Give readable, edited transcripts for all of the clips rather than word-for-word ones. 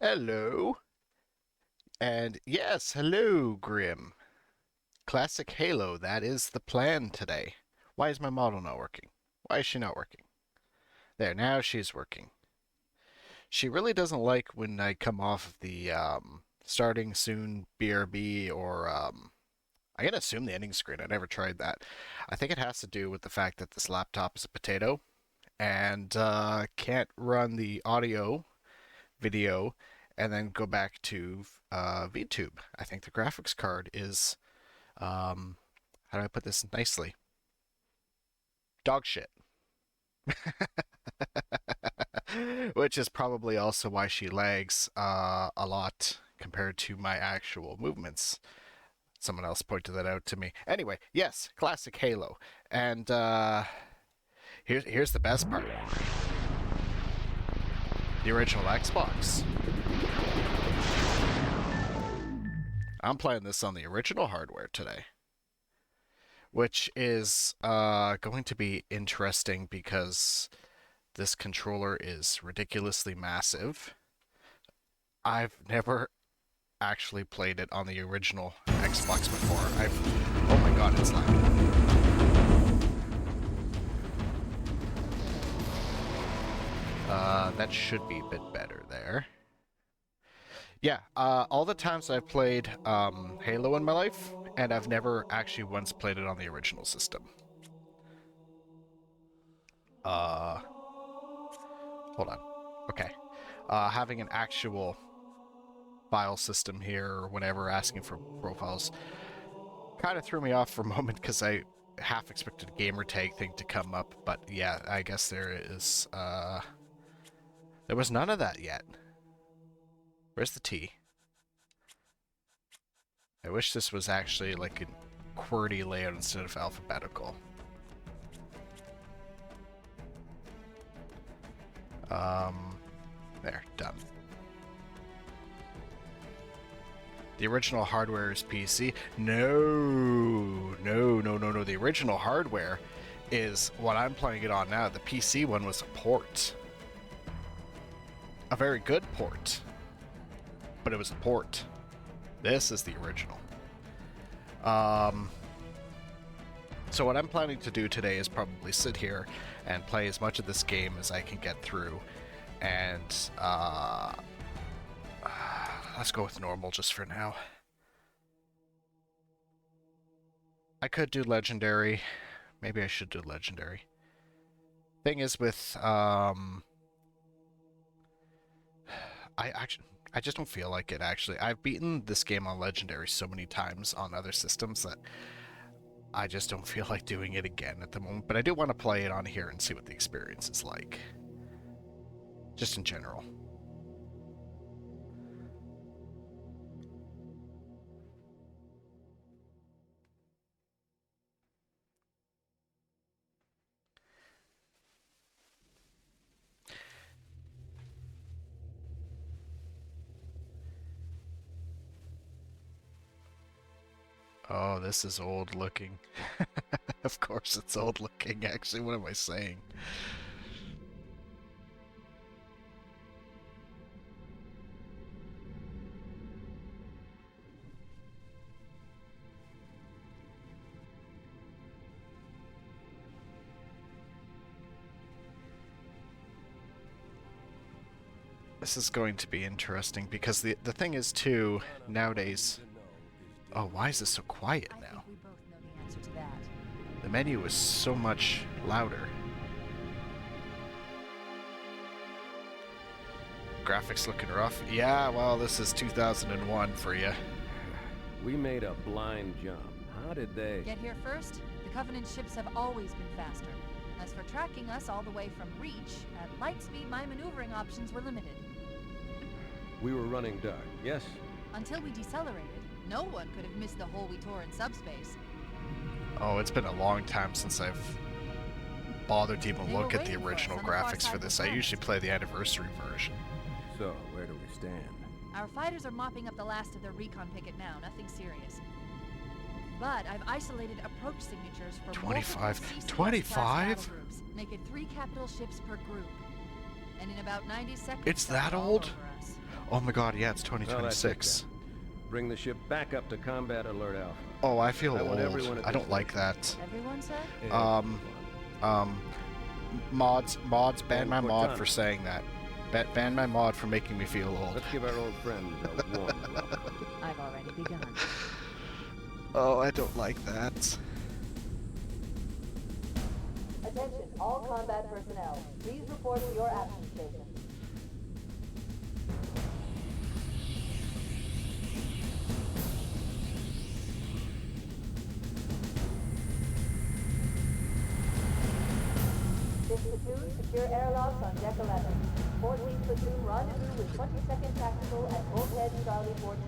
Hello. And yes, hello, Grim. Classic Halo, that is the plan today. Why is my model not working? Why is she not working? There, now she's working. She really doesn't like when I come off of the starting soon BRB or I gotta assume the ending screen. I never tried that. I think it has to do with the fact that this laptop is a potato and can't run the audio video and then go back to VTube. I think the graphics card is, how do I put this nicely? Dog shit. Which is probably also why she lags a lot compared to my actual movements. Someone else pointed that out to me. Anyway, yes, classic Halo. And here's the best part. The original Xbox. I'm playing this on the original hardware today, which is going to be interesting because this controller is ridiculously massive. I've never actually played it on the original Xbox before. Oh my god, it's lagging. That should be a bit better there. Yeah, all the times I've played Halo in my life, and I've never actually once played it on the original system. Uh, Hold on. Okay. Having an actual file system here or whenever asking for profiles kind of threw me off for a moment because I half expected a gamer tag thing to come up, but yeah, I guess there is. There was none of that yet. Where's the T? I wish this was actually like a QWERTY layout instead of alphabetical. There, done. The original hardware is PC. No. The original hardware is what I'm playing it on now. The PC one was a port. A very good port. But it was a port. This is the original. So what I'm planning to do today is probably sit here and play as much of this game as I can get through. And, let's go with normal just for now. I could do legendary. Maybe I should do legendary. Thing is with, I just don't feel like it, actually. I've beaten this game on legendary so many times on other systems that I just don't feel like doing it again at the moment. But I do want to play it on here and see what the experience is like. Just in general. Oh, this is old looking. Of course it's old looking, actually. What am I saying? This is going to be interesting because the thing is too, nowadays... Oh, why is this so quiet now? We both know the answer to that. The menu is so much louder. Graphics looking rough. Yeah, well, this is 2001 for you. We made a blind jump. How did they... Get here first? The Covenant ships have always been faster. As for tracking us all the way from Reach, at light speed my maneuvering options were limited. We were running dark, yes? Until we decelerated, no one could have missed the hole we tore in subspace. Oh, it's been a long time since I've bothered to even look at the original graphics for this. I usually play the anniversary version. So, where do we stand? Our fighters are mopping up the last of their recon picket now, nothing serious. But I've isolated approach signatures for 25. multiple CCS 25? class battle groups. Make it 3 capital ships per group. And in about 90 seconds, It's they'll that be all old? over us. Oh my god, yeah, it's Well, that's it 2026. then. Bring the ship back up to combat alert alpha. Oh, I feel I want old. everyone at I this don't like that. Everyone, sir? Um, Um, mods, ban And my mod Cortana. for saying that. Ban my mod for making me feel old. Let's give our old friends a warm welcome. I've already begun. Oh, I don't like that. Attention, all combat personnel. Please report to your action station. Fifth platoon, secure airlocks on deck 11. 14th platoon, rendezvous with 22nd Tactical at Bulkhead Charlie 14.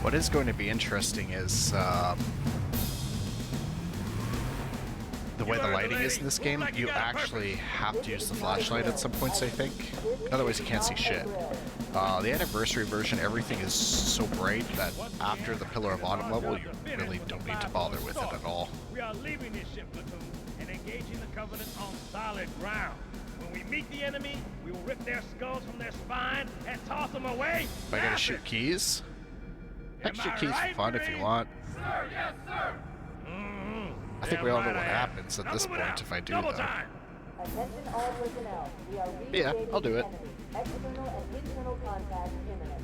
What is going to be interesting is the way the lighting is in this game. You actually have to use the flashlight at some points, I think. Otherwise, you can't see shit. The anniversary version, everything is so bright that after the Pillar of Autumn level, you really don't need to bother with it at all. We are leaving this ship, platoon, and engaging the Covenant on solid ground. When we meet the enemy, we will rip their skulls from their spine and toss them away. If I gotta shoot keys, I can shoot keys for fun if you want. Sir, yes, sir. I think we all know what happens at this point if I do Double that. time. Attention all personnel. We are Yeah, re-engaging I'll do it. enemy. External and internal contact imminent.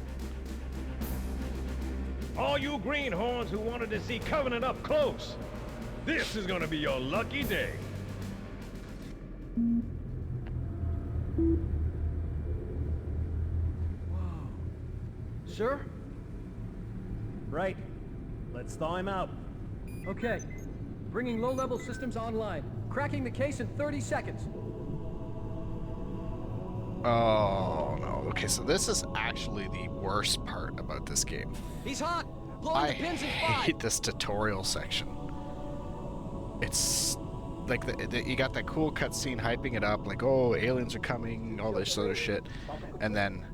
All you greenhorns who wanted to see Covenant up close, this is gonna be your lucky day. Sir? Right. Let's thaw him out. Okay. Bringing low-level systems online. Cracking the case in 30 seconds. Oh no. Okay, so this is actually the worst part about this game. He's hot! Blowing I the pins in 5! hate this tutorial section. It's like you got that cool cutscene hyping it up, like, oh, aliens are coming, all this other shit, and then,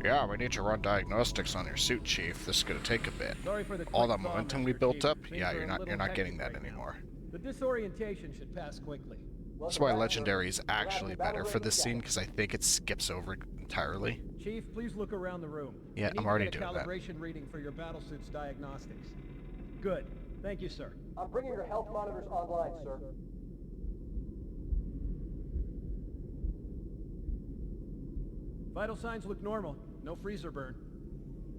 yeah, we need to run diagnostics on your suit, Chief. This is gonna take a bit. Sorry for the All quick that thaw, momentum we Mr. built Chief. up, Things yeah, are you're a not little getting hectic that right now. anymore. The disorientation should pass quickly. That's why Legendary is actually better for this scene, because I think it skips over entirely. Chief, please look around the room. Yeah, I need I'm to already get a doing that. calibration reading for your battlesuit's diagnostics. Good. Thank you, sir. I'm bringing your health monitors online, sir. Vital signs look normal. No freezer burn.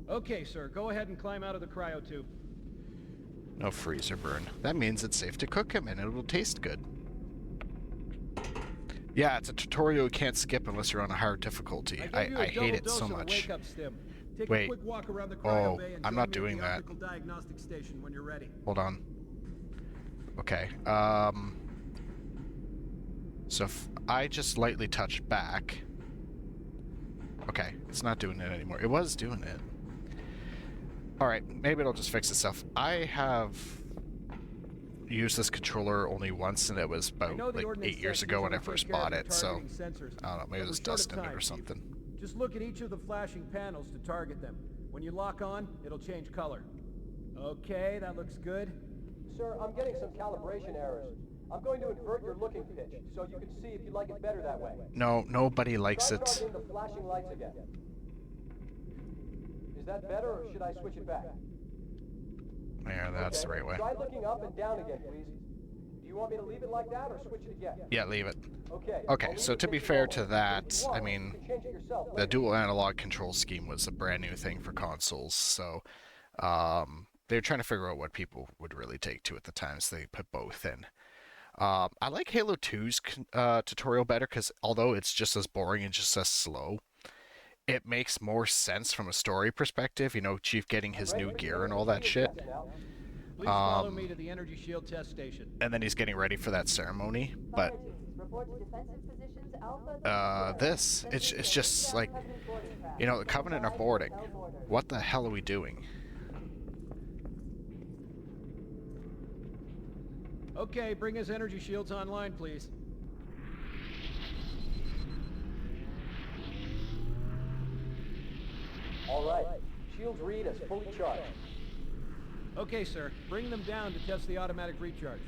Okay, sir. Go ahead and climb out of the cryo tube. No freezer burn. That means it's safe to cook him and it will taste good. Yeah, it's a tutorial you can't skip unless you're on a higher difficulty. gave you a I hate double it dose so of the much. wake-up stim. Take Wait. a quick walk around the cryo Oh, bay and I'm join not me at doing the that. optical diagnostic station when you're ready. Hold on. Okay. So if I just lightly touch back. Okay, it's not doing it anymore. It was doing it. Alright, maybe it'll just fix itself. I have used this controller only once, and it was I know about the like ordnance 8 years tech ago when I usually first take care of bought the it, so targeting sensors, I don't know, maybe but there's we're short dust of in it time, or Chief. something. Just look at each of the flashing panels to target them. When you lock on, it'll change color. Okay, that looks good. Sir, I'm getting some calibration errors. I'm going to invert your looking pitch, so you can see if you like it better that way. No, nobody likes Try it. charging the flashing lights again. Is that better, or should I switch it back? Yeah, that's the Okay, right way. Try looking up and down again, please. Do you want me to leave it like that, or switch it again? Yeah, leave it. Okay. Okay, I'll leave so the to be picture fair over. to If that, you want, I mean, you can change it yourself the later. dual analog control scheme was a brand new thing for consoles, so they were trying to figure out what people would really take to at the time, so they put both in. I like Halo 2's tutorial better because although it's just as boring and just as slow, it makes more sense from a story perspective. You know, Chief getting his new gear and all that shit, Please follow me to the energy shield test station. and then he's getting ready for that ceremony. But Fire teams, report to defensive positions Alpha. this, it's just like, you know, the Covenant are boarding. What the hell are we doing? Okay, bring his energy shields online, please. All right. Shields read as fully charged. Okay, sir. Bring them down to test the automatic recharge.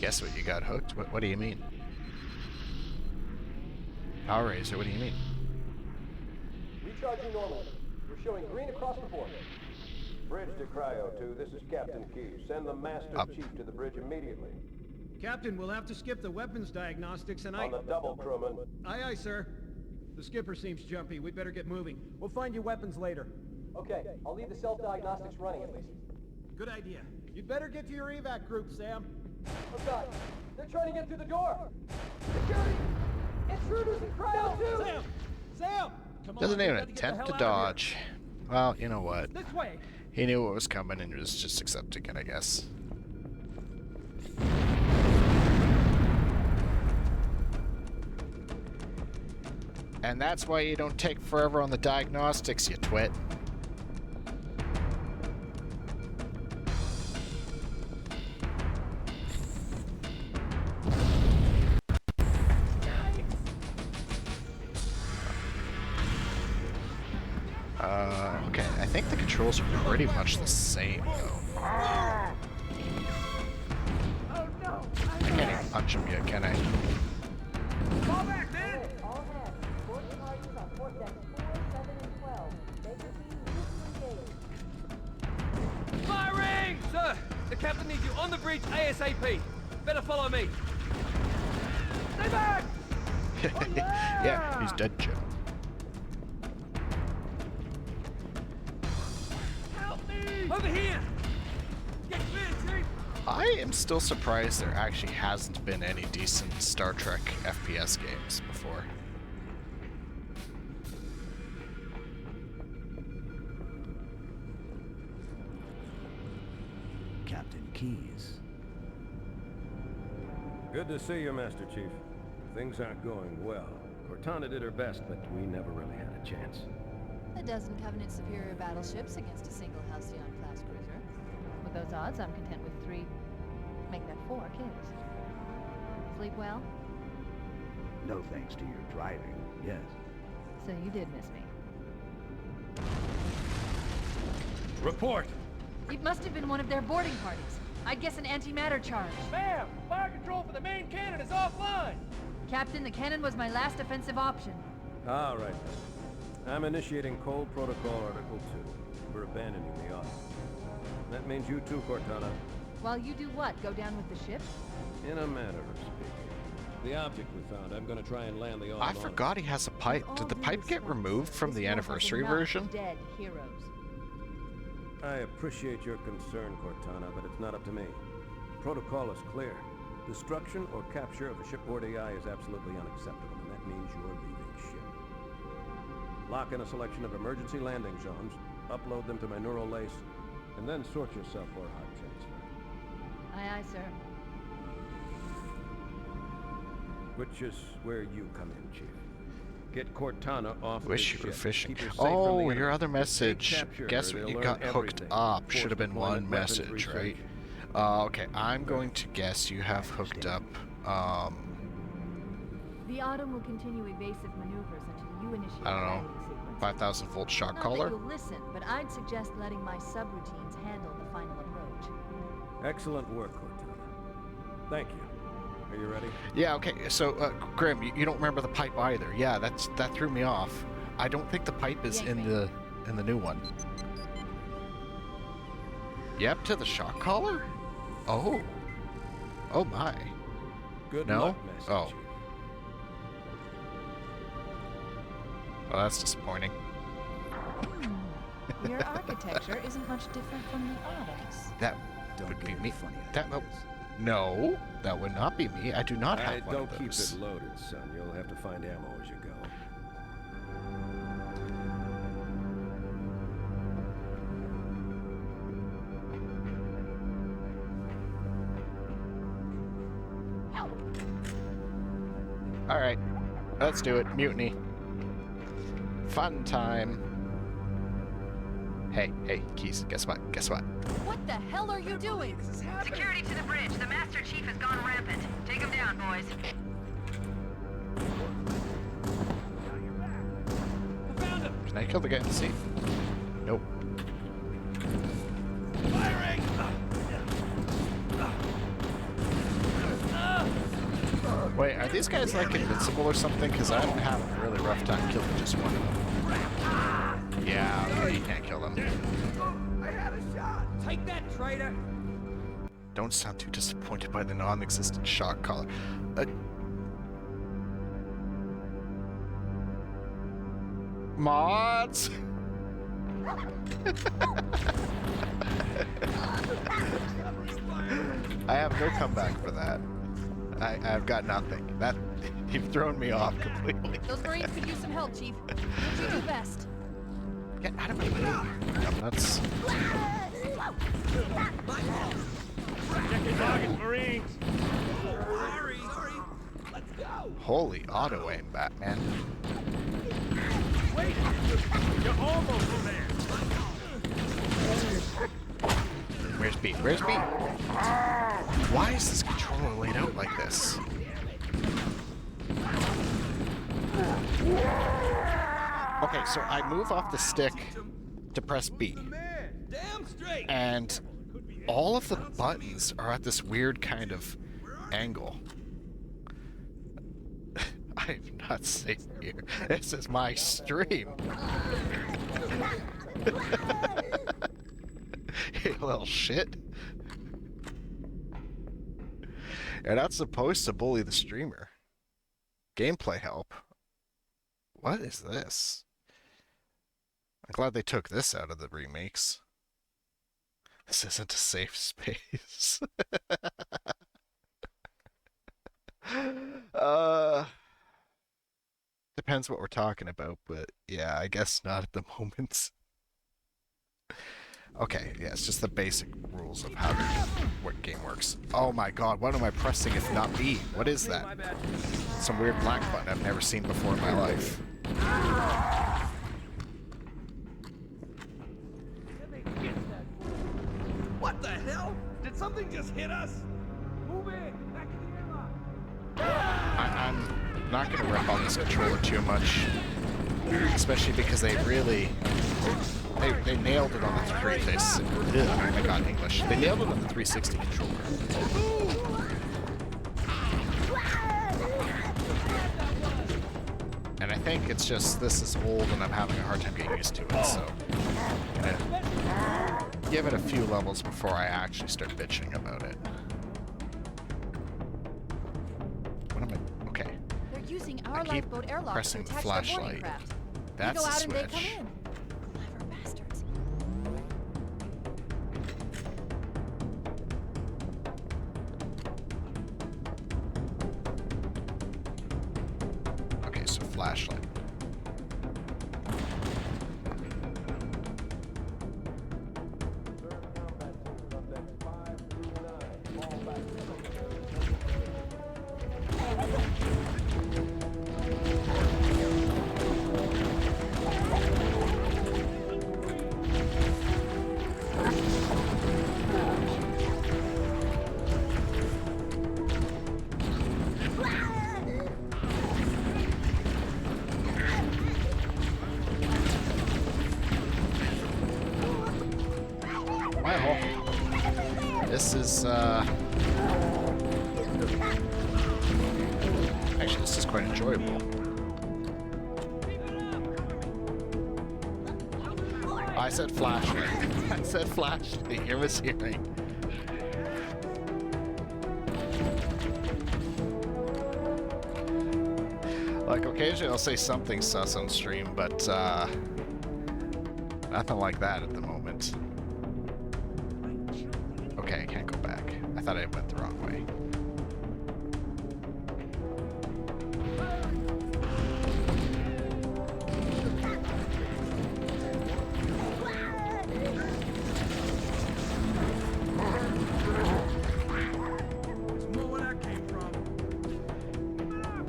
Guess what? You got hooked? What do you mean? Power Razor, what do you mean? Recharging normally. We're showing green across the board. Bridge to Cryo 2, this is Captain Key. Send the Master Chief to the bridge immediately. Captain, we'll have to skip the weapons diagnostics and On the double, crewman. Aye, aye, sir. The skipper seems jumpy. We'd better get moving. We'll find your weapons later. Okay, I'll leave the self-diagnostics running at least. Good idea. You'd better get to your evac group, Sam. Oh God, they're trying to get through the door! Security! Intruders in Cryo 2! Sam! Sam! Come on, Doesn't we've even got to get the attempt hell to out of here. dodge. Well, you know what? This way! He knew what was coming and was just accepting it, I guess. And that's why you don't take forever on the diagnostics, you twit. Okay, I think the controls are pretty much the same, though. I can't even punch him yet, can I? Fall back, man! All hands, board parties on port decks 4, 7, and 12. Baker team, move to engage. Firing! Sir, the captain needs you on the bridge ASAP. Better follow me. Stay back! Yeah, he's dead, Joe. Help me! Over here! Get clear, Chief! I am still surprised there actually hasn't been any decent Star Trek FPS games before. Captain Keyes. Good to see you, Master Chief. Things aren't going well. Cortana did her best, but we never really had a chance. A dozen Covenant superior battleships against a single Halcyon-class cruiser. With those odds, I'm content with 3, make that 4 kills. Sleep well? No thanks to your driving, yes. So you did miss me. Report! It must have been one of their boarding parties. I'd guess an antimatter charge. Ma'am, fire control for the main cannon is offline! Captain, the cannon was my last offensive option. All right. I'm initiating Cold Protocol Article 2. We're abandoning the office. That means you too, Cortana. While you do what? Go down with the ship? In a manner of speaking. The object we found, I'm gonna try and land the I forgot he has a pipe. Did the pipe get removed from the anniversary version? Dead heroes. I appreciate your concern, Cortana, but it's not up to me. Protocol is clear. Destruction or capture of a shipboard AI is absolutely unacceptable, and that means you're leaving ship. Lock in a selection of emergency landing zones, upload them to my neural lace, and then sort yourself for a hot transfer. Aye, aye, sir. Which is where you come in, Chief. Get Cortana off Wish this you were ship. fishing. Keep her safe from the Oh, enemy. your other If they message. capture Guess her, what? they'll You got learn hooked everything. up. Force Should have been one deployment, weapons message, research. right? Okay, I'm going to guess you have hooked up. The Autumn will continue evasive maneuvers until you initiate I don't know, landing sequence. 5,000-volt shock Not collar. that you'll listen, but I'd suggest letting my subroutines handle the final approach. Excellent work, Cortana. Thank you. Are you ready? Yeah. Okay. So, Grim, you don't remember the pipe either. Yeah, that threw me off. I don't think the pipe is in the new one. Yep, to the shock collar. Oh. Oh my. Good No? luck, Master Oh. Chief. Well, that's disappointing. Your architecture isn't much different from the Autumn's. That Don't would get be any me. funnier That than no, this. no, that would not be me. I do not have one Don't of keep those. it loaded, son. You'll have to find ammo as you go. All right, let's do it. Mutiny. Fun time. Hey, Keys. Guess what? Guess what? What the hell are you doing? Security to the bridge. The Master Chief has gone rampant. Take him down, boys. Can I kill the guy in the seat? Nope. Wait, are these guys like invincible or something? Because I'm having a really rough time killing just one of them. Yeah, okay, you can't kill them. I had a shot. Take that, traitor. Don't sound too disappointed by the non-existent shock collar. Mods? I have no comeback for that. I've got nothing. That you've thrown me off completely. Those Marines could use some help, Chief. Do your best. Get out of my way. I'm nuts. Check your target, Marines. Hurry. Let's go. Holy auto aim, Batman. Wait! You're almost there. Where's B? Where's B? Why is this controller laid out like this? Okay, so I move off the stick to press B. Damn straight. And all of the buttons are at this weird kind of angle. I'm not safe here. This is my stream. You little shit. You're not supposed to bully the streamer. Gameplay help. What is this? I'm glad they took this out of the remakes. This isn't a safe space. Depends what we're talking about, but yeah, I guess not at the moment. Okay, yeah, it's just the basic rules of how what game works. Oh my god, what am I pressing if not B? What is that? Some weird black button I've never seen before in my life. What the hell? Did something just hit us? Move in. Back to the airlock. I'm not going to rip on this controller too much, especially because they really they nailed it on the 360. I got English. They nailed it on the 360 controller. And I think it's just this is old and I'm having a hard time getting used to it. So I'm gonna give it a few levels before I actually start bitching about it. What am I? Okay. They're using our I keep lifeboat airlock to pressing the attach their boarding flashlight. craft. That's we go the out and they come switch. in. Clever bastards. Okay, so flashlight. Well, this is actually this is quite enjoyable. I said flashlight. I said flashlight. You was hearing. Like occasionally I'll say something sus on stream, but nothing like that at the moment. Okay, I can't go back. I thought I went the wrong way.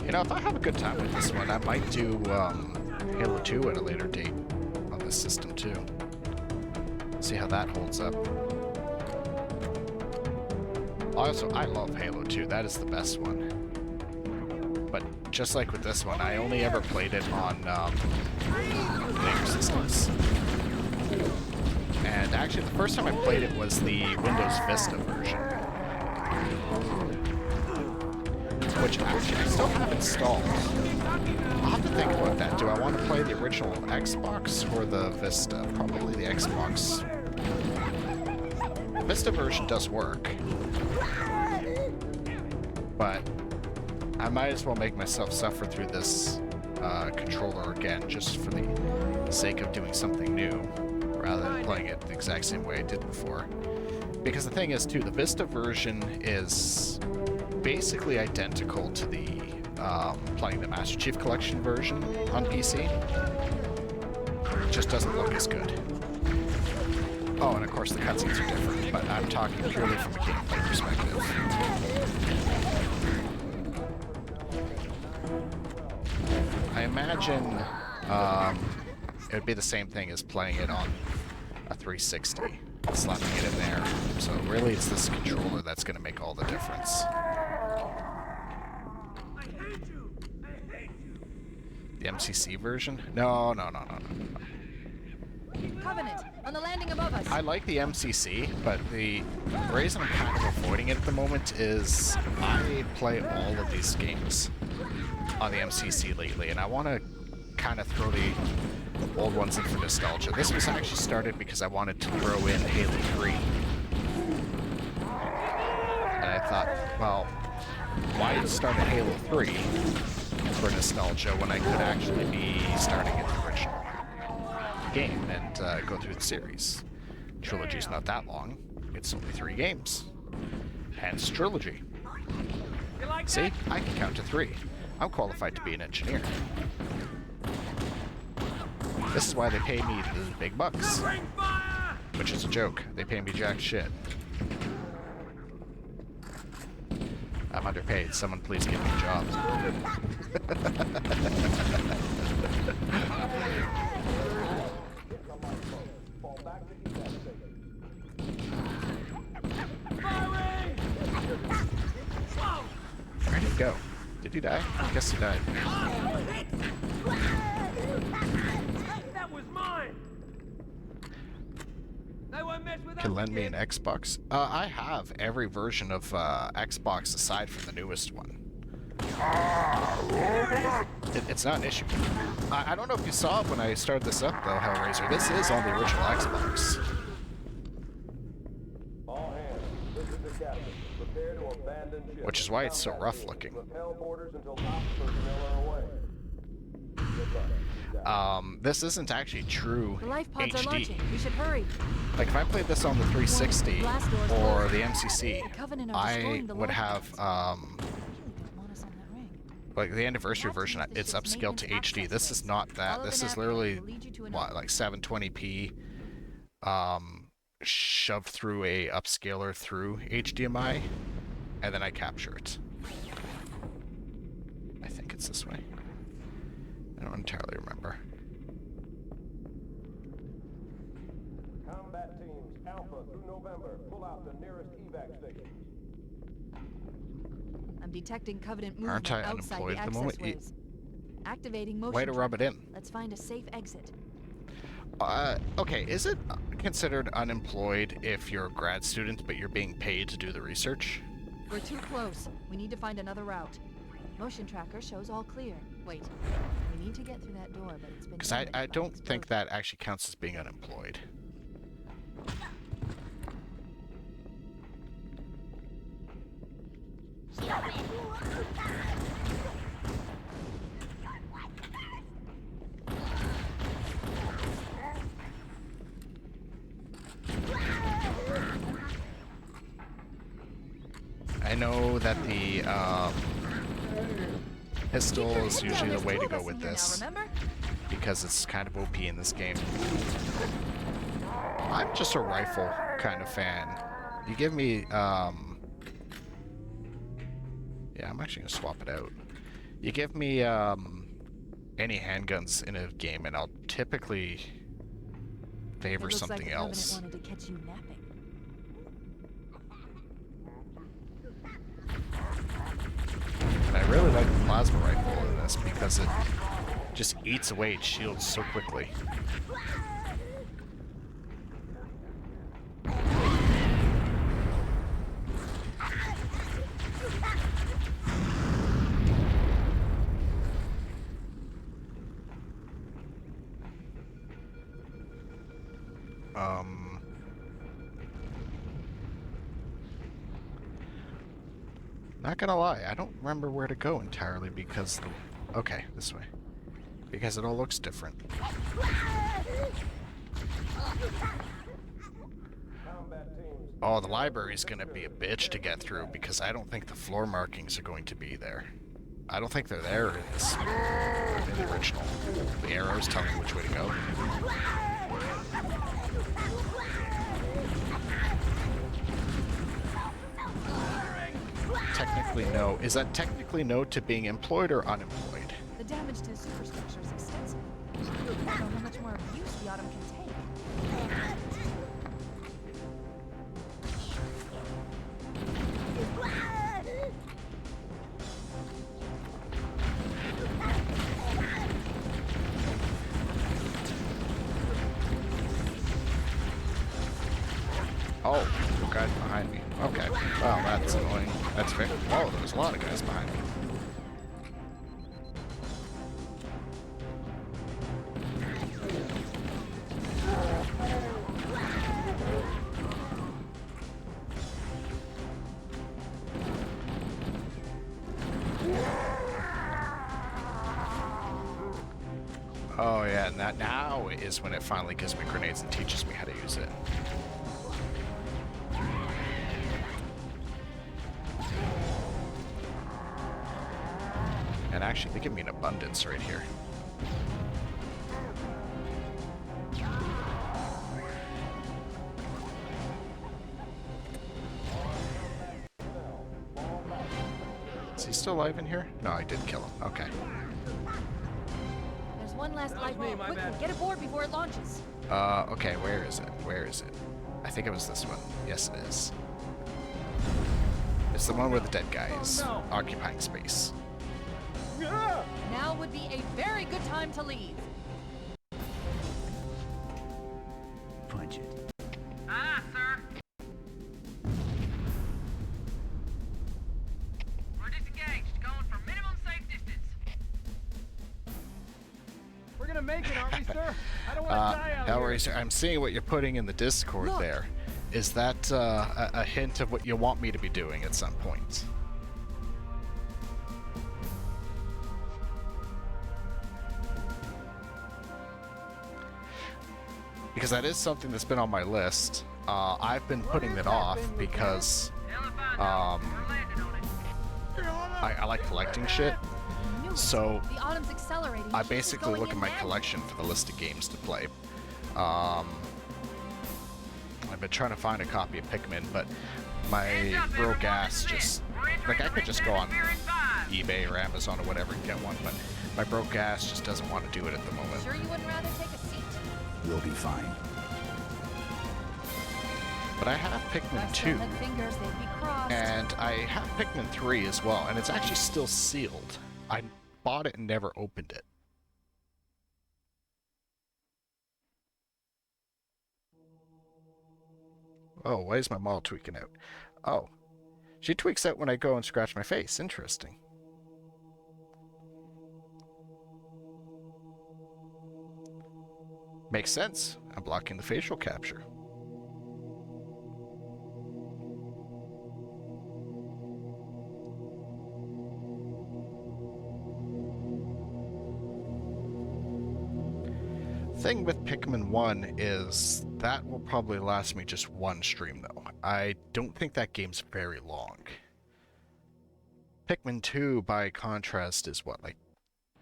You know, if I have a good time with this one, I might do Halo 2 at a later date on this system too. See how that holds up. Also, I love Halo 2. That is the best one. But just like with this one, I only ever played it on later systems. And actually, the first time I played it was the Windows Vista version. which actually I still have installed. I'll have to think about that. Do I want to play the original Xbox or the Vista? Probably the Xbox. The Vista version does work, but I might as well make myself suffer through this controller again, just for the sake of doing something new, rather than playing it the exact same way I did before. Because the thing is, too, the Vista version is basically identical to the playing the Master Chief Collection version on PC. It just doesn't look as good. Oh, and of course the cutscenes are different, but I'm talking purely from a gameplay perspective. I imagine it would be the same thing as playing it on a 360, slapping it in there. So really it's this controller that's going to make all the difference. The MCC version? No. Covenant, on the landing above us. I like the MCC, but the reason I'm kind of avoiding it at the moment is I play all of these games on the MCC lately, and I want to kind of throw the old ones in for nostalgia. This was actually started because I wanted to throw in Halo 3. And I thought, well, why start at Halo 3 for nostalgia when I could actually be starting at the original game and go through the series? Trilogy's not that long. It's only 3 games. Hence trilogy. See? I can count to 3. I'm qualified to be an engineer. This is why they pay me the big bucks. Which is a joke. They pay me jack shit. I'm underpaid. Someone please give me a job. Where did he go? Did he die? I guess he died. That was mine. They won't mess with us. Can lend me an Xbox? I have every version of Xbox aside from the newest one. It's not an issue. I don't know if you saw it when I started this up, though, Hellraiser. This is on the original Xbox. All hands, this is the captain. Prepare to abandon ship. Which is why it's so rough looking. Repel boarders until ops personnel are away. Good luck. This isn't actually true The life pods are HD. launching. We should hurry. Like, if I played this on the 360 Blast doors or closed. the MCC, The Covenant are I destroying the would life have, pods. Really don't want us on that ring. like, the anniversary version, it's upscaled to HD. This is not that. This is literally, what, like 720p, shoved through a upscaler through HDMI, and then I capture it. I think it's this way. I don't entirely remember. Combat teams, Alpha through November. Pull out the nearest evac station. I'm detecting Covenant movement Aren't I outside unemployed the at the access moment? ways. Activating motion. Way to rub it tracker. in. Let's find a safe exit. Okay, is it considered unemployed if you're a grad student but you're being paid to do the research? We're too close. We need to find another route. Motion tracker shows all clear. Wait. We need to get through that door, but it's been Because damaged by I an don't think explosion. that actually counts as being unemployed. I know that the pistol is usually the way to go with this, because it's kind of OP in this game. I'm just a rifle kind of fan. You give me, yeah, I'm actually gonna swap it out. You give me, any handguns in a game, and I'll typically favor something else. Wanted to catch you napping. And I really like the plasma rifle in this because it just eats away its shields so quickly. Not gonna lie, I don't remember where to go entirely because okay, this way. Because it all looks different. Oh, the library's gonna be a bitch to get through because I don't think the floor markings are going to be there. I don't think they're there in the original. The arrows tell me which way to go. Technically no. Is that technically no to being employed or unemployed? The damage to the superstructure is extensive. I don't know how much more abuse the Autumn can take. Oh, guys behind me. Okay. Well, that's annoying. That's fair. Oh, there's a lot of guys behind me. Oh yeah, and that now is when it finally gives me grenades and teaches me how to use it. And actually, they give me an abundance right here. Is he still alive in here? No, I did kill him. Okay. There's one last life me, bulb. my Quickly, bad. get aboard before it launches. Okay, where is it? Where is it? I think it was this one. Yes, it is. It's the one where the dead guy is occupying space. Now would be a very good time to leave. Punch it. Ah, sir. We're disengaged, going for minimum safe distance. We're gonna make it, aren't we, sir? I don't want to die out here. Hellraiser, I'm seeing what you're putting in the Discord Look. there. Is that a hint of what you want me to be doing at some point? Because that is something that's been on my list. I've been putting it off because I like collecting shit. Knew it. So The Autumn's accelerating. I Keep it basically going look at in my manual. collection for the list of games to play. I've been trying to find a copy of Pikmin, but my bro gas just like I could just go on eBay or Amazon or whatever and get one, but my bro gas just doesn't want to do it at the moment. Sure you wouldn't rather take a seat? We'll be fine. But I have If I Pikmin still 2, had fingers, they'd be crossed. and I have Pikmin 3 as well, and it's actually still sealed. I bought it and never opened it. Oh, why is my model tweaking out? Oh, she tweaks out when I go and scratch my face. Interesting. Makes sense. I'm blocking the facial capture. Thing with Pikmin 1 is that will probably last me just one stream though. I don't think that game's very long. Pikmin 2 by contrast is what, like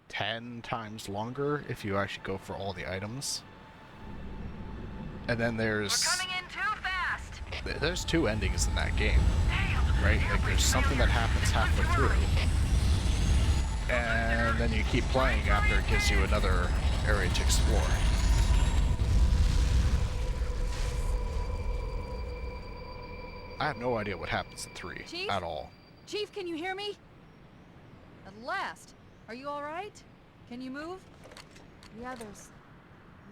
10 times longer if you actually go for all the items. And then We're coming in too fast. there's two endings in that game, right? Like there's something that happens halfway through. And then you keep playing after it gives you another area to explore. I have no idea what happens in 3 Chief? at all. Chief, can you hear me? At last. Are you all right? Can you move? Yeah, there's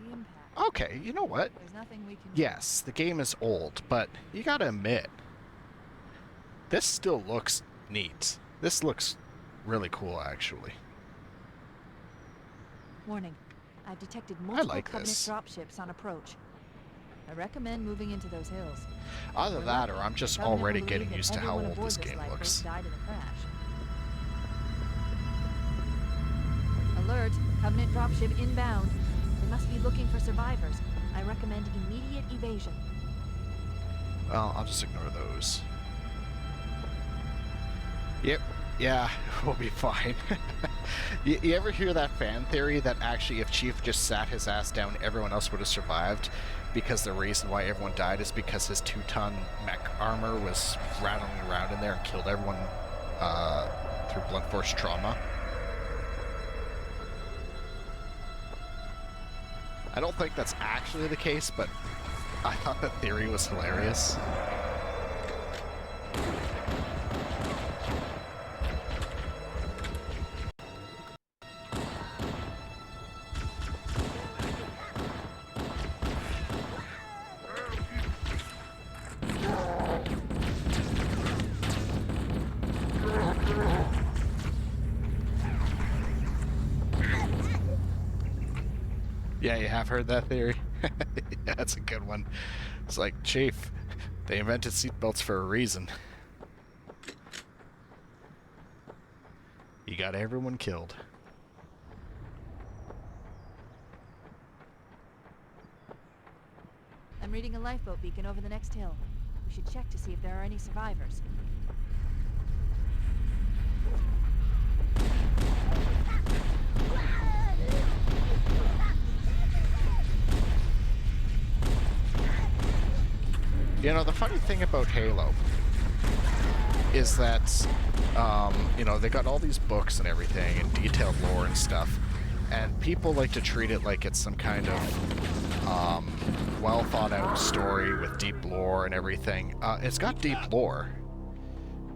the impact. Okay, you know what? There's nothing we can do. Yes, the game is old, but you gotta admit, this still looks neat. This looks really cool, actually. Warning. I've detected multiple like Covenant this. dropships on approach. I recommend moving into those hills. Either We're that, or lucky. I'm just The Covenant already will getting believe used that to how everyone old aboard this this game lifeboat looks. died in a crash. Alert! Covenant dropship inbound. They must be looking for survivors. I recommend immediate evasion. Well, I'll just ignore those. Yep. Yeah, we'll be fine. You ever hear that fan theory that actually if Chief just sat his ass down, everyone else would have survived? Because the reason why everyone died is because his 2-ton mech armor was rattling around in there and killed everyone through blunt force trauma. I don't think that's actually the case, but I thought that theory was hilarious. Yeah, you have heard that theory? Yeah, that's a good one. It's like, Chief, they invented seatbelts for a reason. You got everyone killed. I'm reading a lifeboat beacon over the next hill. We should check to see if there are any survivors. You know, the funny thing about Halo is that, you know, they got all these books and everything and detailed lore and stuff, and people like to treat it like it's some kind of well thought out story with deep lore and everything. It's got deep lore,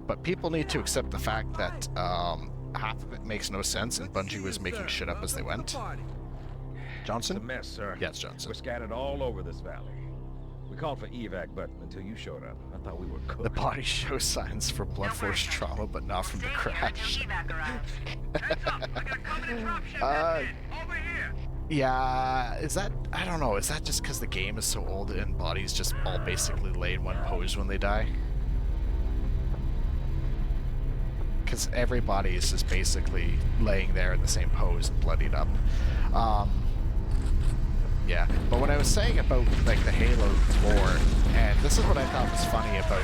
but people need to accept the fact that half of it makes no sense and Bungie was making shit up as they went. Johnson? It's a mess, sir. Yes, Johnson. We're scattered all over this valley. We called for evac, but until you showed up, I thought we were cooked. The body shows signs for blunt force trauma, but not from the crash. Yeah, is that... I don't know, is that just because the game is so old and bodies just all basically lay in one pose when they die? Because every body is just basically laying there in the same pose and bloodied up. Yeah, but what I was saying about, like, the Halo lore, and this is what I thought was funny about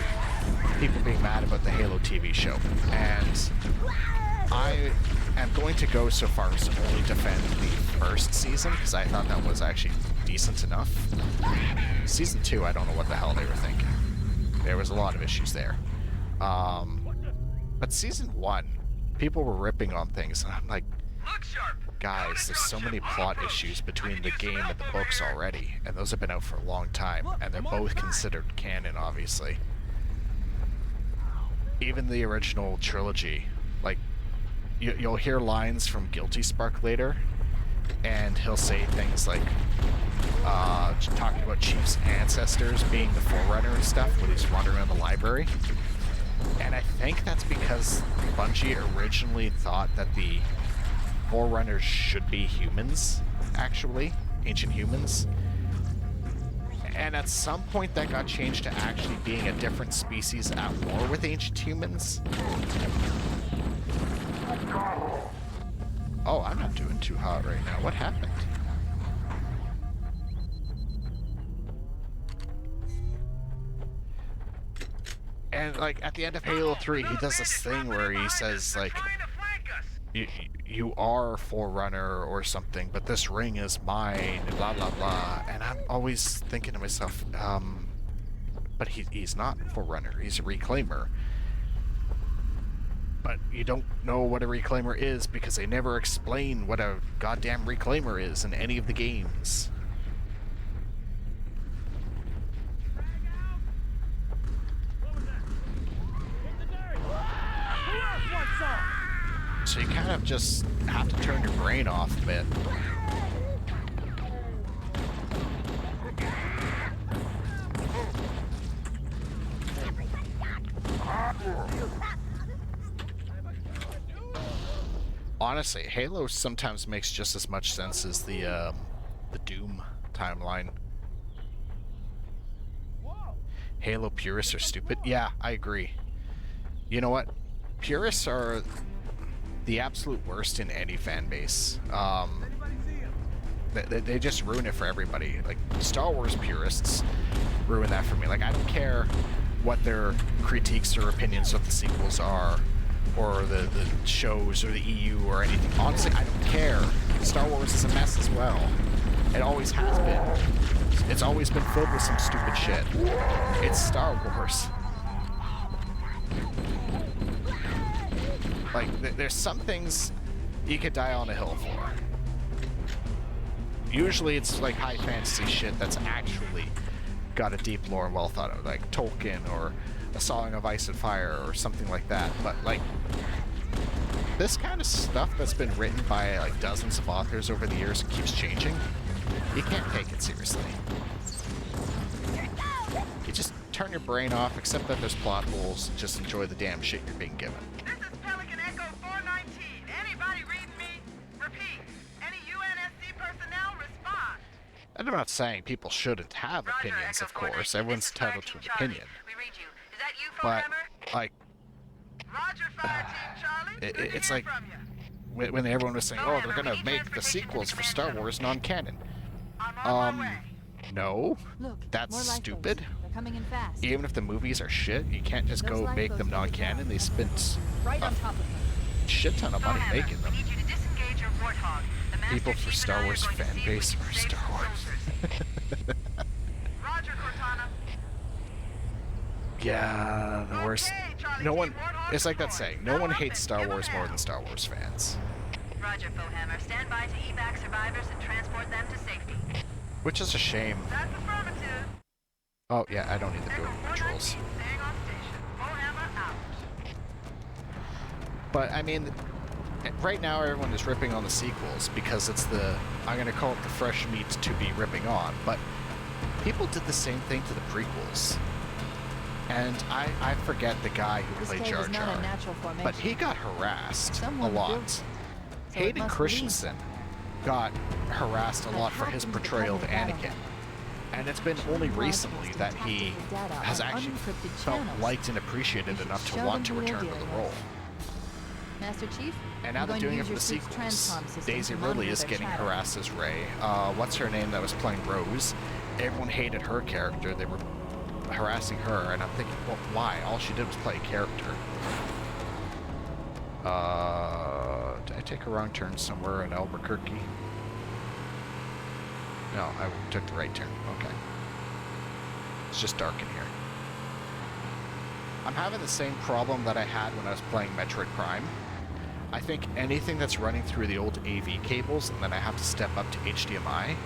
people being mad about the Halo TV show, and I am going to go so far as to only defend the first season, because I thought that was actually decent enough. Season 2, I don't know what the hell they were thinking. There was a lot of issues there. But Season 1, people were ripping on things, and I'm like, guys, there's so many plot issues between the game and the books already, and those have been out for a long time, and they're both considered canon, obviously. Even the original trilogy, like, you'll hear lines from Guilty Spark later, and he'll say things like, talking about Chief's ancestors being the Forerunner and stuff, when he's wandering around the library. And I think that's because Bungie originally thought that the Forerunners should be humans, actually, ancient humans. And at some point that got changed to actually being a different species at war with ancient humans. Oh, I'm not doing too hot right now. What happened? And, like, at the end of Halo 3, he does this thing where he says, like, you are Forerunner or something, but this ring is mine, and blah, blah, blah. And I'm always thinking to myself, but he's not Forerunner, he's a Reclaimer. But you don't know what a Reclaimer is because they never explain what a goddamn Reclaimer is in any of the games. So you kind of just have to turn your brain off a bit. Honestly, Halo sometimes makes just as much sense as the Doom timeline. Halo purists are stupid. Yeah, I agree. You know what? Purists are the absolute worst in any fan base. They just ruin it for everybody. Like, Star Wars purists ruin that for me. Like, I don't care what their critiques or opinions of the sequels are, or the shows, or the EU, or anything. Honestly, I don't care. Star Wars is a mess as well. It always has been. It's always been filled with some stupid shit. It's Star Wars. Like, there's some things you could die on a hill for. Usually it's like high fantasy shit that's actually got a deep lore and well thought out, like Tolkien or A Song of Ice and Fire or something like that. But like, this kind of stuff that's been written by like dozens of authors over the years and keeps changing, you can't take it seriously. You just turn your brain off, accept that there's plot holes, and just enjoy the damn shit you're being given. This is Pelican Echo 419. Anybody reading me? Repeat. Any UNSC personnel respond. And I'm not saying people shouldn't have Roger, opinions, Echo of course. 419. Everyone's This is entitled to Fire an Team Charlie. opinion. We read you. Is that you, But, Forehammer? like, Roger, Fire Team Charlie. Good to it's hear like from you. when everyone was saying, oh, they're Forehammer, gonna we need make the transportation to sequels the for command Star center. Wars non-canon. I'm on my way. No, Look, that's more lifeboats. stupid. They're coming in fast. Even if the movies are shit, you can't just Those go make lifeboats them will be non-canon. down. They spent Right a on top of them. shit ton of money Forehammer, making them. we need you to disengage your warthog. The Master People Chief for and Star I are Wars going to fan see if we base can or save Star some Wars. soldiers. Roger, Cortana. Yeah, the worst. Okay, Charlie No Team, one. warthog It's like that deployed. saying. No Power one up hates and Star give 'em Wars more hell. than Star Wars fans. Roger, Foehammer. Stand by to evac survivors and transport them to safety. Which is a shame. That's affirmative. Oh yeah, I don't need the Echo movement 419 controls. staying on station. Foehammer out. But I mean, right now everyone is ripping on the sequels because it's the, I'm gonna call it the fresh meat to be ripping on. But people did the same thing to the prequels. And I forget the guy who This played cave Jar is not a Jar, natural formation. but he got harassed Someone a built lot. it, so it Hayden must Christensen got harassed a But lot for hacked his into the portrayal of Covenant Anakin. data. And it's been only recently that he Tactical data has on actually unencrypted felt channels. liked and appreciated You enough should to show want to them who they're return to the dealing role. with. Master Chief, And now I'm they're going doing to it for use the your suit's sequels. transcom system Daisy to Ridley monitor is their getting chatter. harassed as Rey. What's her name that was playing Rose? Everyone hated her character. They were harassing her, and I'm thinking, well, why? All she did was play a character. Did I take a wrong turn somewhere in Albuquerque? No, I took the right turn. Okay. It's just dark in here. I'm having the same problem that I had when I was playing Metroid Prime. I think anything that's running through the old AV cables and then I have to step up to HDMI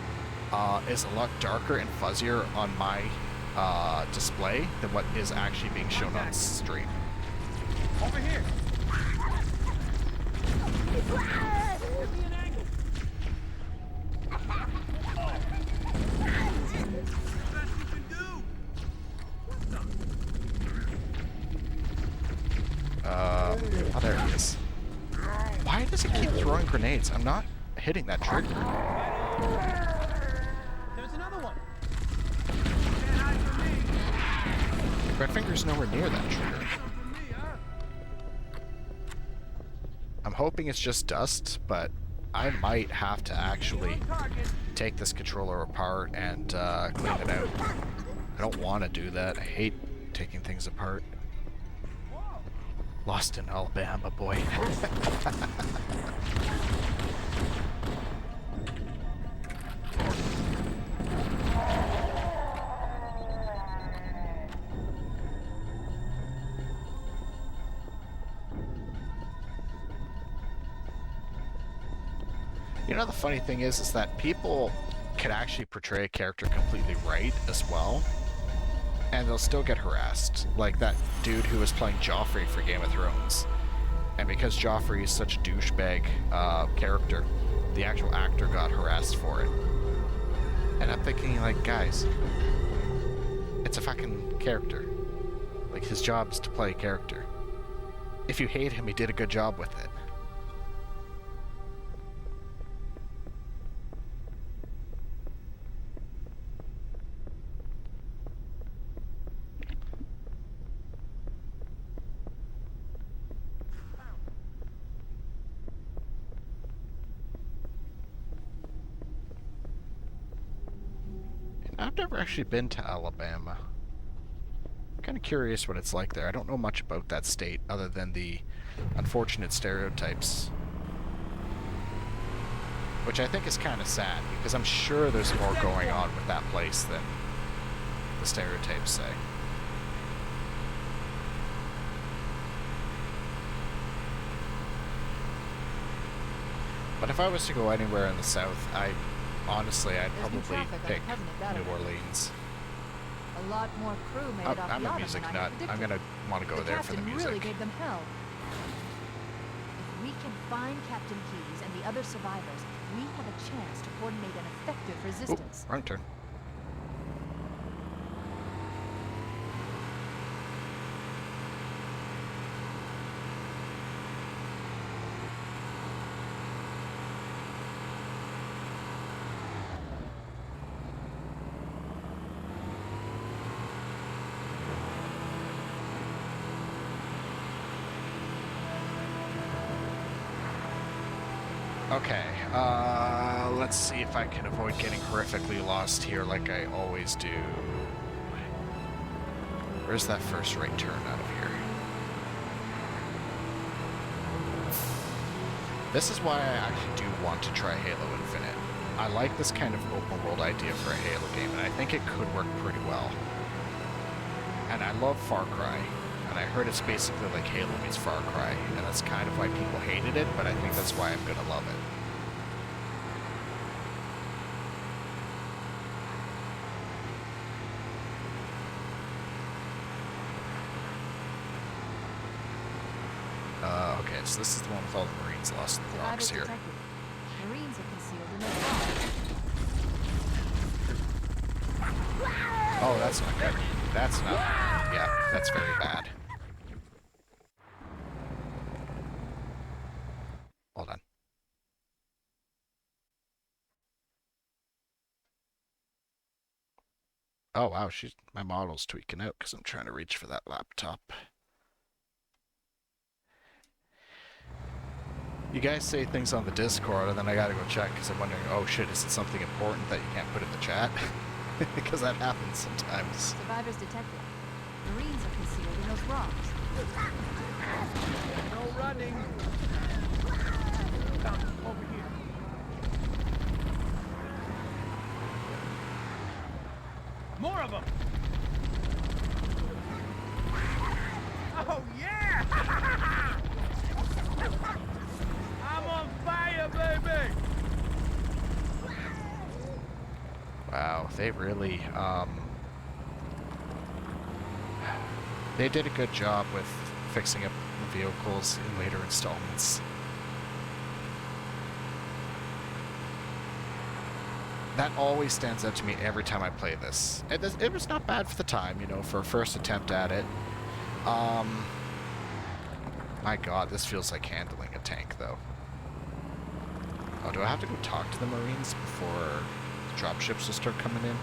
is a lot darker and fuzzier on my display than what is actually being shown on stream. Over here. Oh, there he is. Why does he keep throwing grenades? I'm not hitting that trigger. There's another one. My finger's nowhere near that trigger. I'm hoping it's just dust, but I might have to actually take this controller apart and clean it out. I don't want to do that. I hate taking things apart. Lost in Alabama, boy. You know, the funny thing is that people can actually portray a character completely right as well, and they'll still get harassed. Like that dude who was playing Joffrey for Game of Thrones. And because Joffrey is such a douchebag character, the actual actor got harassed for it. And I'm thinking, like, guys, it's a fucking character. Like, his job is to play a character. If you hate him, he did a good job with it. I've never actually been to Alabama. I'm kind of curious what it's like there. I don't know much about that state other than the unfortunate stereotypes. Which I think is kind of sad, because I'm sure there's more going on with that place than the stereotypes say. But if I was to go anywhere in the South, I'd probably pick New Orleans. A lot more crew made it off I'm the a autumn music than I nut. predicted. I'm gonna want to go there for the captain music. really gave them hell. If we can find Captain Keyes and the other survivors, we have a chance to coordinate an effective resistance. Ooh, wrong turn. Okay, let's see if I can avoid getting horrifically lost here like I always do. Where's that first right turn out of here? This is why I actually do want to try Halo Infinite. I like this kind of open world idea for a Halo game, and I think it could work pretty well. And I love Far Cry. And I heard it's basically like Halo meets Far Cry, and that's kind of why people hated it, but I think that's why I'm gonna love it. Okay, so this is the one with all the Marines lost in the rocks here. Marines are concealed in the rocks. Oh, that's not good. That's not... Yeah, that's very bad. Hold on. Oh, wow, my model's tweaking out because I'm trying to reach for that laptop. You guys say things on the Discord, and then I gotta go check because I'm wondering, oh shit, is it something important that you can't put in the chat? Because that happens sometimes. Survivors detected. Marines are concealed in those rocks. No running. Come over here. More of them. Oh yeah! I'm on fire, baby. Wow, they really, they did a good job with fixing up the vehicles in later installments. That always stands out to me every time I play this. It was not bad for the time, you know, for a first attempt at it. My god, this feels like handling a tank, though. Oh, do I have to go talk to the Marines before the dropships will start coming in?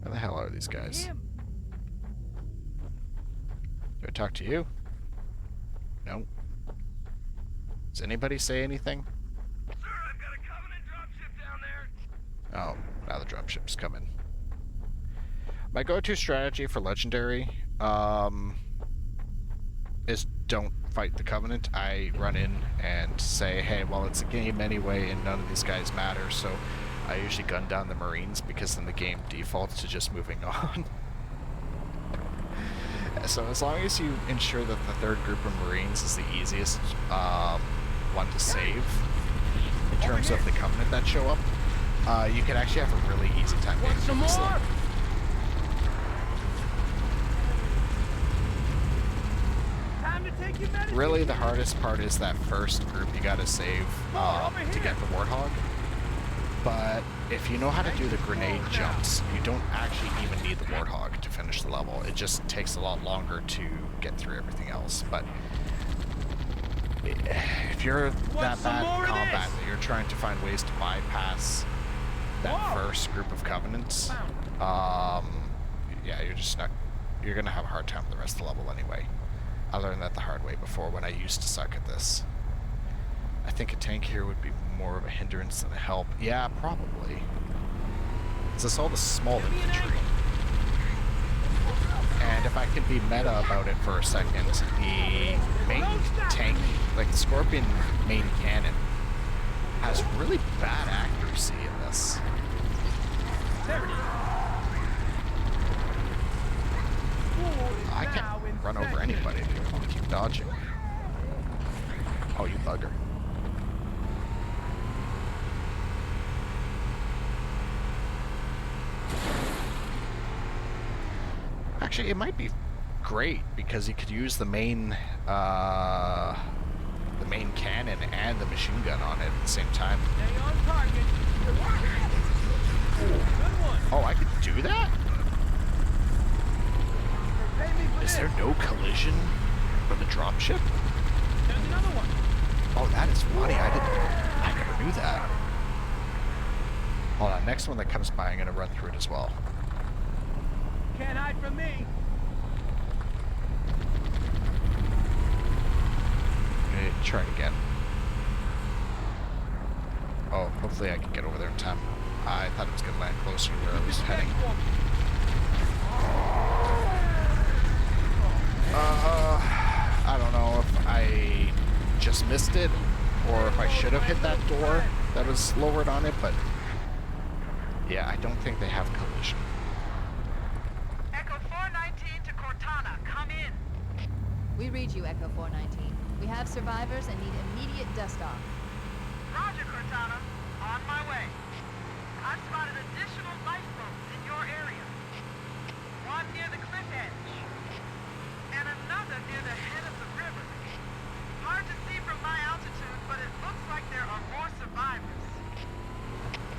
Where the hell are these guys? Do I talk to you? No. Does anybody say anything? Sir, I've got a Covenant dropship down there. Oh, now the dropship's coming. My go-to strategy for Legendary is don't fight the Covenant. I run in and say, hey, well, it's a game anyway, and none of these guys matter, so I usually gun down the Marines, because then the game defaults to just moving on. So as long as you ensure that the third group of Marines is the easiest one to save, in terms of the Covenant that show up, you can actually have a really easy time getting through this level. Really, the hardest part is that first group you gotta save to get the Warthog. But if you know how to do the grenade jumps, you don't actually even need the Warthog to finish the level. It just takes a lot longer to get through everything else. But if you're that bad in combat that you're trying to find ways to bypass that first group of Covenants, yeah, you're just not... You're gonna have a hard time with the rest of the level anyway. I learned that the hard way before when I used to suck at this. I think a tank here would be more of a hindrance than a help. Yeah, probably. It's just all the small infantry. And if I can be meta about it for a second, the main tank, like the Scorpion main cannon, has really bad accuracy in this. I can't run over anybody. I want to keep dodging. Oh, you bugger. Actually, it might be great because you could use the main cannon and the machine gun on it at the same time. Stay on target. Good one. Oh, I could do that? Pay me for Is this. there no collision for the dropship? There's another one. Oh, that is funny. I never knew that. Hold on, next one that comes by, I'm gonna run through it as well. Can't hide from me. Try it again. Oh, hopefully I can get over there in time. I thought it was gonna land closer to where I was heading. I don't know if I just missed it or if I should have hit that door that was lowered on it, but yeah, I don't think they have collision. Echo 419 to Cortana, come in. We read you, Echo 419. We have survivors and need immediate dust-off. Roger, Cortana. On my way. I've spotted additional lifeboats in your area. One near the cliff edge. And another near the head of the river. Hard to see from my altitude, but it looks like there are more survivors.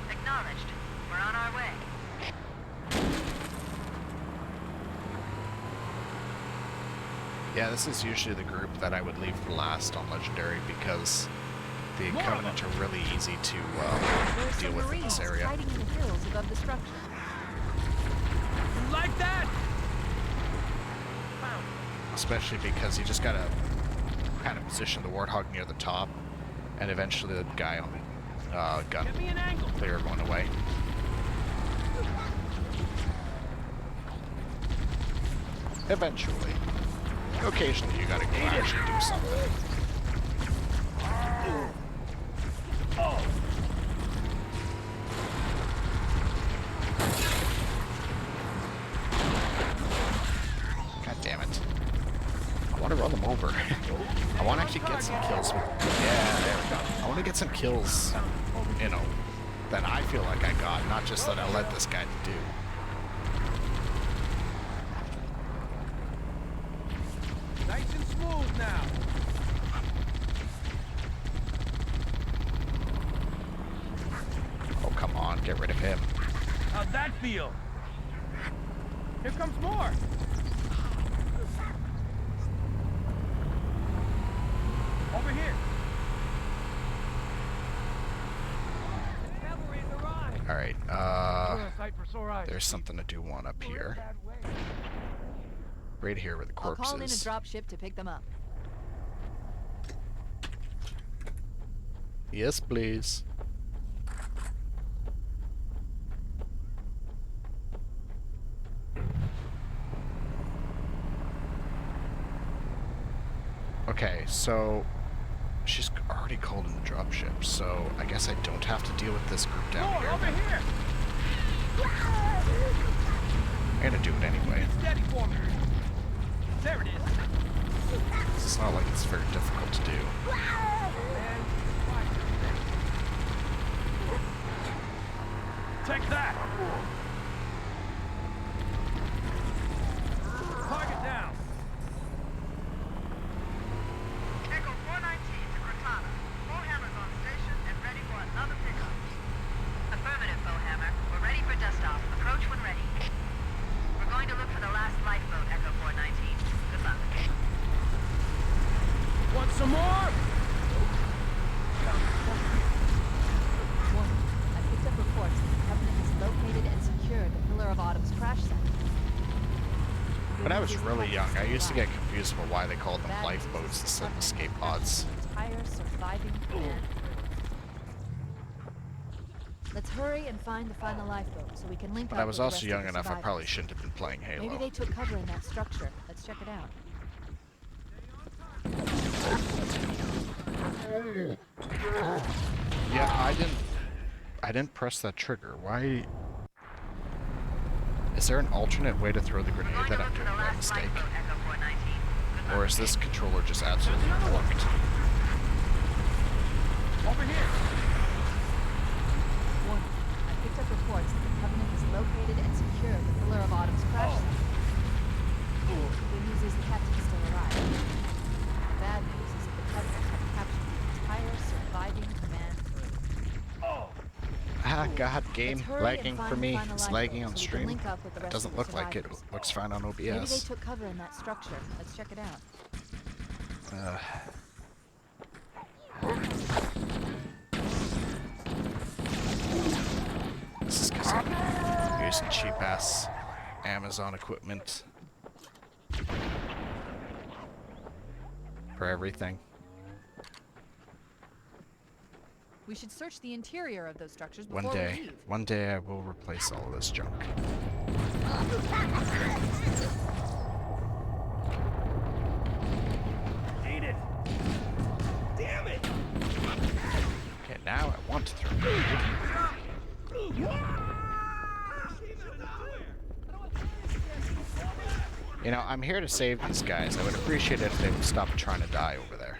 Acknowledged. We're on our way. Yeah, this is usually the group that I would leave for last on Legendary because the Covenant are really easy to deal with in this area. Hiding in the hills above the structure. Like that. Especially because you just gotta kind of position the Warthog near the top, and eventually the guy on the gun Give me an angle. will clear everyone away. Eventually. Occasionally you gotta go actually do something. God damn it. I want to run them over. I want to actually get some kills with... Yeah, there we go. I want to get some kills, you know, that I feel like I got, not just that I led this guy to do. Nice and smooth now. Oh, come on, get rid of him. How'd that feel? Here comes more. Over here. Cavalry's arrived. Alright, Sight for sore eyes. there's something to do one up here. Right here where the I'll corpse call in a is. dropship to pick them up. Yes, please. Okay, so she's already called in the dropship, so I guess I don't have to deal with this group down More here. over here. I'm gonna do it anyway. Steady for me. There it is. It's not like it's very difficult to do. Take that. Target down. Echo 419 to Cortana. Bowhammer's on station and ready for another pickup. Affirmative, Bowhammer. We're ready for dust-off. Approach when ready. We're going to look for the last lifeboat, Echo 419. Good luck. Want some more? Warning. I picked up reports that the Covenant has located and secured the Pillar of Autumn's crash site. But I was Use the really young, I captain used to get alive. confused about why they called them Bad news is lifeboats the instead of Covenant escape has pods. captured the entire surviving command crew. Let's hurry and find the final lifeboat so we can link But up I was with the also rest young of the enough, I probably survivors. shouldn't have been playing Halo. Maybe they took cover in that structure. Let's check it out. Yeah, I didn't press that trigger. Why? Is there an alternate way to throw the grenade that I'm doing by mistake? Or is this controller just absolutely warped? Over here! Warning. I picked up reports that the Covenant has located and secured the Pillar of Autumn's crash site. The good news is the captain's still alive. The bad news is that the Covenant have captured the entire surviving command crew. Ah, God, Let's game hurry and lagging find for the me. final It's lifeboat lagging on so we can stream. link up with the It rest doesn't of the look like it. survivors. Looks fine on Maybe they OBS. took cover in that structure. Let's check it out. This is because I'm using cheap-ass Amazon equipment for everything. We should search the interior of those structures before we leave. One day I will replace all of this junk. Eat it! Damn it! Okay, now I want to throw a grenade. You know, I'm here to save these guys. I would appreciate it if they would stop trying to die over there.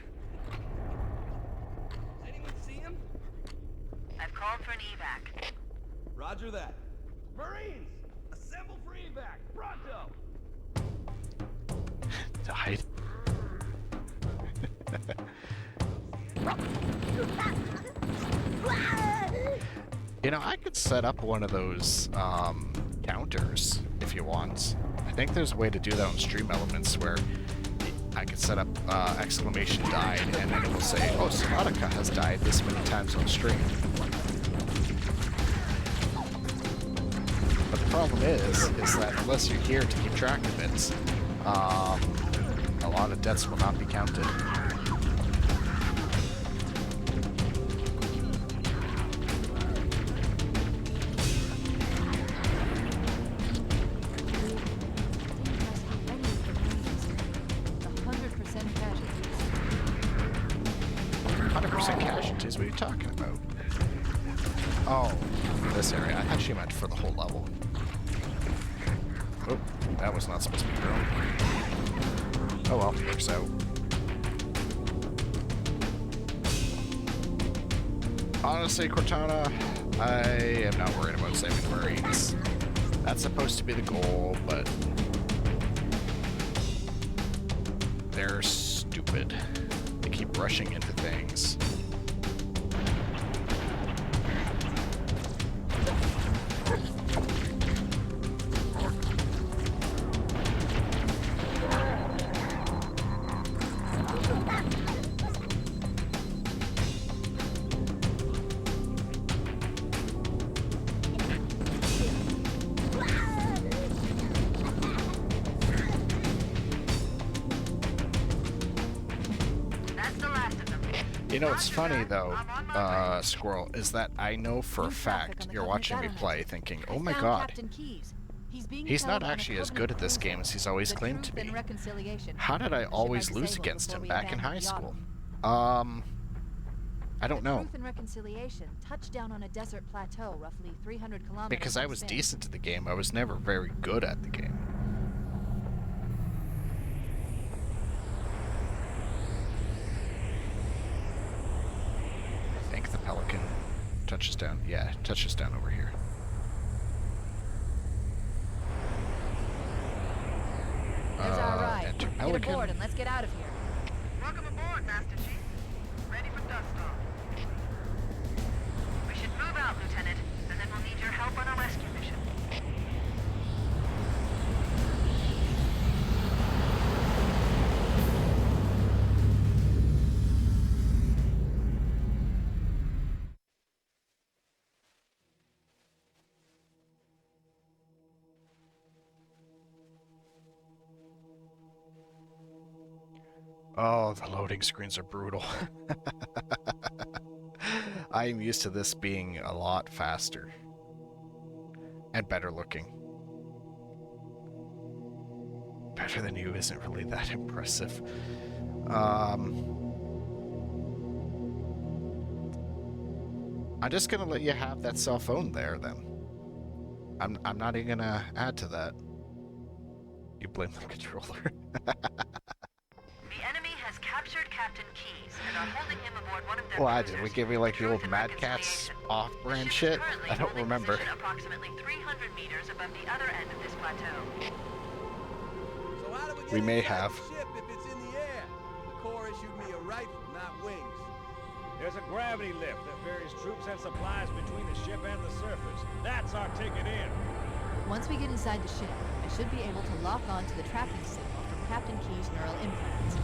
Anyone see him? I've called for an evac. Roger that. Marines! Assemble for evac! Pronto! Died. You know, I could set up one of those counters if you want. I think there's a way to do that on Stream Elements where I could set up exclamation died and then it will say, oh, Somatica has died this many times on stream. But the problem is that unless you're here to keep track of it, a lot of deaths will not be counted. 100% casualties? What are you talking about? Oh, this area. I thought she meant for the whole level. Oh, that was not supposed to be thrown. Oh well, works out. Honestly, Cortana, I am not worried about saving the Marines. That's supposed to be the goal, but they're stupid. They keep rushing into things. You know what's funny though, Squirrel, is that I know for a fact you're watching me play thinking, oh my god, he's not actually as good at this game as he's always claimed to be. How did I always lose against him back in high school? I don't know. Truth and Reconciliation touched down on a desert plateau roughly 300 kilometers. Because I was decent at the game, I was never very good at the game. I think the Pelican touches down. Yeah, it touches down over here. There's our ride. Enter Get Pelican. aboard and let's get out of here. Welcome aboard, Master Chief. Ready for dust off. We should move out, Lieutenant, and then we'll need your help on a rescue mission. Oh, the loading screens are brutal. I am used to this being a lot faster and better looking. Better than you isn't really that impressive. I'm just gonna let you have that cell phone there then. I'm not even gonna add to that. You blame the controller. The enemy has captured Captain Keyes and are holding him aboard one of their Why cruisers did we give you like for the old truth and Mad Cats reconciliation. off-brand The ship shit? is currently I don't holding remember. position approximately 300 meters above the other end of this plateau. So how do we get We may inside have. the ship if it's in the air? The Corps issued me a rifle, not wings. There's a gravity lift that ferries troops and supplies between the ship and the surface. That's our ticket in. Once we get inside the ship, I should be able to lock on to the tracking signal from Captain Key's neural implants.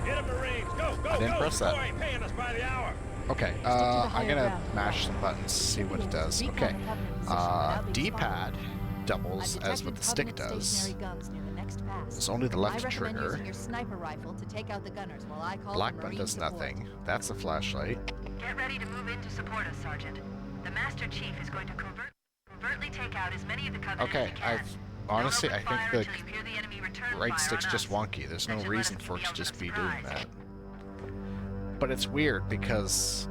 Get 'em, Marines! Go, go, I didn't go! press that. Corps ain't paying us by the hour. Okay, the I'm higher gonna ground. mash some buttons, see what it does. Recon Okay, the Covenant position without being D-pad I've doubles as detected what the stick Covenant does. stationary guns near the next pass. It's only the I left recommend trigger. using your sniper rifle to take out the gunners while I call Black for button Marine does support. nothing. That's the flashlight. Get ready to move in to support us, Sergeant. The Master Chief is going to covertly take out as many of the Covenant Okay, as he can. honestly, Don't I open think fire the until you hear the enemy return right fire stick's on just us. wonky. There's no That should let reason us for it keep to the just be element doing surprised. that. But it's weird because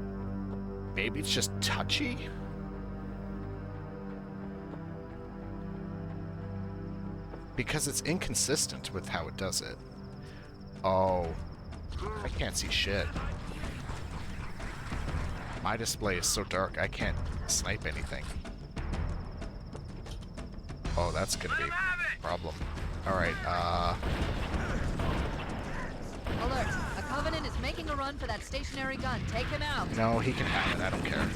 maybe it's just touchy? Because it's inconsistent with how it does it. Oh, I can't see shit. My display is so dark, I can't snipe anything. Oh, that's gonna be a problem. Alright, Alert! A Covenant is making a run for that stationary gun. Take him out. no, he can have it, I don't care.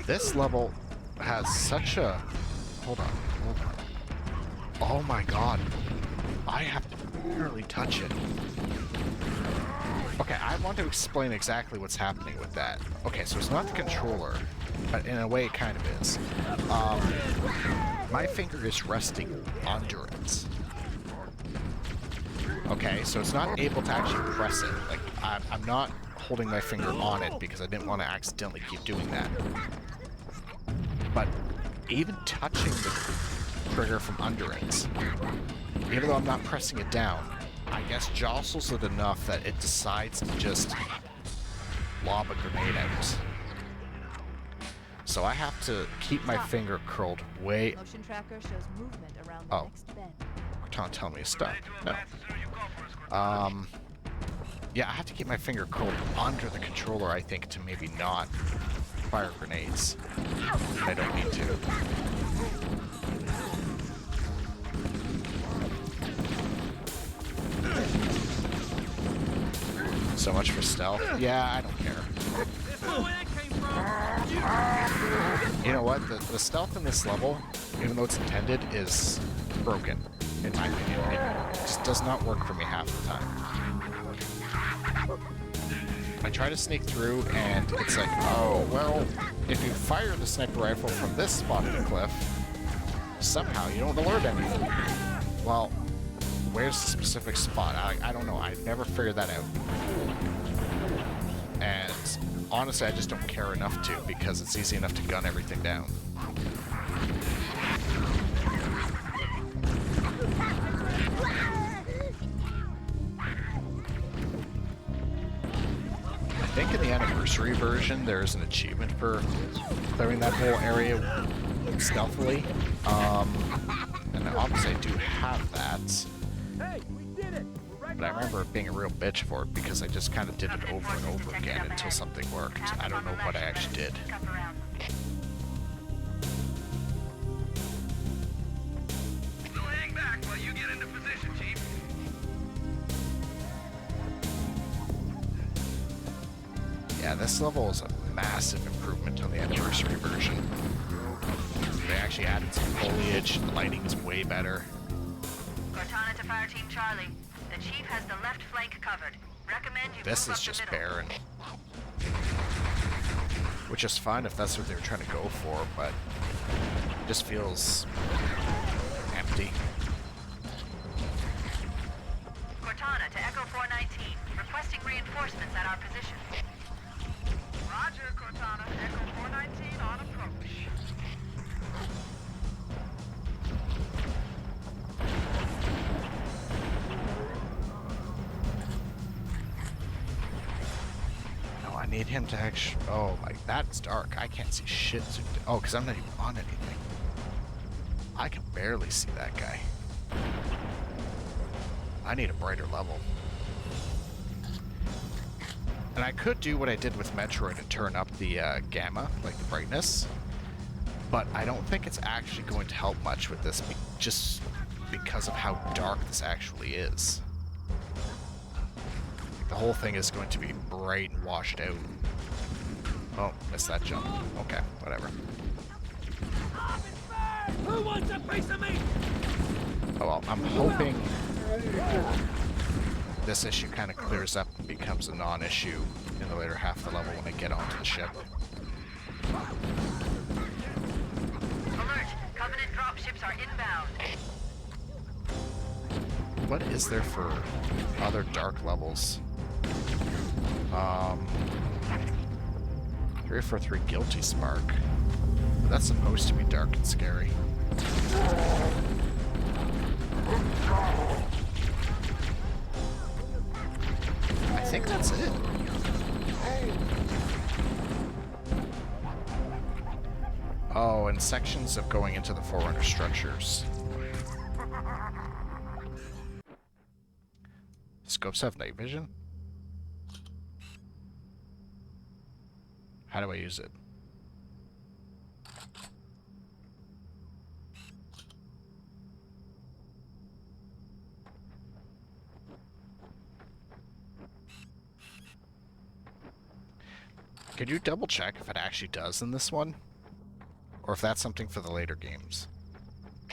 This level has such a... Hold on. Oh my god. I have to barely touch it. Okay, I want to explain exactly what's happening with that. Okay, so it's not the controller, but in a way it kind of is. My finger is resting under it. Okay, so it's not able to actually press it. Like, I'm not holding my finger on it because I didn't want to accidentally keep doing that. But even touching the trigger from under it, even though I'm not pressing it down, I guess jostles it enough that it decides to just lob a grenade out. So I have to keep my finger curled way... Motion tracker shows movement around the Oh. next bend. Cortana telling me to stop. No. Yeah, I have to keep my finger curled under the controller, I think, to maybe not fire grenades. I don't need to. So much for stealth. Yeah, I don't care. You know what? The stealth in this level, even though it's intended, is broken, in my opinion. It just does not work for me half the time. I try to sneak through, and it's like, oh, well, if you fire the sniper rifle from this spot of the cliff, somehow you don't alert anything. Well, where's the specific spot? I don't know. I never figured that out. And honestly, I just don't care enough to, because it's easy enough to gun everything down. I think in the anniversary version, there's an achievement for clearing that whole area stealthily. And obviously I do have that. Hey, we did it! We're right But I remember being a real bitch for it because I just kind of did it over and over again until something worked. I don't know what I actually did. So hang back while you get into position, Chief. Yeah, this level is a massive improvement on the anniversary version. They actually added some foliage, the lighting is way better. Cortana to fire Fire Team Charlie. The Chief has the left flank covered. Recommend you This move is up just the middle. barren. Which is fine if that's what they were trying to go for, but it just feels empty. Cortana to Echo 419. Requesting reinforcements at our position. Roger, Cortana. Echo 419 on approach. No, I need him to actually... Oh, my... That's dark. I can't see shit. Oh, because I'm not even on anything. I can barely see that guy. I need a brighter level. And I could do what I did with Metroid and turn up the gamma, like the brightness, but I don't think it's actually going to help much with this, just because of how dark this actually is. The whole thing is going to be bright and washed out. Oh, missed that jump. Okay, whatever. Who wants a piece of me? Oh well, I'm hoping this issue kind of clears up and becomes a non-issue in the later half of the level when I get onto the ship. Alert! Covenant dropships are inbound. What is there for other dark levels? 343 Guilty Spark. But that's supposed to be dark and scary. I think that's it. Oh, and sections of going into the Forerunner structures. Scopes have night vision? How do I use it? Could you double check if it actually does in this one? Or if that's something for the later games?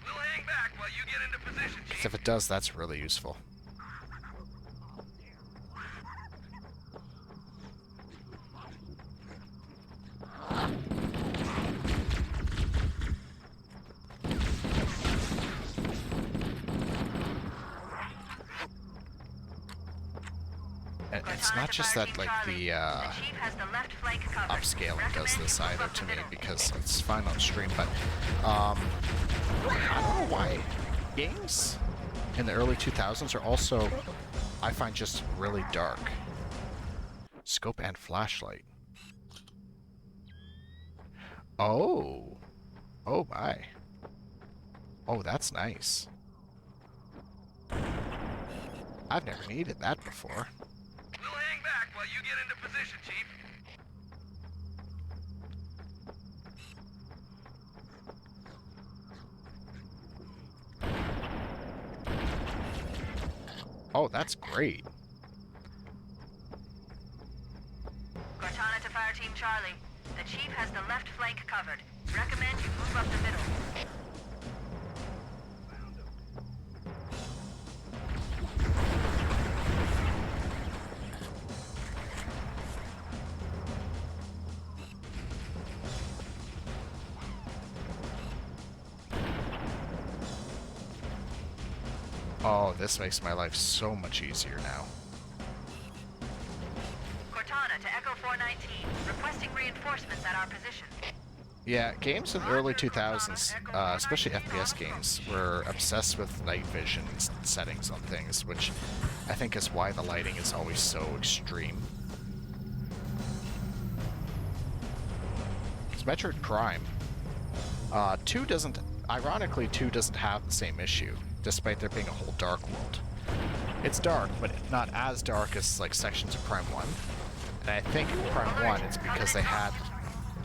We'll hang back while you get into position, Chief. Because if it does, that's really useful. It's not just that, like, the upscaling does this either to me, because it's fine on stream, but I don't know why. Games in the early 2000s are also, I find, just really dark. Scope and flashlight. Oh. Oh my. Oh, that's nice. I've never needed that before. We'll hang back while you get into position, Chief. Oh, that's great. Cortana to Fire Team Charlie. The Chief has the left flank covered. Recommend you move up the middle. Oh, this makes my life so much easier now. Cortana to Echo 419. Requesting reinforcements at our position. Yeah, games in the early 2000s, especially FPS games, were obsessed with night vision settings on things, which I think is why the lighting is always so extreme. It's Metroid Prime. 2 doesn't, ironically, 2 doesn't have the same issue, despite there being a whole dark world. It's dark, but not as dark as, like, sections of Prime 1. And I think in Prime 1, it's because they had,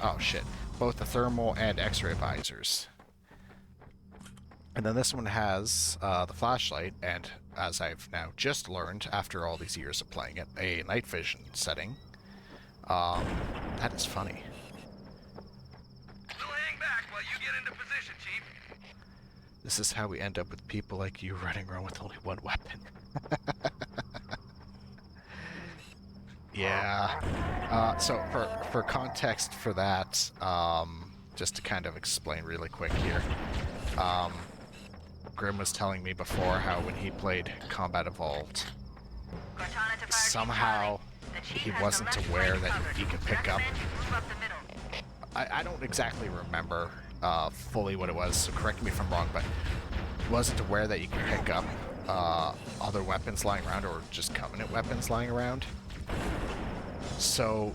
oh shit, both the thermal and X-ray visors. And then this one has the flashlight, and as I've now just learned after all these years of playing it, a night vision setting. That is funny. We'll hang back while you get into position, Chief. This is how we end up with people like you running around with only one weapon. Yeah. So for context for that, just to kind of explain really quick here, Grim was telling me before how when he played Combat Evolved, somehow he wasn't aware that he could pick up. I don't exactly remember fully what it was, so correct me if I'm wrong, but wasn't aware that you could pick up other weapons lying around or just Covenant weapons lying around. So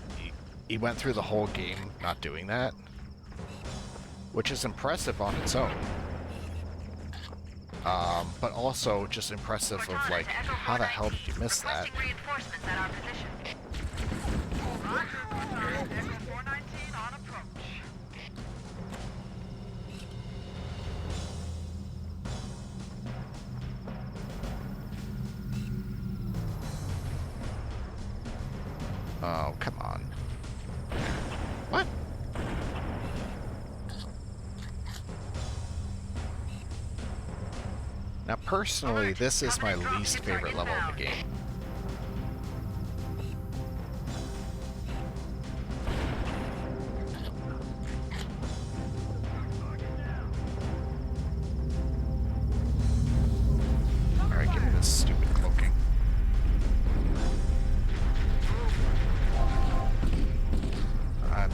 he went through the whole game not doing that, which is impressive on its own. But also just impressive of like, how the hell did you miss that? Oh, come on. What? Now, personally, this is my least favorite level in the game. Alright, give me this stupid cloaking. I'm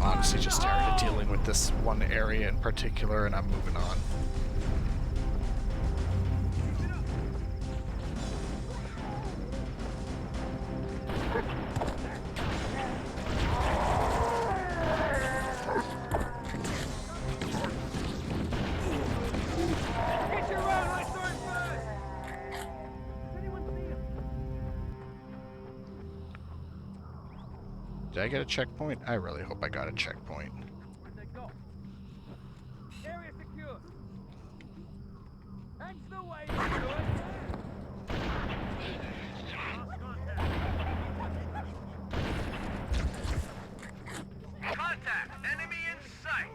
honestly just tired of dealing with this one area in particular, and I'm moving on. Did I get a checkpoint? I really hope I got a checkpoint. Where'd they go? Area secure. That's the way to do it. Contact! Enemy in sight!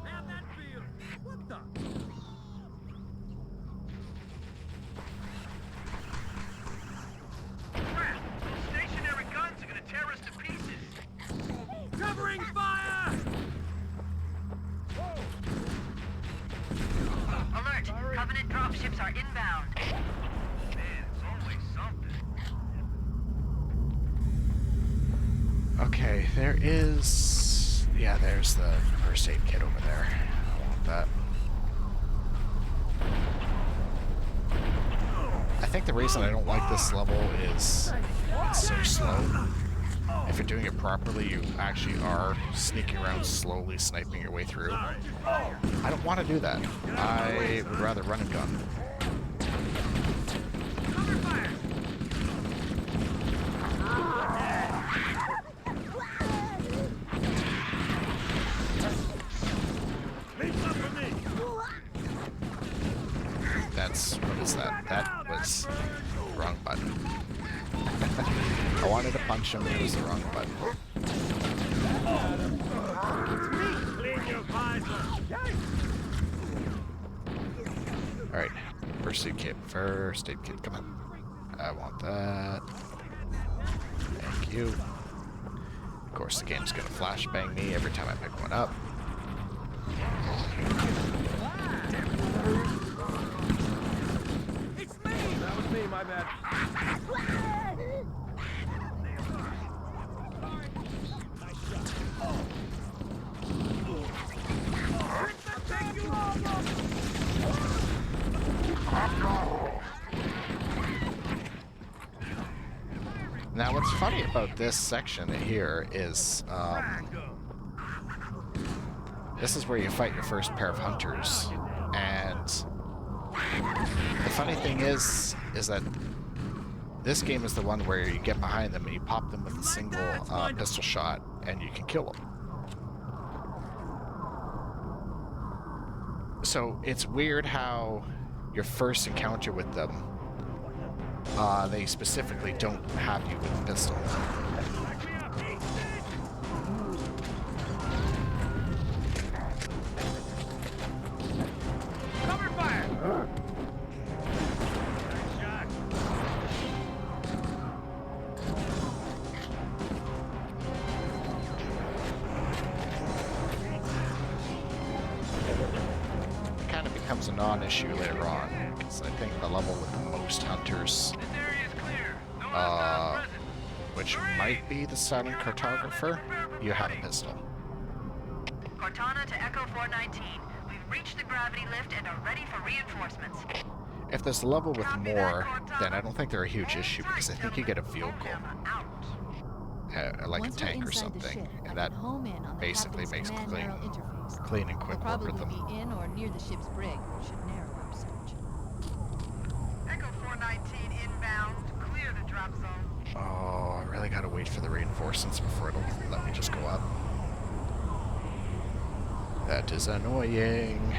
How'd that feel? What the? Crap! Those stationary guns are gonna tear us to pieces! Covering fire! Alert! Covenant dropships are inbound. Man, it's always something. Okay, there is... Yeah, there's the first aid kit over there. I want that. I think the reason I don't like this level is it's so slow. If you're doing it properly, you actually are sneaking around slowly, sniping your way through. I don't want to do that. I would rather run and gun. That's... what is that? That was the wrong button. I wanted to punch him, it was the wrong button. Clean your visor. Alright, first aid kit, come on. I want that. Thank you. Of course, the game's gonna flashbang me every time I pick one up. It's me! That was me, my bad. Now, what's funny about this section here is, this is where you fight your first pair of hunters, and the funny thing is that this game is the one where you get behind them and you pop them with a single pistol shot, and you can kill them. So it's weird how your first encounter with them They specifically don't have you with the pistol. Cover fire! It kind of becomes a non-issue later on, because I think the level with the most hunters, which might be the silent cartographer, you have a pistol. Cortana to Echo 419. We've reached the gravity lift and are ready for reinforcements. If there's a level with more, then I don't think they're a huge issue, because I think you get a vehicle, like a tank or something, and that basically makes clean and quick work with them. They'll probably be in or near the ship's brig, which should narrow our search. Echo 419 inbound. Clear the drop zone. Oh, I really gotta wait for the reinforcements before it'll let me just go up. That is annoying.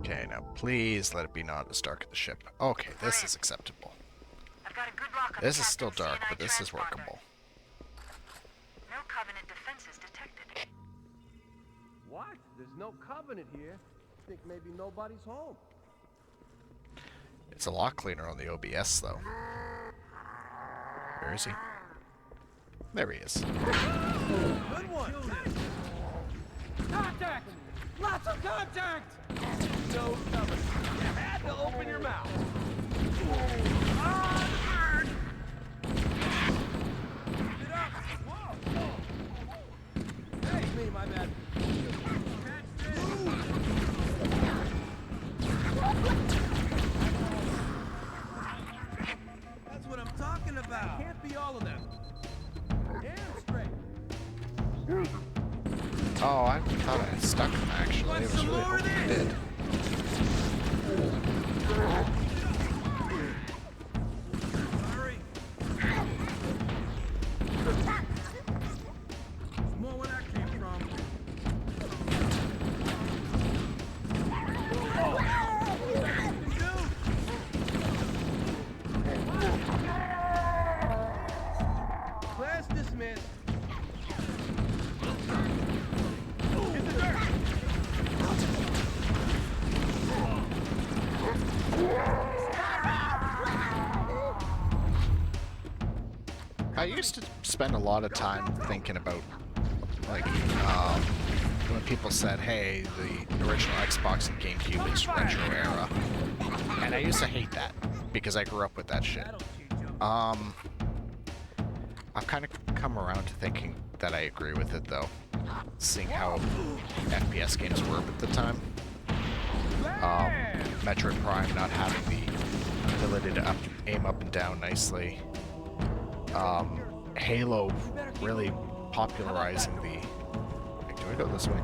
Okay, now please let it be not as dark at the ship. Okay, this is acceptable. I've got a good lock on This the is still captain's dark, CNI but this is transponder. workable. No Covenant defenses detected. What? There's no Covenant here. I think maybe nobody's home. It's a lot cleaner on the OBS, though. Where is he? There he is. Good one. Contact! Lots of contact! No Covenant. You had to open your mouth. Get up. Whoa. Hey, me, my bad. That's what I'm talking about. Can't be all of them. Hands straight. Oh, I thought I had stuck him, actually. I was really hoping I did. Hurry. More where that came from. Class dismissed. I used to spend a lot of time thinking about, like, when people said, hey, the original Xbox and GameCube is retro era. And I used to hate that, because I grew up with that shit. I've kind of come around to thinking that I agree with it, though, seeing how FPS games were at the time. Metroid Prime not having the ability to aim up and down nicely. Halo really popularizing the... Wait, do I go this way?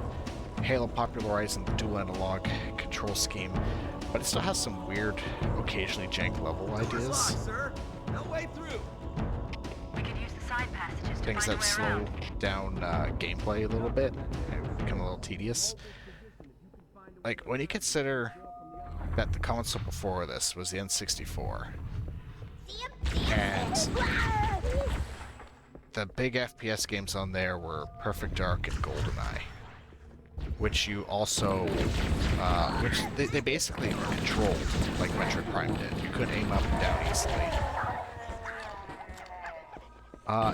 Halo popularizing the dual analog control scheme, but it still has some weird, occasionally jank level ideas. Sir. No way through. We could use the side passages to Things find a that way slow around. down gameplay a little bit and become a little tedious. Like, when you consider that the console before this was the N64, and the big FPS games on there were Perfect Dark and GoldenEye, which you also, which they basically were controlled like Metroid Prime did. You could aim up and down easily.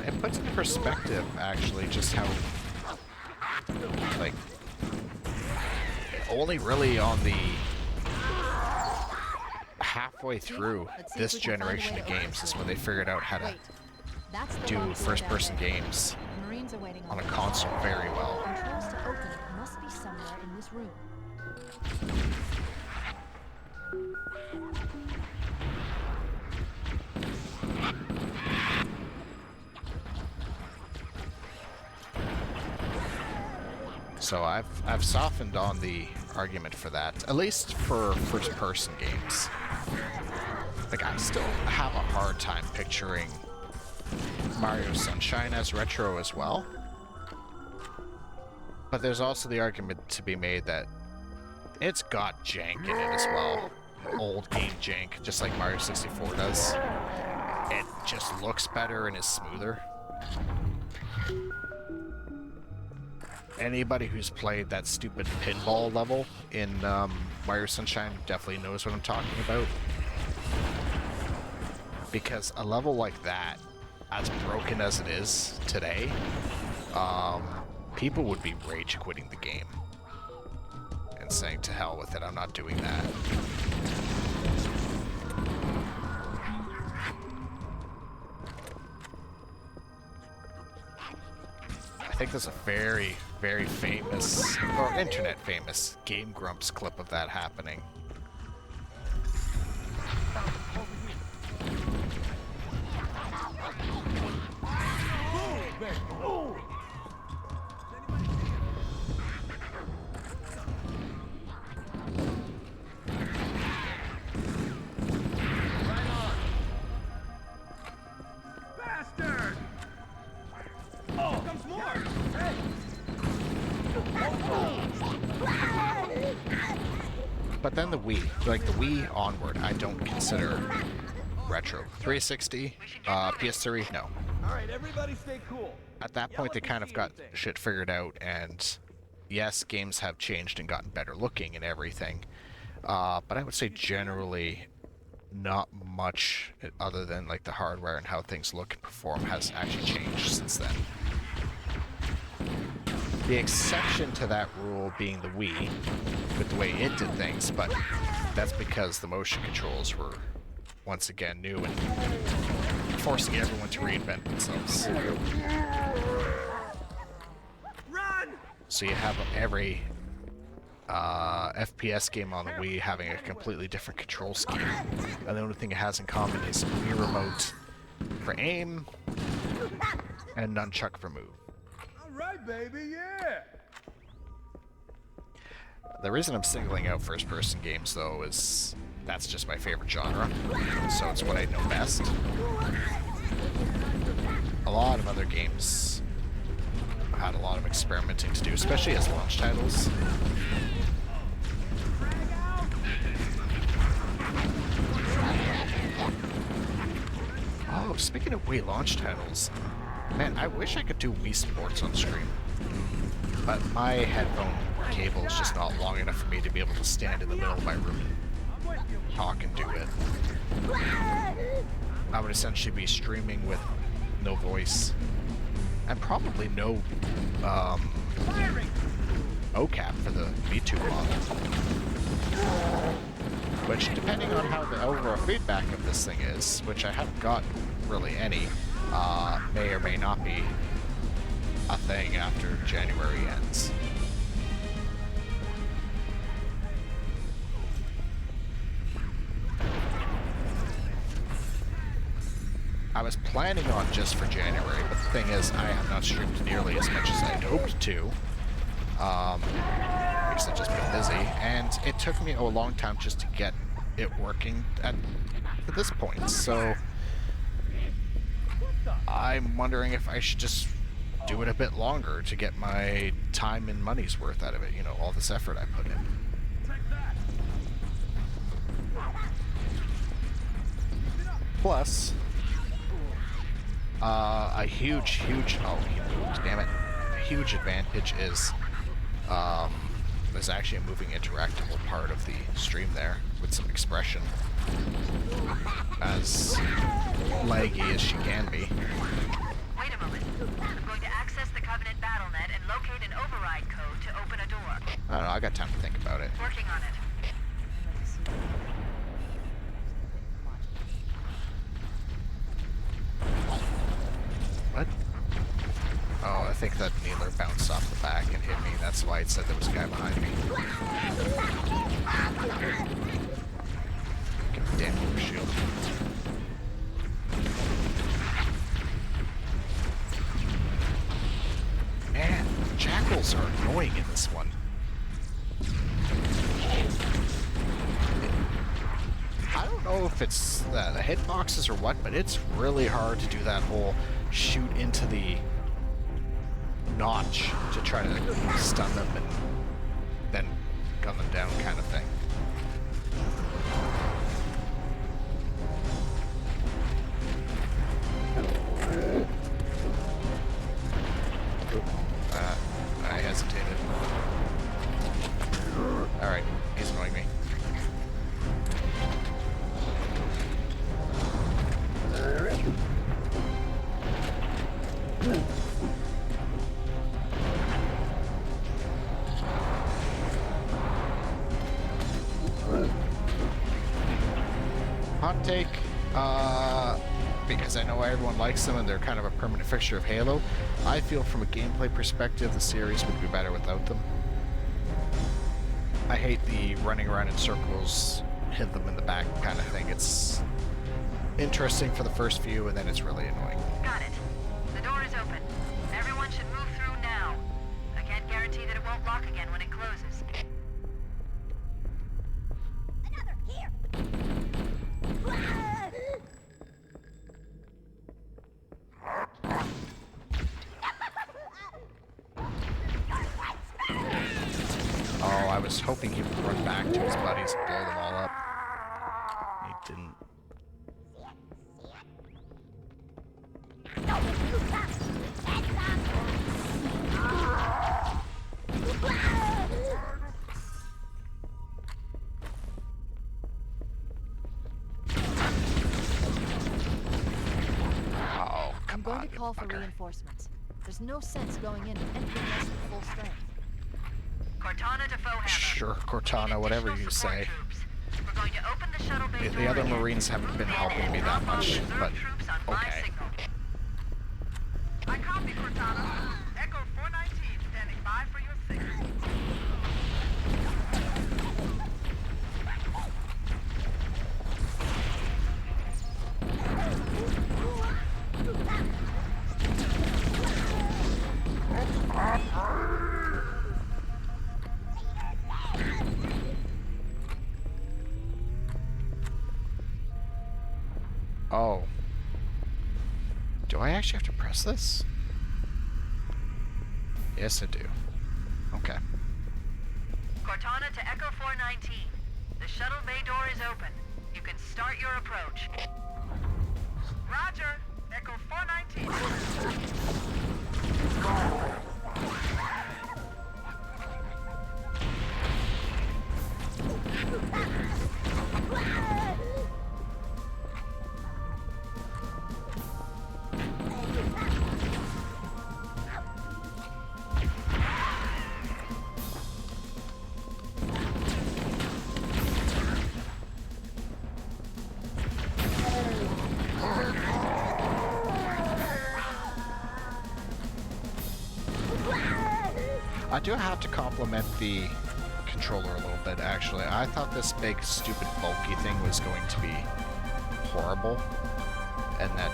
It puts into perspective, actually, just how, like, only really on the halfway through this generation of games is when they figured out how to do first-person games on a console very well. Controls to open it must be somewhere in this room. So I've softened on the argument for that, at least for first-person games. Like, I still have a hard time picturing Mario Sunshine as retro as well. But there's also the argument to be made that it's got jank in it as well. Old game jank, just like Mario 64 does. It just looks better and is smoother. Anybody who's played that stupid pinball level in Mario Sunshine definitely knows what I'm talking about. Because a level like that, as broken as it is today, people would be rage quitting the game and saying, to hell with it, I'm not doing that. I think there's a very, very famous, or internet famous, Game Grumps clip of that happening. But then the Wii, like the Wii onward, I don't consider retro. 360, PS3, no. Alright, everybody stay cool. At that point, they kind of got shit figured out, and yes, games have changed and gotten better looking and everything. But I would say generally, not much other than like the hardware and how things look and perform has actually changed since then. The exception to that rule being the Wii, with the way it did things, but that's because the motion controls were once again new and forcing everyone to reinvent themselves. Run! So you have every FPS game on the Wii having a completely different control scheme, and the only thing it has in common is Wii Remote for aim and Nunchuck for move. Alright, baby, yeah! The reason I'm singling out first-person games, though, is that's just my favorite genre, so it's what I know best. A lot of other games had a lot of experimenting to do, especially as launch titles. Oh, speaking of Wii launch titles, man, I wish I could do Wii Sports on stream. But my headphone cable is just not long enough for me to be able to stand in the middle of my room and talk and do it. I would essentially be streaming with no voice and probably no OCAP for the V2 model. Which, depending on how the overall feedback of this thing is, which I haven't got really any, may or may not be a thing after January ends. I was planning on just for January, but the thing is, I have not streamed nearly as much as I'd hoped to, because I've just been busy, and it took me a long time just to get it working at this point, so I'm wondering if I should just do it a bit longer to get my time and money's worth out of it, you know, all this effort I put in. Plus, a huge, oh, damn it, a huge advantage is, there's actually a moving interactable part of the stream there with some expression, as laggy as she can be. Wait a moment. I'm going to access the Covenant BattleNet and locate an override code to open a door. I don't know, I got time to think about it. Working on it. What? Oh, I think that needler bounced off the back and hit me. That's why it said there was a guy behind me. Give me a damn over shield. Man, jackals are annoying. annoying in this one. I don't know if it's the hitboxes or what, but it's really hard to do that whole shoot into the notch to try to stun them and then gun them down kind of thing. I hesitated. Alright, he's annoying me. Hot take, because I know everyone likes them and they're kind of a permanent fixture of Halo, I feel from a gameplay perspective the series would be better without them. I hate the running around in circles, hit them in the back kind of thing. It's interesting for the first few and then it's really annoying. Got it. The door is open. Everyone should move through now. I can't guarantee that it won't lock again when it closes. Another here. Oh, I was hoping he would run back to his buddies and blow them all up. He didn't. Oh, I'm come going on, to you call for fucker. reinforcements. There's no sense going in with anything less than full strength. Cortana to Foehammer. Sure, Cortana, whatever you say. We're going to open the shuttle bay The other Marines haven't been helping me that much, but okay. I copy, Cortana. Echo 419 standing by for your signal. Oh. Do I actually have to press this? Yes, I do. Okay. Cortana to Echo 419. The shuttle bay door is open. You can start your approach. Roger. Echo 419. I do have to compliment the controller a little bit, actually. I thought this big, stupid, bulky thing was going to be horrible, and that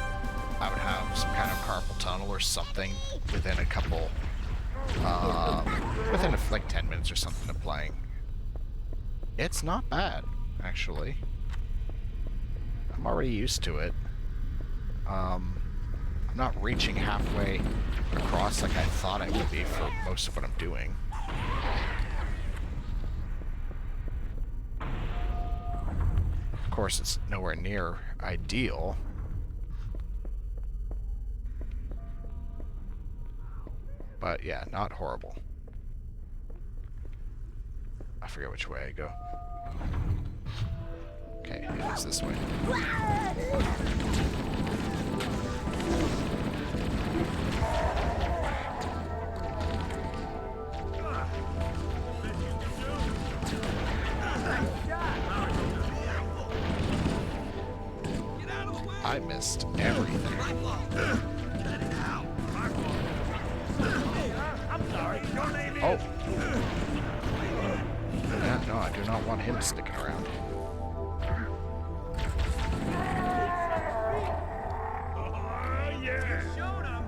I would have some kind of carpal tunnel or something within a couple, within like 10 minutes or something of playing. It's not bad, actually. I'm already used to it. I'm not reaching halfway across like I thought I would be for most of what I'm doing. Of course, it's nowhere near ideal. But yeah, not horrible. I forget which way I go. Okay, it is this way. I missed everything. I'm sorry. Your name is... Oh. Yeah, no, I do not want him sticking around. Oh, yeah. Showed him.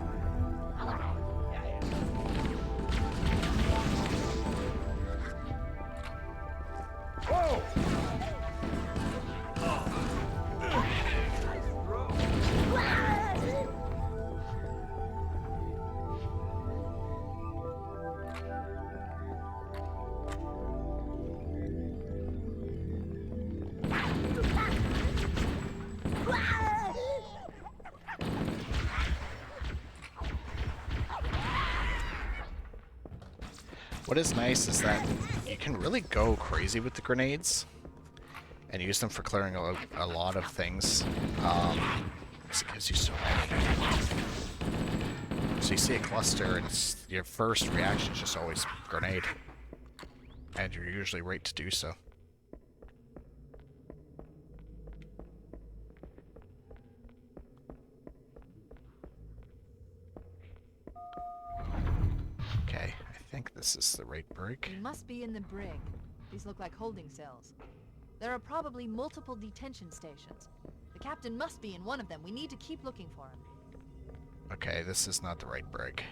What is nice is that you can really go crazy with the grenades and use them for clearing a lot of things. It gives you so many. So you see a cluster, and your first reaction is just always grenade, and you're usually right to do so. Okay, I think this is the right brig. We must be in the brig. These look like holding cells. There are probably multiple detention stations. The captain must be in one of them. We need to keep looking for him. Okay, this is not the right brig.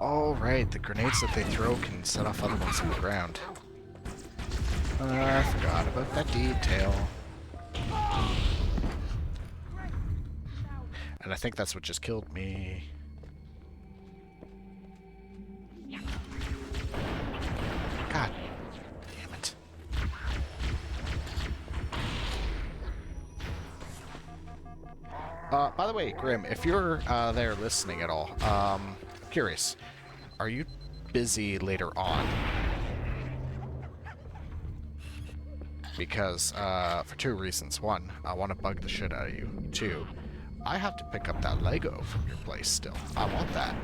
Oh, right, the grenades that they throw can set off other ones on the ground. I forgot about that detail. And I think that's what just killed me. God damn it. By the way, Grim, if you're there listening at all, curious, are you busy later on? Because, for two reasons. One, I want to bug the shit out of you. Two, I have to pick up that Lego from your place still. I want that.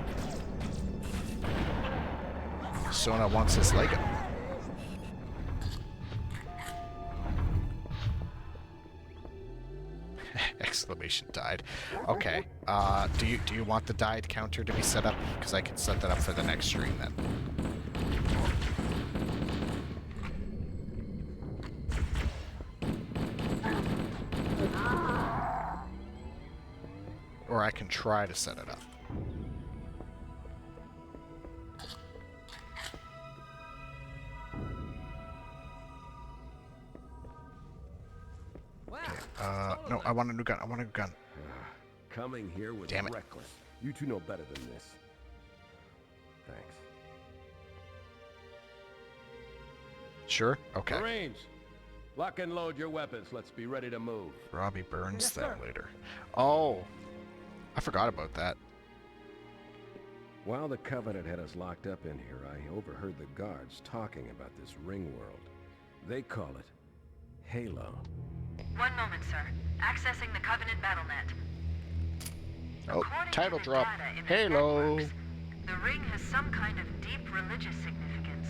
Sona wants his Lego. Exclamation died. Okay. Do you want the died counter to be set up? Because I can set that up for the next stream then. Or I can try to set it up. No, I want a new gun. I want a new gun. Coming here was Damn it. reckless. You two know better than this. Thanks. Sure? Okay. Marines, lock and load your weapons. Let's be ready to move. Robbie burns Yes, them sir. later. Oh, I forgot about that. While the Covenant had us locked up in here, I overheard the guards talking about this ring world. They call it Halo. One moment, sir. Accessing the Covenant BattleNet. Oh, According title to the drop. data in its Halo. networks, the ring has some kind of deep religious significance.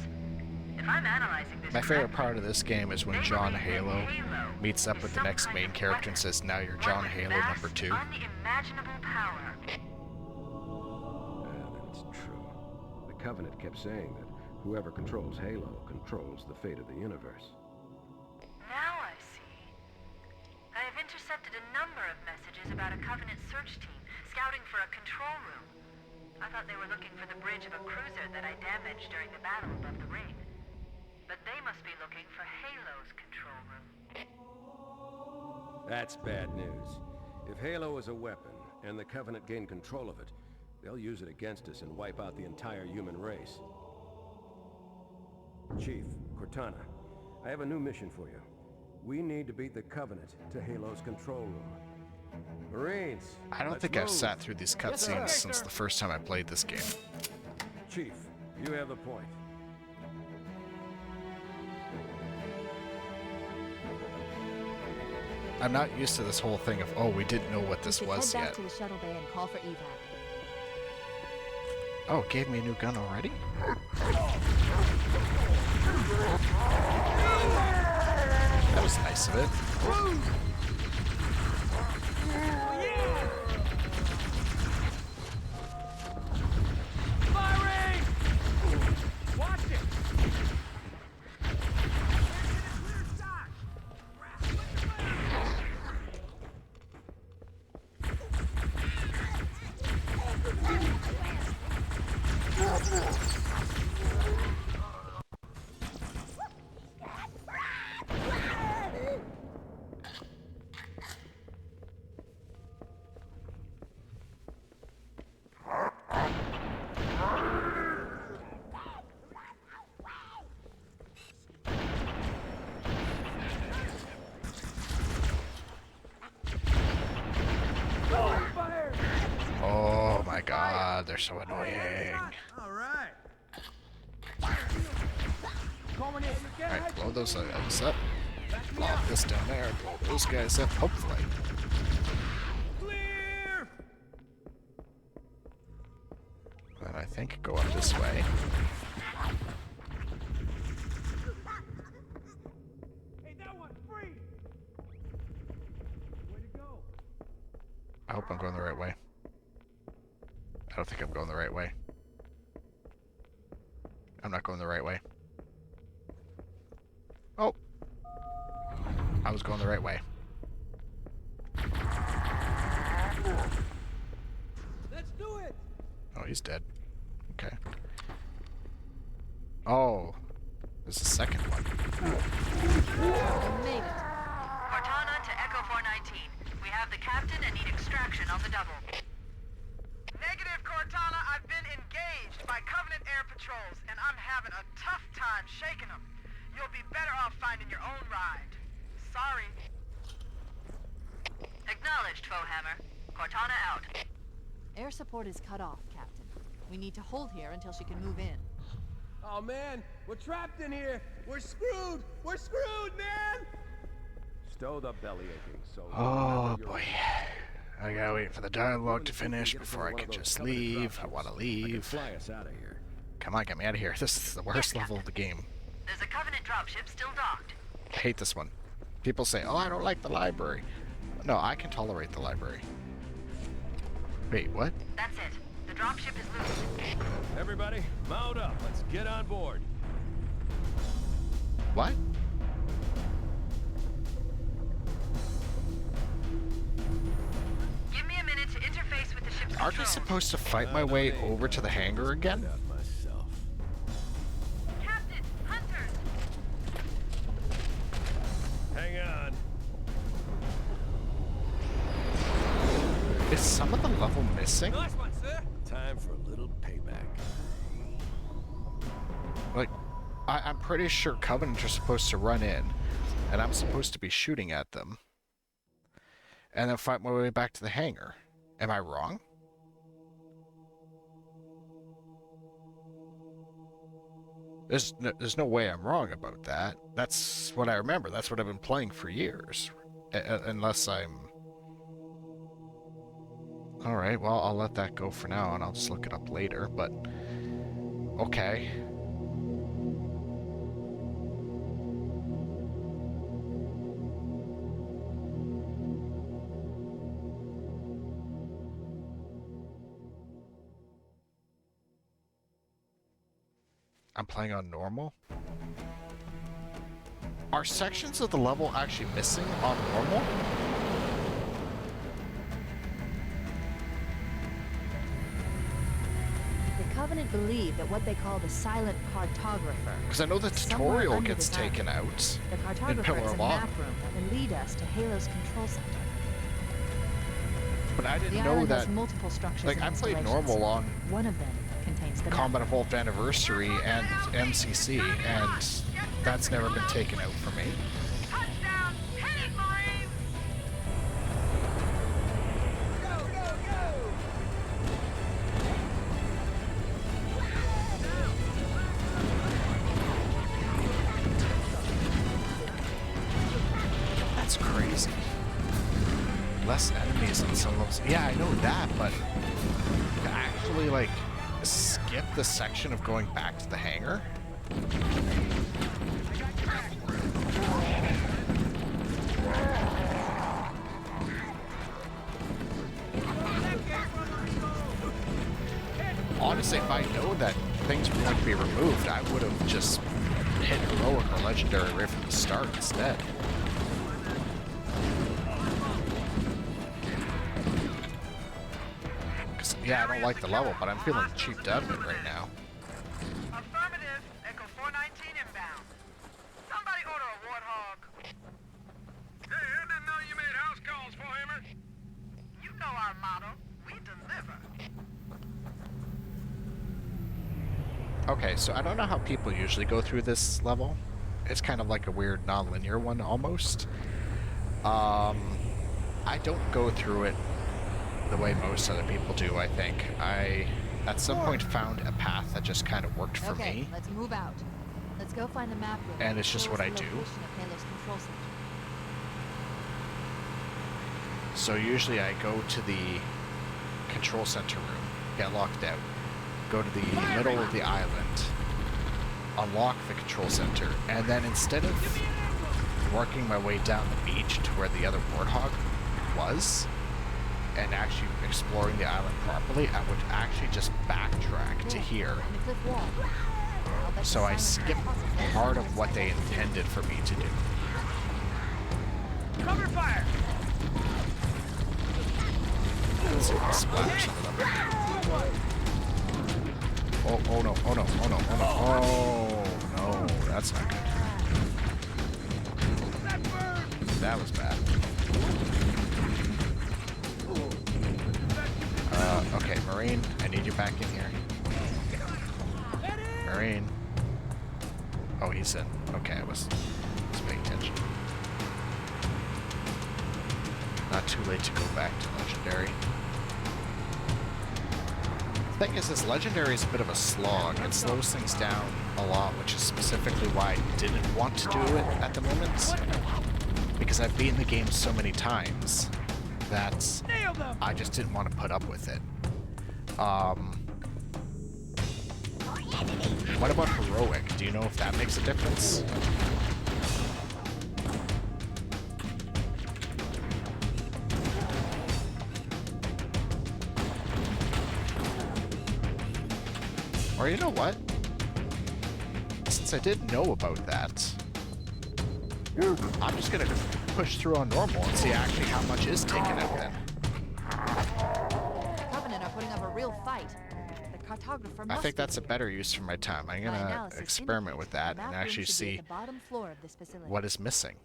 If I'm analyzing this My favorite correctly, part of this game is when they John believe that Halo Halo meets up is with the some next kind main of character and weapon, says, "Now you're one John with Halo vast, number 2." unimaginable power. That's true. The Covenant kept saying that whoever controls Halo controls the fate of the universe. Now I see. I have intercepted a number of messages about a Covenant search team scouting for a control room. I thought they were looking for the bridge of a cruiser that I damaged during the battle above the ring. But they must be looking for Halo's control room. That's bad news. If Halo is a weapon, and the Covenant gain control of it, they'll use it against us and wipe out the entire human race. Chief, Cortana, I have a new mission for you. We need to beat the Covenant to Halo's control room. Marines, I don't let's think I've move. sat through these cutscenes since the first time I played this game. Chief, you have the point. I'm not used to this whole thing of, oh, we didn't know what this We should was head back yet. to the shuttle bay and call for evac. Oh, it gave me a new gun already? That was nice of it. Fire they're so annoying. All right. Alright, blow those guys up. Block this down there. Blow those guys up, hopefully. Clear. And I think go up this way. Hey, that one's free. Way to go. I hope I'm going the right way. I don't think I'm going the right way. I'm not going the right way. Oh! I was going the right way. Let's do it. Oh, he's dead. Okay. Oh. There's a second one. We made it. Cortana to Echo 419. We have the captain and need extraction on the double. Negative, Cortana. I've been engaged by Covenant air patrols, and I'm having a tough time shaking them. You'll be better off finding your own ride. Sorry. Acknowledged, Foehammer. Cortana out. Air support is cut off, Captain. We need to hold here until she can move in. Oh man, we're trapped in here. We're screwed. We're screwed, man. Stow the belly aching, so... Oh, boy. I gotta wait for the dialogue to finish before I can just leave. I wanna leave. Fly us out of here. Come on, get me out of here. This is the worst level of the game. There's a Covenant dropship still docked. I hate this one. People say, oh, I don't like the library. No, I can tolerate the library. Wait, what? That's it. The dropship is loose. Everybody, mount up. Let's get on board. What? Give me a minute to interface with the ship's Aren't I controls. supposed to fight my way over to the hangar again? Out myself. Captain, hunters! Hang on. Is some of the level missing? Nice one, sir. Time for a little payback. Like, I'm pretty sure Covenant are supposed to run in, and I'm supposed to be shooting at them, and then fight my way back to the hangar. Am I wrong? There's no way I'm wrong about that. That's what I remember. That's what I've been playing for years. Unless I'm... Alright, well, I'll let that go for now, and I'll just look it up later, but... Okay. I'm playing on normal? Are sections of the level actually missing on normal? The Covenant believe that what they call the silent cartographer... Because I know the somewhere tutorial under gets this taken island. out The in cartographer Pillar is a of map Autumn. room that will lead us to Halo's control center. But I The didn't know island that... has multiple structures Like, and I played installations. normal on One of them contains the Combat map. Evolved Anniversary and MCC, and that's never been taken out for me. Touchdown! Hit it, Marines! Go, go, go. That's crazy. Less enemies in some levels. Yeah, I know that, but to actually, like, skip the section of going back to the hangar? Honestly, if I know that things were going to be removed, I would have just hit heroic or legendary right from the start instead. Yeah, I don't like the level, but I'm feeling cheaped out of it right now. Affirmative. Echo 419 inbound. Somebody order a warthog. Hey, I didn't know you made house calls for him. You know our motto. We deliver. Okay, so I don't know how people usually go through this level. It's kind of like a weird non-linear one, almost. I don't go through it the way most other people do, I think. I at some point found a path that just kind of worked for Okay, me. let's move out. Let's go find the map room. And it's just Shows what I the do. location of Halo's control center. So usually I go to the control center room, get locked out, go to the middle of the island, unlock the control center, and then instead of working my way down the beach to where the other warthog was, and actually exploring the island properly, I would actually just backtrack to here. And the cliff wall. I'll bet So the I silent skipped hypothesis part is of what they skydive. intended for me to do. Cover fire! Let's see if I splatter some of them. Oh no, oh no, oh no, oh no, oh no, that's not good. That was bad. Okay, Marine, I need you back in here. Marine. Oh, he's in. Okay, I was paying attention. Not too late to go back to Legendary. The thing is, this Legendary is a bit of a slog. It slows things down a lot, which is specifically why I didn't want to do it at the moment. Because I've beaten the game so many times that I just didn't want to put up with it. What about Heroic? Do you know if that makes a difference? Or you know what? Since I did know about that, I'm just gonna push through on normal and see actually how much is taken out then. The Covenant are putting up a real fight. The cartographer I must think be that's a here. better use for my time. I'm My gonna analysis experiment indicates with the that map and room actually should be see at the bottom floor of this facility. what is missing.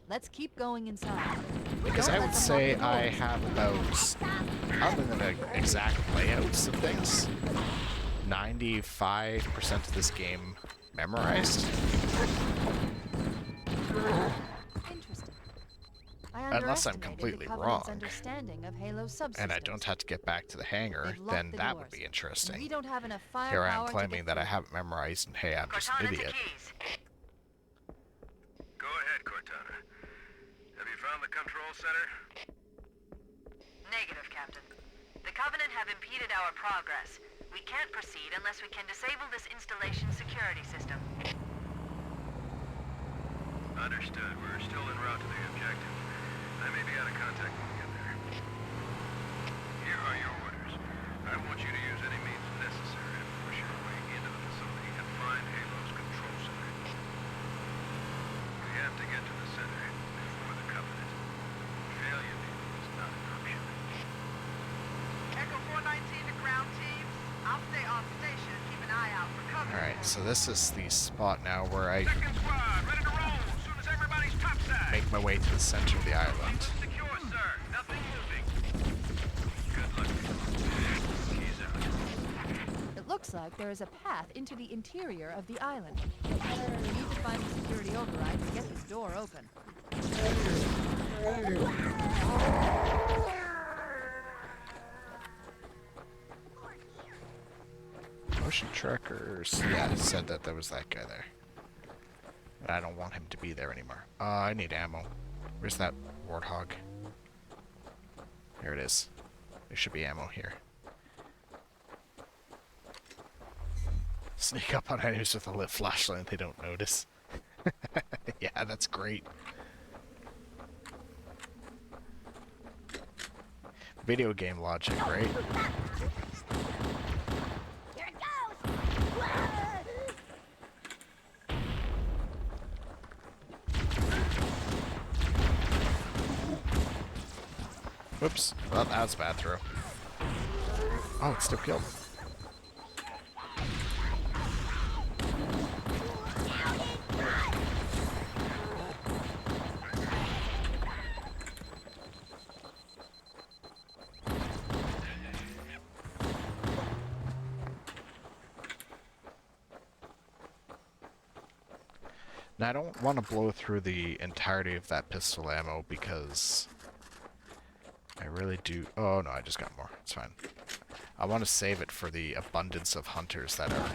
Let's keep going inside. Because Don't I let would them say lock the I doors. have about, other than the exact layouts of things, 95% of this game memorized. Interesting. I Unless I'm underestimated completely the Covenant's wrong. understanding of Halo's subsystems. And I don't have to get back to the hangar, They've locked then the that would doors, be and interesting. we don't have enough Here I am firepower to claiming get that I through. haven't memorized, and hey, I'm just an Cortana to idiot. Keys. Go ahead, Cortana. Have you found the control center? Negative, Captain. The Covenant have impeded our progress. We can't proceed unless we can disable this installation's security system. Understood. We're still en route to the objective. I may be out of contact when we get there. Here are your orders. I want you to use any means necessary to push your way into the facility and find Halo's control center. We have to get to the center before the Covenant. Failure is not an option. Echo 419 to ground teams. I'll stay on station and keep an eye out for Covenant. Alright, so this is the spot now where I Second squad, ready to roll as soon as everybody's topside. make my way to the center of the island. Secure, sir. Nothing moving. Good luck. Keys out. It looks like there is a path into the interior of the island. We need to find the security override to get this door open. Motion trackers. Yeah, it said that there was that guy there. But I don't want him to be there anymore. I need ammo. Where's that warthog? Here it is. There should be ammo here. Sneak up on enemies with a lit flashlight and they don't notice. Yeah, that's great. Video game logic, right? Here it goes! Whoops. Well, that was a bad throw. Oh, it's still killed. Now, I don't want to blow through the entirety of that pistol ammo because I really do. Oh no, I just got more. It's fine. I want to save it for the abundance of hunters that are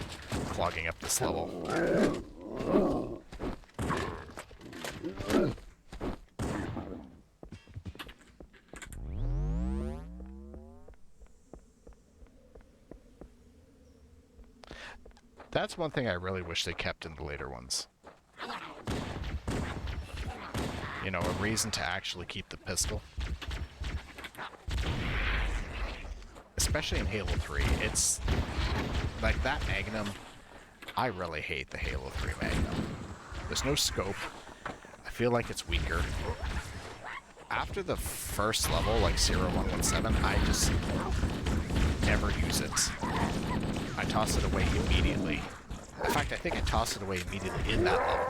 clogging up this level. That's one thing I really wish they kept in the later ones. You know, a reason to actually keep the pistol. Especially in Halo 3, it's like that Magnum. I really hate the Halo 3 Magnum. There's no scope. I feel like it's weaker. After the first level, like 0117, I just never use it. I toss it away immediately. In fact, I think I tossed it away immediately in that level.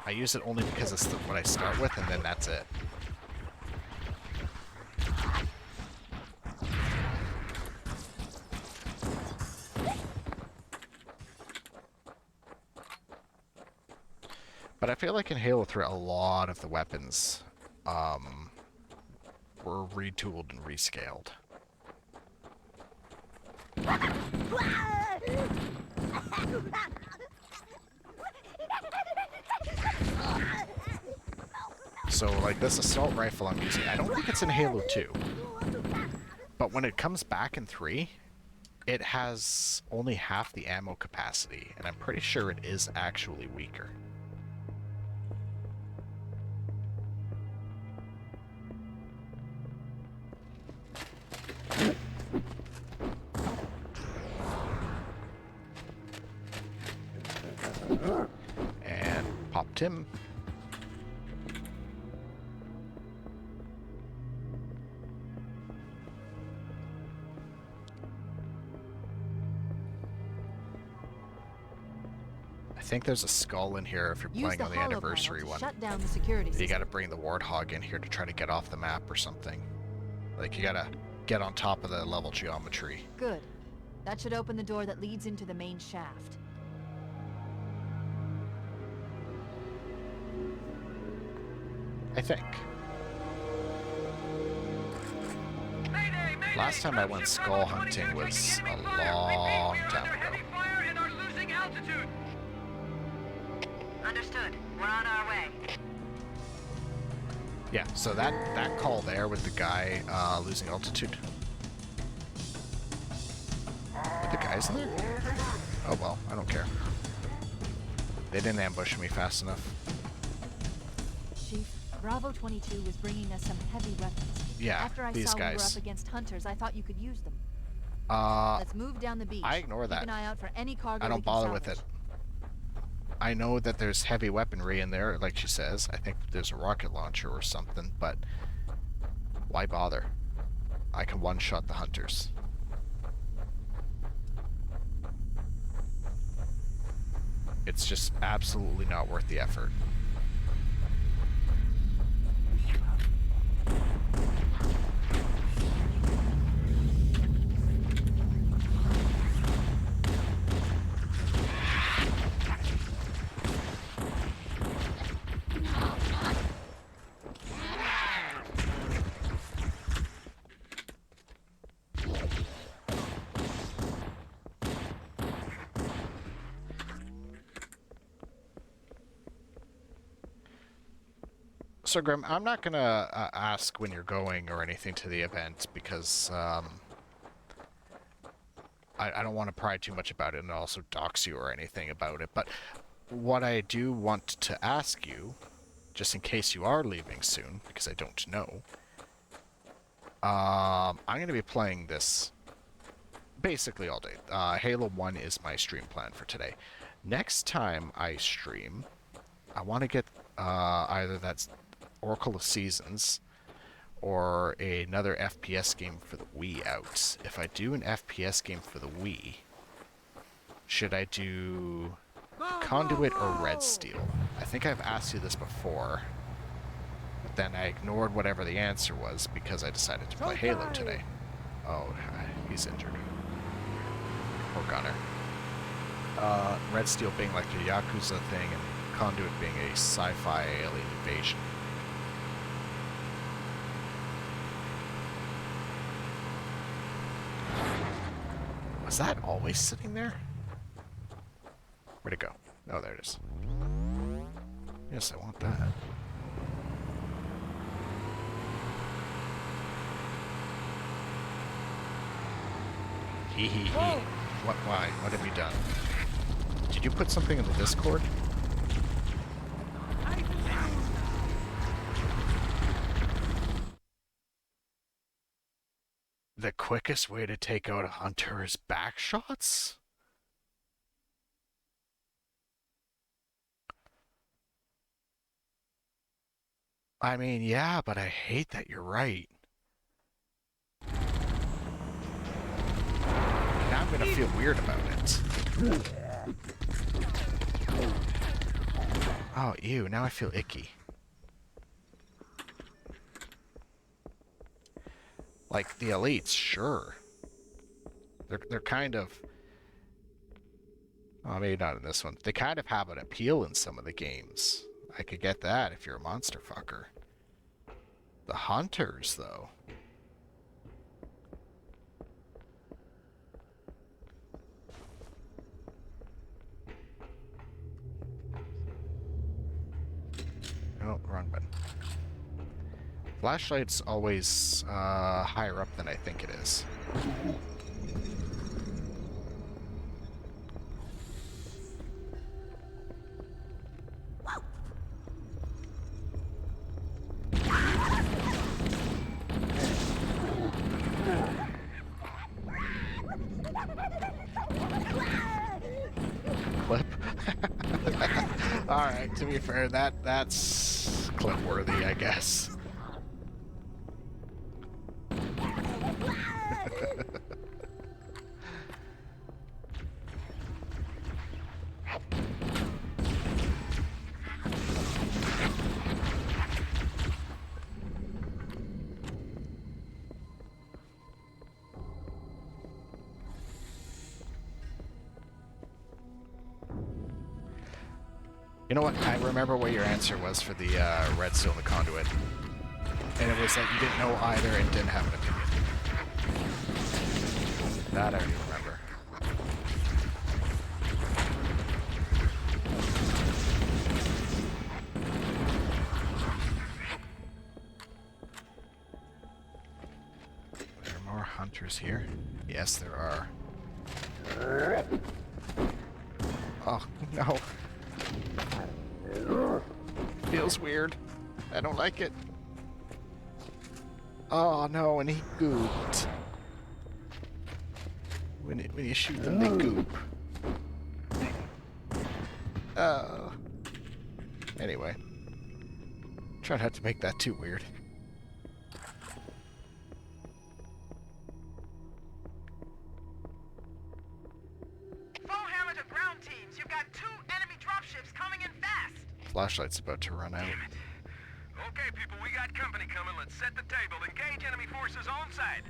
I use it only because it's what I start with, and then that's it. But I feel like in Halo 3, a lot of the weapons were retooled and rescaled. So, like, this assault rifle I'm using, I don't think it's in Halo 2. But when it comes back in 3, it has only half the ammo capacity, and I'm pretty sure it is actually weaker. And popped him. I think there's a skull in here if you're playing on the anniversary one. Shut down the security system. You gotta bring the Warthog in here to try to get off the map or something. Like, you gotta get on top of the level geometry. Good. That should open the door that leads into the main shaft. I think. Last time I went skull hunting was a long time ago. Understood. We're on our way. Yeah, so that call there with the guy losing altitude. Are the guys in there? Oh well, I don't care. They didn't ambush me fast enough. Chief, Bravo 22 was bringing us some heavy weapons. Yeah, After I these saw we were guys. up against hunters, I thought you could use them. Let's move down the beach. I ignore that. Keep an eye out for any cargo I we don't can bother with salvage. it. I know that there's heavy weaponry in there, like she says. I think there's a rocket launcher or something, but why bother? I can one-shot the hunters. It's just absolutely not worth the effort. So, Grim, I'm not going to ask when you're going or anything to the event because I don't want to pry too much about it and also dox you or anything about it. But what I do want to ask you, just in case you are leaving soon, because I don't know, I'm going to be playing this basically all day. Halo 1 is my stream plan for today. Next time I stream, I want to get either that's Oracle of Seasons or another FPS game for the Wii out. If I do an FPS game for the Wii, should I do Conduit or Red Steel? I think I've asked you this before, but then I ignored whatever the answer was because I decided to play Halo today. Oh, he's injured. Poor Gunner. Red Steel being like a Yakuza thing and Conduit being a sci-fi alien invasion. that always sitting there? Where'd it go? Oh, there it is. Yes, I want that. Hee hee hee. What, why? What have you done? Did you put something in the Discord? The quickest way to take out a hunter is back shots? I mean, yeah, but I hate that you're right. Now I'm gonna feel weird about it. Oh, ew, now I feel icky. Like, the elites, sure. They're kind of... Oh, maybe not in this one. They kind of have an appeal in some of the games. I could get that if you're a monster fucker. The hunters, though. Oh, wrong button. Flashlight's always higher up than I think it is. Clip. Alright, to be fair, that's clip worthy, I guess. You know what? I remember what your answer was for the redstone, the conduit. And it was that you didn't know either and didn't have an opinion. That I already remember. There are more hunters here. Yes, there are. Oh, no. Feels weird. I don't like it. Oh no, and he gooped. When you shoot them, they goop. Oh. Anyway. Try not to make that too weird. Hammer to ground teams. You've got 2 enemy dropships coming in fast. Flashlight's about to run out. Okay, people, we got company coming. Let's set the table. Engage enemy forces on site.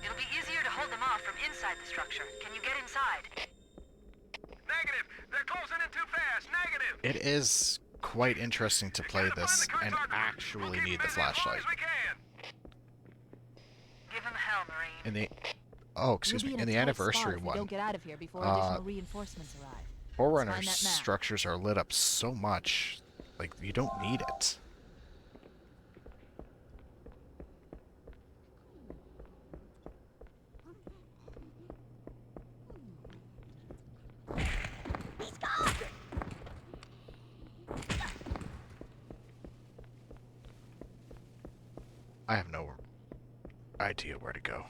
It'll be easier to hold them off from inside the structure. Can you get inside? Negative. They're closing in too fast. Negative. It is quite interesting to play this and actually need the flashlight. Give him hell, Marine. In the excuse me, in the anniversary one, don't get out of here before additional reinforcements arrive. Forerunner structures are lit up so much, like you don't need it. I have no idea where to go.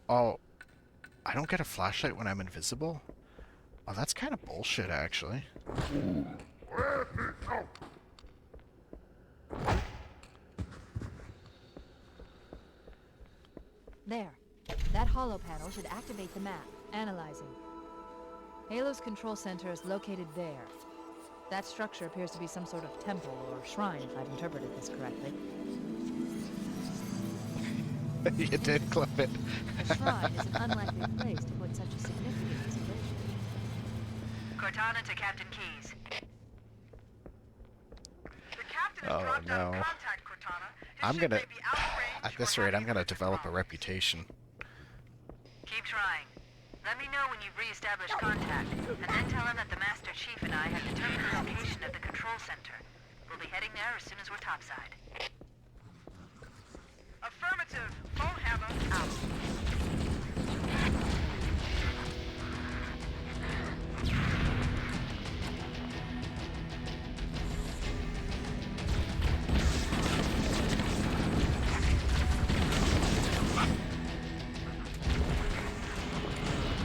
Oh, I don't get a flashlight when I'm invisible? Oh, that's kind of bullshit, actually. There. That hollow panel should activate the map. Analyzing. Halo's control center is located there. That structure appears to be some sort of temple or shrine, if I've interpreted this correctly. You did clip it. A shrine is an unlikely place to put such a significant installation. Cortana to Captain Keyes. The captain has Oh dropped out of no. contact, Cortana. His I'm ship gonna... may be out of range At or this rate, I'm having gonna equipment develop a problems. reputation. Keep trying. Let me know when you've re-established contact, and then tell him that the Master Chief and I have determined the location of the control center. We'll be heading there as soon as we're topside. Affirmative. Phone hammer out.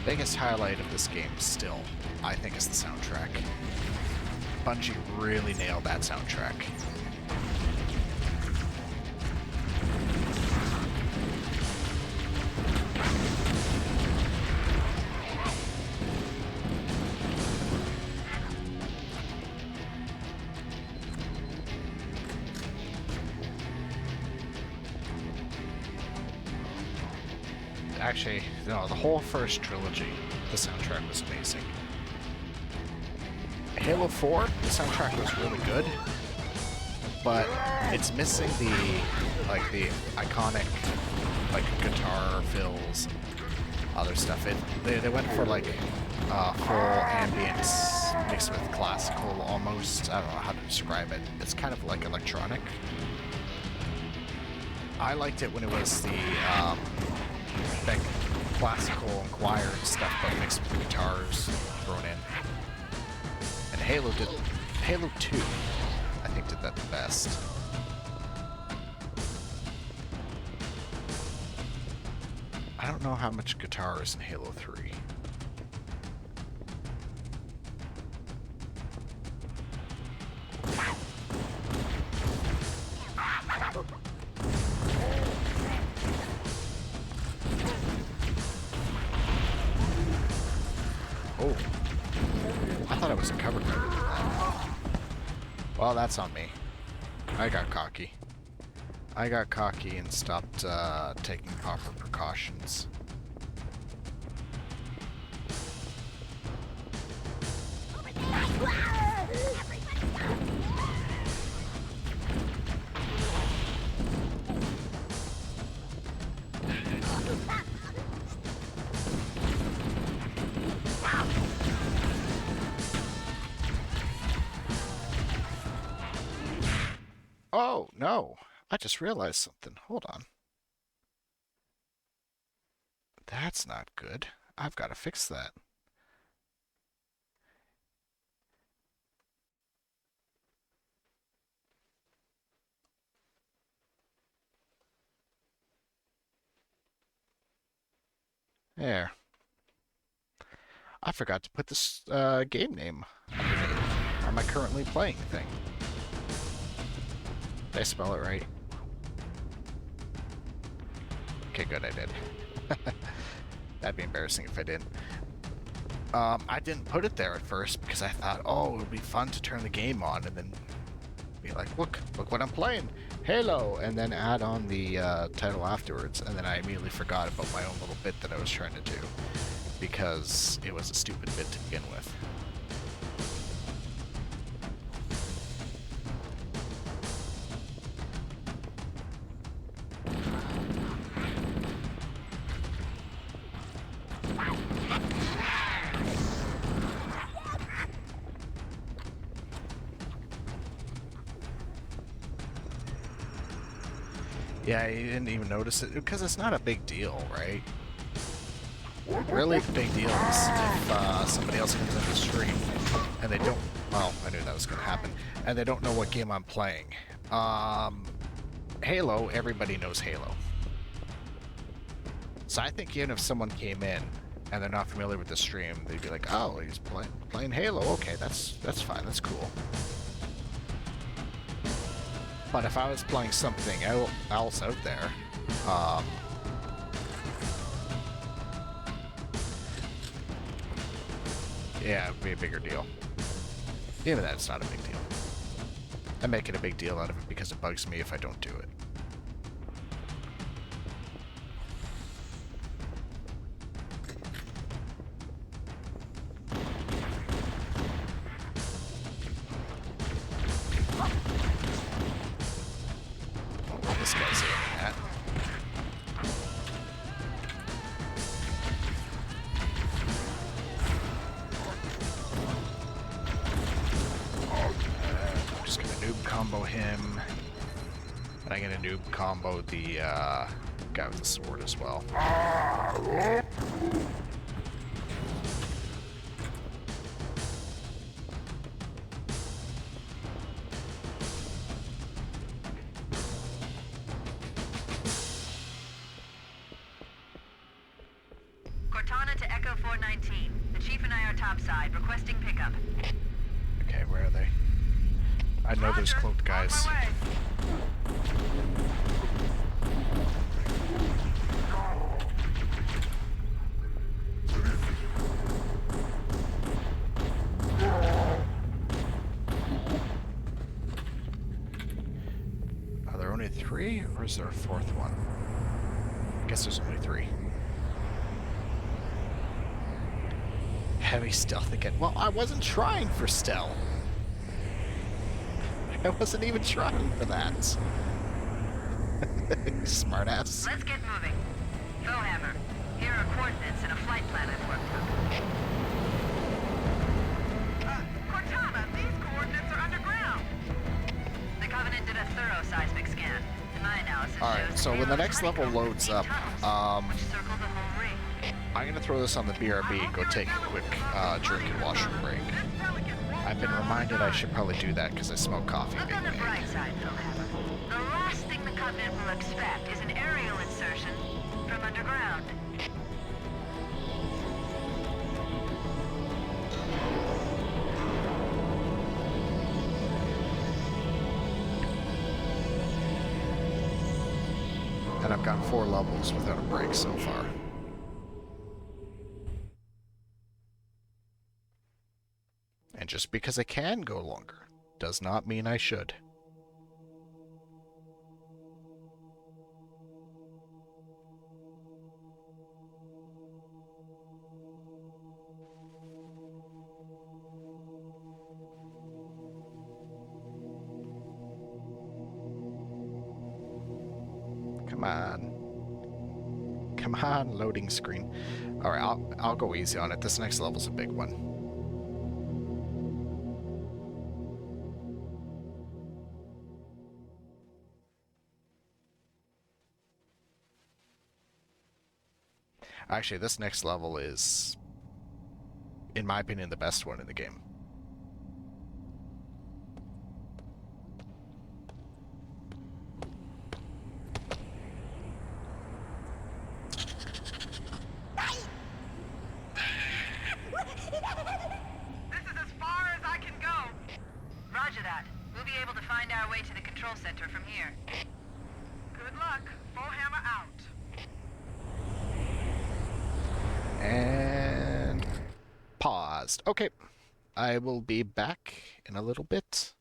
Biggest highlight of this game still, I think, is the soundtrack. Bungie really nailed that soundtrack. Actually, no, the whole first trilogy, the soundtrack was amazing. Halo 4, the soundtrack was really good, but it's missing the iconic guitar fills and other stuff. They went for full ambience mixed with classical almost. I don't know how to describe it. It's kind of like electronic. I liked it when it was the classical and choir and stuff, but mixed with guitars thrown in. And Halo 2, I think, did that the best. I don't know how much guitar is in Halo 3. Oh, I thought it was a cover card. Well, that's on me. I got cocky. I got cocky and stopped taking proper precautions. Oh, no. I just realized something. Hold on. That's not good. I've got to fix that. There. I forgot to put this game name on my currently playing thing. Did I spell it right? Okay, good, I did. That'd be embarrassing if I didn't. I didn't put it there at first because I thought, oh, it would be fun to turn the game on and then be like, look what I'm playing, Halo, and then add on the title afterwards. And then I immediately forgot about my own little bit that I was trying to do because it was a stupid bit to begin with. Yeah, you didn't even notice it because it's not a big deal, right? Really, the big deal is if somebody else comes in the stream and they don't. Well, I knew that was going to happen, and they don't know what game I'm playing. Halo, everybody knows Halo. So I think even if someone came in and they're not familiar with the stream, they'd be like, "Oh, he's playing Halo. Okay, that's fine. That's cool." But if I was playing something else out there, yeah, it would be a bigger deal. Even that, it's not a big deal. I make it a big deal out of it because it bugs me if I don't do it. combo him. And I'm gonna noob combo the guy with the sword as well. Cortana to Echo 419. The Chief and I are topside, requesting pickup. Okay, where are they? I know there's cloaked guys. Are there only 3, or is there a 4th one? I guess there's only 3. Heavy stealth again. Well, I wasn't trying for stealth. I wasn't even trying for that. Smartass. Let's get moving. Bowhammer, here are coordinates and a flight plan I've worked up. Cortana, these coordinates are underground. The Covenant did a thorough seismic scan. And my analysis Alright, shows so when the payload next level honeycomb loads deep up, tunnels, which circle the whole ring. I'm gonna throw this on the BRB and go take a quick drink and washroom break. I've been reminded I should probably do that because I smoke coffee Look on the big bright side, Bowhammer. The last thing the Covenant will expect is an aerial insertion from underground. And I've gone 4 levels without a break so far. And just because I can go longer does not mean I should. Come on. Come on, loading screen. Alright, I'll go easy on it. This next level's a big one. Actually, this next level is, in my opinion, the best one in the game. This is as far as I can go. Roger that. We'll be able to find our way to the control center from here. Good luck. Bowhammer out. And paused. Okay. I will be back in a little bit.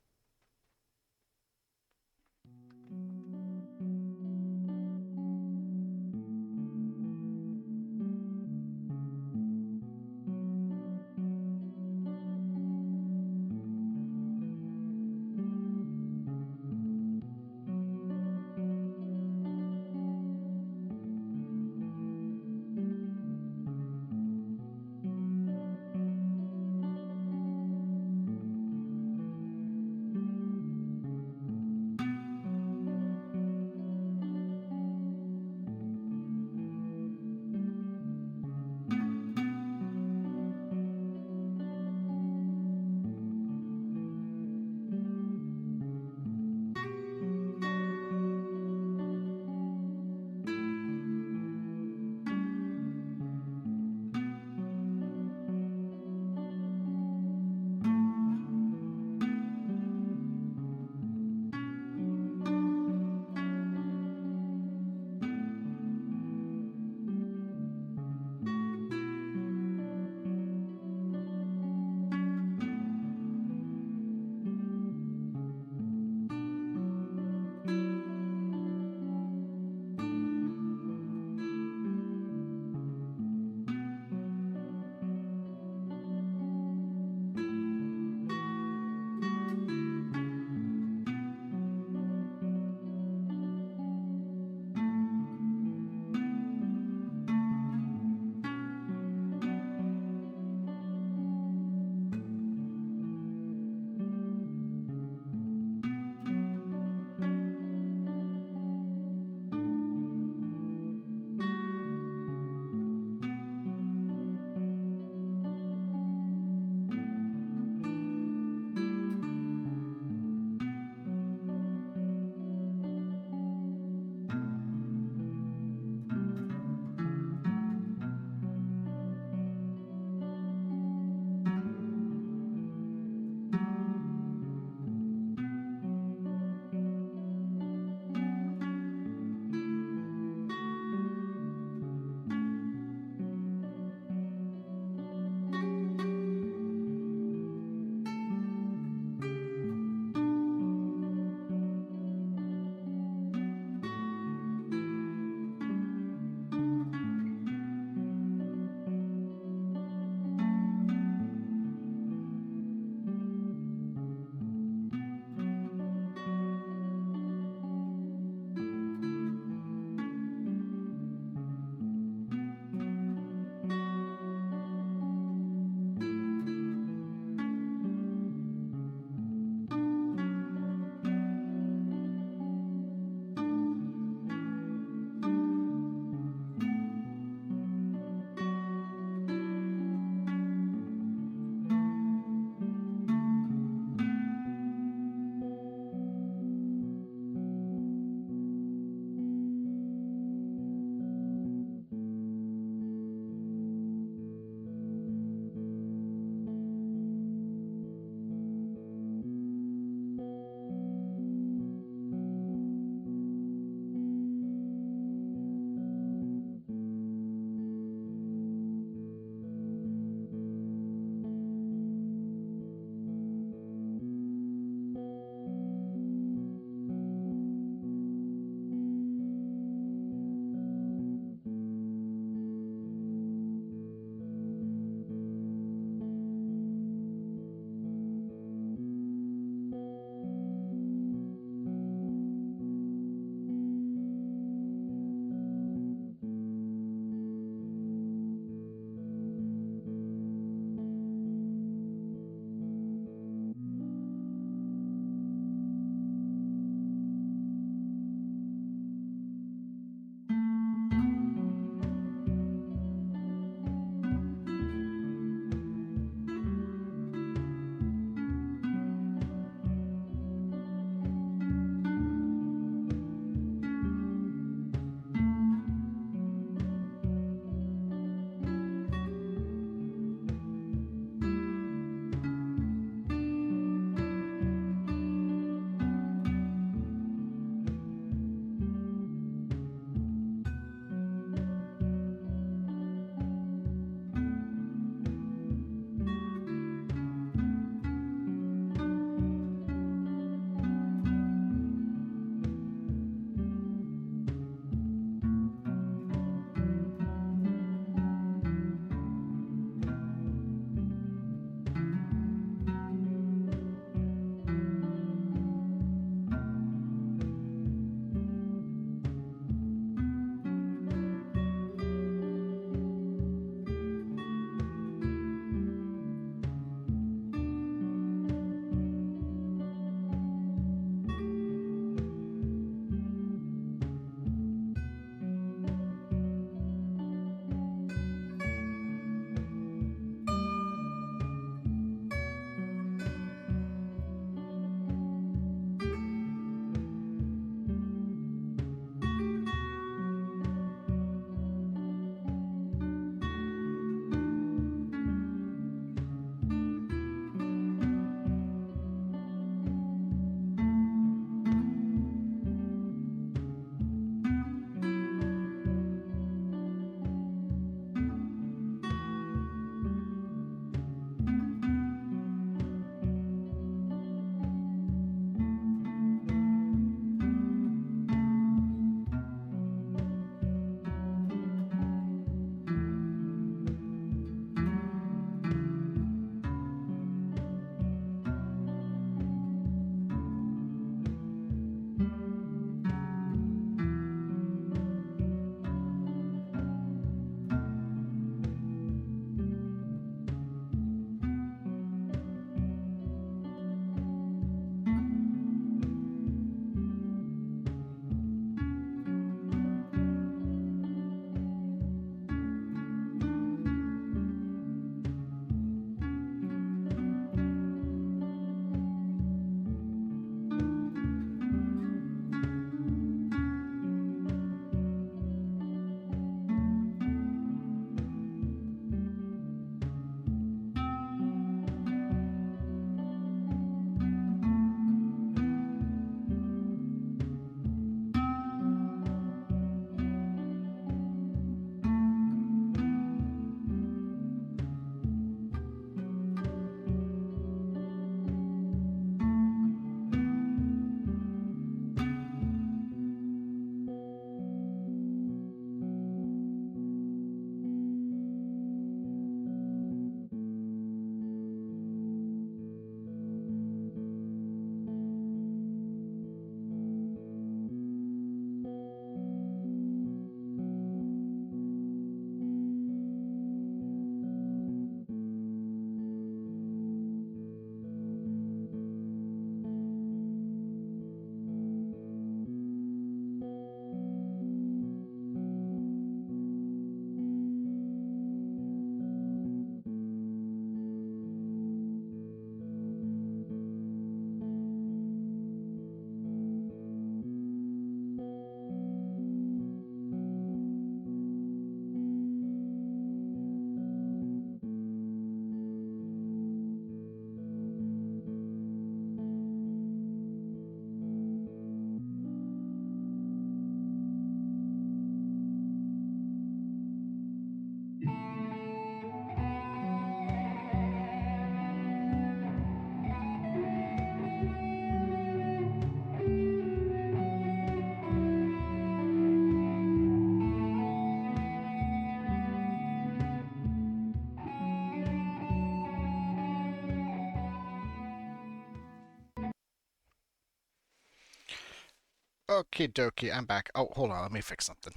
Okie dokie, I'm back. Oh, hold on, let me fix something.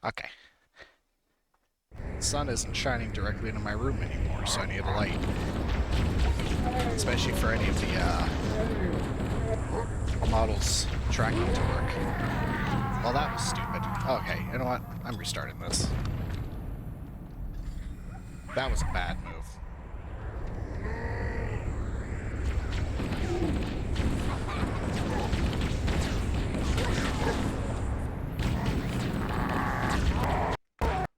Okay. The sun isn't shining directly into my room anymore, so I need a light. Especially for any of the models tracking to work. Well, that was stupid. Okay, you know what? I'm restarting this. That was a bad move.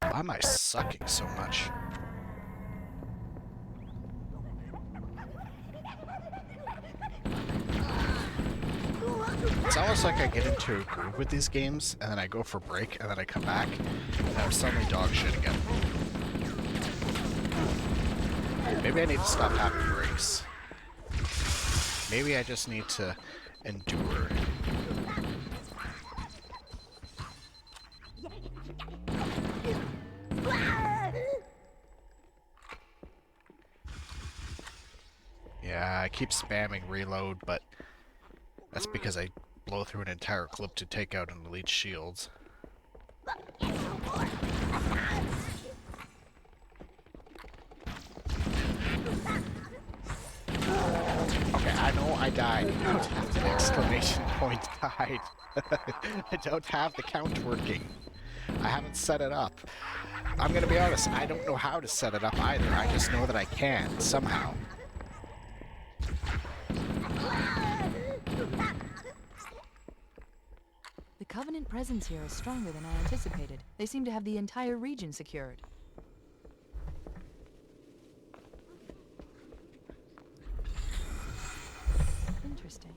Why am I sucking so much? It's almost like I get into a groove with these games, and then I go for a break, and then I come back, and I'm suddenly dog shit again. Maybe I need to stop having breaks. Maybe I just need to endure. Yeah, I keep spamming reload, but that's because I blow through an entire clip to take out an elite's shields. Okay, I know I died. I don't have the exclamation point died. I don't have the count working. I haven't set it up. I'm gonna be honest, I don't know how to set it up either. I just know that I can, somehow. The Covenant presence here is stronger than I anticipated. They seem to have the entire region secured. Interesting.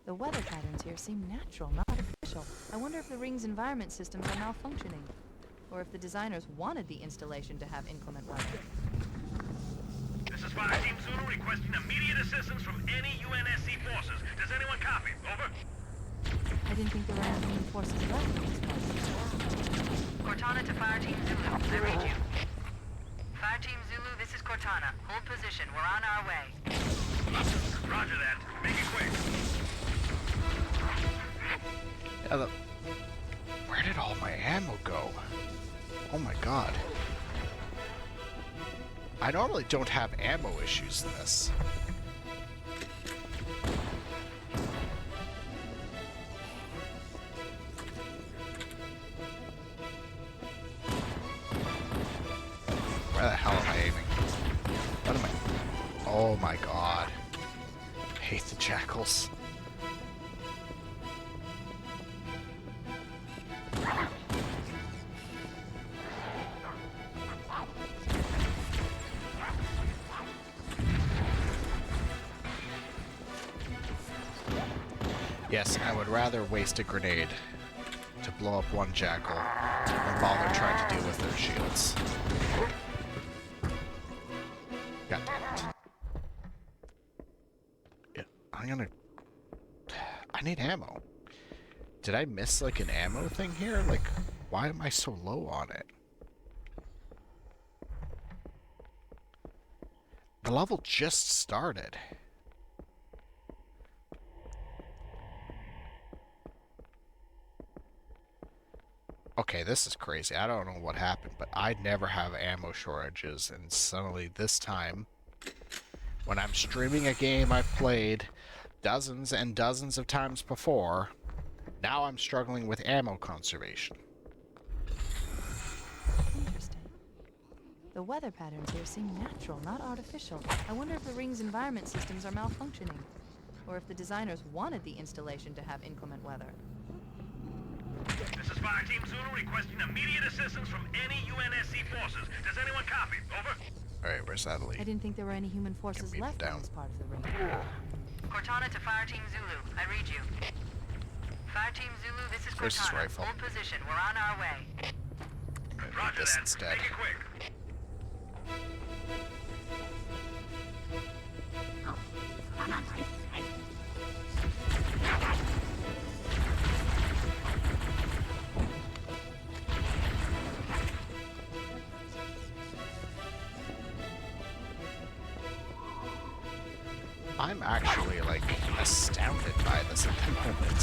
The weather patterns here seem natural, not artificial. I wonder if the ring's environment systems are malfunctioning, or if the designers wanted the installation to have inclement weather. This is Fire Team Zulu requesting immediate assistance from any UNSC forces. Does anyone copy? Over. I didn't think there were any human forces left in this place. Cortana to Fire Team Zulu. I read you. Fire Team Zulu, this is Cortana. Hold position. We're on our way. Roger that. Make it quick. Yeah, where did all my ammo go? Oh my god. I normally don't have ammo issues in this. Where the hell am I aiming? What am I... Oh my god. I hate the jackals. Yes, I would rather waste a grenade to blow up one jackal than bother trying to deal with their shields. God damn it. Yeah, I need ammo. Did I miss like an ammo thing here? Like, why am I so low on it? The level just started. Okay, this is crazy. I don't know what happened, but I never have ammo shortages, and suddenly this time, when I'm streaming a game I've played dozens and dozens of times before, now I'm struggling with ammo conservation. Interesting. The weather patterns here seem natural, not artificial. I wonder if the ring's environment systems are malfunctioning, or if the designers wanted the installation to have inclement weather. This is Fire Team Zulu requesting immediate assistance from any UNSC forces. Does anyone copy? Over. Alright, where's that elite? I didn't think there were any human forces left in this part of the ring. Cortana to Fire Team Zulu. I read you. Fire Team Zulu, this is Where's his Cortana. rifle? Hold position. We're on our way. Roger This that. instead. Make it quick. I'm actually, like, astounded by this at the moment.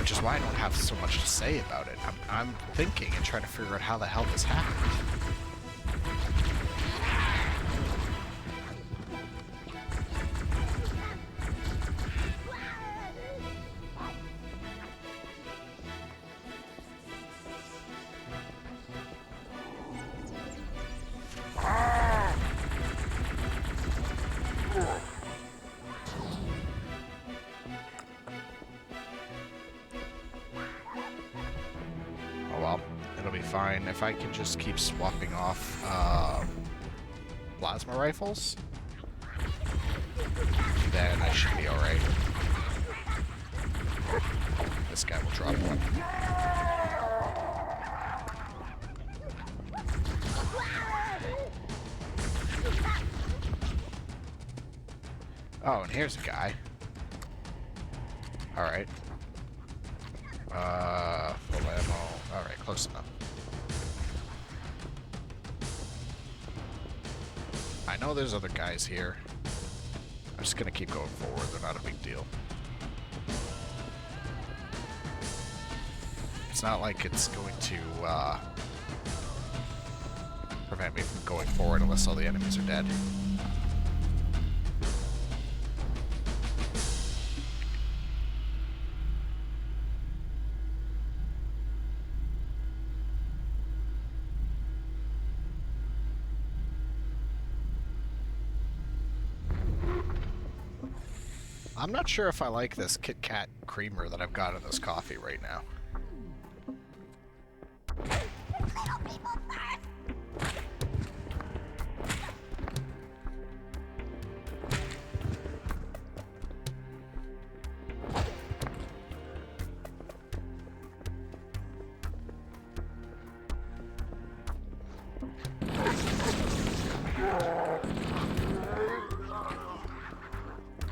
Which is why I don't have so much to say about it. I'm thinking and trying to figure out how the hell this happened. Oh well, it'll be fine if I can just keep swapping off plasma rifles. Then I should be alright. This guy will drop one. Oh, and here's a guy. Alright. Full ammo. Alright, close enough. I know there's other guys here. I'm just gonna keep going forward. They're not a big deal. It's not like it's going to, prevent me from going forward unless all the enemies are dead. I'm not sure if I like this Kit Kat creamer that I've got in this coffee right now.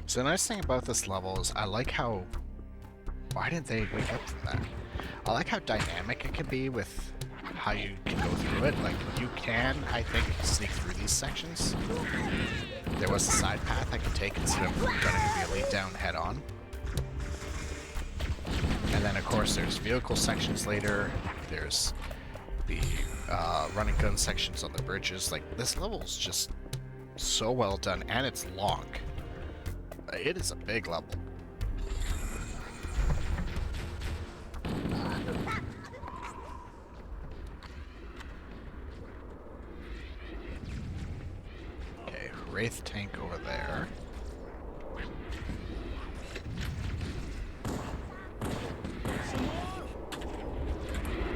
So the nice thing about this level is I like how... Why didn't they wake up from that? I like how dynamic it can be with how you can go through it. Like, you can, I think, sneak through these sections. There was a side path I could take instead of gunning the elite down head on. And then, of course, there's vehicle sections later. There's the running gun sections on the bridges. Like, this level's just so well done, and it's long. It is a big level. Okay, Wraith tank over there.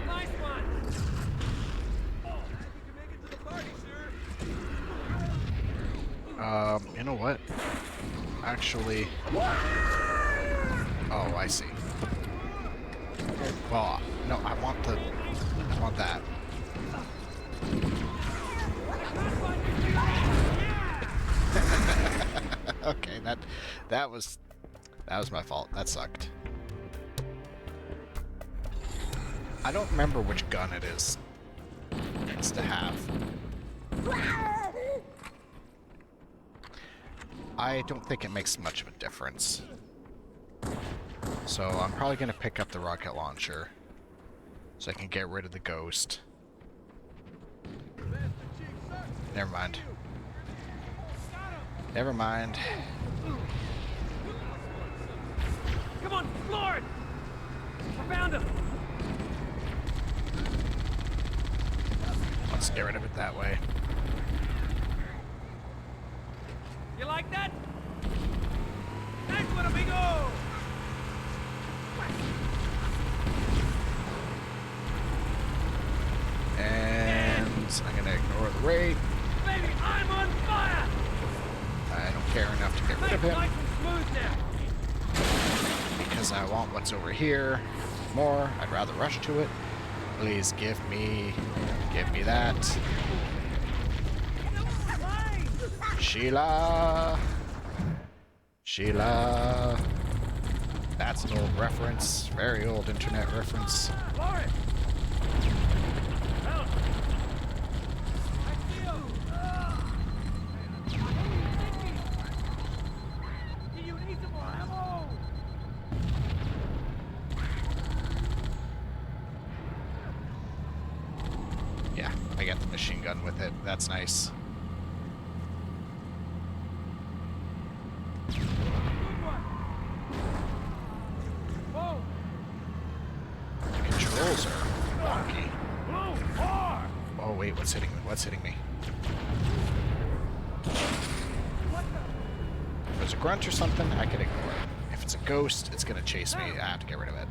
Nice one! You know what? Actually... Oh, I see. Well, no, I want that. Okay, that was my fault. That sucked. I don't remember which gun it is. It's to have. I don't think it makes much of a difference. So I'm probably going to pick up the rocket launcher so I can get rid of the ghost. Never mind. Never mind. Come on, floor it! I found him! Let's get rid of it that way. You like that? Nice one, amigo! And I'm gonna ignore the raid. Baby, I'm on fire! I don't care enough to get rid of him. Nice and smooth now. Because I want what's over here more. I'd rather rush to it. Please give me that. Sheila! Sheila! That's an old reference. Very old internet reference. Lauren! I get the machine gun with it. That's nice. The controls are wonky. Oh wait, what's hitting me? What's hitting me? If there's a grunt or something, I can ignore it. If it's a ghost, it's gonna chase me. I have to get rid of it.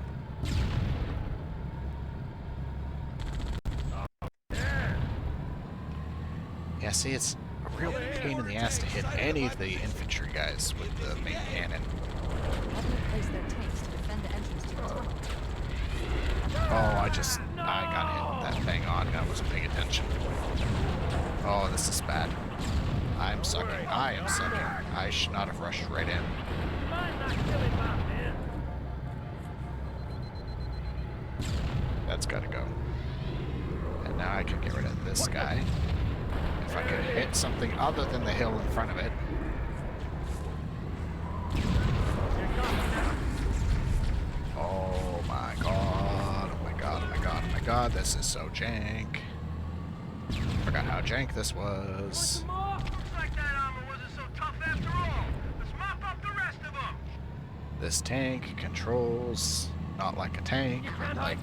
Yeah, see, it's a real pain in the ass to hit any of the infantry guys with the main cannon. Revenant placed their tanks to defend the entrance to the tunnel. Oh, I got hit with that thing on. I wasn't paying attention. Oh, this is bad. I'm sucking. I am sucking. I should not have rushed right in. That's gotta go. And now I can get rid of this guy. If I could hit something other than the hill in front of it. Oh my god, oh my god, oh my god, oh my god, this is so jank. Forgot how jank this was. Looks like that armor wasn't so tough after all. Let's mop up the rest of them. This tank controls not like a tank, but like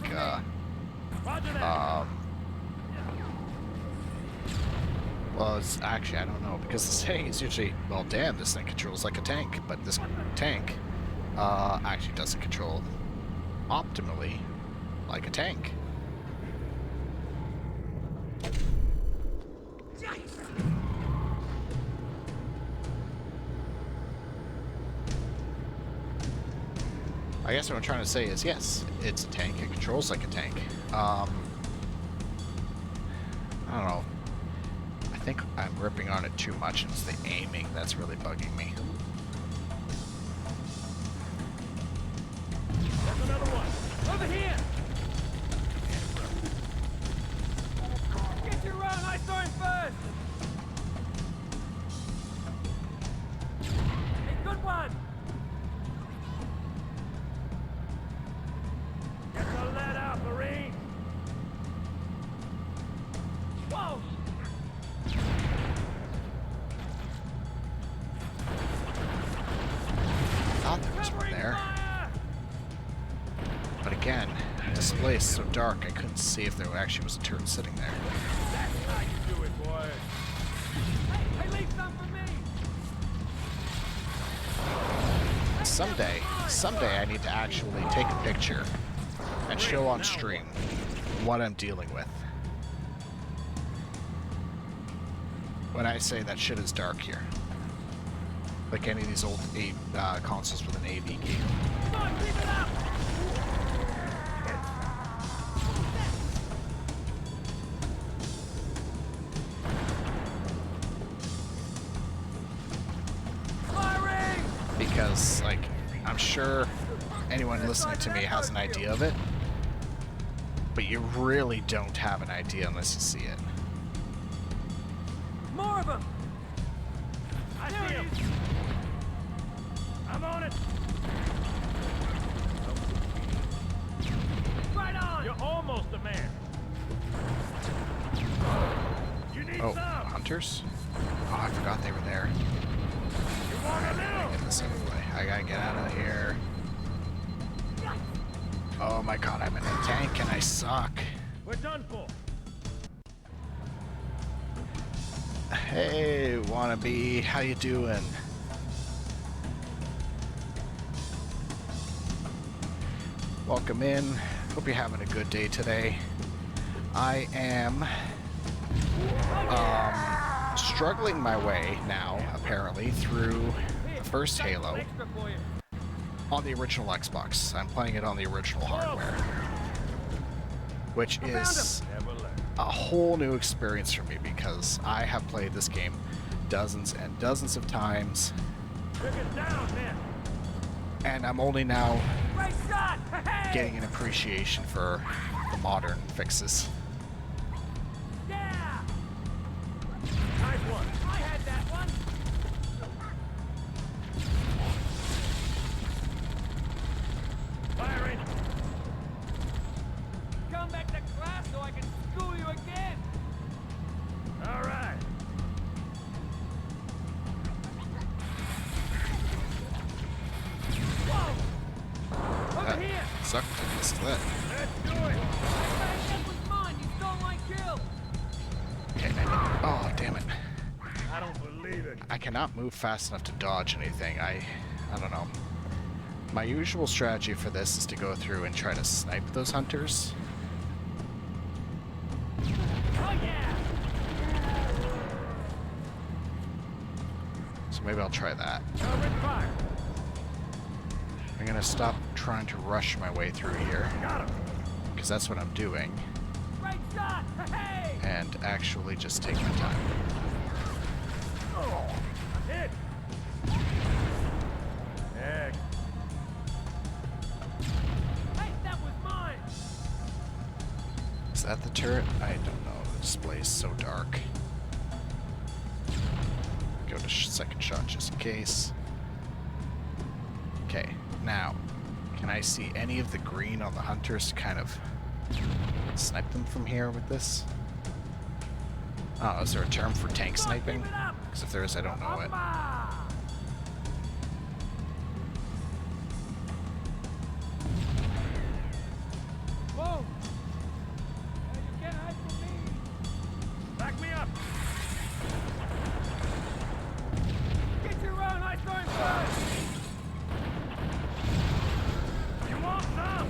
well, it's actually, I don't know, because this thing is usually, well, damn, this thing controls like a tank, but this tank actually doesn't control optimally like a tank. I guess what I'm trying to say is, yes, it's a tank, it controls like a tank. I don't know. I think I'm ripping on it too much. It's the aiming that's really bugging me. There's another one. Over here. Get your run. I saw him first. Hey, good one. Get the lead out, Marine. Whoa. I thought there was one there. But again, the display is so dark I couldn't see if there actually was a turret sitting there. That's how you do it, boy. Hey, leave some for me. Someday I need to actually take a picture and show on stream what I'm dealing with. When I say that shit is dark here. Like any of these old consoles with an AV key. Come on, keep it up. Firing! Because, like, I'm sure anyone listening to me has an idea of it, but you really don't have an idea unless you see it. More of them! I see him! I'm on it! Right on! You're almost a man! You need Oh, some! hunters? Oh, I forgot they were there. You want a little? Get this out of the way. I gotta get out of here. Oh my god, I'm in a tank and I suck. We're done for! Hey, wannabe, how you doing? Welcome in. Hope you're having a good day today. I am struggling my way now, apparently, through the first Halo Extra for you. on the original Xbox. I'm playing it on the original hardware, which is Never left. a whole new experience for me because I have played this game dozens and dozens of times, Took it down, man! and I'm only now Great shot! Hey! getting an appreciation for the modern fixes. Yeah! Nice one! I had that one! Firing! Come back to class so I can school you again! So that. Let's do it! That was mine! You stole my kill! Okay, oh, damn it. I don't believe it. I cannot move fast enough to dodge anything. I don't know. My usual strategy for this is to go through and try to snipe those hunters. Oh yeah! So maybe I'll try that. Covering fire. I'm gonna stop trying to rush my way through here, Got him. because that's what I'm doing, Great shot! Hey! and actually just take my time. Oh, I'm hit. Heck. Hey, that was mine! Is that the turret? I don't know. The display is so dark. Go to second shot just in case. Okay, now, can I see any of the green on the hunters to kind of snipe them from here with this? Oh, is there a term for tank sniping? Because if there is, I don't know it. Whoa! You can't hide from me! Back me up. Get your own! I saw him first! You want some?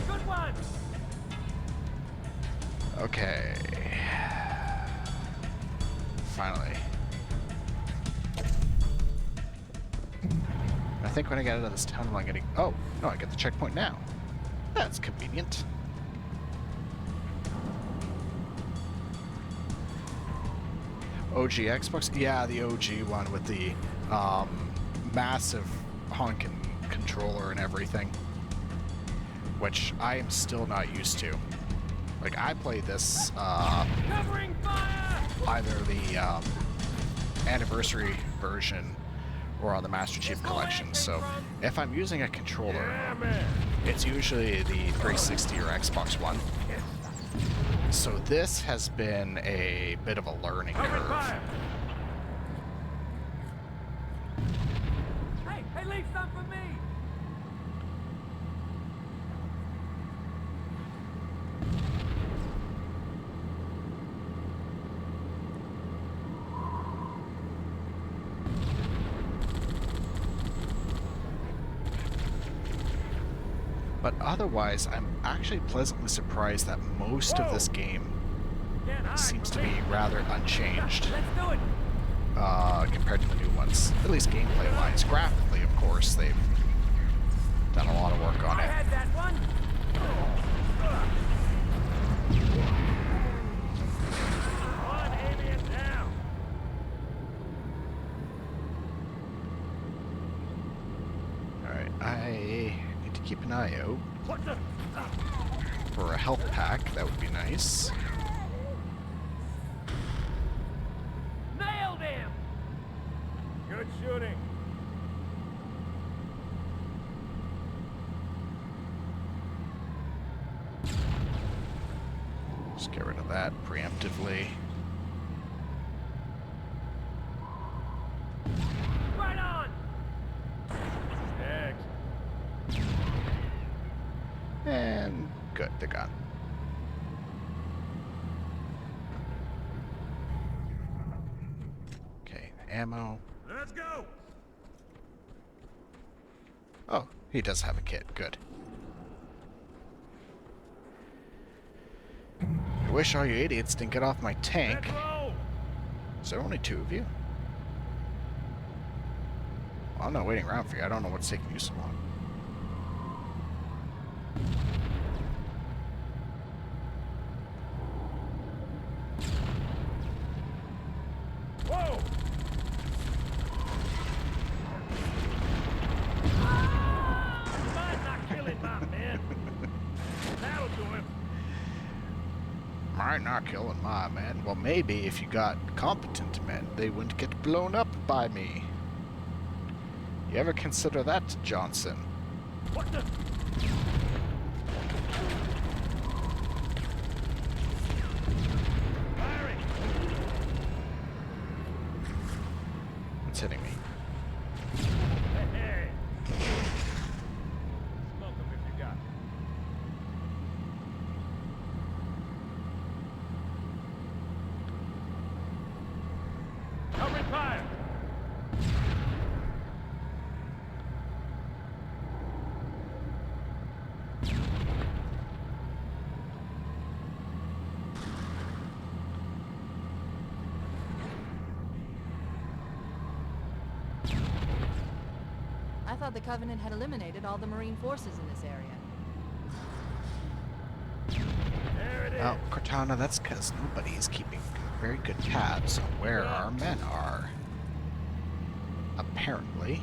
Good one! Okay. Finally. I think when I get out of this tunnel, I'm getting... Oh, no, I get the checkpoint now. That's convenient. OG Xbox? Yeah, the OG one with the massive honking controller and everything. Which I am still not used to. Like, I played this Covering fire! either the anniversary version or on the Master Chief Collection. So if I'm using a controller, Yeah, man. it's usually the 360 or Xbox One. So this has been a bit of a learning Covering curve. fire. Hey, leave some for me! But otherwise, I'm actually pleasantly surprised that most of this game Can't hide seems to from be me. rather unchanged Let's do it! compared to the new ones. At least gameplay-wise. Graphically, of course, they've done a lot of work on I it. had that one! One alien down. Alright, I need to keep an eye out What the? for a health pack. That would be nice. Nailed him! Good shooting. Just get rid of that preemptively. Right on! Heck. And good, they're gone. Okay, ammo. Let's go. Oh, he does have a kit. Good. I wish all you idiots didn't get off my tank. Let's roll. Is there only 2 of you? Well, I'm not waiting around for you. I don't know what's taking you so long. Whoa. Might not killing my men. That'll do him. Might not killing my men. Well, maybe if you got competent men, they wouldn't get blown up by me. You ever consider that, Johnson? What the? Firing. thought the Covenant had eliminated all the Marine forces in this area. There it is. Well, Cortana, that's because nobody's keeping very good tabs on where our men are. Apparently.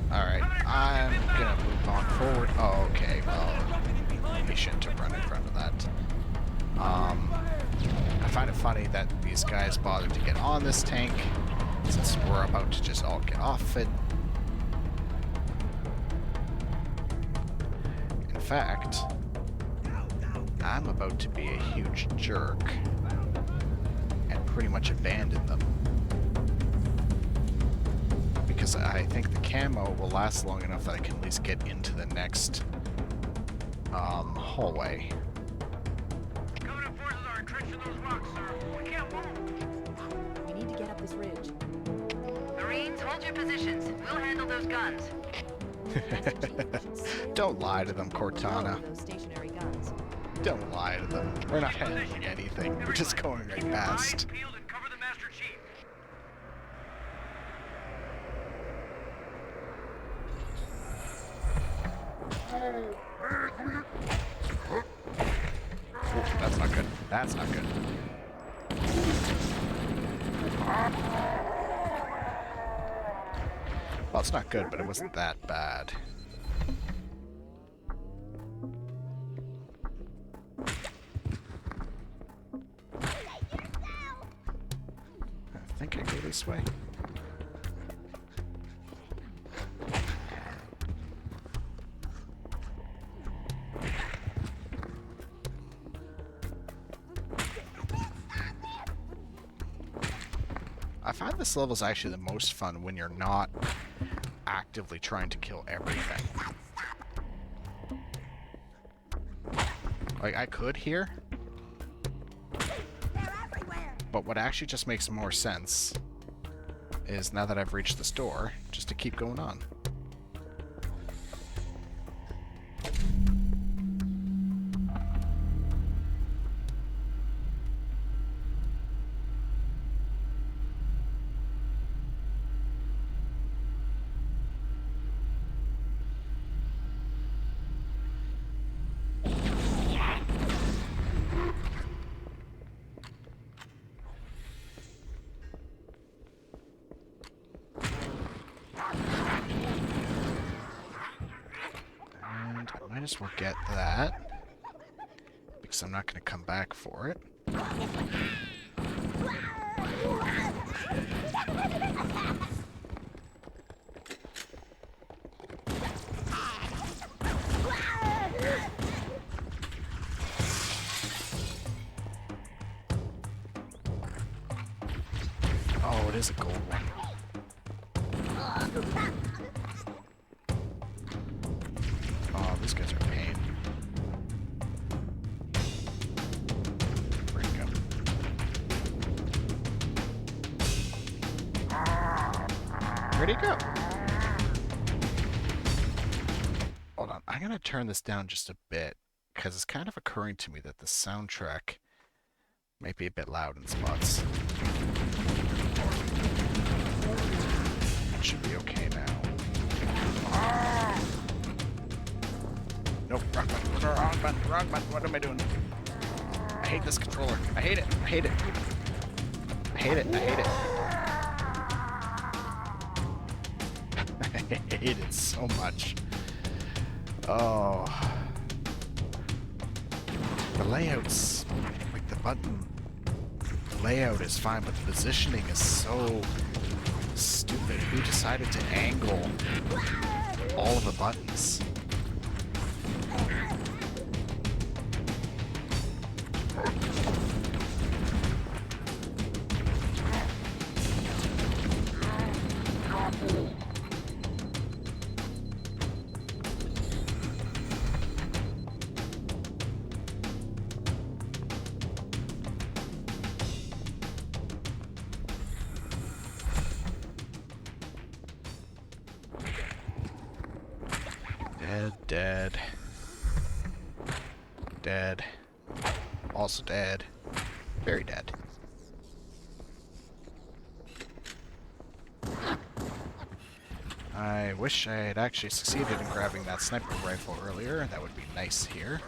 Alright, I'm gonna move on forward. Oh, okay, well, we shouldn't have run in front of that. I find it funny that these guys bothered to get on this tank, since we're about to just all get off it. In fact, I'm about to be a huge jerk and pretty much abandon them. Because I think the camo will last long enough that I can at least get into the next hallway. Covenant forces are entrenched in those rocks, sir. We can't move. We need to get up this ridge. Marines, hold your positions. We'll handle those guns. Don't lie to them, Cortana. Those stationary guns. Don't lie to them. We're not handling anything. We're just going right past. Peeled and cover the Master Chief. That's not good. That's not good. Well, it's not good, but it wasn't that bad. I think I go this way. I find this level is actually the most fun when you're not actively trying to kill everything. Like, I could here, but what actually just makes more sense is, now that I've reached this door, just to keep going on. Might as well get that, because I'm not going to come back for it. Oh, it is a gold one. Oh, these guys are a pain. Where'd he go? Where'd he go? Hold on, I'm gonna turn this down just a bit, because it's kind of occurring to me that the soundtrack might be a bit loud in spots. It should be okay now. Nope, wrong button, wrong button, what am I doing? I hate this controller. I hate it, I hate it. I hate it, I hate it. I hate it so much. Oh. The layout's, like the button layout is fine, but the positioning is so stupid. Who decided to angle all of the buttons? Dead, dead. Dead. Also dead. Very dead. I wish I had actually succeeded in grabbing that sniper rifle earlier. That would be nice here.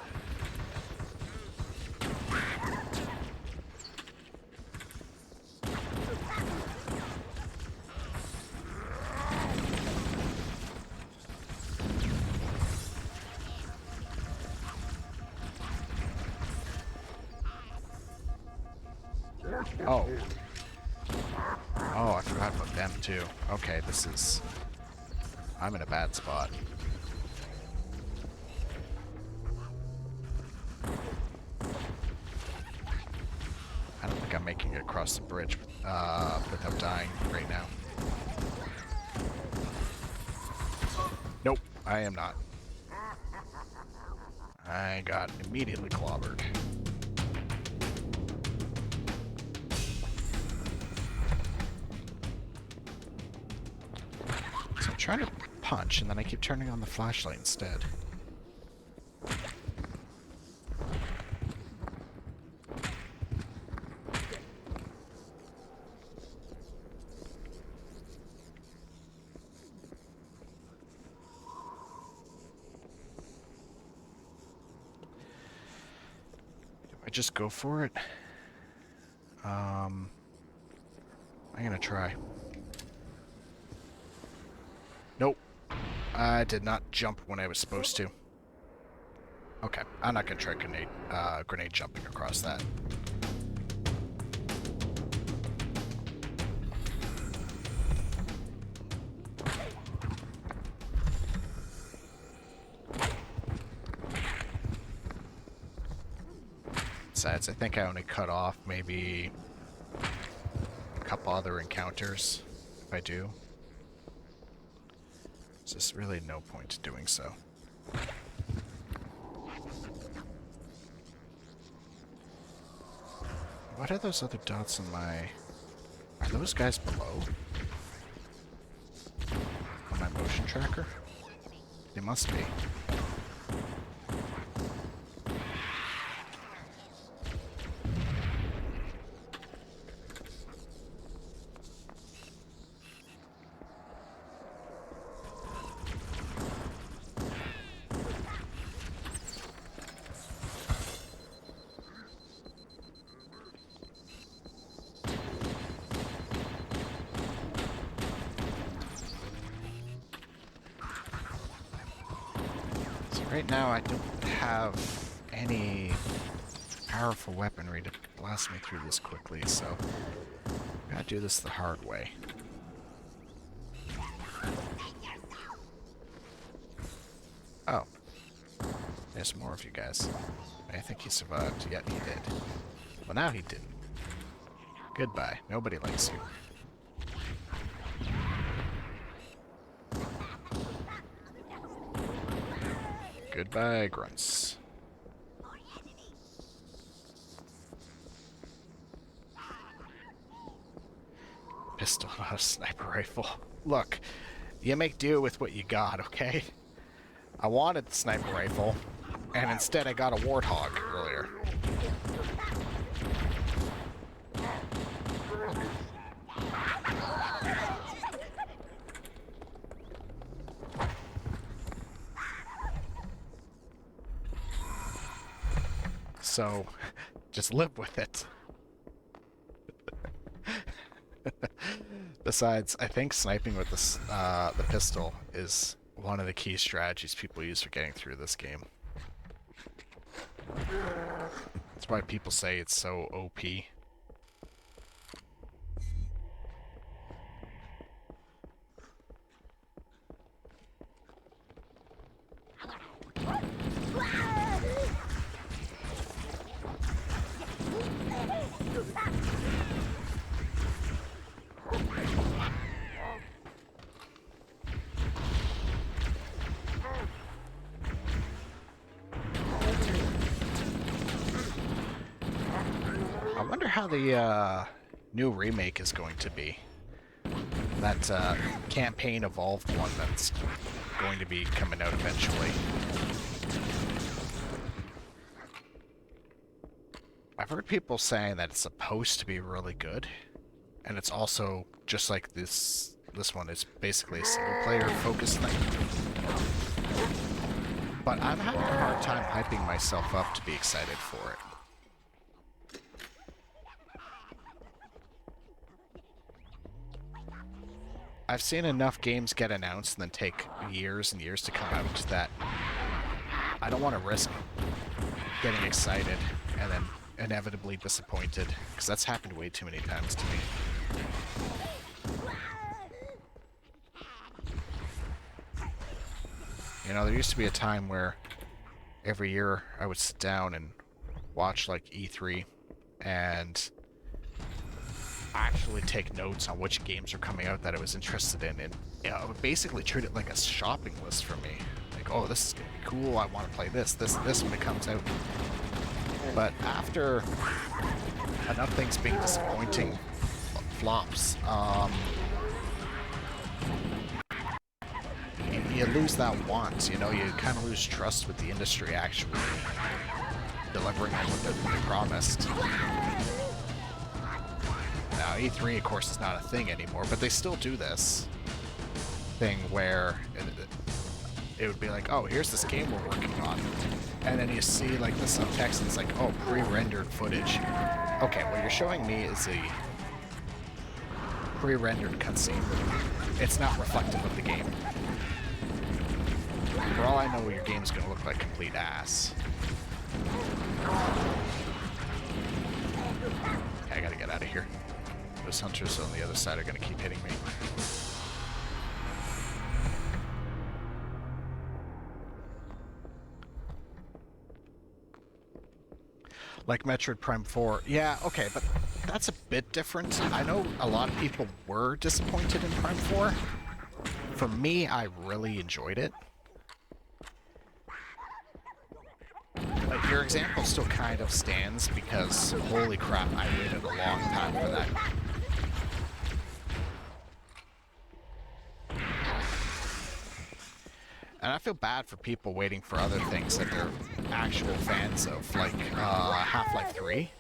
Oh. Oh, I forgot about them too. Okay, this is... I'm in a bad spot. I don't think I'm making it across the bridge without dying right now. Nope, I am not. I got immediately clobbered. So I'm trying to punch, and then I keep turning on the flashlight instead. I just go for it? I'm gonna try. Nope. I did not jump when I was supposed to. Okay, I'm not gonna try grenade jumping across that. Besides, I think I only cut off maybe a couple other encounters, if I do. There's just really no point to doing so. What are those other dots on my... Are those guys below? On my motion tracker? They must be. Right now, I don't have any powerful weaponry to blast me through this quickly, so I gotta do this the hard way. Oh. There's more of you guys. I think he survived. Yet he did. Well, now he didn't. Goodbye. Nobody likes you. Goodbye, grunts. Pistol, not a sniper rifle. Look, you make do with what you got, okay? I wanted the sniper rifle, and instead I got a warthog earlier. So, just live with it. Besides, I think sniping with the pistol is one of the key strategies people use for getting through this game. That's why people say it's so OP. I wonder how the new remake is going to be. That campaign evolved one that's going to be coming out eventually. I've heard people saying that it's supposed to be really good, and it's also just like this one is basically a single-player focused thing. But I'm having a hard time hyping myself up to be excited for it. I've seen enough games get announced and then take years and years to come out that I don't want to risk getting excited and then inevitably disappointed, because that's happened way too many times to me. You know, there used to be a time where every year I would sit down and watch like E3 and actually take notes on which games are coming out that I was interested in, and you know, I would basically treat it like a shopping list for me. Like, oh, this is gonna be cool, I want to play this when it comes out. But after enough things being disappointing flops, you lose that want, you know, you kind of lose trust with the industry actually delivering on what they promised. Now, E3, of course, is not a thing anymore, but they still do this thing where it would be like, oh, here's this game we're working on. And then you see, like, the subtext, and it's like, oh, pre-rendered footage. Okay, what you're showing me is a pre-rendered cutscene. It's not reflective of the game. For all I know, your game's gonna look like complete ass. Okay, I gotta get out of here. Those hunters on the other side are gonna keep hitting me. Like Metroid Prime 4. Yeah, okay, but that's a bit different. I know a lot of people were disappointed in Prime 4. For me, I really enjoyed it. Like, your example still kind of stands because, holy crap, I waited a long time for that. And I feel bad for people waiting for other things that they're actual fans of, like Half-Life 3.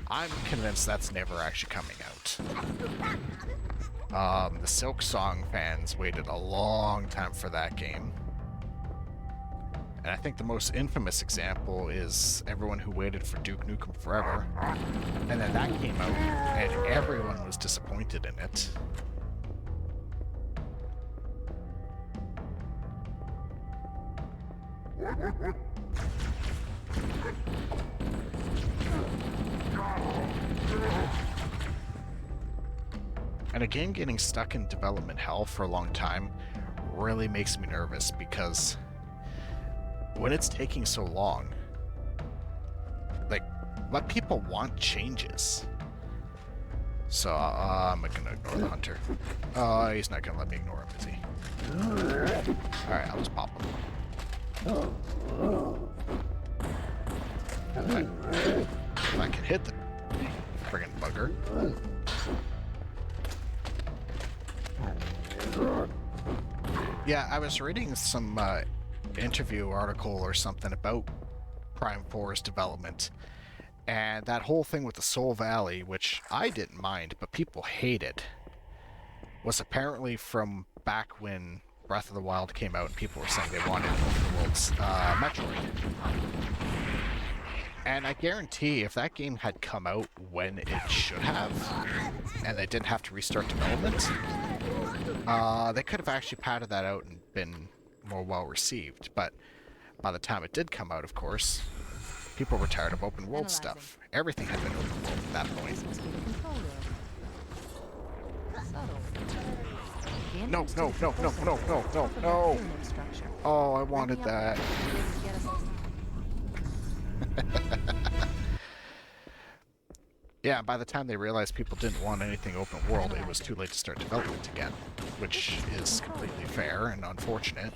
I'm convinced that's never actually coming out. The Silk Song fans waited a long time for that game. And I think the most infamous example is everyone who waited for Duke Nukem Forever. And then that came out, and everyone was disappointed in it. And a game getting stuck in development hell for a long time really makes me nervous, because when it's taking so long, like, let people want changes. So, I'm gonna ignore the hunter. He's not gonna let me ignore him, is he? Alright, I'll just pop him. If I can hit the friggin' bugger. Yeah, I was reading some interview article or something about Prime 4's development, and that whole thing with the Soul Valley, which I didn't mind, but people hated, was apparently from back when Breath of the Wild came out and people were saying they wanted open world's Metroid. And I guarantee if that game had come out when it should have, and they didn't have to restart development, they could have actually padded that out and been more well received. But by the time it did come out, of course, people were tired of open world stuff. Everything had been open world at that point. No, no, no, no, no, no, no, no! Oh, I wanted that. Yeah, by the time they realized people didn't want anything open world, it was too late to start development again, which is completely fair and unfortunate.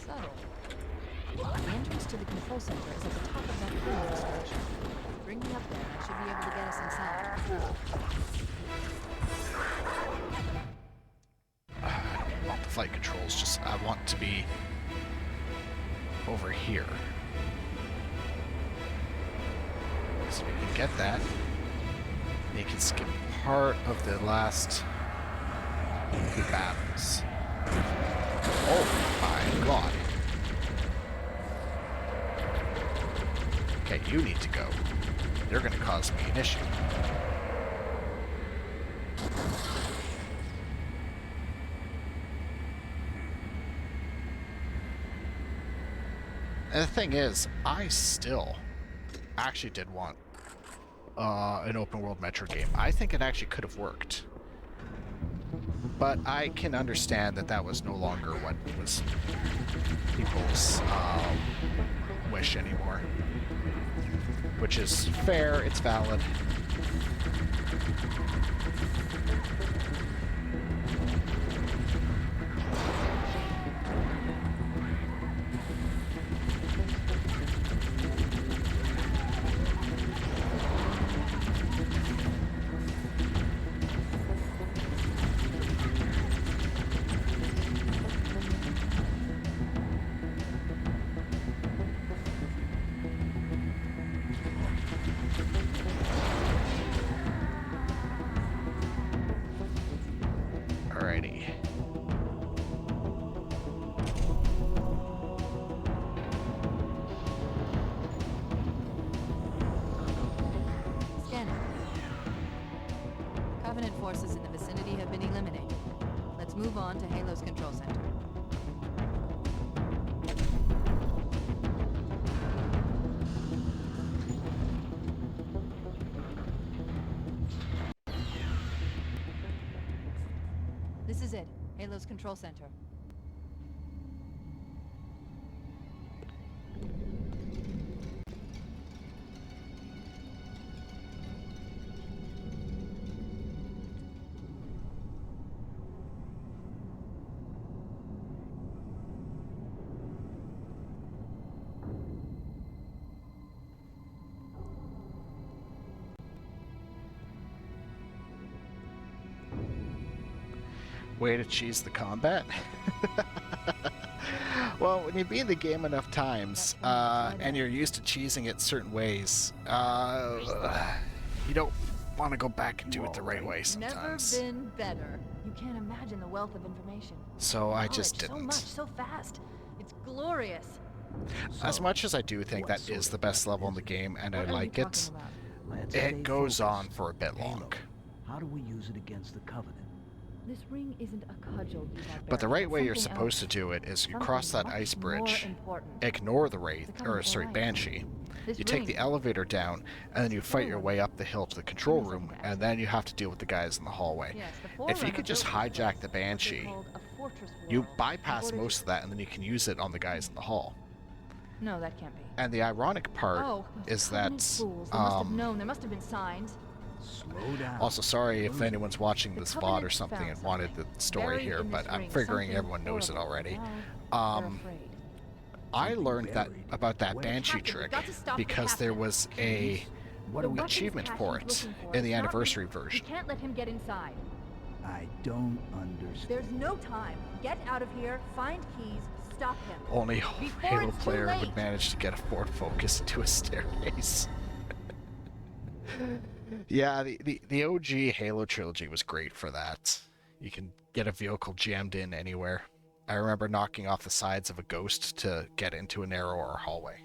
The entrance to the control center is at the top of that pyramid structure. Bring me up there, I should be able to get us inside. I don't want to flight controls. Just I want to be over here. So we can get that. You can skip part of the last two battles. Oh my god. Okay, you need to go. You're gonna cause me an issue. And the thing is, I still actually did want an open world Metro game. I think it actually could have worked. But I can understand that that was no longer what was people's wish anymore. Which is fair, it's valid. Alrighty. Scanning. Covenant forces in the vicinity have been eliminated. Let's move on to Halo's control center. This is it. Halo's control center. Way to cheese the combat. Well, when you beat the game enough times, and you're used to cheesing it certain ways, you don't want to go back and do it the right way sometimes. Never been better. You can't imagine the wealth of information. So I just Knowledge, didn't. So much, so fast. It's glorious. As much as I do think that is the best level in the game, and I What are you like it, talking about? Let's it stay goes on focused. for a bit Halo, long. how do we use it against the Covenant? This ring isn't a cudgel, you But the barbarian. right It's way you're something supposed to else. do it is you Something cross that much ice more bridge, important. ignore the Wraith, The Covenant alliance. Banshee. This You take the ring. elevator down, and then you fight your Forerunner. way up the hill to the control Ring is room, like and then you have to deal with the guys in the hallway. Yes, the If you Forerunner could just built this hijack place, the what they Banshee, called a fortress you world, in bypass order most to- of that, and then you can use it on the guys in the hall. No, that can't be. And the ironic part Oh, those is Covenant that, fools. They must have known. There must have been signs. Slow down. also sorry if anyone's watching The this VOD Covenant or something found and wanted the something. story Buried here, in but this I'm ring, figuring something everyone knows it horrible. already. Now they're afraid. I Something learned that buried. about that Where? Banshee Captain, we've trick got to stop the because there captain. was a What The do we... weapons achievement cache for he's it looking for in is the not anniversary real. version. We can't let him get inside. I don't understand. There's no time. Get out of here. Find keys. Stop him. Only Before Halo it's too player late. would manage to get a Ford Focus into a staircase. Yeah, the OG Halo trilogy was great for that. You can get a vehicle jammed in anywhere. I remember knocking off the sides of a Ghost to get into a narrower hallway.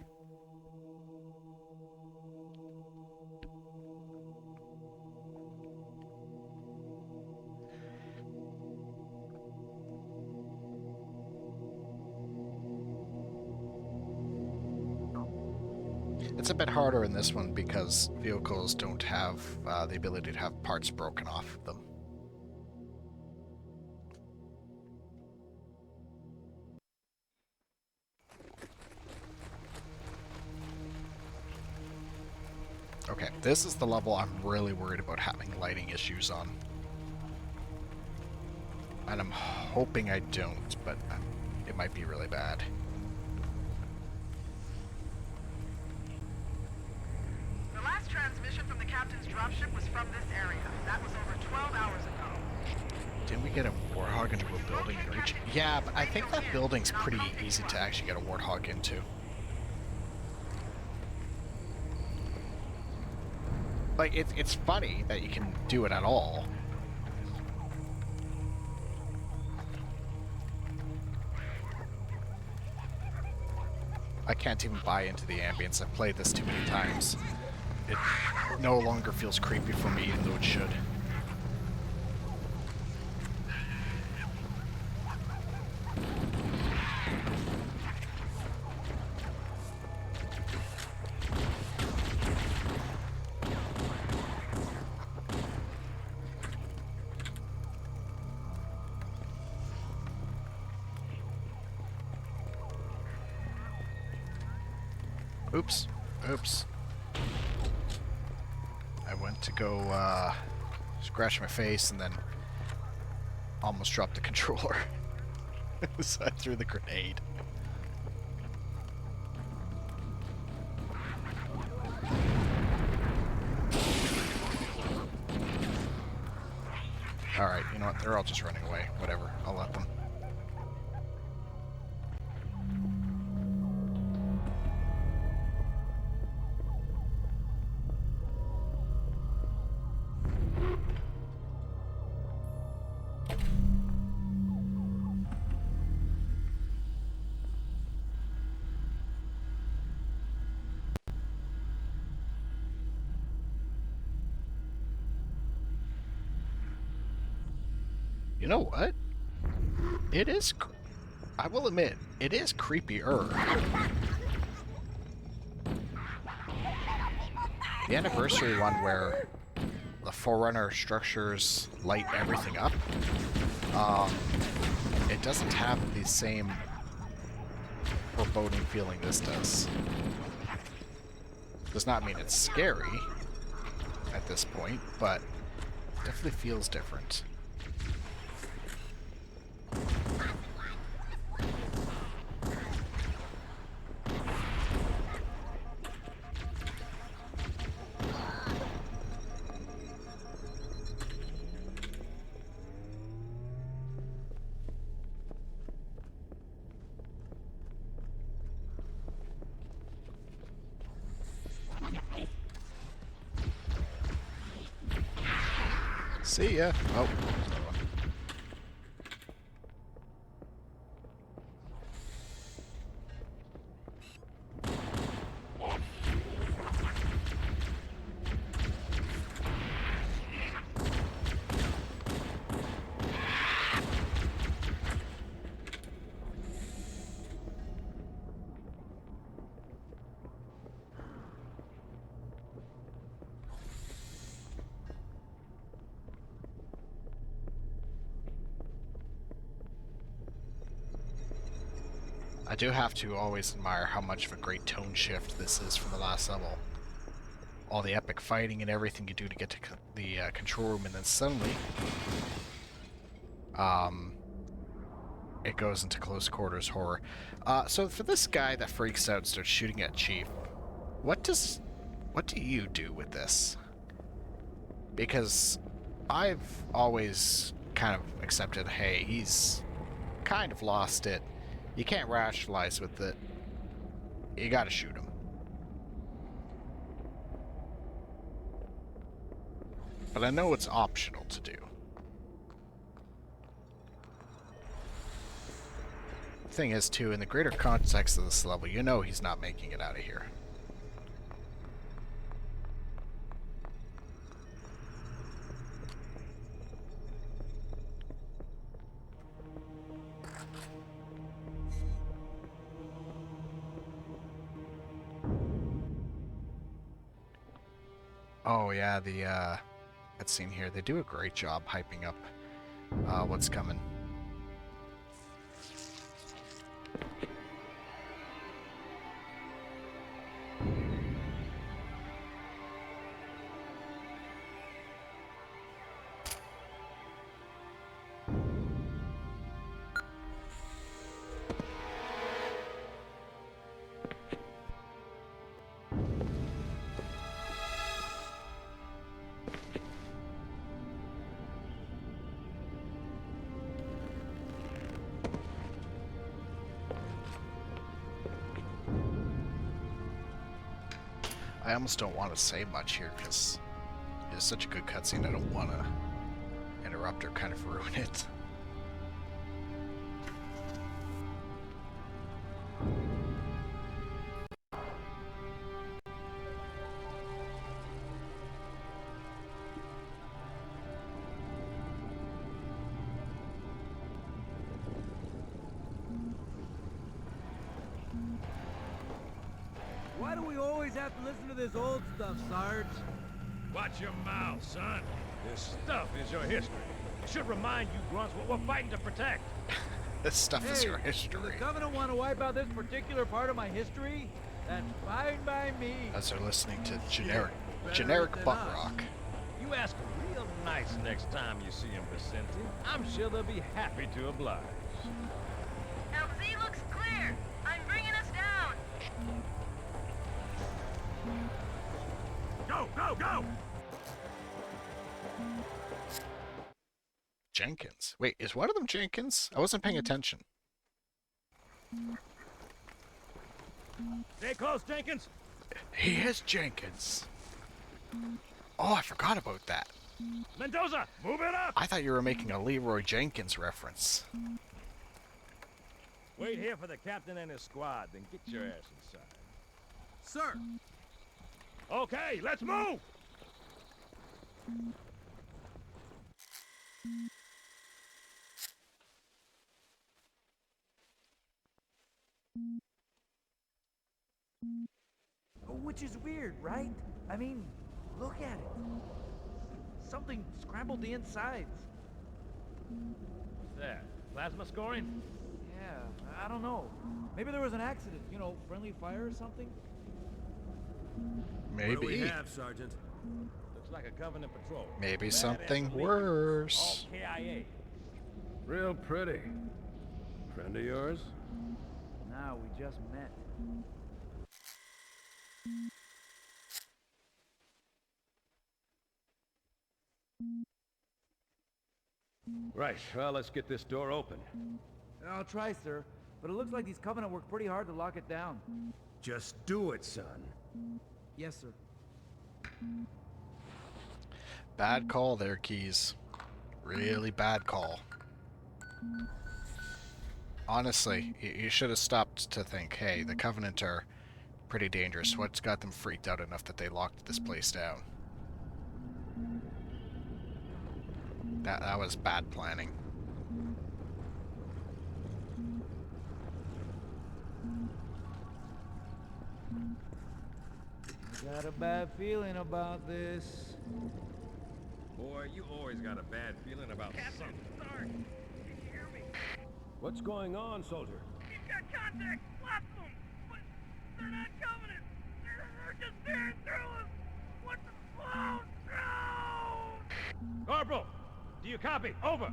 It's a bit harder in this one because vehicles don't have the ability to have parts broken off of them. Okay, this is the level I'm really worried about having lighting issues on. And I'm hoping I don't, but it might be really bad. The last transmission from the captain's dropship was from this area. That was over 12 hours ago. Didn't we get a warthog into a building and reach? Yeah, but I think that building's pretty easy to actually get a warthog into. Like, it's funny that you can do it at all. I can't even buy into the ambience. I've played this too many times. It no longer feels creepy for me, even though it should. Oops. Oops. I went to go, scratch my face and then almost dropped the controller. So I threw the grenade. Alright, you know what? They're all just running away. Whatever. I'll let them. You know what? It is... I will admit, it is creepier. The anniversary one where the Forerunner structures light everything up, it doesn't have the same foreboding feeling this does. Does not mean it's scary at this point, but definitely feels different. See ya. Oh. I do have to always admire how much of a great tone shift this is from the last level. All the epic fighting and everything you do to get to the control room, and then suddenly, it goes into close quarters horror. So for this guy that freaks out and starts shooting at Chief, what do you do with this? Because I've always kind of accepted, hey, he's kind of lost it. You can't rationalize with it. You gotta shoot him. But I know it's optional to do. The thing is, too, in the greater context of this level, you know he's not making it out of here. Oh yeah, the cutscene here. They do a great job hyping up what's coming. I almost don't want to say much here because it's such a good cutscene. I don't want to interrupt or kind of ruin it. Why do we always have to listen to this old stuff, Sarge? Watch your mouth, son. This stuff is your history. It should remind you grunts what we're fighting to protect. This stuff is your Does history. the Covenant want to wipe out this particular part of my history? That's fine by me. As they're listening to Better generic than butt us. rock. You ask them real nice next time you see them, Vicente. I'm sure they'll be happy to oblige. LZ looks clear. I'm bringing us down. Go, go, go! Jenkins. Wait, is one of them Jenkins? I wasn't paying attention. Stay close, Jenkins. He is Jenkins. Oh, I forgot about that. Mendoza, move it up! I thought you were making a Leroy Jenkins reference. Wait here for the captain and his squad, then get your ass inside. Sir! Okay, let's move! Which is weird, right? I mean, look at it. Something scrambled the insides. What's that? Plasma scoring? Yeah, I don't know. Maybe there was an accident, you know, friendly fire or something? Maybe. What do we have, Sergeant? Looks like a Covenant patrol. Maybe Badass something elite. worse. All KIA. Real pretty. Friend of yours? No, we just met. Right, well, let's get this door open. I'll try, sir. But it looks like these Covenant worked pretty hard to lock it down. Just do it, son. Yes, sir. Bad call there, Keys. Really bad call. Honestly, you should have stopped to think, hey, the Covenant are pretty dangerous. What's got them freaked out enough that they locked this place down? That was bad planning. I got a bad feeling about this. Boy, you always got a bad feeling about something. Sarge, can you hear me? What's going on, soldier? He's got contact. Lots of them. But they're not Covenant. They're just staring through us. What the? Oh, no! Corporal, do you copy? Over.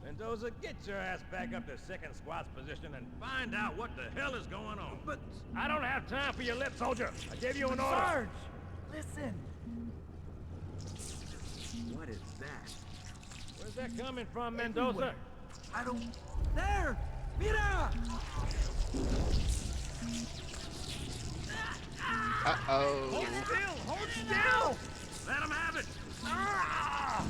Mendoza, get your ass back up to second squad's position and find out what the hell is going on. But... I don't have time for your lip, soldier. I gave you an order. Sarge! Listen! What is that? Where's that coming from, Mendoza? Everywhere. I don't... There! Mira! Uh-oh. Hold still! Hold still! Let him have it! Ah!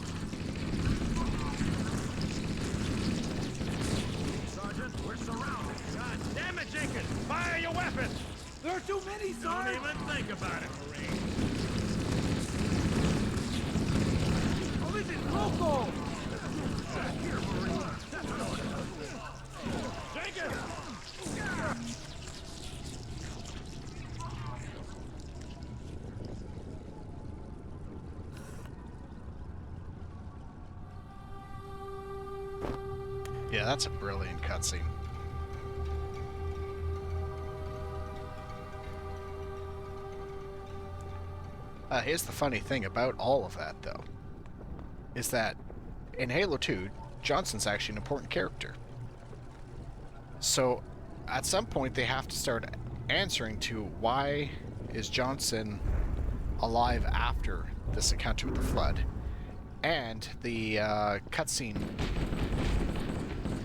Sergeant, we're surrounded. God damn it, Jenkins! Fire your weapons! There are too many, Sarge! Don't even think about it, Marine. Oh, this is local! Here, Marine. That's an order. Jenkins! Yeah, that's a brilliant cutscene. Here's the funny thing about all of that, though, is that in Halo 2, Johnson's actually an important character. So, at some point, they have to start answering to why is Johnson alive after this encounter with the Flood, and the cutscene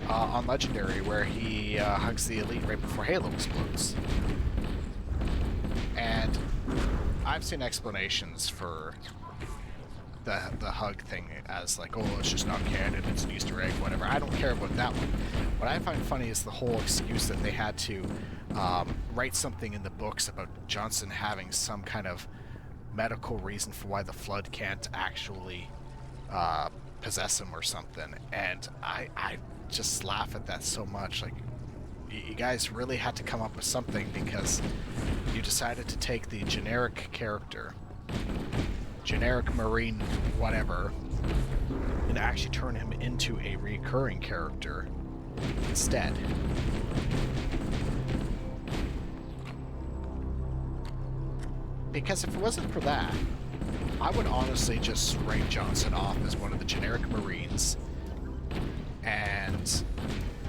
on Legendary where he hugs the Elite right before Halo explodes. And I've seen explanations for the hug thing as like, oh, it's just not canon, it's an Easter egg, whatever. I don't care about that one. What I find funny is the whole excuse that they had to write something in the books about Johnson having some kind of medical reason for why the Flood can't actually possess him or something. And I just laugh at that so much. Like, you guys really had to come up with something, because you decided to take the generic character, generic Marine whatever, and actually turn him into a recurring character instead. Because if it wasn't for that, I would honestly just write Johnson off as one of the generic Marines and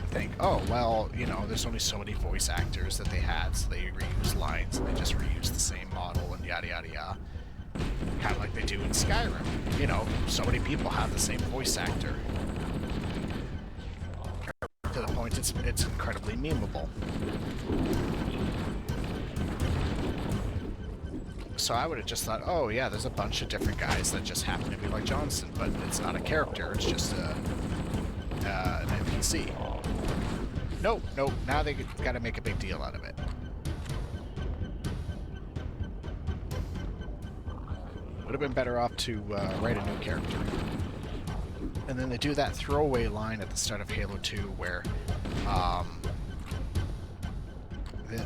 think, oh, well, you know, there's only so many voice actors that they had, so they reuse lines and they just reuse the same model and yada yada yada. Kind of like they do in Skyrim. You know, so many people have the same voice actor. To the point it's incredibly memeable. So I would have just thought, oh yeah, there's a bunch of different guys that just happen to be like Johnson, but it's not a character, it's just an NPC. Nope, now they gotta make a big deal out of it. Would have been better off to write a new character. And then they do that throwaway line at the start of Halo 2 where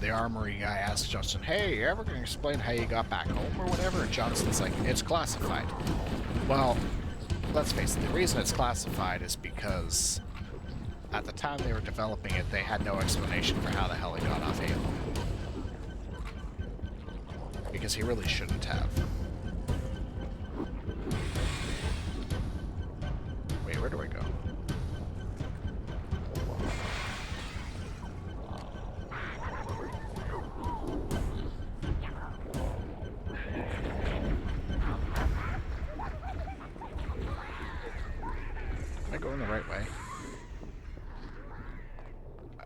the armory guy asks Johnson, hey, you ever going to explain how you got back home or whatever? And Johnson's like, it's classified. Well, let's face it, the reason it's classified is because at the time they were developing it, they had no explanation for how the hell he got off Halo. Because he really shouldn't have. Wait, where do I go? Am I going the right way?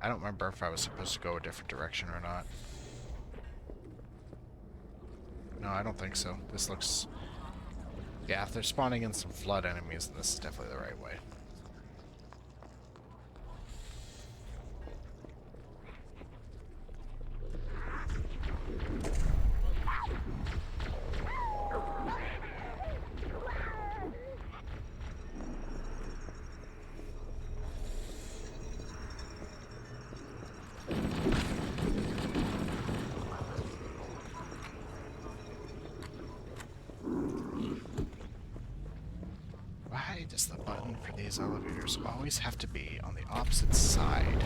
I don't remember if I was supposed to go a different direction or not. No, I don't think so. This looks... Yeah, if they're spawning in some flood enemies, then this is definitely the right way. Why does the button for these elevators always have to be on the opposite side?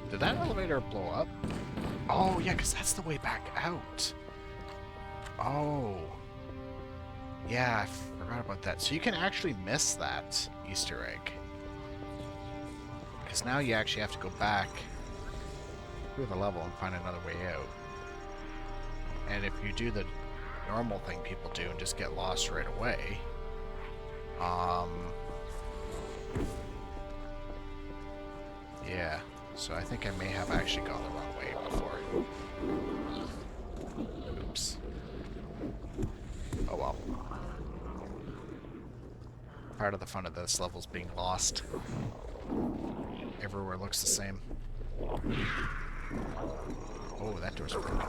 Did that elevator blow up? Oh, yeah, because that's the way back out. Oh. Yeah, I forgot about that. So you can actually miss that Easter egg. Because now you actually have to go back through the level and find another way out. And if you do the normal thing people do and just get lost right away, yeah, so I think I may have actually gone the wrong way before. Oops. Oh well. Part of the fun of this level is being lost. Everywhere looks the same. Oh, that door's broken.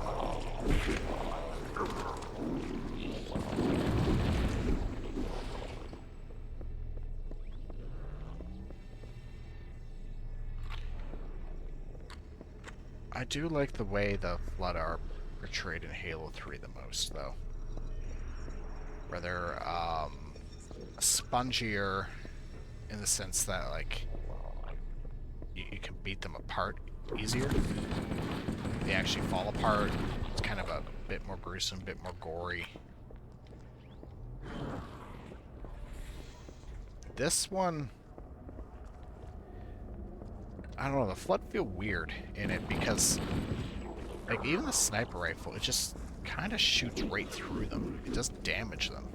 I do like the way the Flood are portrayed in Halo 3 the most, though. Where they're spongier in the sense that, like, you can beat them apart easier. They actually fall apart. It's kind of a bit more gruesome, a bit more gory. This one, I don't know, the Flood feel weird in it because, like, even the sniper rifle, it just kind of shoots right through them. It doesn't damage them.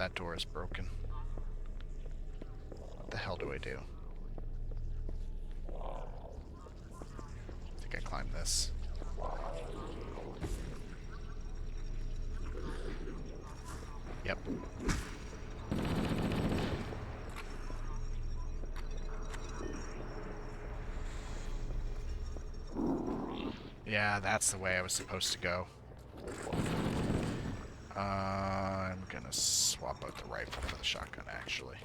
that door is broken. What the hell do I do? I think I climb this. Yep. Yeah, that's the way I was supposed to go. I'm gonna swap out the rifle for the shotgun, actually.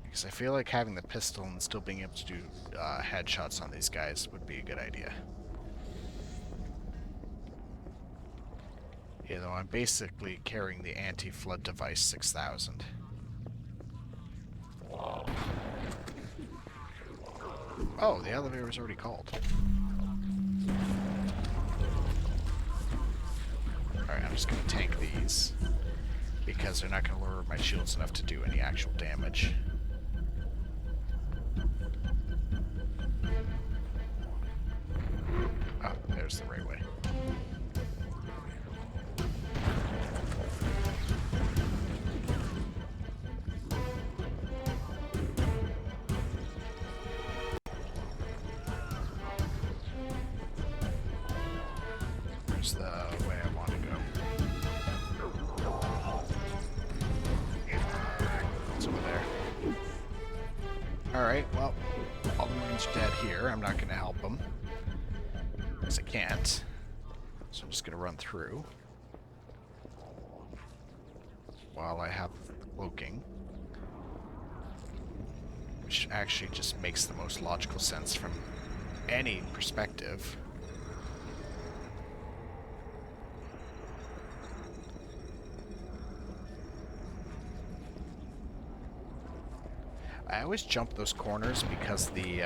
Because I feel like having the pistol and still being able to do headshots on these guys would be a good idea. Yeah, though I'm basically carrying the anti-flood device 6000. Oh, the elevator was already called. Alright, I'm just gonna tank these, because they're not gonna lower my shields enough to do any actual damage. Oh, there's the right way. There's the way I want to go. It's over there. Alright, well, all the Marines are dead here. I'm not going to help them, because I can't. So I'm just going to run through while I have cloaking, which actually just makes the most logical sense from any perspective. I always jump those corners because the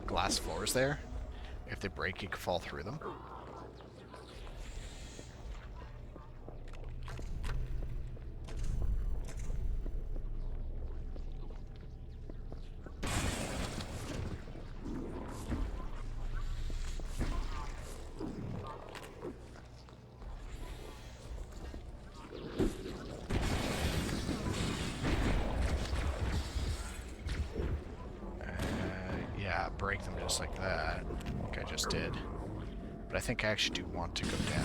glass floors there, if they break, you can fall through them. Break them just like that, like I just did. But I think I actually do want to go down.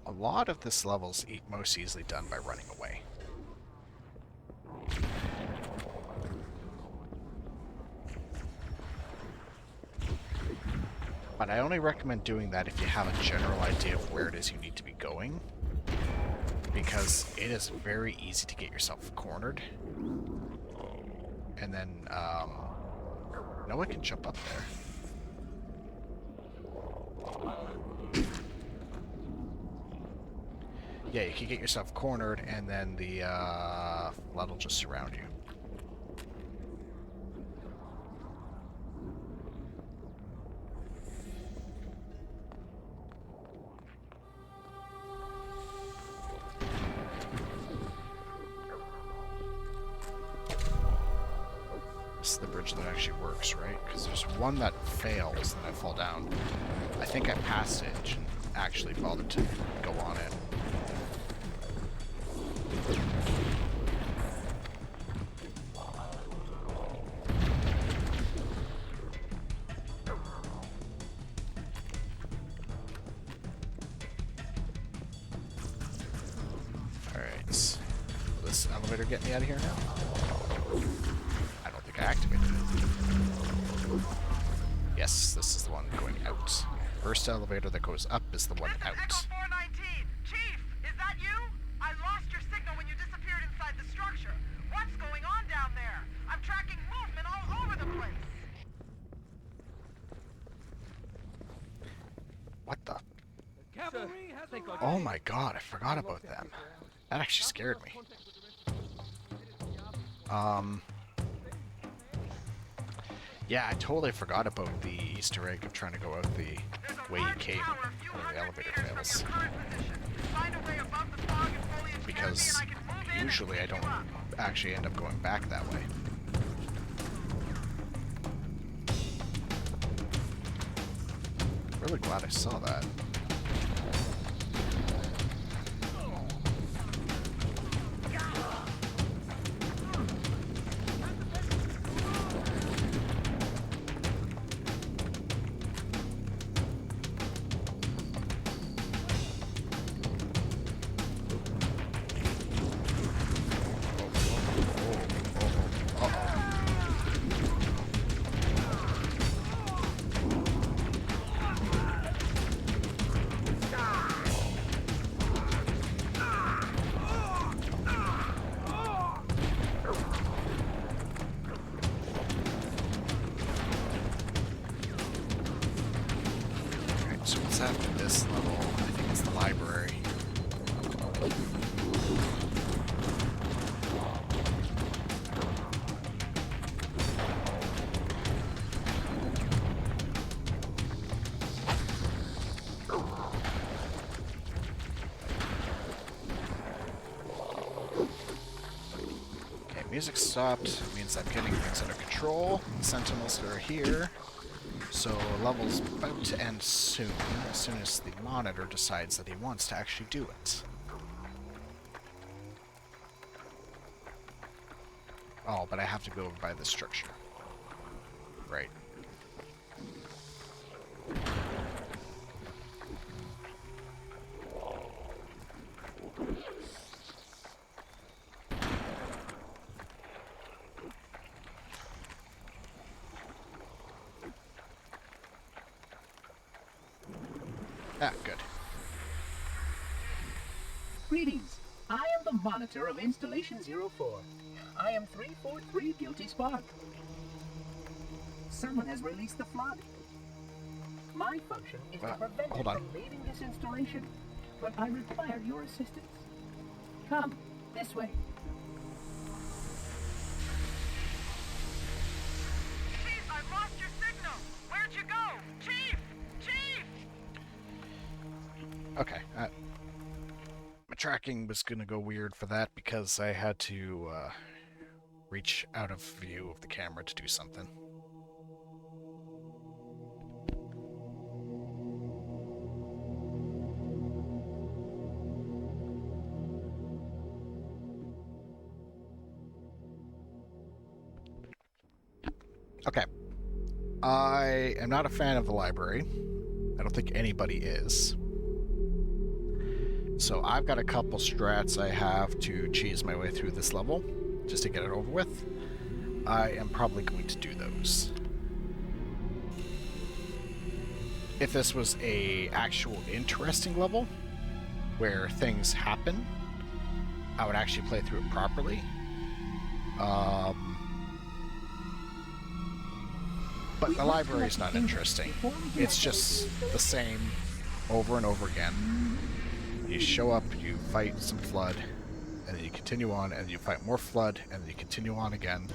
A lot of this level's most easily done by running away. But I only recommend doing that if you have a general idea of where it is you need to be going, because it is very easy to get yourself cornered. And then, no one can jump up there. Yeah, you can get yourself cornered, and then the flood will just surround you. This is the bridge that actually works, right? Because there's one that fails, and I fall down. I think I passed it and actually bothered to go on it. Alright. Will this elevator get me out of here now? I don't think I activated it. Yes, this is the one going out. First elevator that goes up is the one out. Echo 419. Chief, is that you? I lost your signal when you disappeared inside the structure. What's going on down there? I'm tracking movement all over the place. What the? Cavalry has arrived. Oh my god, I forgot about them. That actually scared me. Yeah, I totally forgot about the Easter egg of trying to go out the way you came when the elevator fails. Because usually I don't actually end up going back that way. Really glad I saw that. So what's after this level? I think it's the library. Okay, music stopped. It means I'm getting things under control. The sentinels are here. So level's about to end soon, as soon as the monitor decides that he wants to actually do it. Oh, but I have to go over by the structure. Right. Ah, good. Greetings. I am the monitor of Installation 04. I am 343 Guilty Spark. Someone has released the flood. My function is to prevent it from leaving this installation, but I require your assistance. Come, this way. Chief, I've lost your signal! Where'd you go? Chief! Chief! Okay, my tracking was gonna go weird for that because I had to reach out of view of the camera to do something. Okay. I am not a fan of the library. I don't think anybody is. So I've got a couple strats I have to cheese my way through this level, just to get it over with. I am probably going to do those. If this was a actual interesting level, where things happen, I would actually play through it properly. But the library is not interesting. It's just the same over and over again. You show up, you fight some flood, and then you continue on, and you fight more flood, and then you continue on again.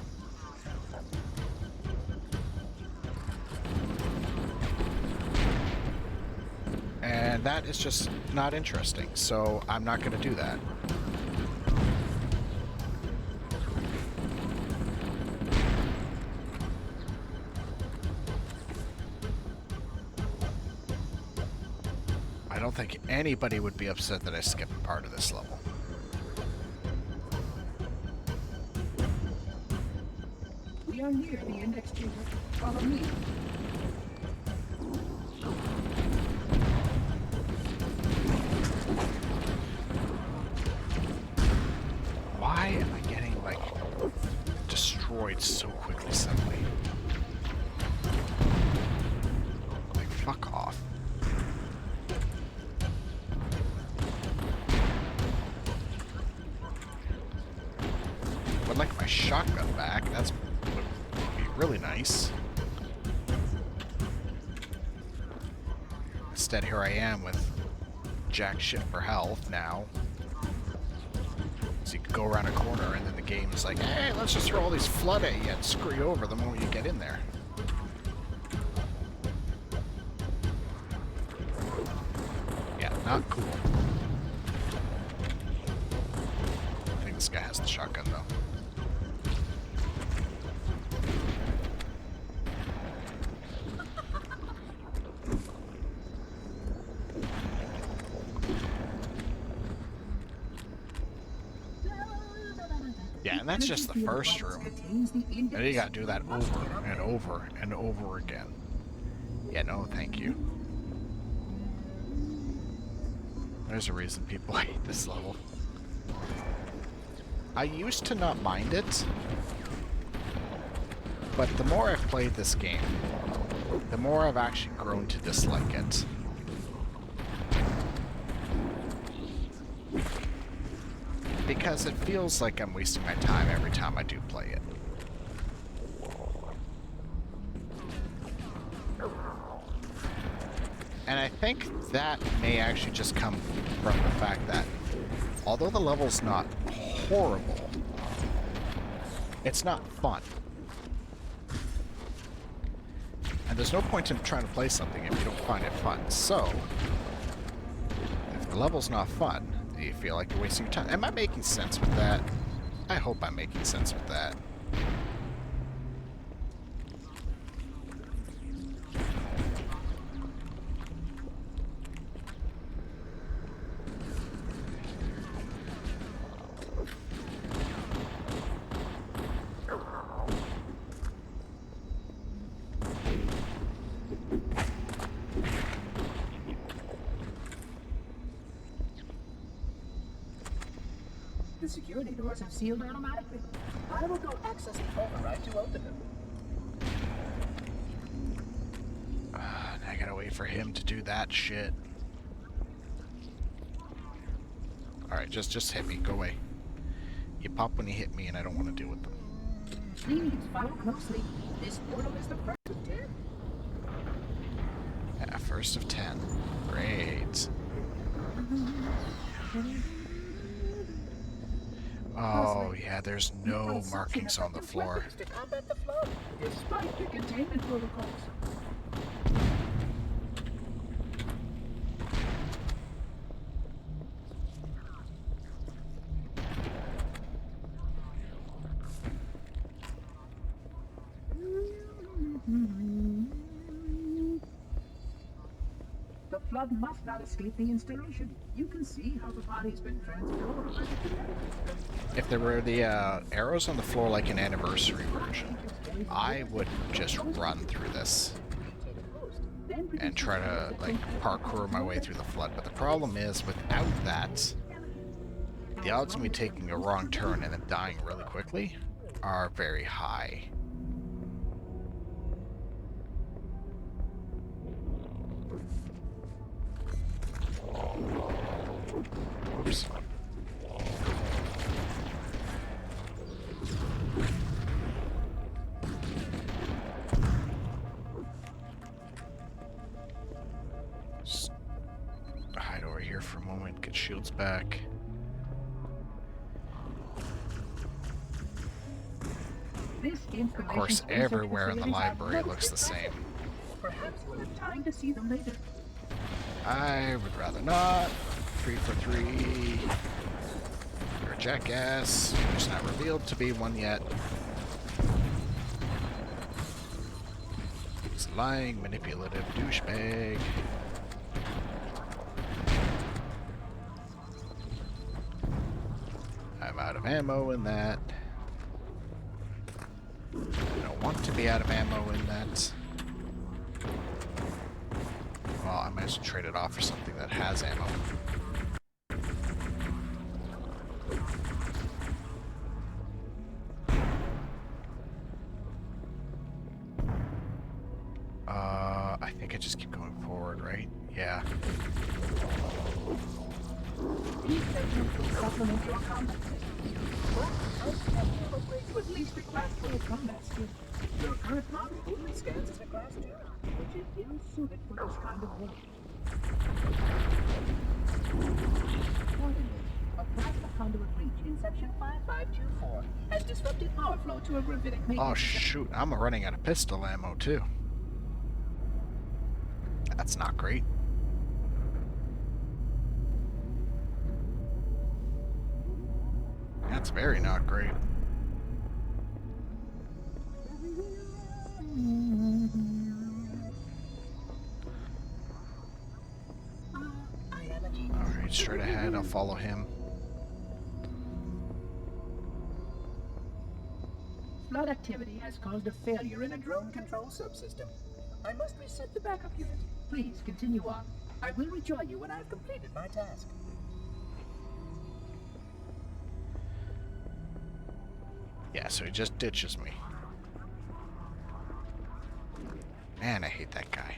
And that is just not interesting, so I'm not going to do that. I don't think anybody would be upset that I skipped a part of this level. We are near the index chamber. Follow me. Why am I getting, like, destroyed so quickly suddenly? Like, fuck off. Would like my shotgun back. That's would be really nice. Instead, here I am with jack shit for health now. So you can go around a corner and then the game is like, hey, let's just throw all these flood at you and screw you over the moment you get in there. Not cool. I think this guy has the shotgun, though. Yeah, and that's just the first room. And you gotta do that over and over and over again. Yeah, no, thank you. There's a reason people hate this level. I used to not mind it, but the more I've played this game, the more I've actually grown to dislike it. Because it feels like I'm wasting my time every time I do play it. And I think that may actually just come from the fact that although the level's not horrible, it's not fun. And there's no point in trying to play something if you don't find it fun. So, if the level's not fun, you feel like you're wasting your time. Am I making sense with that? I hope I'm making sense with that. The security doors have sealed automatically. I will go access the override to open them. I gotta wait for him to do that shit. Alright, just hit me. Go away. You pop when you hit me and I don't want to deal with them. Please follow closely. This portal is the first of 10. Yeah, first of 10. Great. Oh, yeah, there's no markings on the floor. To combat the flood, despite the containment protocols. The flood must not escape the installation. You can see how the body's been transformed. If there were the arrows on the floor like an anniversary version, I would just run through this and try to like parkour my way through the flood. But the problem is, without that, the odds of me taking a wrong turn and then dying really quickly are very high. Oops. Just hide over here for a moment, get shields back. Of course, everywhere in the library looks the same. Perhaps we'll have time to see them later. I would rather not. 3 for 3. You're a jackass. You're just not revealed to be one yet. He's a lying, manipulative douchebag. I'm out of ammo in that. I don't want to be out of ammo in that. Well, I might as well trade it off for something that has ammo. I think I just keep going forward, right? Yeah. These segments will supplement your combat system. But upgrade to at least a class 4 combat skill. Your current model only scans as a class 2, which is ill-suited for this kind of work. Accordingly, a plasma conduit breach in section 5524 has disrupted power flow to a gravitic maintenance. Oh shoot, I'm running out of pistol ammo too. That's not great. That's very not great. Alright, straight ahead, I'll follow him. Flood activity has caused a failure in a drone control subsystem. I must reset the backup unit. Please continue on. I will rejoin you when I have completed my task. Yeah, so he just ditches me. Man, I hate that guy.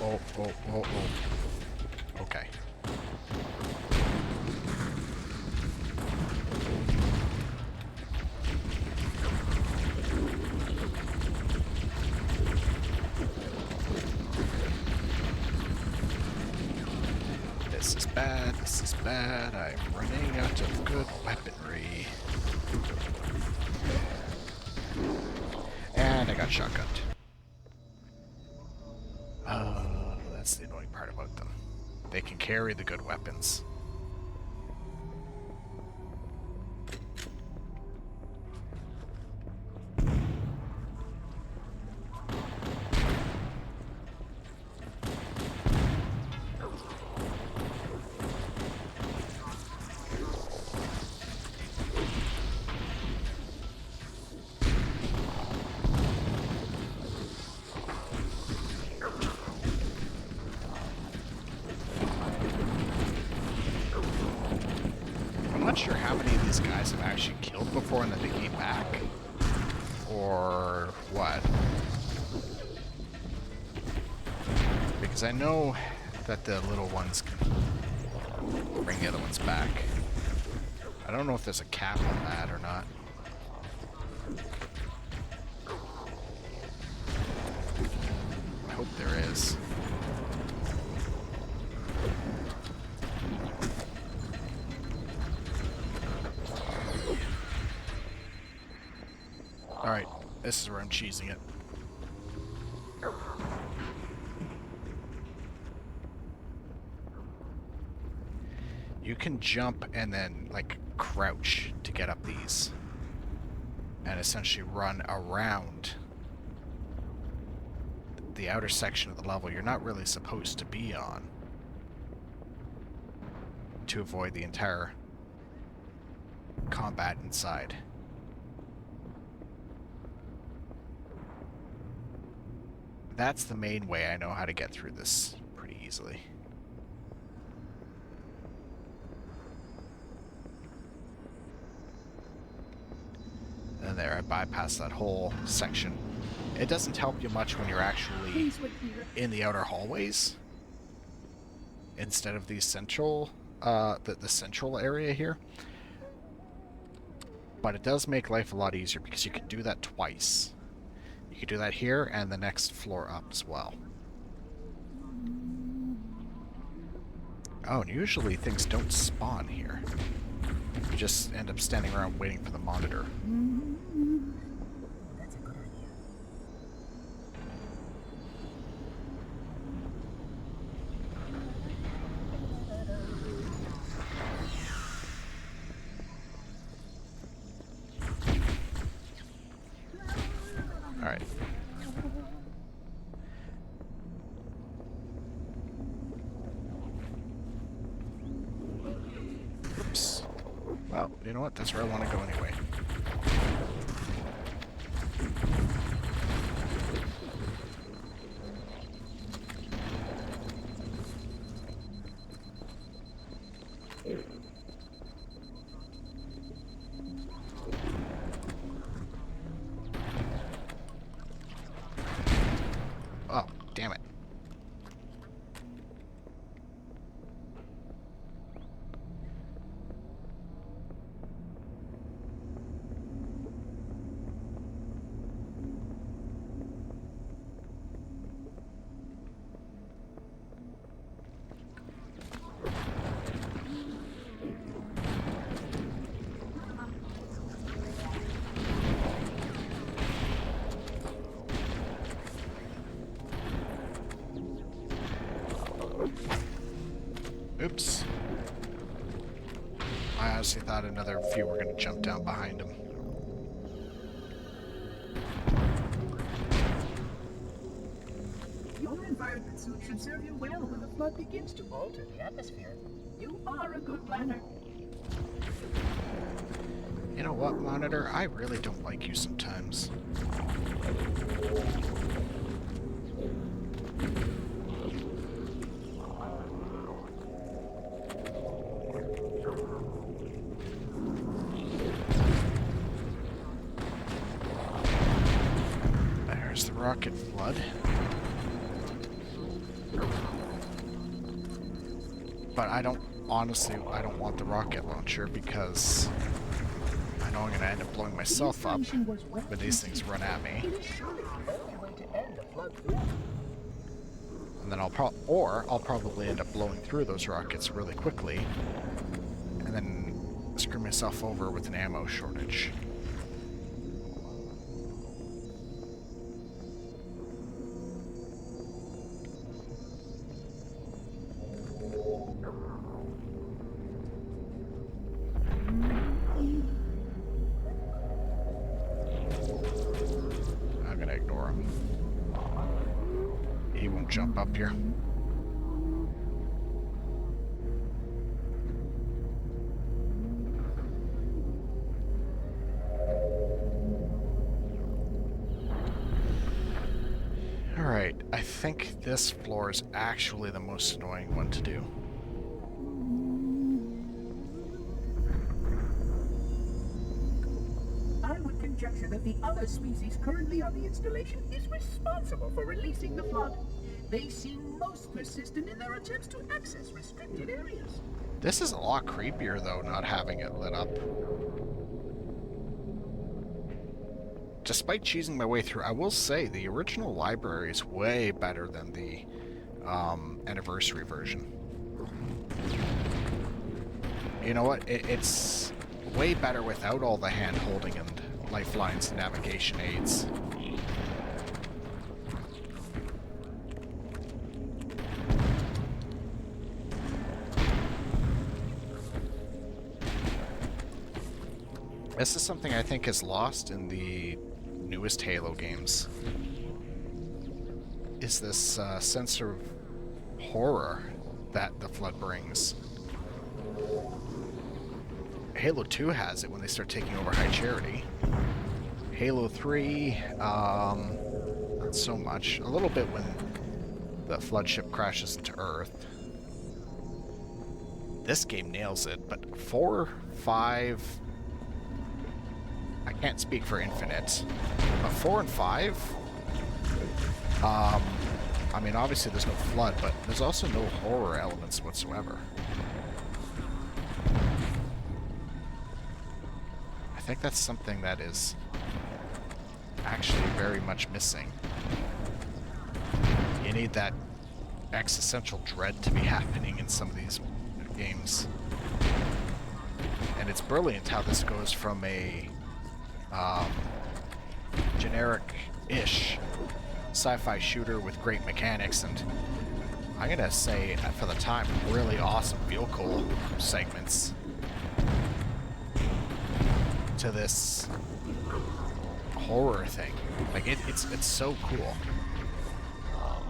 Oh. Okay. This is bad, this is bad. I'm running out of good weaponry. And I got shotgunned. That's the annoying part about them. They can carry the good weapons. I'm not sure how many of these guys have actually killed before and then they came back. Or what. Because I know that the little ones can bring the other ones back. I don't know if there's a cap on that or not. I hope there is. Alright, this is where I'm cheesing it. You can jump and then, like, crouch to get up these. And essentially run around the outer section of the level you're not really supposed to be on. To avoid the entire combat inside. That's the main way I know how to get through this pretty easily. And there, I bypassed that whole section. It doesn't help you much when you're actually in the outer hallways instead of the central, the central area here. But it does make life a lot easier because you can do that twice. You can do that here and the next floor up as well. Oh, and usually things don't spawn here. You just end up standing around waiting for the monitor. That's a good idea. Alright. Oops. Well, you know what? That's where I want to go anyway. Oh, damn it. Oops. I honestly thought another few were going to jump down behind him. Your environment suit should serve you well when the flood begins to alter the atmosphere. You are a good planner. You know what, Monitor? I really don't like you sometimes. There's the rocket flood. But I don't want the rocket launcher because I know I'm going to end up blowing myself up when these things run at me. And then I'll probably end up blowing through those rockets really quickly and then screw myself over with an ammo shortage. I'm gonna ignore him. He won't jump up here. Alright, I think this floor is actually the most annoying one to do. I would conjecture that the other species currently on the installation is responsible for releasing the flood. They seem most persistent in their attempts to access restricted areas. This is a lot creepier, though, not having it lit up. Despite cheesing my way through, I will say the original library is way better than the anniversary version. You know what? It's way better without all the hand-holding and lifelines and navigation aids. This is something I think is lost in the newest Halo games. Is this sense of horror that the flood brings. Halo 2 has it when they start taking over High Charity. Halo 3, not so much. A little bit when the flood ship crashes into Earth. This game nails it, but 4, 5... I can't speak for Infinite, but 4 and 5... I mean, obviously there's no flood, but there's also no horror elements whatsoever. I think that's something that is actually very much missing. You need that existential dread to be happening in some of these games. And it's brilliant how this goes from a generic-ish sci-fi shooter with great mechanics and, I'm gonna say, for the time, really awesome vehicle segments, to this horror thing. Like, it's so cool.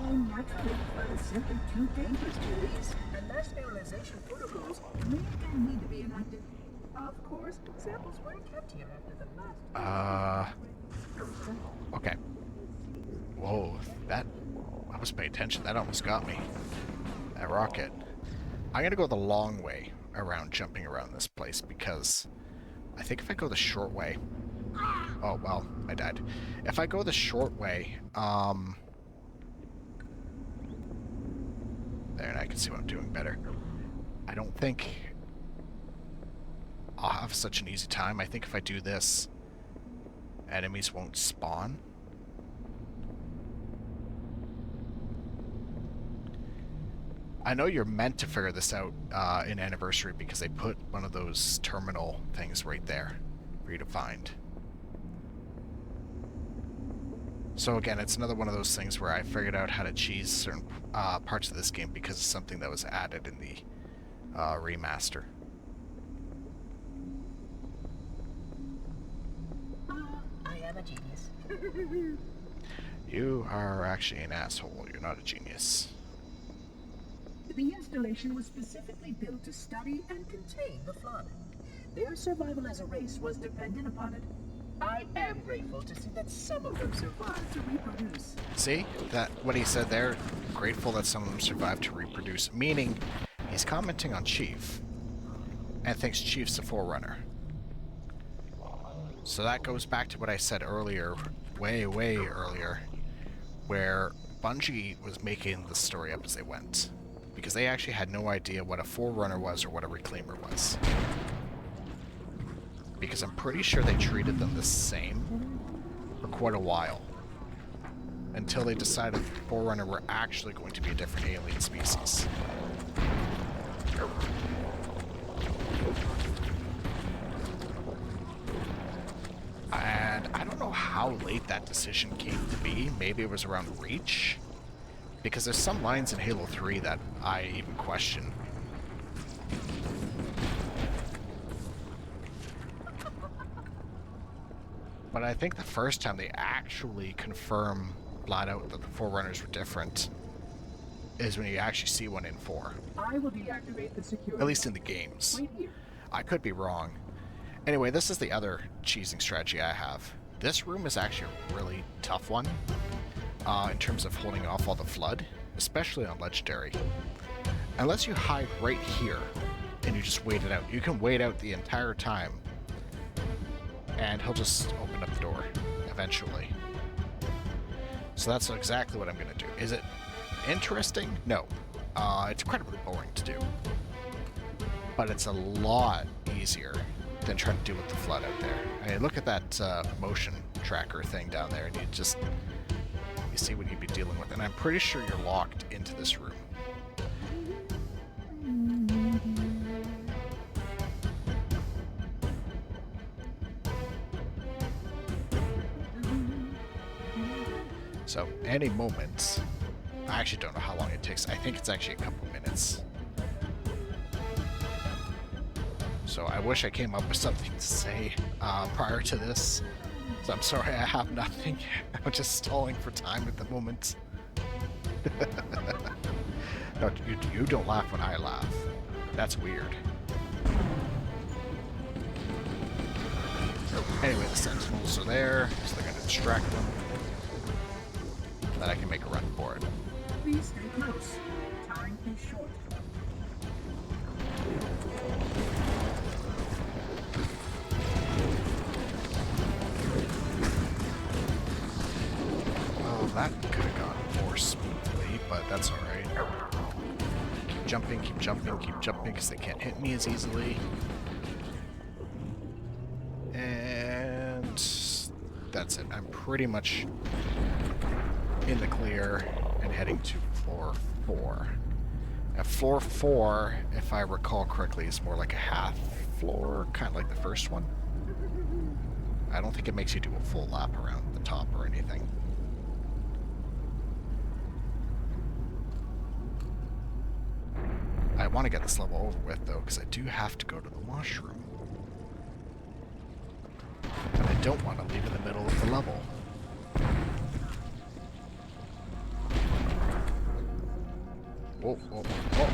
Naturally, but it's simply too dangerous to release, and their sterilization protocols may again need to be enacted. Of course, samples were kept here after the last... Okay. Whoa, I was paying attention. That almost got me. That rocket. I'm gonna go the long way around jumping around this place because I think if I go the short way... Oh, well, I died. If I go the short way, there, and I can see what I'm doing better. I don't think I'll have such an easy time. I think if I do this, enemies won't spawn. I know you're meant to figure this out in Anniversary because they put one of those terminal things right there for you to find. So again, it's another one of those things where I figured out how to cheese certain parts of this game because of something that was added in the remaster. I am a genius. You are actually an asshole. You're not a genius. The installation was specifically built to study and contain the Flood. Their survival as a race was dependent upon it. I am grateful to see that some of them survived to reproduce. See? That what he said there? Grateful that some of them survived to reproduce. Meaning, he's commenting on Chief. And thinks Chief's a Forerunner. So that goes back to what I said earlier, way earlier, where Bungie was making the story up as they went. Because they actually had no idea what a Forerunner was or what a Reclaimer was. Because I'm pretty sure they treated them the same for quite a while. Until they decided the Forerunner were actually going to be a different alien species. And I don't know how late that decision came to be. Maybe it was around Reach. Because there's some lines in Halo 3 that I even question. But I think the first time they actually confirm flat out that the Forerunners were different is when you actually see one in 4. I will deactivate the security. At least in the games. Right here. I could be wrong. Anyway, this is the other cheesing strategy I have. This room is actually a really tough one. In terms of holding off all the Flood, especially on Legendary. Unless you hide right here, and you just wait it out. You can wait out the entire time, and he'll just open up the door, eventually. So that's exactly what I'm going to do. Is it interesting? No. It's incredibly boring to do. But it's a lot easier than trying to deal with the Flood out there. I mean, look at that motion tracker thing down there, and you see what you'd be dealing with. And I'm pretty sure you're locked into this room. So, any moment, I actually don't know how long it takes. I think it's actually a couple minutes. So I wish I came up with something to say prior to this. So I'm sorry I have nothing. I'm just stalling for time at the moment. No, you don't laugh when I laugh. That's weird. Anyway, the Sentinels are there, so they're going to distract them. Then I can make a run for it. Please stay close. Time is short. Oh, that could have gone more smoothly, but that's alright. Keep jumping, because they can't hit me as easily. And that's it. I'm pretty much in the clear and heading to floor 4. Now, floor 4, if I recall correctly, is more like a half floor, kind of like the first one. I don't think it makes you do a full lap around the top or anything. I want to get this level over with, though, because I do have to go to the washroom. And I don't want to leave in the middle of the level. Whoa, whoa, whoa.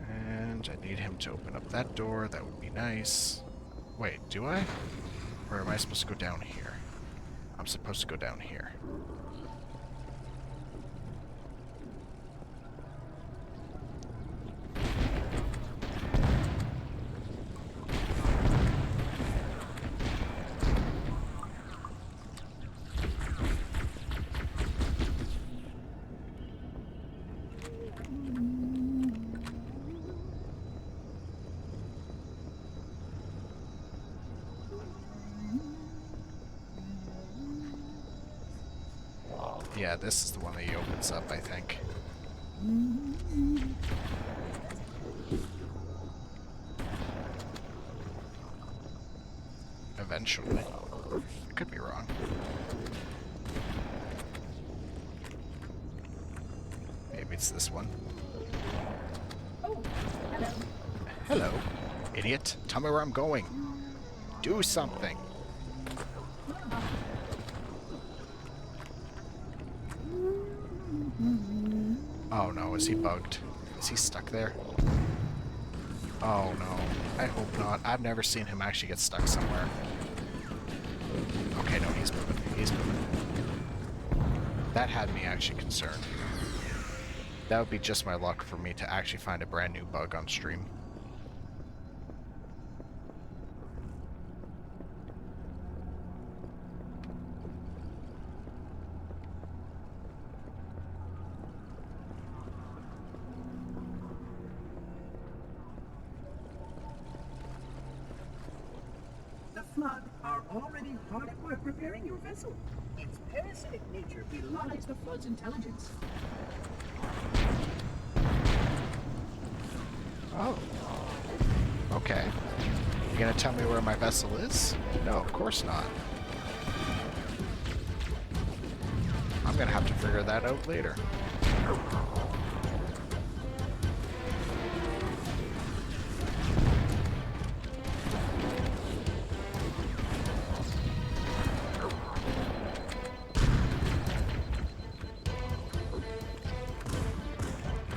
And I need him to open up that door. That would be nice. Wait, do I? Or am I supposed to go down here? I'm supposed to go down here. Yeah, this is the one that he opens up, I think. Eventually. I could be wrong. Maybe it's this one. Oh, hello. Hello, idiot. Tell me where I'm going. Do something. Oh no, is he bugged? Is he stuck there? Oh no, I hope not. I've never seen him actually get stuck somewhere. Okay, no, he's moving. He's moving. That had me actually concerned. That would be just my luck for me to actually find a brand new bug on stream. The Flood are already hard at work repairing your vessel. Its parasitic nature belies the Flood's intelligence. Oh. Okay. You gonna tell me where my vessel is? No, of course not. I'm gonna have to figure that out later.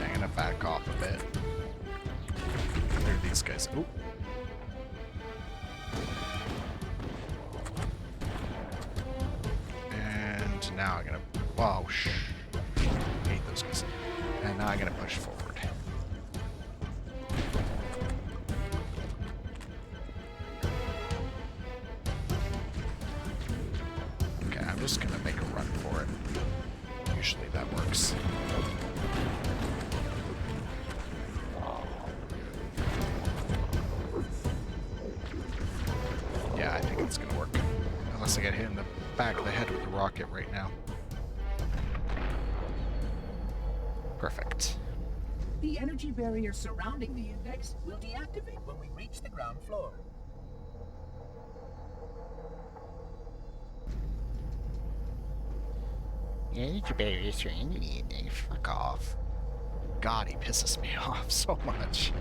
I'm gonna back off a bit. There are these guys. Ooh. And now I'm gonna... Wow, hate those guys. And now I'm gonna push forward. Okay, I'm just gonna make a run for it. Usually that works. Yeah, I think it's gonna work. Unless I get hit in the back of the head with the rocket right now. Perfect. The energy barrier surrounding the index will deactivate when we reach the ground floor. Energy barrier surrounding the index. Fuck off. God, he pisses me off so much.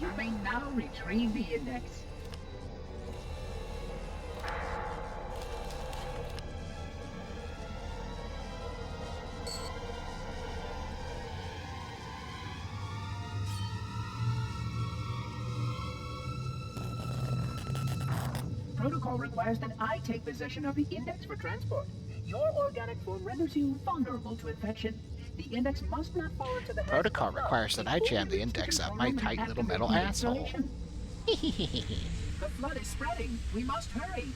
You may now retrieve the index. Protocol requires that I take possession of the index for transport. Your organic form renders you vulnerable to infection. The index must not fall into the hands Protocol of the requires that I jam the index up my tight little metal asshole. The Flood is spreading. We must hurry.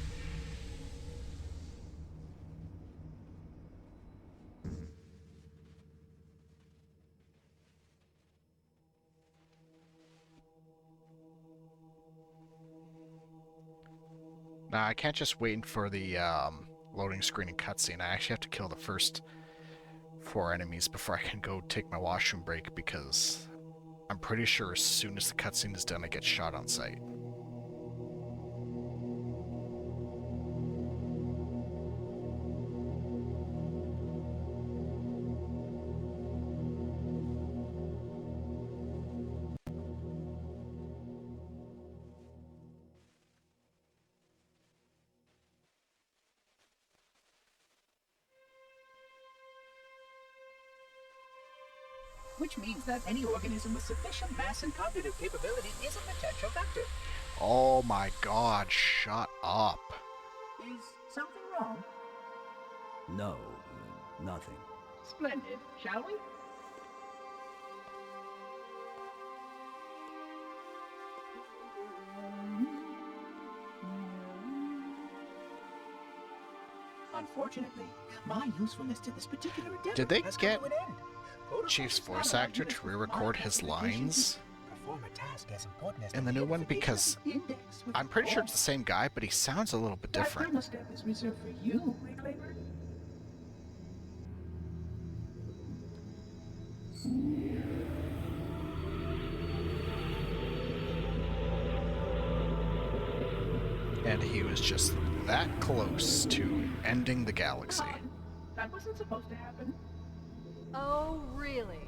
Nah, I can't just wait for the loading screen and cutscene. I actually have to kill the first 4 enemies before I can go take my washroom break, because I'm pretty sure as soon as the cutscene is done, I get shot on sight. Which means that any organism with sufficient mass and cognitive capability is a potential vector. Oh my god, shut up. Is something wrong? No, nothing. Splendid, shall we? Unfortunately, my usefulness to this particular endeavor Did they has get come to an end. Chief's voice actor to re-record his lines in the new one? Because I'm pretty sure it's the same guy, but he sounds a little bit different. That step is reserved for you, Reclaimer. And he was just that close to ending the galaxy. That wasn't supposed to happen. Oh, really?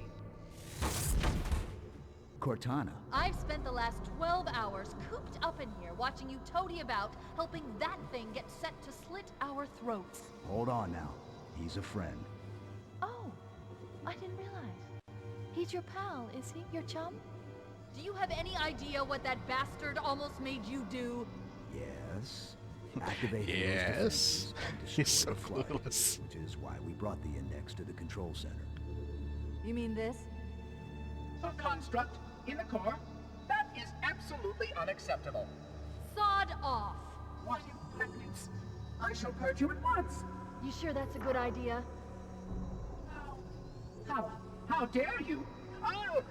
Cortana. I've spent the last 12 hours cooped up in here watching you toady about, helping that thing get set to slit our throats. Hold on now. He's a friend. Oh, I didn't realize. He's your pal, is he? Your chum? Do you have any idea what that bastard almost made you do? Yes. Activate Halo's Yes. defenses and He's destroy so the flood, clueless. which is why we brought the index to the control center. You mean this? A construct in the core? That is absolutely unacceptable. Sod off! Why, you madness! I shall purge you at once. You sure that's a good idea? How dare you? Oh!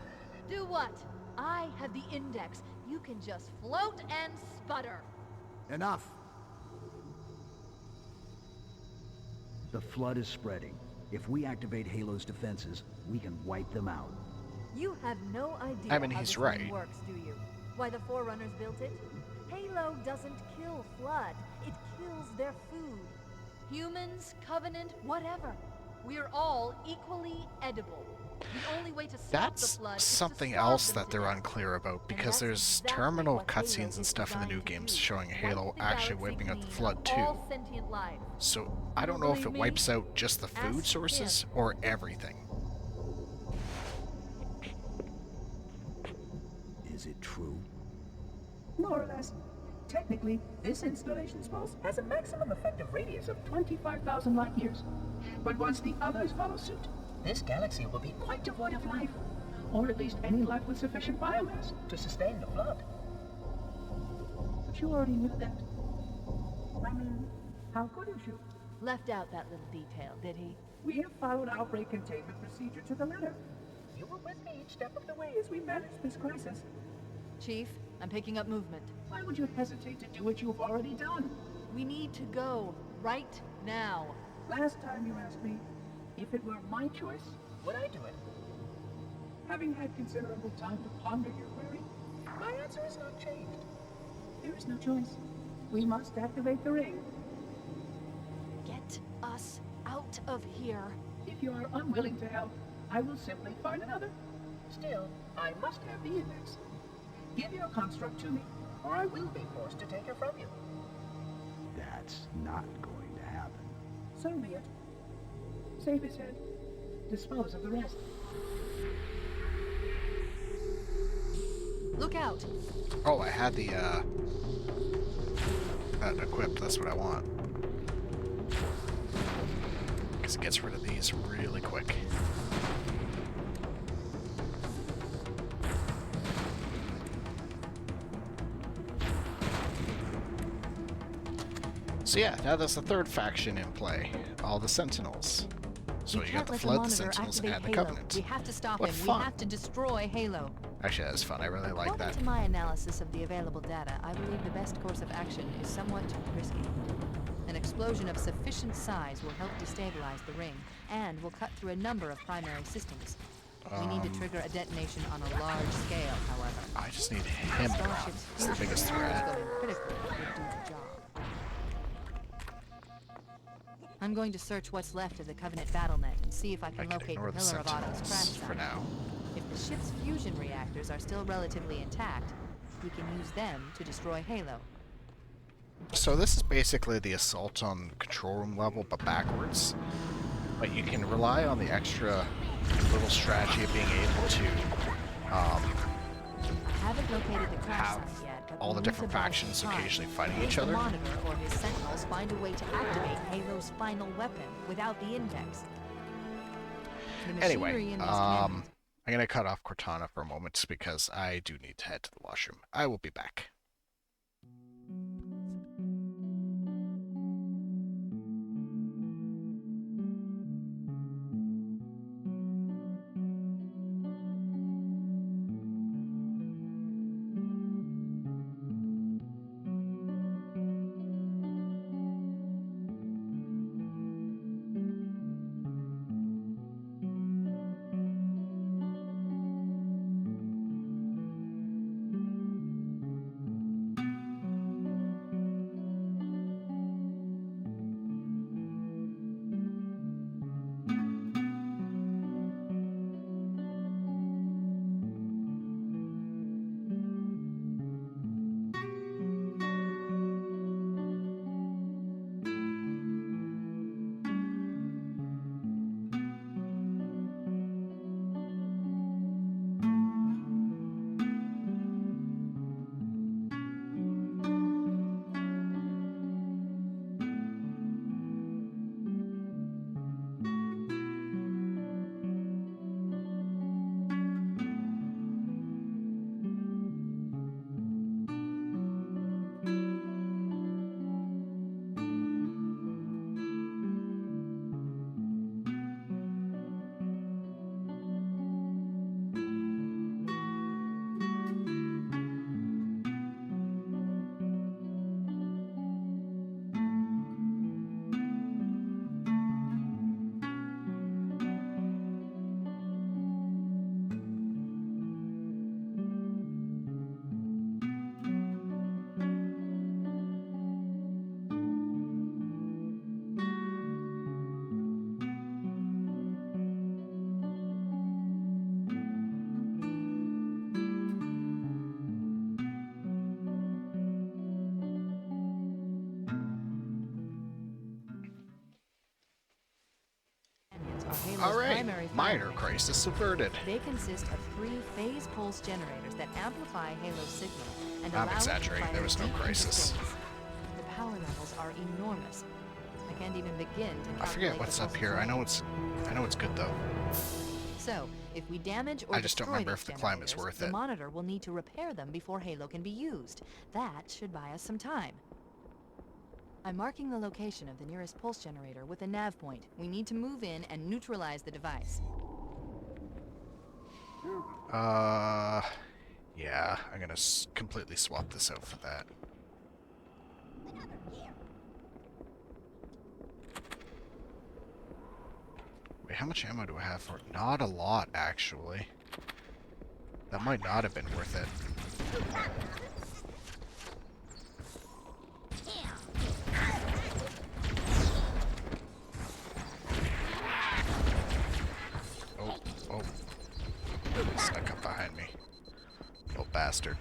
Do what? I have the index. You can just float and sputter. Enough! The flood is spreading. If we activate Halo's defenses, we can wipe them out. You have no idea I mean, how he's this right. thing works, do you? Why the Forerunners built it? Halo doesn't kill Flood. It kills their food. Humans, Covenant, whatever. We're all equally edible. The only way to stop the That's Flood is to something starve else them that to they're death. unclear about, because that's there's exactly terminal what Halo cutscenes and is stuff in the new designed to games do. showing Wipe Halo the actually galaxy wiping out the clean flood of too. all sentient life. So I don't You know if it believe me? wipes out just the food Ask sources him. or everything. Is it true? More or less. Technically, this installation's pulse has a maximum effective radius of 25,000 light years. But once the others follow suit, this galaxy will be quite devoid of life. Or at least any life with sufficient biomass to sustain the flood. But you already knew that. I mean, how couldn't you? Left out that little detail, did he? We have followed outbreak containment procedure to the letter. You were with me each step of the way as we managed this crisis. Chief, I'm picking up movement. Why would you hesitate to do what you've already done? We need to go right now. Last time you asked me, if it were my choice, would I do it? Having had considerable time to ponder your query, my answer has not changed. There is no choice. We must activate the ring. Get us out of here. If you are unwilling to help, I will simply find another. Still, I must have the index. Give your construct to me, or I will be forced to take her from you. That's not going to happen. So be it. Save his head. Dispose of the rest. Look out! Oh, I had the that equipped. That's what I want. Because it gets rid of these really quick. So yeah, now there's the third faction in play. All the Sentinels. So you got the Flood, the Sentinels, and the Covenant. We have to stop What him. fun. We have to destroy Halo. Actually, that's fun. I really like According that. to my analysis of the available data, I believe the best course of action is somewhat risky. An explosion of sufficient size will help destabilize the ring, and will cut through a number of primary systems. We need to trigger a detonation on a large scale, however. I just need him gone. Starship's It's the biggest fusion threat. going critically would do the job. I'm going to search what's left of the Covenant BattleNet and see if I I can can locate the ignore the Pillar of Autumn's crash Sentinels site. for now. If the ship's fusion reactors are still relatively intact, we can use them to destroy Halo. So this is basically the assault on control room level, but backwards. But you can rely on the extra little strategy of being able to Haven't located the crash have site yet, but all we the need different to buy factions some time. occasionally fighting If each the other. Monitor or his Sentinels find a way to activate Halo's final weapon without the index. The machinery Anyway, in these I'm gonna cut off Cortana for a moment because I do need to head to the washroom. I will be back. Halo's Alright, primary fire minor mechanisms. crisis averted. They consist of 3 phase pulse generators that amplify Halo's signal and I'm allow exaggerating, it to there fire was no deep into crisis. space. The power levels are enormous. I can't even begin to calculate I forget the what's up pulse's here. I know range. it's good though. So, if we damage or I just don't destroy remember these if the climb is generators, worth the it. monitor will need to repair them before Halo can be used. That should buy us some time. I'm marking the location of the nearest pulse generator with a nav point. We need to move in and neutralize the device. Yeah, I'm gonna completely swap this out for that. Wait, how much ammo do I have for it? Not a lot, actually. That might not have been worth it. Oh. Snuck up behind me. Little bastard.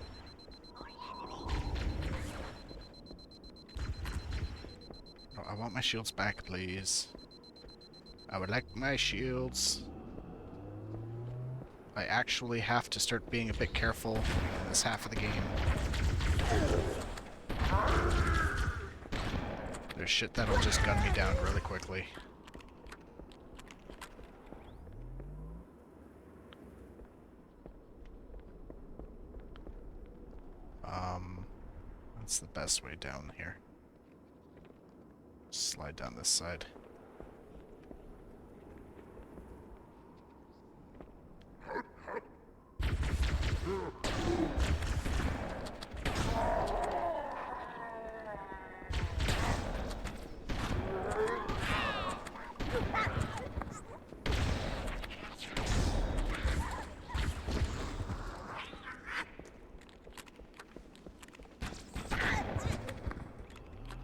Oh, I want my shields back, please. I would like my shields. I actually have to start being a bit careful in this half of the game. There's shit that'll just gun me down really quickly. What's the best way down here? Slide down this side.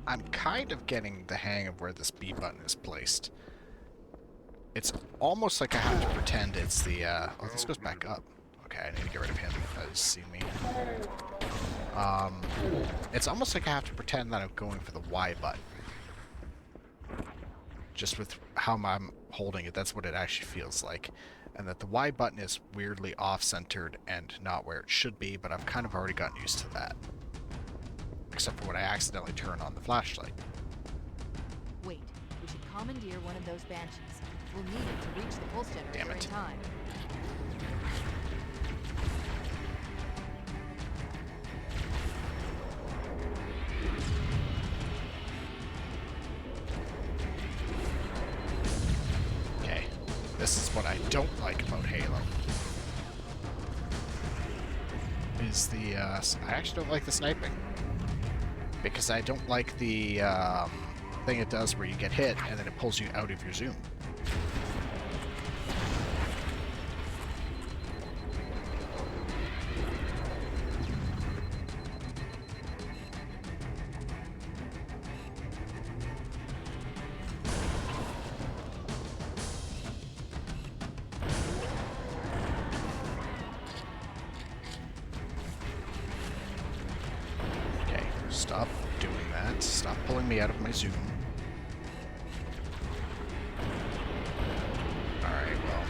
I'm kind of getting the hang of where this B button is placed. It's almost like I have to pretend it's the, oh, this goes back up. Okay, I need to get rid of him if he's seen me. It's almost like I have to pretend that I'm going for the Y button. Just with how I'm holding it, that's what it actually feels like. And that the Y button is weirdly off-centered and not where it should be, but I've kind of already gotten used to that. Except for when I accidentally turn on the flashlight. Wait, we should commandeer one of those banshees. We'll need it to reach the pulse generator in time. Okay, this is what I don't like about Halo. Is the, I actually don't like the sniping. Because I don't like the thing it does where you get hit and then it pulls you out of your zoom. Stop doing that. Stop pulling me out of my zoom. Alright, well,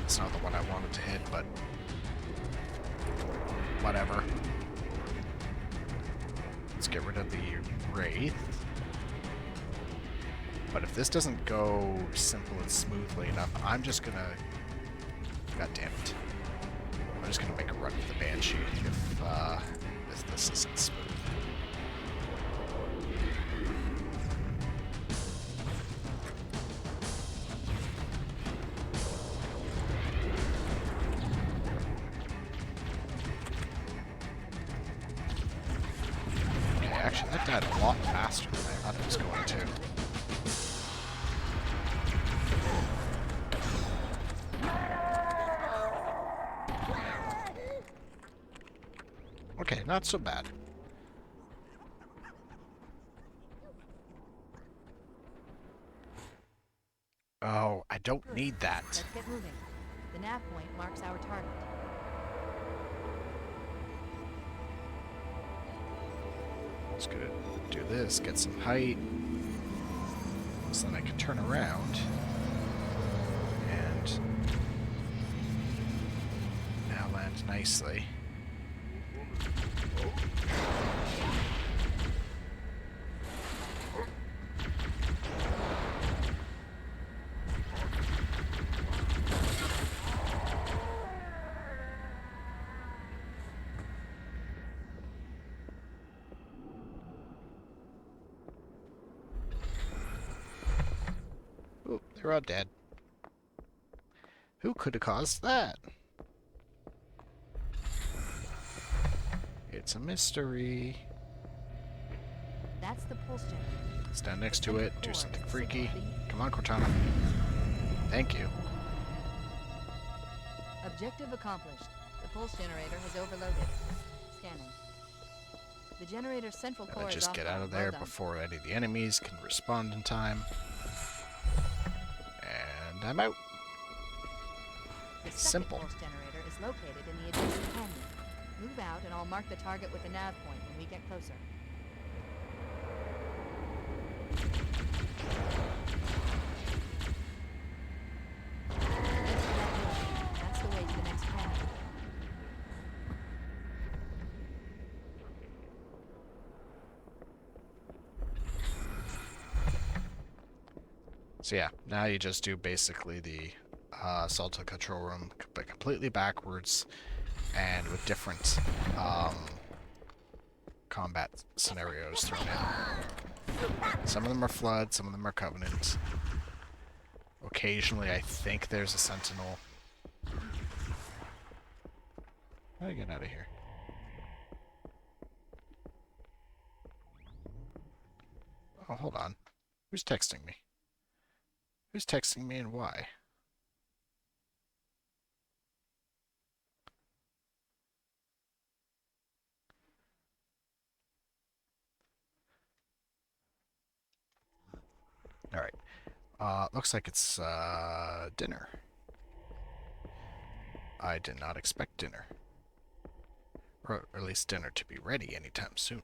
it's not the one I wanted to hit, but whatever. Let's get rid of the Wraith. But if this doesn't go simple and smoothly enough, I'm just gonna... God damn it. I'm just gonna make a run for the Banshee if this isn't smooth. Actually, that died a lot faster than I thought it was going to. Okay, not so bad. Oh, I don't need that. Let's get moving. The nav point marks our target. Just gonna do this, get some height, so then I can turn around and and now land nicely. Oh, they're all dead. Who could have caused that? It's a mystery. That's the pulse generator. Stand next to it, do something freaky. Come on, Cortana. Thank you. Objective accomplished. The pulse generator has overloaded. Scanning. The generator's central core is Just get out of offline. there Well done. before any of the enemies can respond in time. And I'm out. The second Simple. pulse generator is located in the adjacent canyon. Move out and I'll mark the target with a nav point when we get closer. That's the way to the next canyon. So yeah, now you just do basically the Salto control room, but completely backwards and with different combat scenarios thrown in. Some of them are Flood, some of them are Covenant. Occasionally I think there's a Sentinel. How do I get out of here? Oh, hold on. Who's texting me? Who's texting me and why? Alright. Looks like it's dinner. I did not expect dinner. Or at least dinner to be ready anytime soon.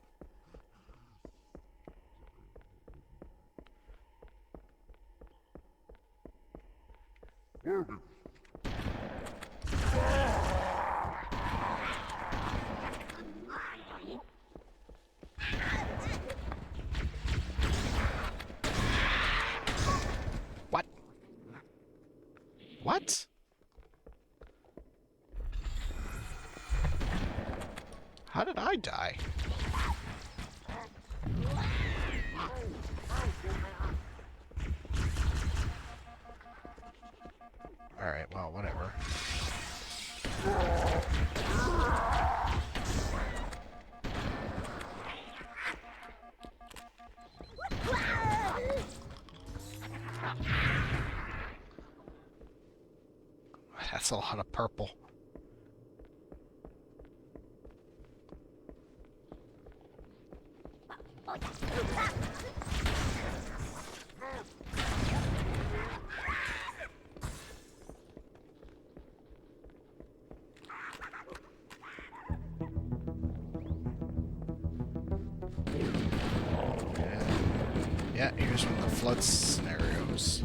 What? What? How did I die? Alright, well, whatever. That's a lot of purple. Yeah, here's one of the flood scenarios.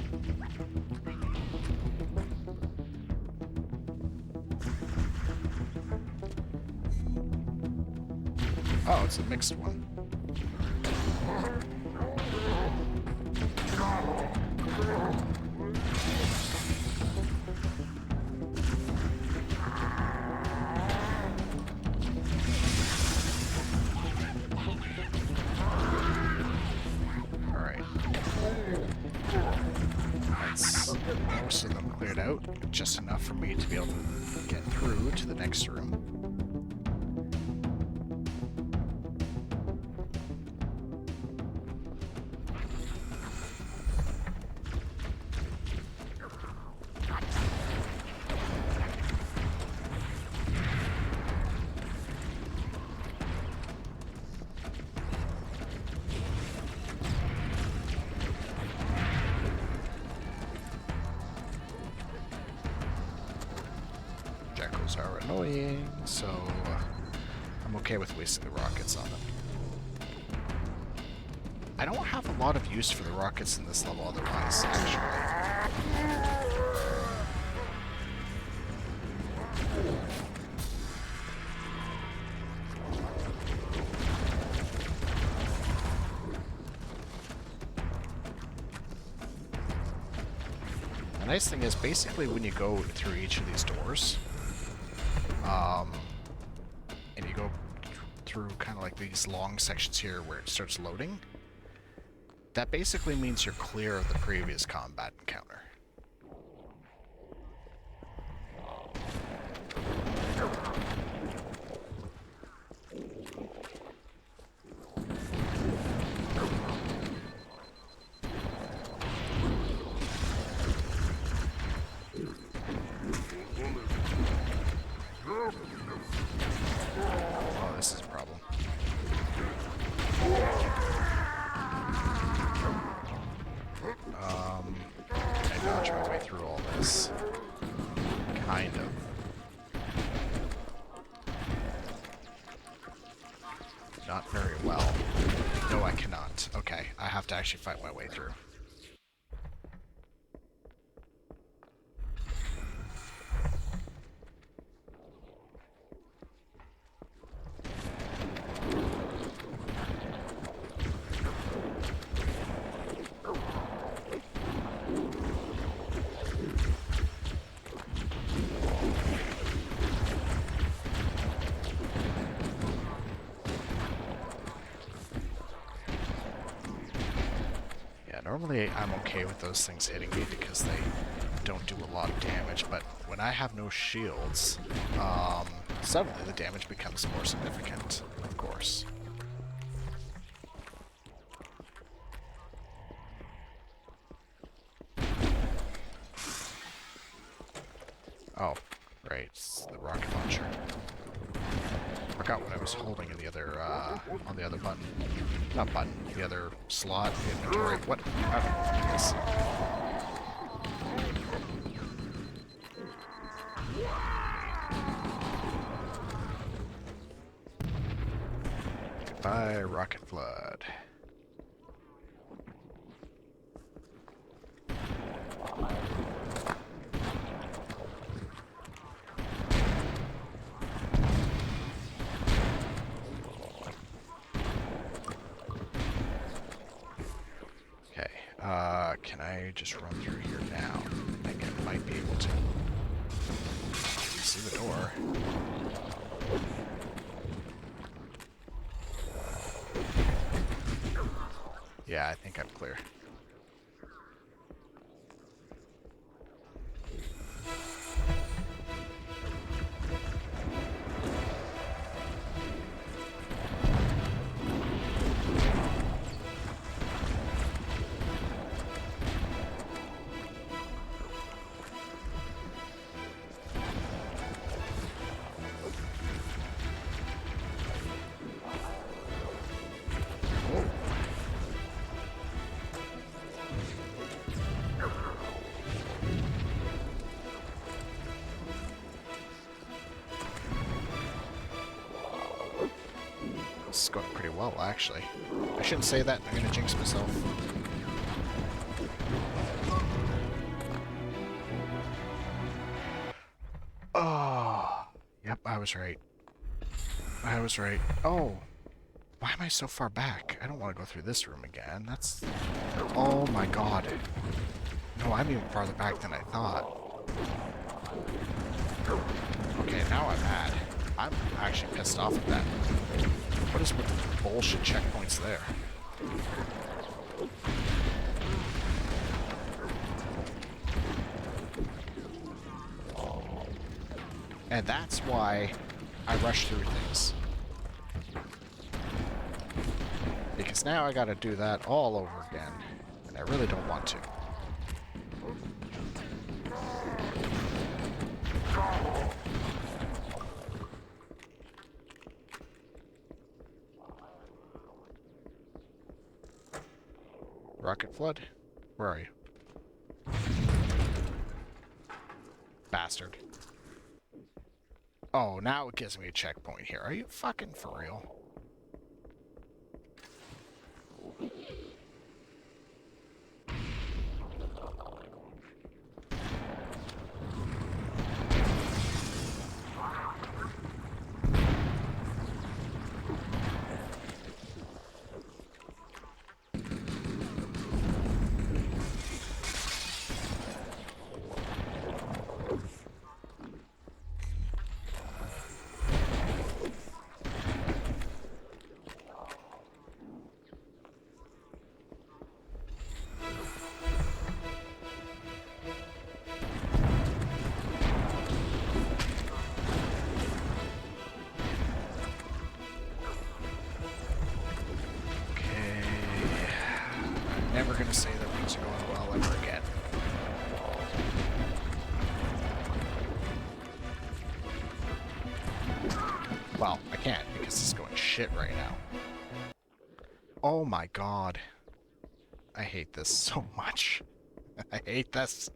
Oh, it's a mixed one. Alright. That's most of them cleared out, just enough for me to be able to get through to the next room. Jackals are annoying, so I'm okay with wasting the rockets on them. I don't have a lot of use for the rockets in this level otherwise, actually. The nice thing is, basically, when you go through each of these doors, and you go through kind of like these long sections here where it starts loading, that basically means you're clear of the previous combat encounter. Oh, this is a problem. Maybe I'll try my way through all this. Kind of. Not very well. No, I cannot. Okay, I have to actually fight my way through. Normally, I'm okay with those things hitting me because they don't do a lot of damage, but when I have no shields, suddenly the damage becomes more significant, of course. Oh, right, it's the rocket launcher. Forgot what I was holding in the other, on the other button. Not button, the other slot, the inventory. What? I don't know what it is. Goodbye, rocket flood. Can I just run through here now? I think I might be able to. See the door. Yeah, I think I'm clear. This is going pretty well, actually. I shouldn't say that, I'm gonna jinx myself. Oh, yep, I was right. I was right. Oh, why am I so far back? I don't want to go through this room again. That's... Oh my god. No, I'm even farther back than I thought. Okay, now I'm mad. I'm actually pissed off at that. What is with the bullshit checkpoints there? And that's why I rush through things. Because now I gotta do that all over again, and I really don't want to. Rocket flood? Where are you? Bastard. Oh, now it gives me a checkpoint here. Are you fucking for real? say that things are going well ever again. Well, I can't because it's going shit right now. Oh my god. I hate this so much. I hate this.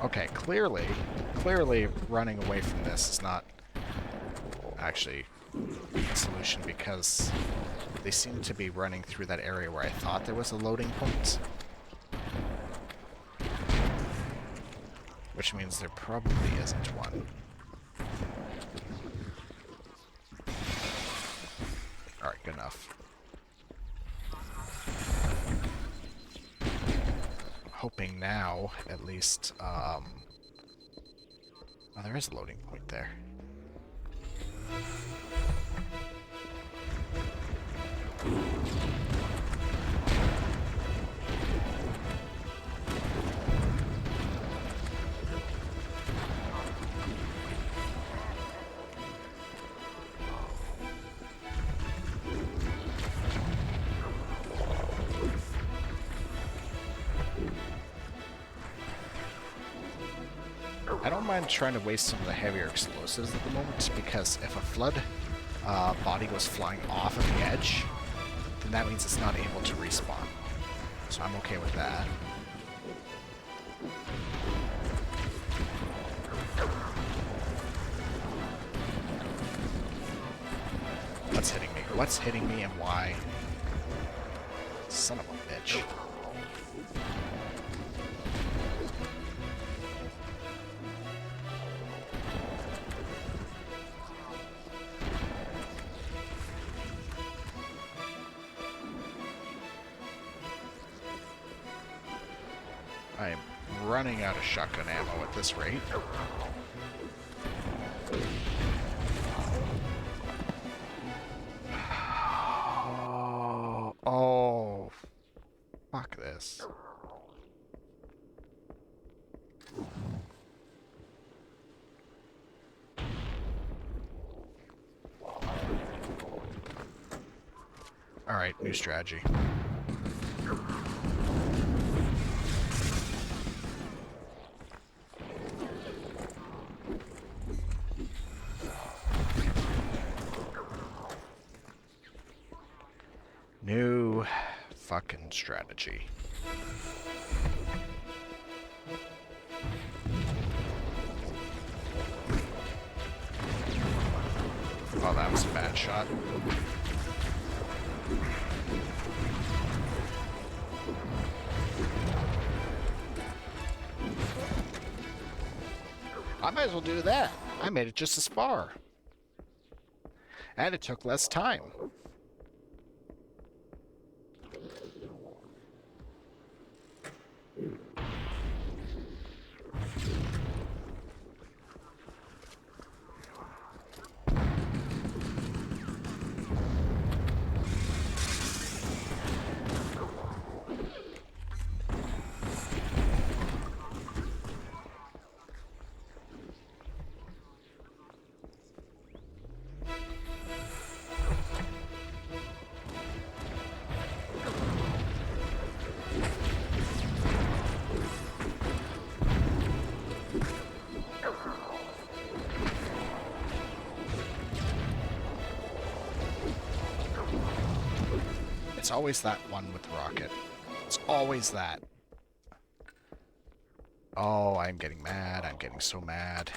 Okay, clearly running away from this is not actually a solution because they seem to be running through that area where I thought there was a loading point. Which means there probably isn't one. Alright, good enough. Hoping now, at least, oh, there is a loading point there. I don't mind trying to waste some of the heavier explosives at the moment, because if a flood body goes flying off of the edge, then that means it's not able to respawn. So I'm okay with that. What's hitting me? What's hitting me and why? Son of a bitch. I am running out of shotgun ammo at this rate. Oh, fuck this. Alright, new strategy. New fucking strategy. Oh, that was a bad shot. I might as well do that. I made it just as far. And it took less time. It's always that one with the rocket. It's always that. Oh, I'm getting mad. I'm getting so mad.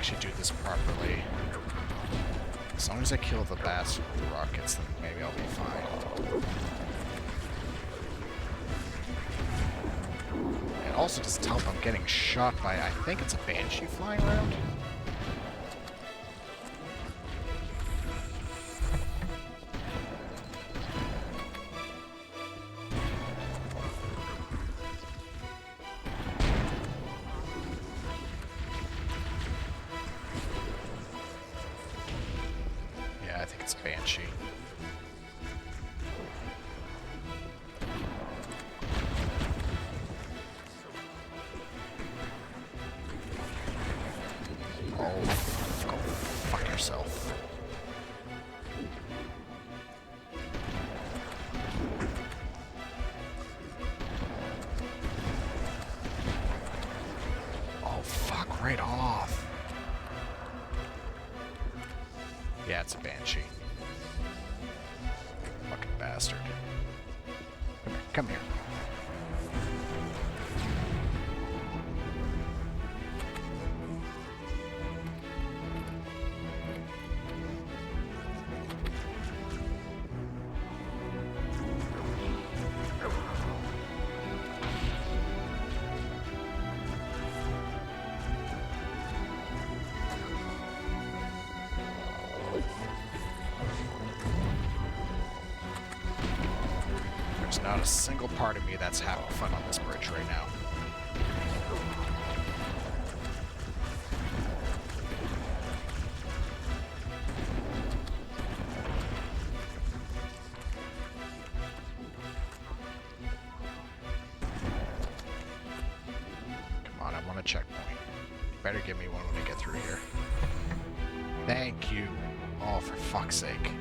actually do this properly. As long as I kill the bastard with the rockets, then maybe I'll be fine. It also doesn't help I'm getting shot by, I think it's a Banshee flying around. Yeah, I think it's a Banshee. Oh, go fuck yourself. Oh, fuck right off. Yeah, it's a Banshee. Fucking bastard. Come here. There's not a single part of me that's having fun on this bridge right now. Come on, I want a checkpoint. You better give me one when I get through here. Thank you. Oh, for fuck's sake.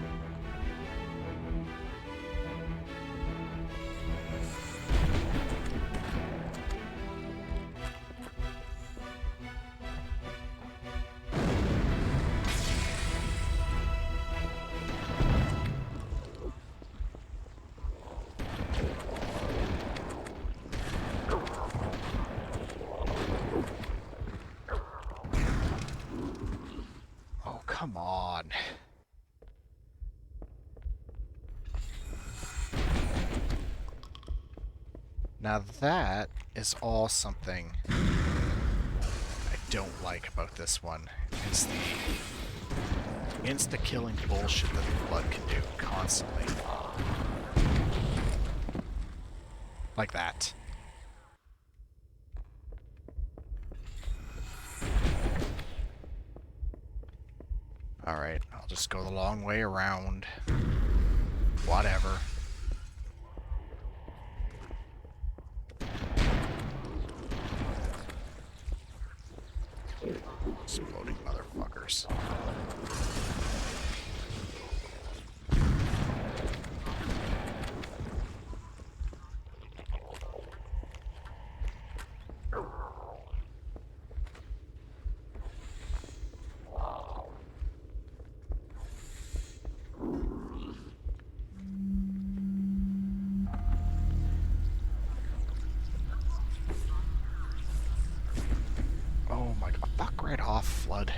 Oh, come on. Now that is all something I don't like about this one, is the insta-killing bullshit that the blood can do constantly. Like that. Alright, I'll just go the long way around. Whatever. Exploding motherfuckers. Oh my god, fuck right off, Flood.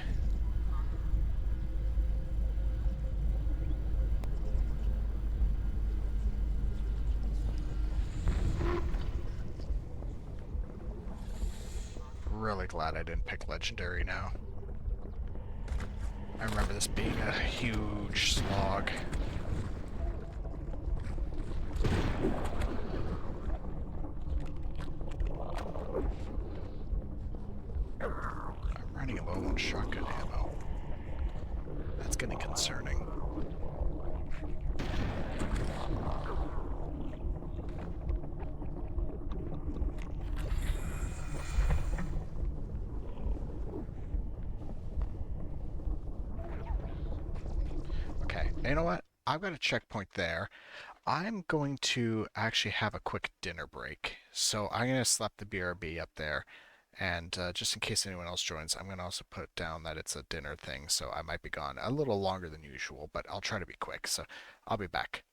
Really glad I didn't pick Legendary now. I remember this being a huge slog. I'm running low on shotgun ammo. That's getting concerning. Okay, you know what? I've got a checkpoint there. I'm going to actually have a quick dinner break. So I'm going to slap the BRB up there. And just in case anyone else joins, I'm going to also put down that it's a dinner thing. So I might be gone a little longer than usual, but I'll try to be quick. So I'll be back.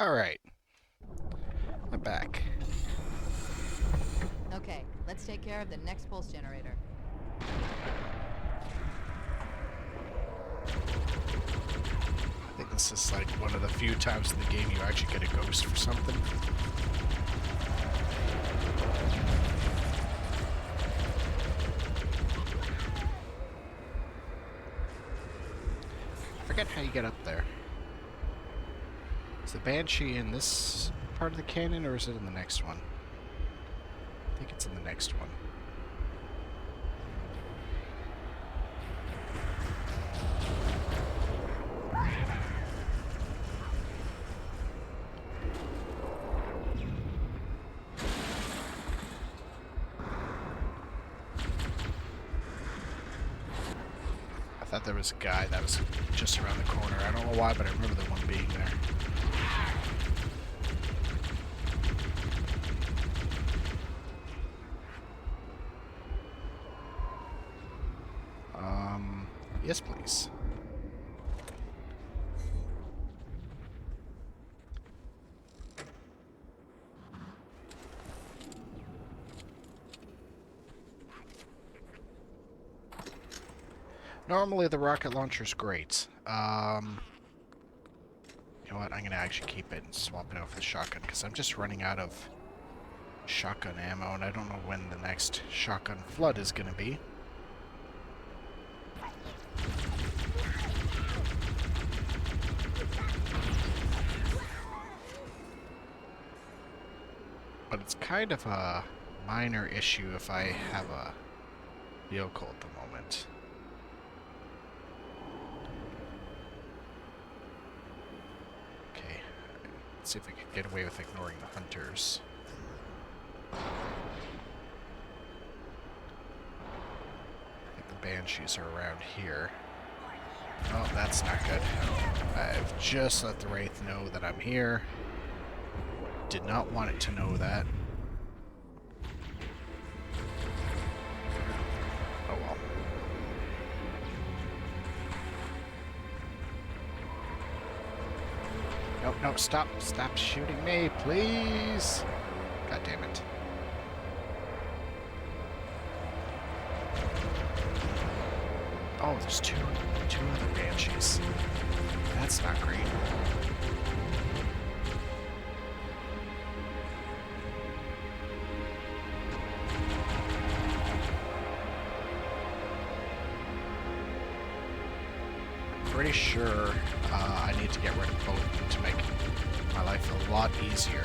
Alright. I'm back. Okay, let's take care of the next pulse generator. I think this is like one of the few times in the game you actually get a ghost for something. I forget how you get up there. Is the Banshee in this part of the canyon, or is it in the next one? I think it's in the next one. I thought there was a guy that was just around the corner. I don't know why, but I remember the one being there. Yes, please. Normally the rocket launcher's great. You know what? I'm gonna actually keep it and swap it out for the shotgun because I'm just running out of shotgun ammo, and I don't know when the next shotgun flood is gonna be. But it's kind of a minor issue if I have a vehicle at the moment. Okay, let's see if I can get away with ignoring the hunters. I think the Banshees are around here. Oh, that's not good. I've just let the Wraith know that I'm here. Did not want it to know that. Oh well. Nope, nope, stop. Stop shooting me, please. God damn it. Oh, there's two other Banshees. That's not great. Pretty sure I need to get rid of both of them to make my life a lot easier.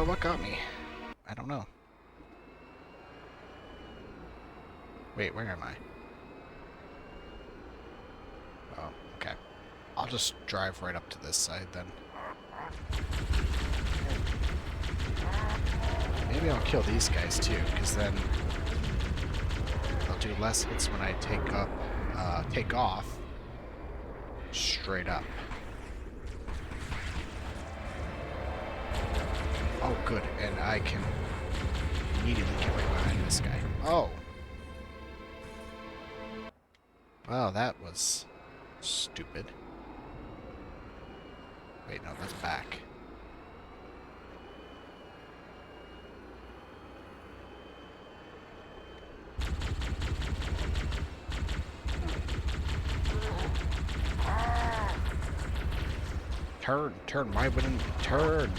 What got me? I don't know. Wait, where am I? Oh, okay. I'll just drive right up to this side then. Maybe I'll kill these guys too, because then I'll do less hits when I take off straight up. Oh, good, and I can immediately get right behind this guy. Oh! Well, that was stupid. Wait, no, that's back. Turn, why wouldn't you turn?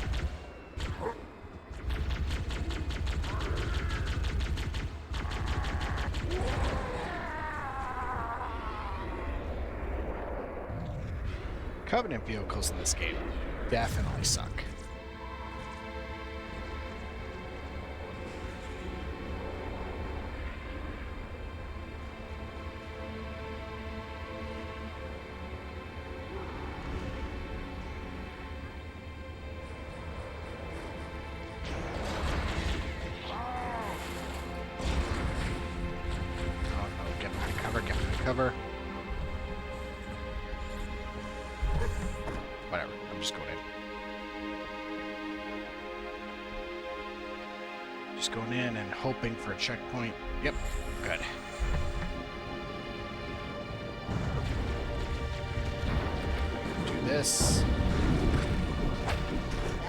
Covenant vehicles in this game definitely suck. Oh no, get my cover, get my cover. Just going in and hoping for a checkpoint. Yep, good. Do this.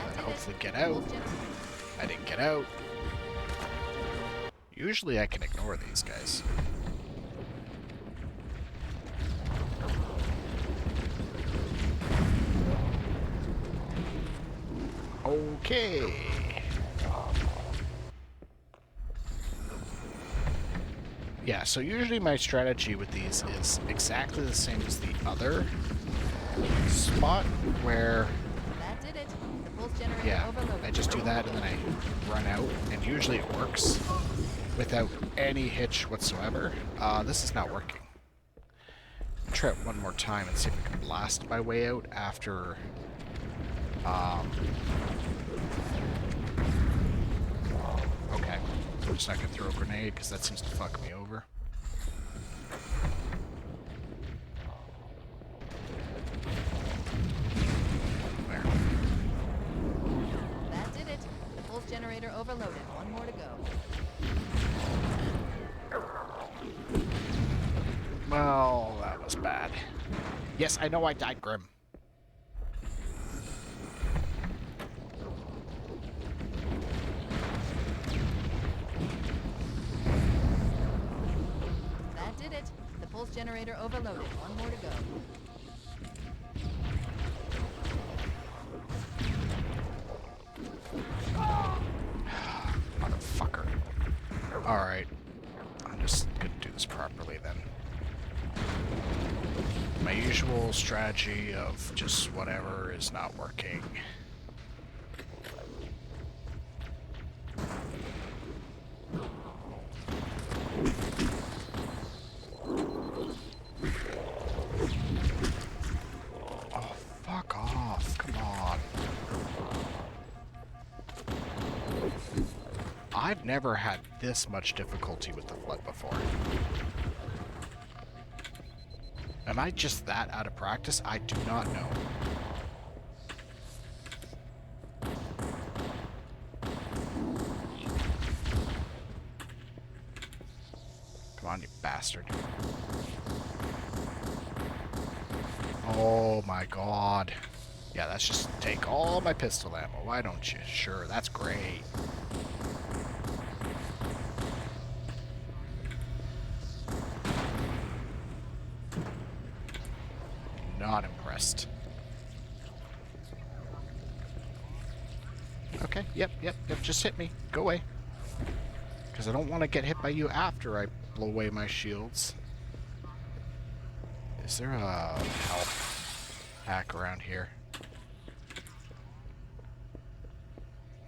And hopefully get out. I didn't get out. Usually I can ignore these guys. Okay. Yeah, so usually my strategy with these is exactly the same as the other spot where... That did it. The pulse generator Yeah, overloaded. I just do that and then I run out, and usually it works without any hitch whatsoever. This is not working. I'll try it one more time and see if I can blast my way out after... Okay. I'm just not going to throw a grenade because that seems to fuck me over. There. That did it. The pulse generator overloaded. One more to go. Well, that was bad. Yes, I know I died, Grim. That did it. The pulse generator overloaded. One more to go. Motherfucker. Alright. I'm just gonna do this properly then. My usual strategy of just whatever is not working. Oh, fuck off. Come on. I've never had this much difficulty with the flood before. Am I just that out of practice? I do not know. Come on, you bastard. Oh my god. Yeah, that's just take all my pistol ammo. Why don't you? Sure, that's great. Not impressed. Okay, yep, just hit me. Go away. Because I don't want to get hit by you after I blow away my shields. Is there a health pack around here?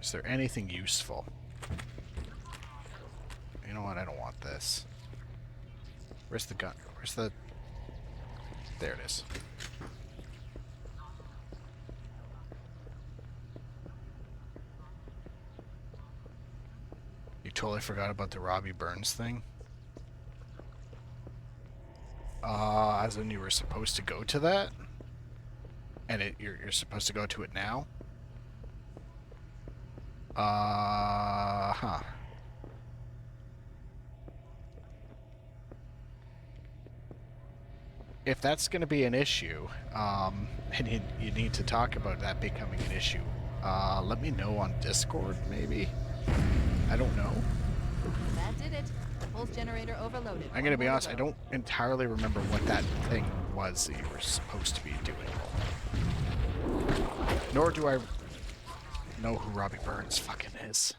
Is there anything useful? You know what? I don't want this. Where's the gun? Where's the... There it is. You totally forgot about the Robbie Burns thing? As in you were supposed to go to that? And you're supposed to go to it now? Huh. If that's going to be an issue, and you need to talk about that becoming an issue, let me know on Discord, maybe? I don't know. That did it. The pulse generator overloaded. I'm going to be honest, I don't entirely remember what that thing was that you were supposed to be doing. Nor do I know who Robbie Burns fucking is.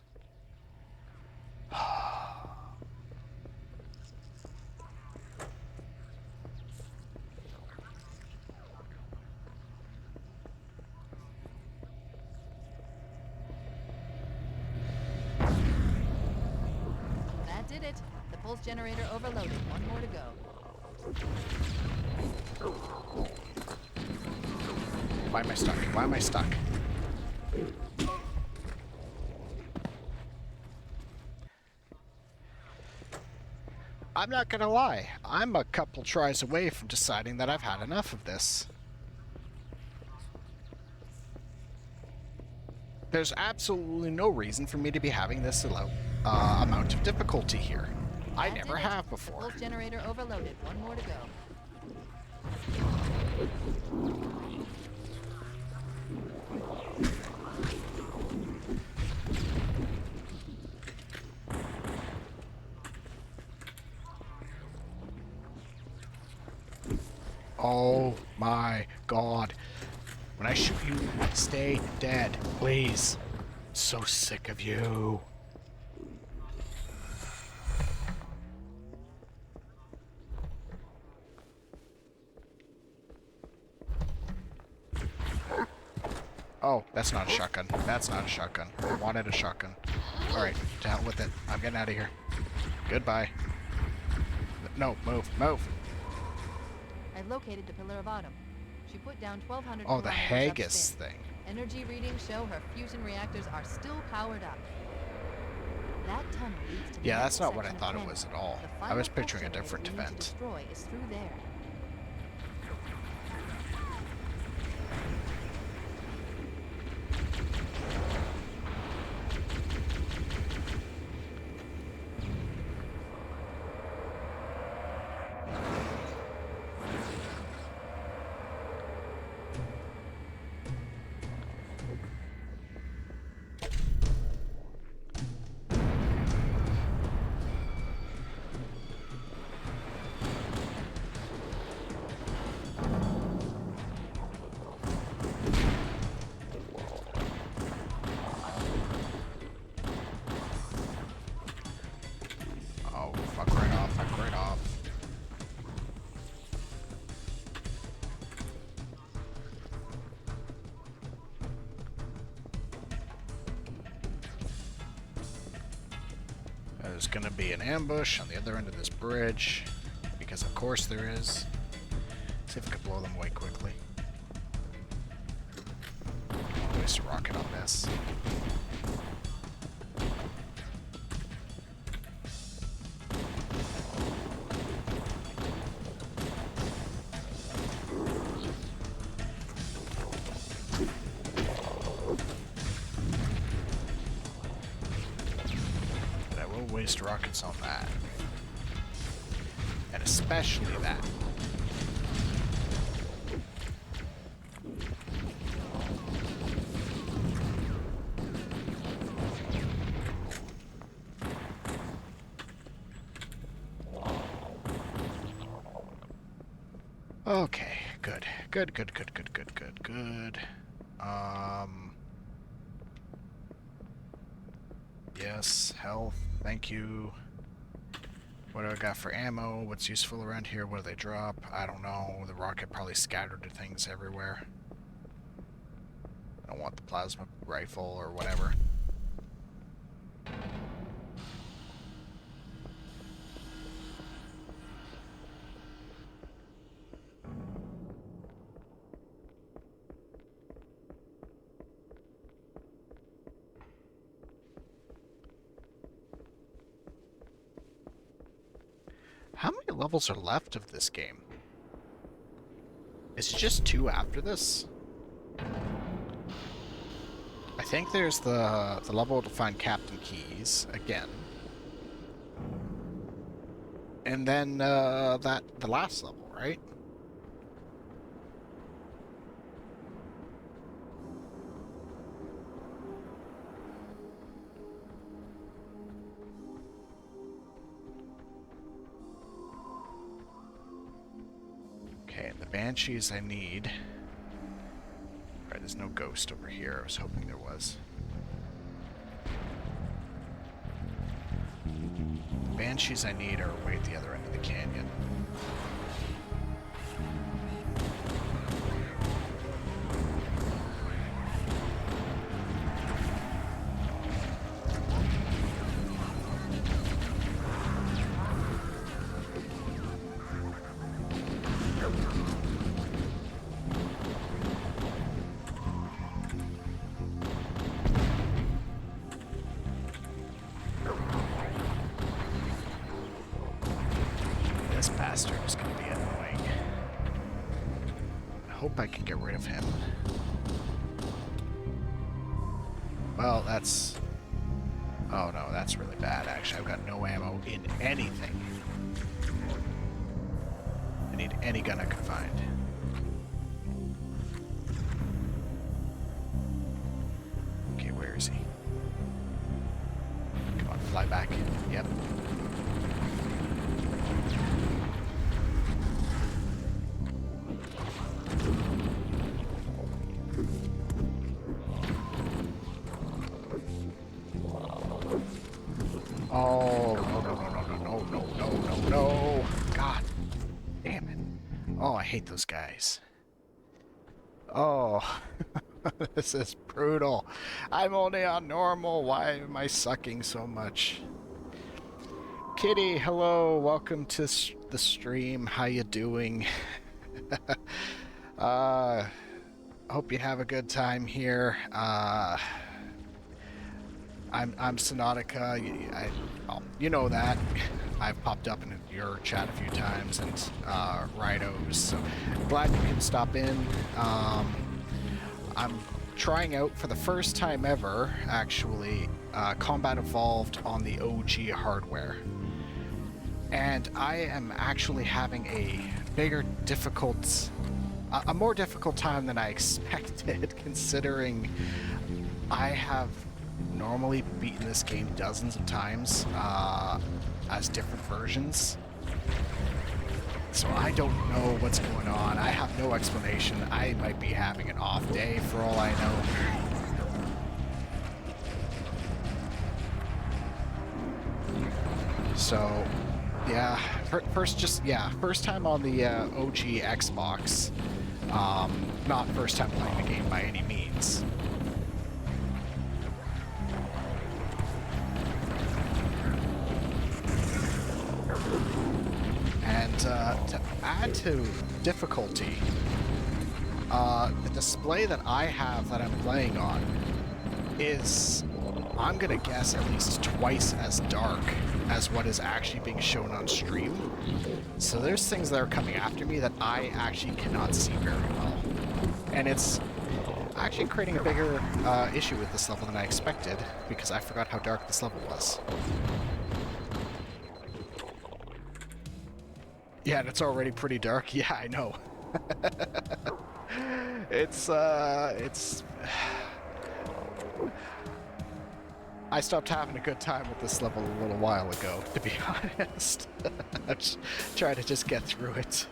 That did it. The pulse generator overloaded. One more to go. Why am I stuck? Why am I stuck? I'm not gonna lie. I'm a couple tries away from deciding that I've had enough of this. There's absolutely no reason for me to be having this amount of difficulty here. I That never did it. have The before. pulse generator overloaded. One more to go. Oh my god. When I shoot you, stay dead, please. I'm so sick of you. Oh, that's not a shotgun. That's not a shotgun. I wanted a shotgun. Alright, to hell with it. I'm getting out of here. Goodbye. No, move, move. I've located the Pillar of Autumn. She put down 1,200 Oh, the kilometers Haggis upspin. thing. Energy readings show her fusion reactors are still powered up. That tunnel leads to the Yeah, that's not what I intersection of thought it planets. was at all. The I final was pulse picturing a generator different we need to event. destroy is through there. Oh, fuck right off, fuck right off. There's gonna be an ambush on the other end of this bridge, because of course there is. See if I can blow them away quickly. I'll waste a rocket on this. But I will waste rockets on that. And especially that. Okay, good. Good, good, good, good, good, good, good. Yes, health, thank you. What do I got for ammo? What's useful around here? What do they drop? I don't know. The rocket probably scattered things everywhere. I don't want the plasma rifle or whatever. How many levels are left of this game? Is it just 2 after this? I think there's the level to find Captain Keys again. And then the last level, right? Okay, the Banshees I need. Alright, there's no ghost over here. I was hoping there was. The Banshees I need are way at the other end of the canyon. This bastard is going to be annoying. I hope I can get rid of him. Well, that's... Oh no, that's really bad actually. I've got no ammo in anything. I need any gun I can find. Okay, where is he? Come on, fly back. Yep. Oh, no. God damn it. Oh, I hate those guys. Oh, this is brutal. I'm only on normal. Why am I sucking so much? Kitty, hello. Welcome to the stream. How you doing? Hope you have a good time here. I'm Sonotica. You know that. I've popped up in your chat a few times, and Rhinos. So glad you can stop in. I'm trying out for the first time ever, actually, Combat Evolved on the OG hardware. And I am actually having a more difficult time than I expected, considering I have normally beaten this game dozens of times as different versions. So I don't know what's going on. I have no explanation. I might be having an off day for all I know. So, yeah, first time on the OG Xbox. Not first time playing the game by any means. And to add to difficulty, the display that I have that I'm playing on is, I'm gonna guess, at least twice as dark as what is actually being shown on stream. So there's things that are coming after me that I actually cannot see very well. And it's actually creating a bigger issue with this level than I expected, because I forgot how dark this level was. Yeah, and it's already pretty dark. Yeah, I know. It's I stopped having a good time with this level a little while ago, to be honest. I'm just trying to just get through it.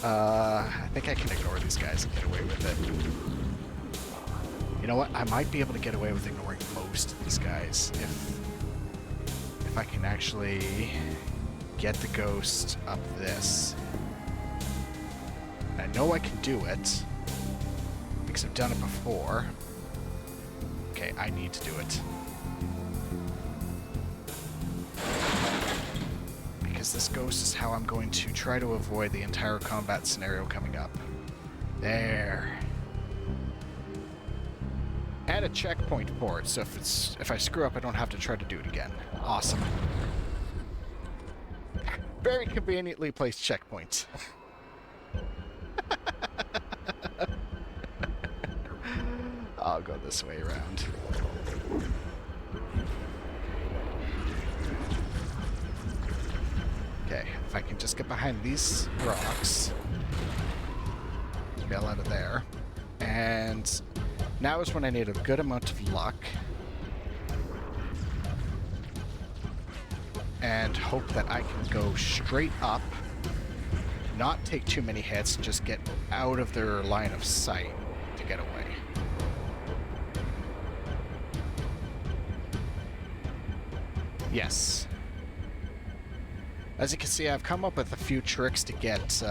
I think I can ignore these guys and get away with it. You know what? I might be able to get away with ignoring most of these guys if I can actually get the ghost up this. I know I can do it because I've done it before. Okay, I need to do it. Because this ghost is how I'm going to try to avoid the entire combat scenario coming up. There. And a checkpoint port, so if I screw up, I don't have to try to do it again. Awesome. Very conveniently placed checkpoints. I'll go this way around. Okay, if I can just get behind these rocks, bail out of there, and now is when I need a good amount of luck and hope that I can go straight up, not take too many hits, just get out of their line of sight to get away. Yes. As you can see, I've come up with a few tricks to get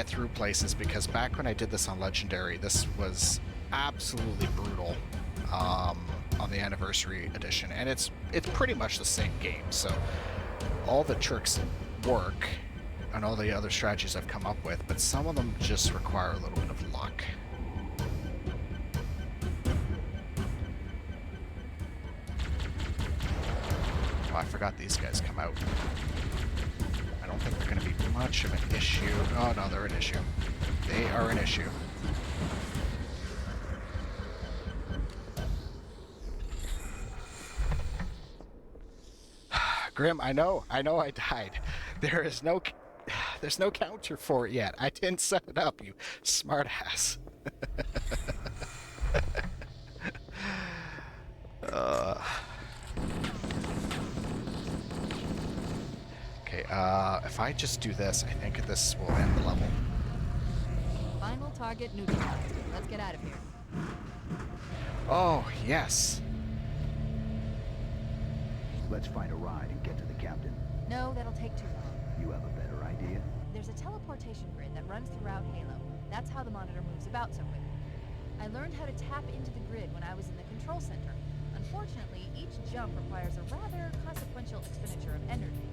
through places, because back when I did this on Legendary, this was absolutely brutal on the Anniversary Edition, and it's pretty much the same game, so all the tricks work and all the other strategies I've come up with, but some of them just require a little bit of luck. Oh, I forgot these guys come out. I don't think they're going to be much of an issue. Oh no, they're an issue. They are an issue. Grim, I know I died. There's no counter for it yet. I didn't set it up, you smartass. Okay, if I just do this, I think this will end the level. Final target neutralized. Let's get out of here. Oh, yes. Let's find a ride and get to the captain. No, that'll take too long. You have a better idea? There's a teleportation grid that runs throughout Halo. That's how the monitor moves about so quickly. I learned how to tap into the grid when I was in the control center. Unfortunately, each jump requires a rather consequential expenditure of energy.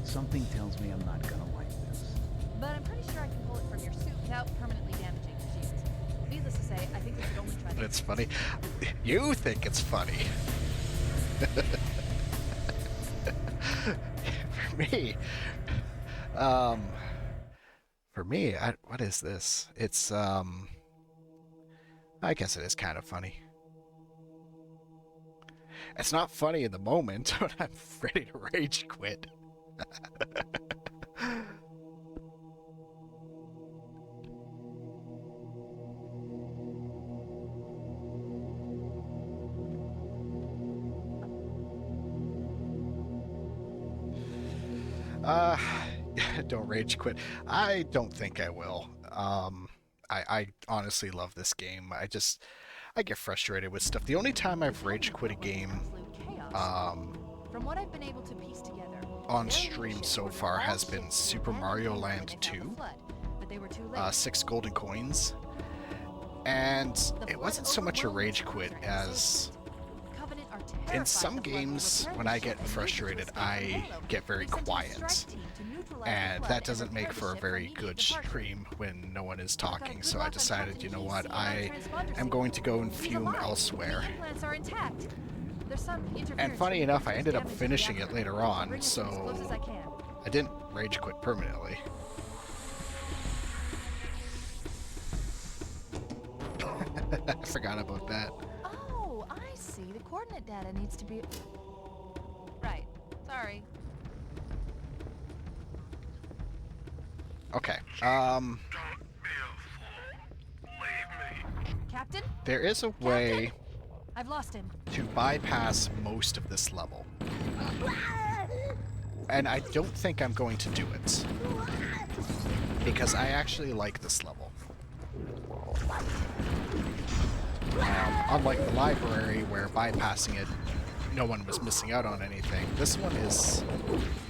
Something tells me I'm not gonna like this. But I'm pretty sure I can pull it from your suit without permanently damaging your shields. Needless to say, I think we should only try But this. it's funny. You think it's funny. For me, what is this? It's, I guess it is kind of funny. It's not funny in the moment, but I'm ready to rage quit. Don't rage quit. I don't think I will. I honestly love this game. I get frustrated with stuff. The only time I've rage quit a game From what I've been able to piece together, on stream so far has been Super Mario Land 2, 6 golden coins, and it wasn't so much a rage quit as in some games when I get frustrated I get very quiet, and that doesn't make for a very good stream when no one is talking, so I decided, you know what, I am going to go and fume elsewhere. And funny enough, I ended up finishing it later on, so I didn't rage quit permanently. I forgot about that. Oh, I see. The coordinate data needs to be... Right. Sorry. Okay, Captain? there is a way I've lost him. to bypass most of this level. And I don't think I'm going to do it, because I actually like this level. Unlike the library, where bypassing it, no one was missing out on anything, this one is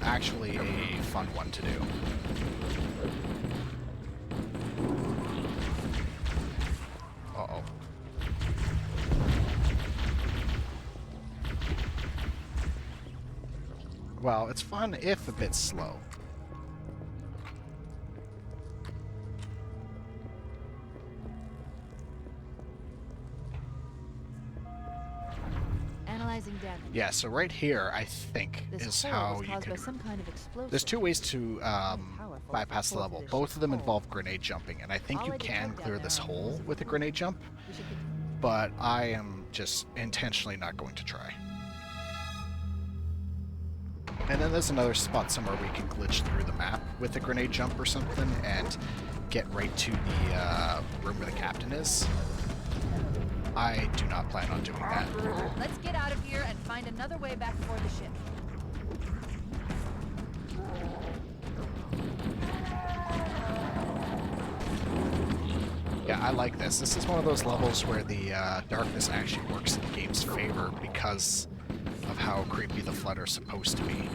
actually a fun one to do. Uh-oh. Well, it's fun if a bit slow. Analyzing damage. Yeah, so right here, I think, is how you can... There's two ways to bypass the level. Both of them involve grenade jumping, and I think you can clear this hole with a grenade jump, but I am just intentionally not going to try. And then there's another spot somewhere we can glitch through the map with a grenade jump or something and get right to the room where the captain is. I do not plan on doing that. Let's get out of here and find another way back aboard the ship. Yeah, I like this. This is one of those levels where the darkness actually works in the game's favor because of how creepy the Flood are supposed to be.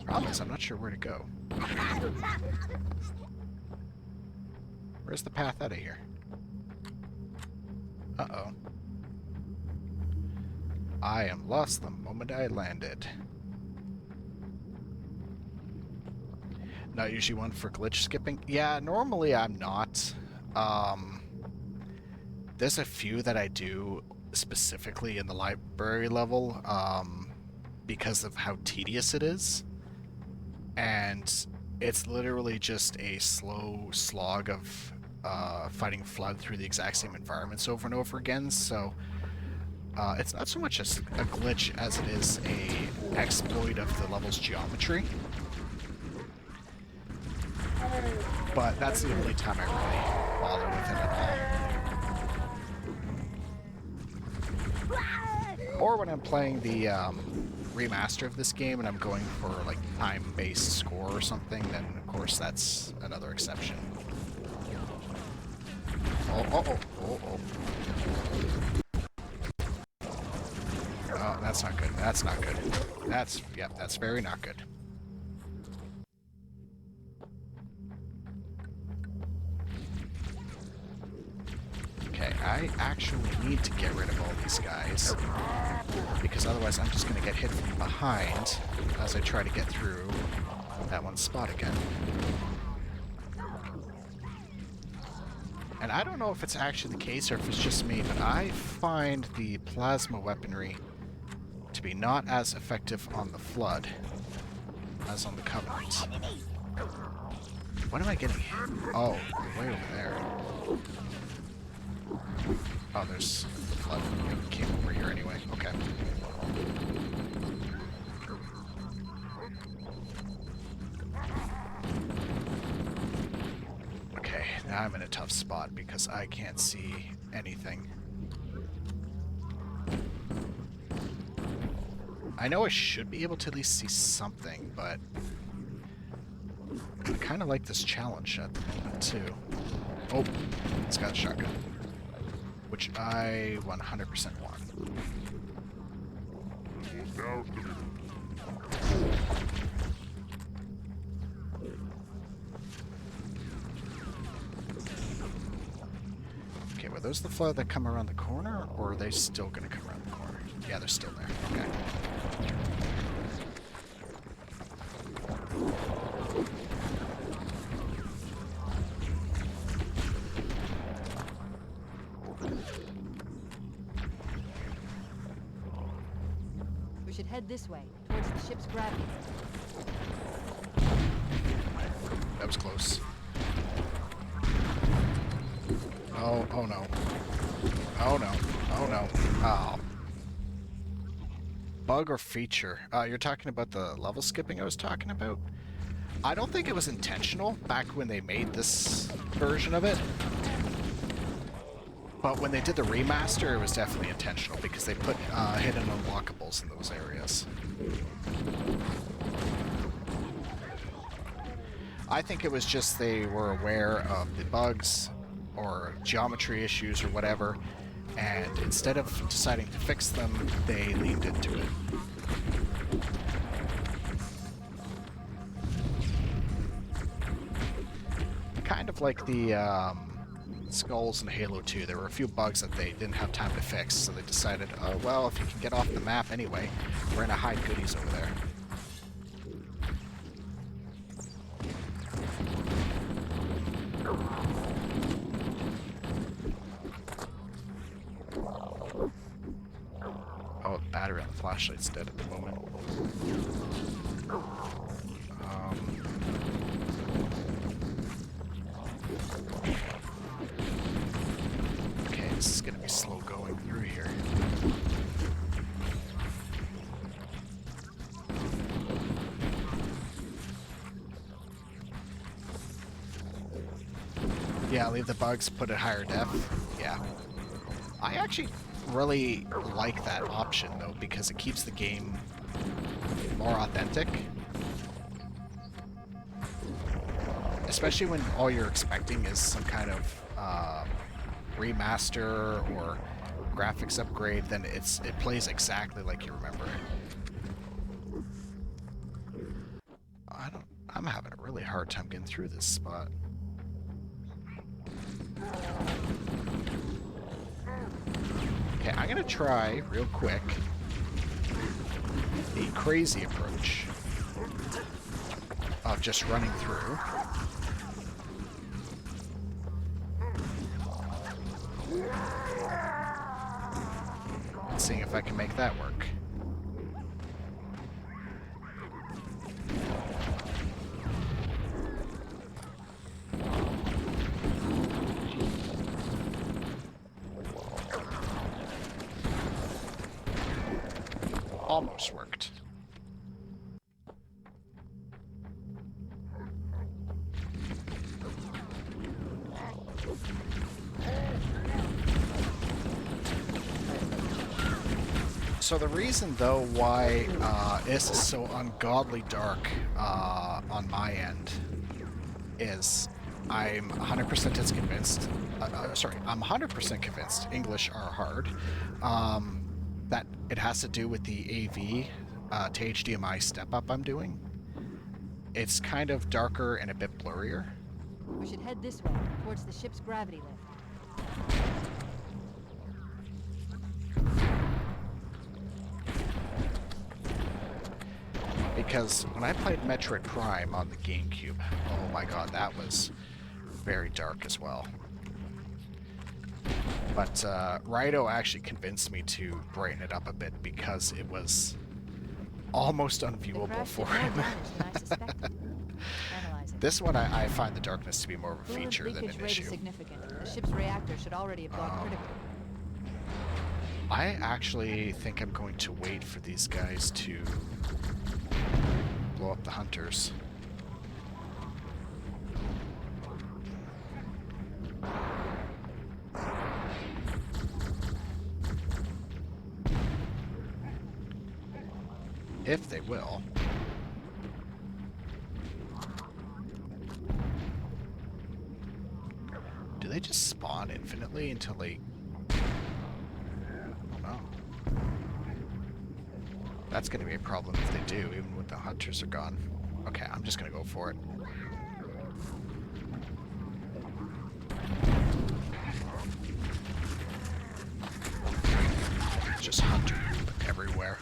Problem is, I'm not sure where to go. Where's the path out of here? Uh-oh. I am lost the moment I landed. Not usually one for glitch skipping? Yeah, normally I'm not. There's a few that I do specifically in the library level, because of how tedious it is. And it's literally just a slow slog of fighting Flood through the exact same environments over and over again, so it's not so much a glitch as it is a exploit of the level's geometry. But that's the only time I really bother with it at all. Or when I'm playing the remaster of this game and I'm going for like time-based score or something, then of course that's another exception. Oh. Oh, that's not good. That's not good. That's very not good. Okay, I actually need to get rid of all these guys, because otherwise I'm just going to get hit from behind as I try to get through that one spot again. And I don't know if it's actually the case or if it's just me, but I find the plasma weaponry to be not as effective on the Flood as on the Covenant. What am I getting hit? Oh, way over there. Oh, there's Flood. It came over here anyway. Okay. Okay, now I'm in a tough spot because I can't see anything. I know I should be able to at least see something, but I kind of like this challenge at the moment, too. Oh, it's got a shotgun, which I 100% want. Okay, were those the Flood that come around the corner, or are they still going to come around the corner? Yeah, they're still there. Okay. We should head this way, towards the ship's gravity. That was close. Oh no. Oh no. Oh no. Oh. Bug or feature? You're talking about the level skipping I was talking about? I don't think it was intentional back when they made this version of it. But when they did the remaster, it was definitely intentional because they put hidden unlockables in those areas. I think it was just they were aware of the bugs or geometry issues or whatever, and instead of deciding to fix them, they leaned into it. Kind of like the skulls in Halo 2. There were a few bugs that they didn't have time to fix, so they decided, oh well, if you can get off the map anyway, we're gonna hide goodies over there. Oh, the battery on the flashlight's dead at the moment. Okay, this is gonna be slow going through here. Yeah, leave the bugs, put it higher def. Yeah. I actually really like that option, though, because it keeps the game more authentic. Especially when all you're expecting is some kind of remaster or graphics upgrade, then it plays exactly like you remember it. I'm having a really hard time getting through this spot. Okay, I'm gonna try real quick the crazy approach of just running through. and seeing if I can make that work. Almost worked. So the reason, though, why this is so ungodly dark on my end is I'm 100% as convinced. I'm 100% convinced English are hard. That it has to do with the AV to HDMI step up I'm doing. It's kind of darker and a bit blurrier. We should head this way, towards the ship's gravity lift. Because when I played Metroid Prime on the GameCube, oh my god, that was very dark as well. But Raito actually convinced me to brighten it up a bit because it was almost unviewable for him. This one, I find the darkness to be more of a feature than an issue. Significant. The ship's reactor should already have gone critical. I actually think I'm going to wait for these guys to blow up the hunters. If they will. Do they just spawn infinitely until they... Oh no. That's going to be a problem if they do, even when the hunters are gone. Okay, I'm just going to go for it. Just hunter everywhere.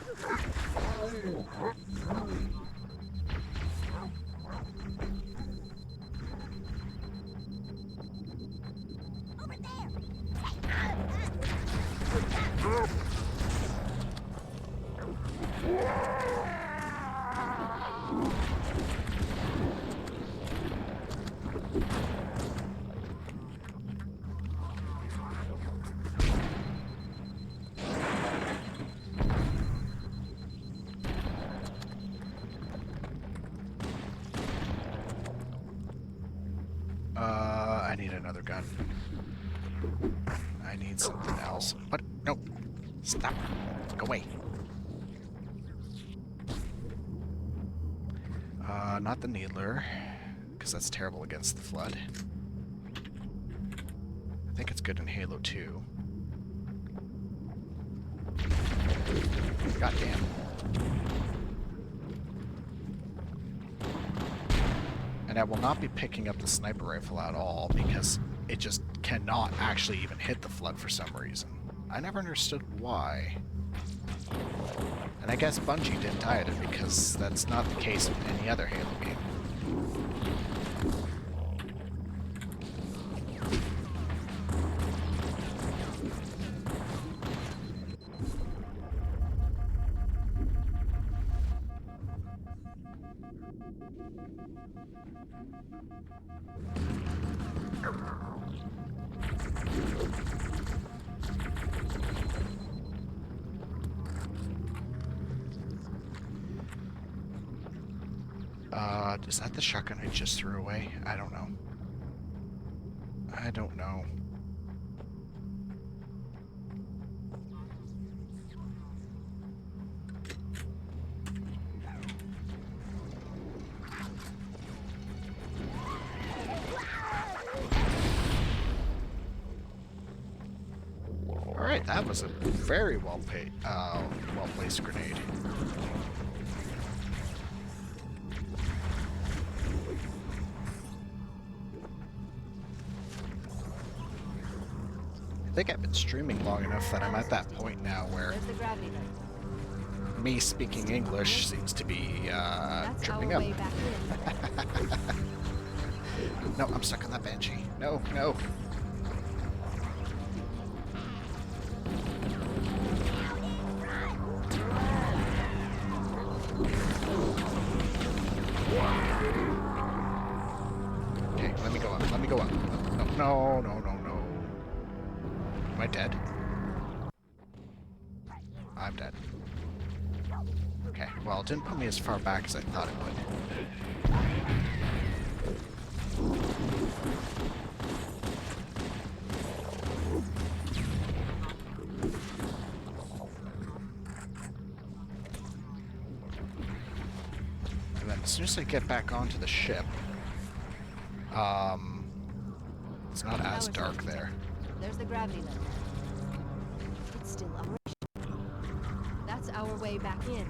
I need another gun. I need something else. What? No. Stop. Go away. Not the Needler, because that's terrible against the Flood. I think it's good in Halo 2. Goddamn. And I will not be picking up the sniper rifle at all because it just cannot actually even hit the Flood for some reason. I never understood why. And I guess Bungie didn't hide it because that's not the case with any other Halo game. Is that the shotgun I just threw away? I don't know. I don't know. Alright, that was a very well-placed grenade. I think I've been streaming long enough that I'm at that point now where me speaking English seems to be tripping up. No, I'm stuck on that Banshee. No, no. Okay, let me go up. Let me go up. No, no, no, no. Am I dead? I'm dead. Okay, well, it didn't put me as far back as I thought it would. And then as soon as I get back onto the ship, it's not as dark there. There's the gravity lift. It's still operational. That's our way back in.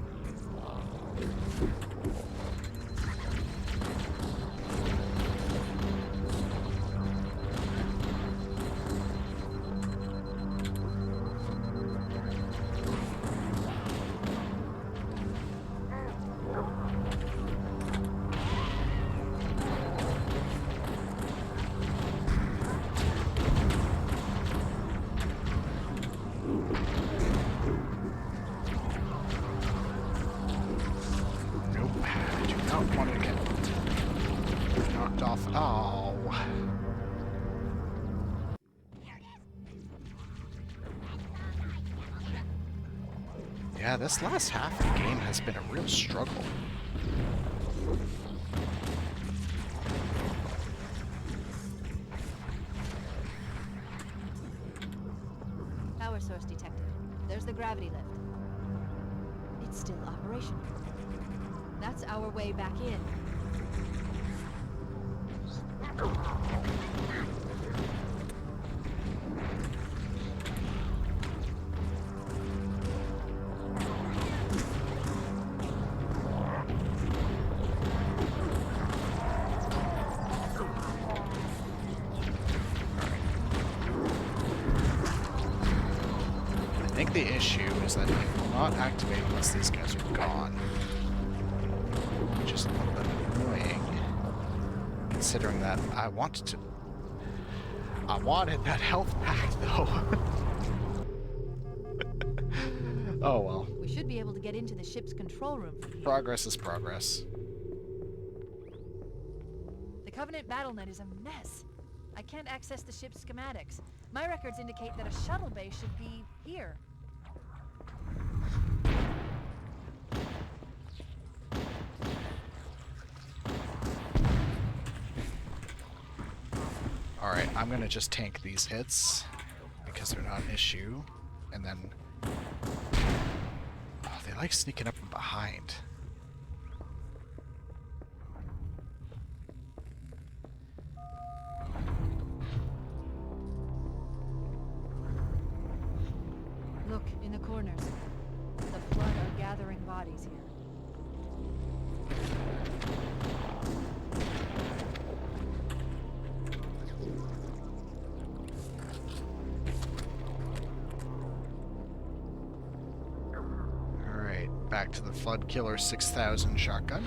Nope, I do not want to get knocked off. Oh. Yeah, this last half of the game has been a real struggle. Power source detected. There's the gravity lift. It's still operational. That's our way back in. I think the issue is that it will not activate unless these guys are gone. Which is a little bit annoying, considering that I wanted that health pack, though. Oh well. We should be able to get into the ship's control room from here. Progress is progress. The Covenant BattleNet is a mess. I can't access the ship's schematics. My records indicate that a shuttle bay should be here. Alright, I'm gonna just tank these hits, because they're not an issue, and then... Oh, they like sneaking up from behind. Look, in the corners. The Flood are gathering bodies here. Alright, back to the Flood Killer 6000 shotgun.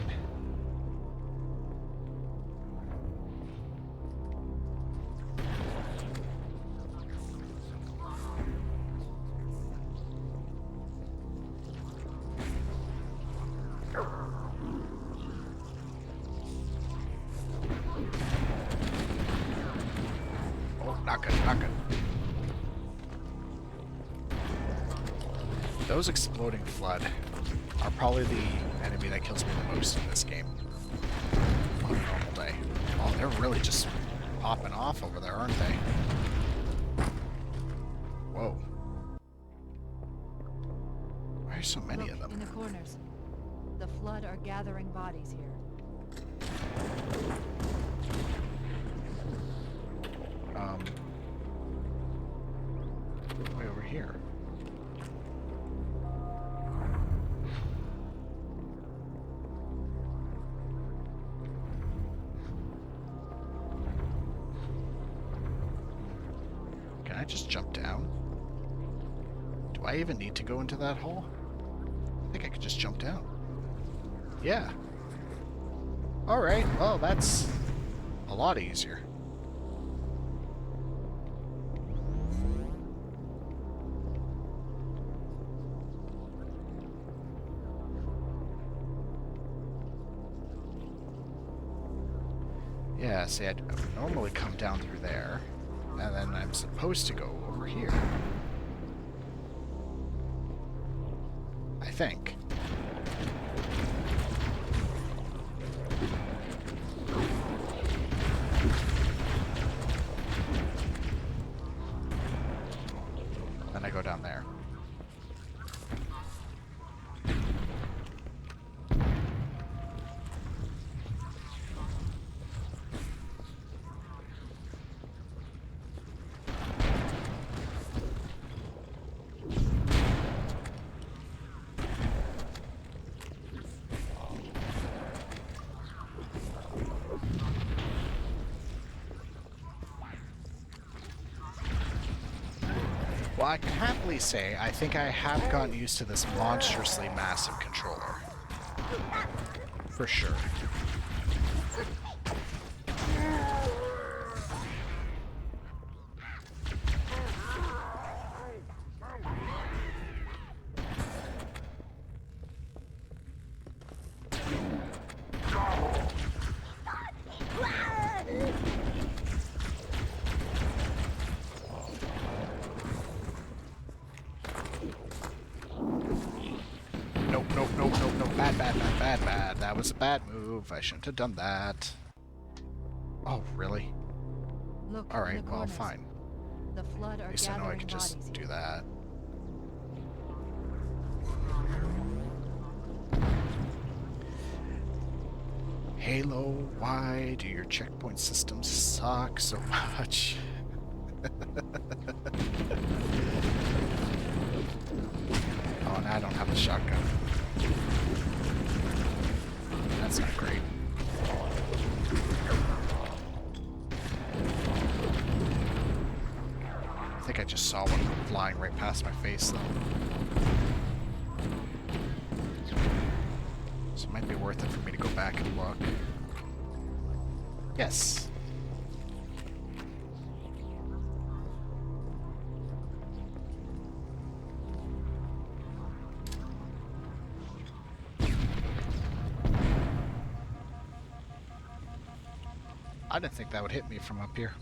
Oh, not good, not good. Those exploding Flood are probably the enemy that kills me the most in this game. On a normal day. Oh, they're really just popping off over there, aren't they? Whoa. Why are so many Look, of them? in the corners. The Flood are gathering bodies here. Way over here. Can I just jump down? Do I even need to go into that hole? I think I could just jump down. Yeah. Alright, well, that's a lot easier. Yeah, see, I'd normally come down through there, and then I'm supposed to go over here. I think. Then I go down there. Well, I can happily say I think I have gotten used to this monstrously massive controller. For sure. Nope, nope, nope, nope, nope. Bad, bad, bad, bad, bad. That was a bad move. I shouldn't have done that. Oh, really? Look, Alright, in the well, corners. fine. The flood are At least I know I gathering can just bodies do here. that. Halo, why do your checkpoint systems suck so much? Oh, and I don't have a shotgun. That's not great. I think I just saw one flying right past my face, though. So it might be worth it for me to go back and look. Yes. I didn't think that would hit me from up here.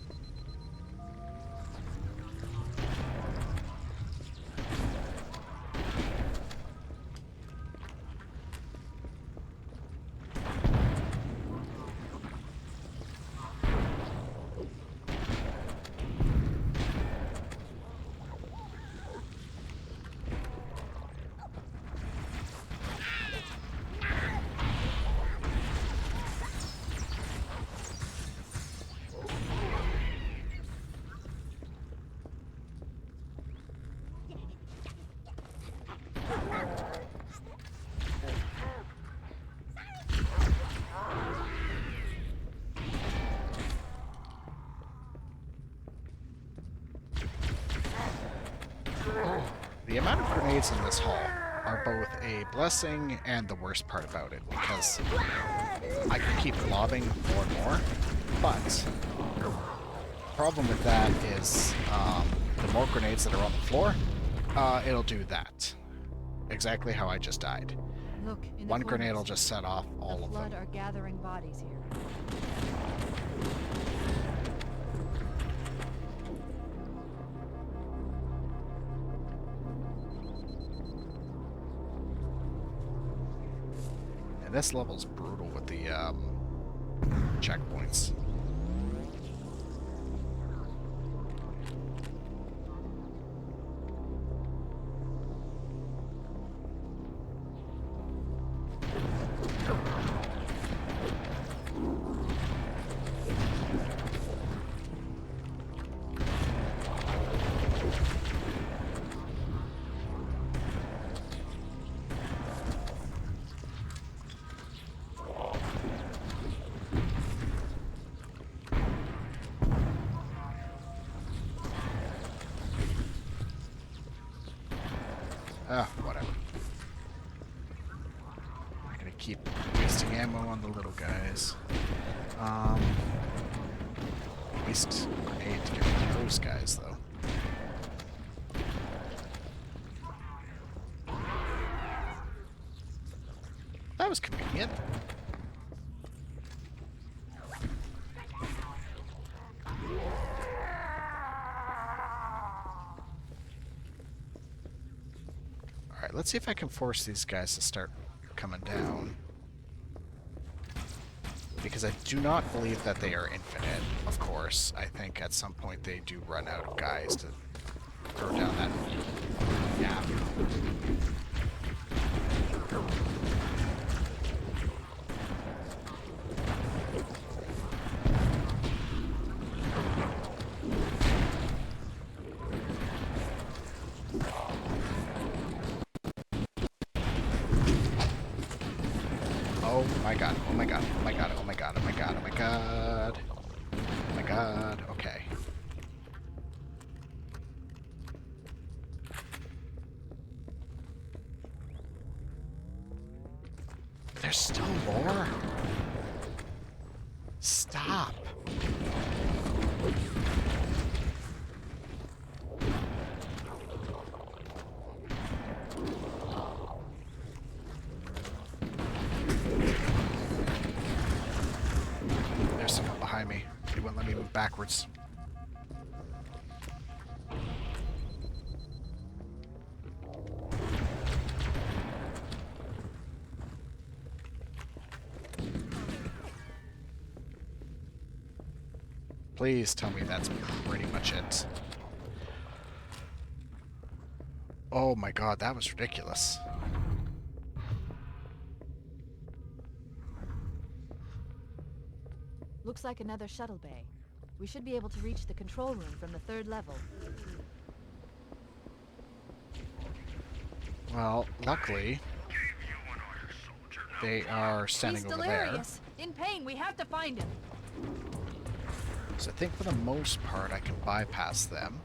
The amount of grenades in this hall are both a blessing and the worst part about it, because I can keep lobbing more and more, but the problem with that is the more grenades that are on the floor, it'll do that. Exactly how I just died. Look, in the One grenade will corners. just set off all The of flood them. are gathering bodies here. And this level's brutal with the checkpoints. Whatever. I'm gonna keep wasting ammo on the little guys. Waste grenade to get rid of those guys, though. That was convenient. Let's see if I can force these guys to start coming down. Because I do not believe that they are infinite, of course. I think at some point they do run out of guys to throw down that... Yeah. Oh my god, oh my god, oh my god, oh my god, oh my god, oh my god. Oh my god, okay. There's still more? Stop. There's someone behind me. He wouldn't let me move backwards. Please tell me that's pretty much it. Oh my god, that was ridiculous. Looks like another shuttle bay. We should be able to reach the control room from the 3rd level. Well, luckily, they are standing He's over there. delirious. In pain. We have to find him. So I think for the most part I can bypass them.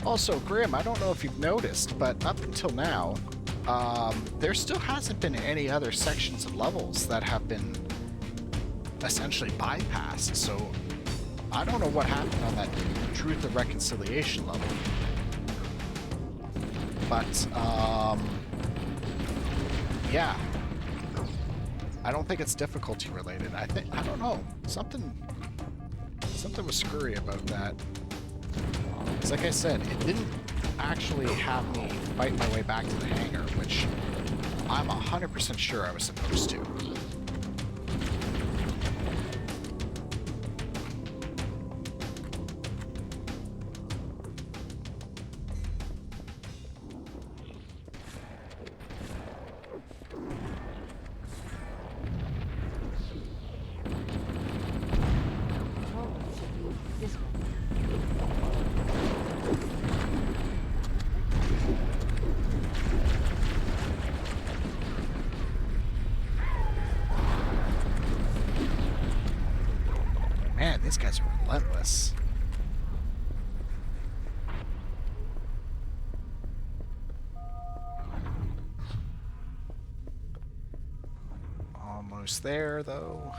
Also, Grim, I don't know if you've noticed, but up until now, there still hasn't been any other sections of levels that have been essentially bypassed, so I don't know what happened on that Truth and Reconciliation level. But, yeah. I don't think it's difficulty related. I don't know. Something was screwy about that. Because like I said, it didn't actually have me fight my way back to the hangar, which I'm 100% sure I was supposed to. Man, these guys are relentless. Almost there, though.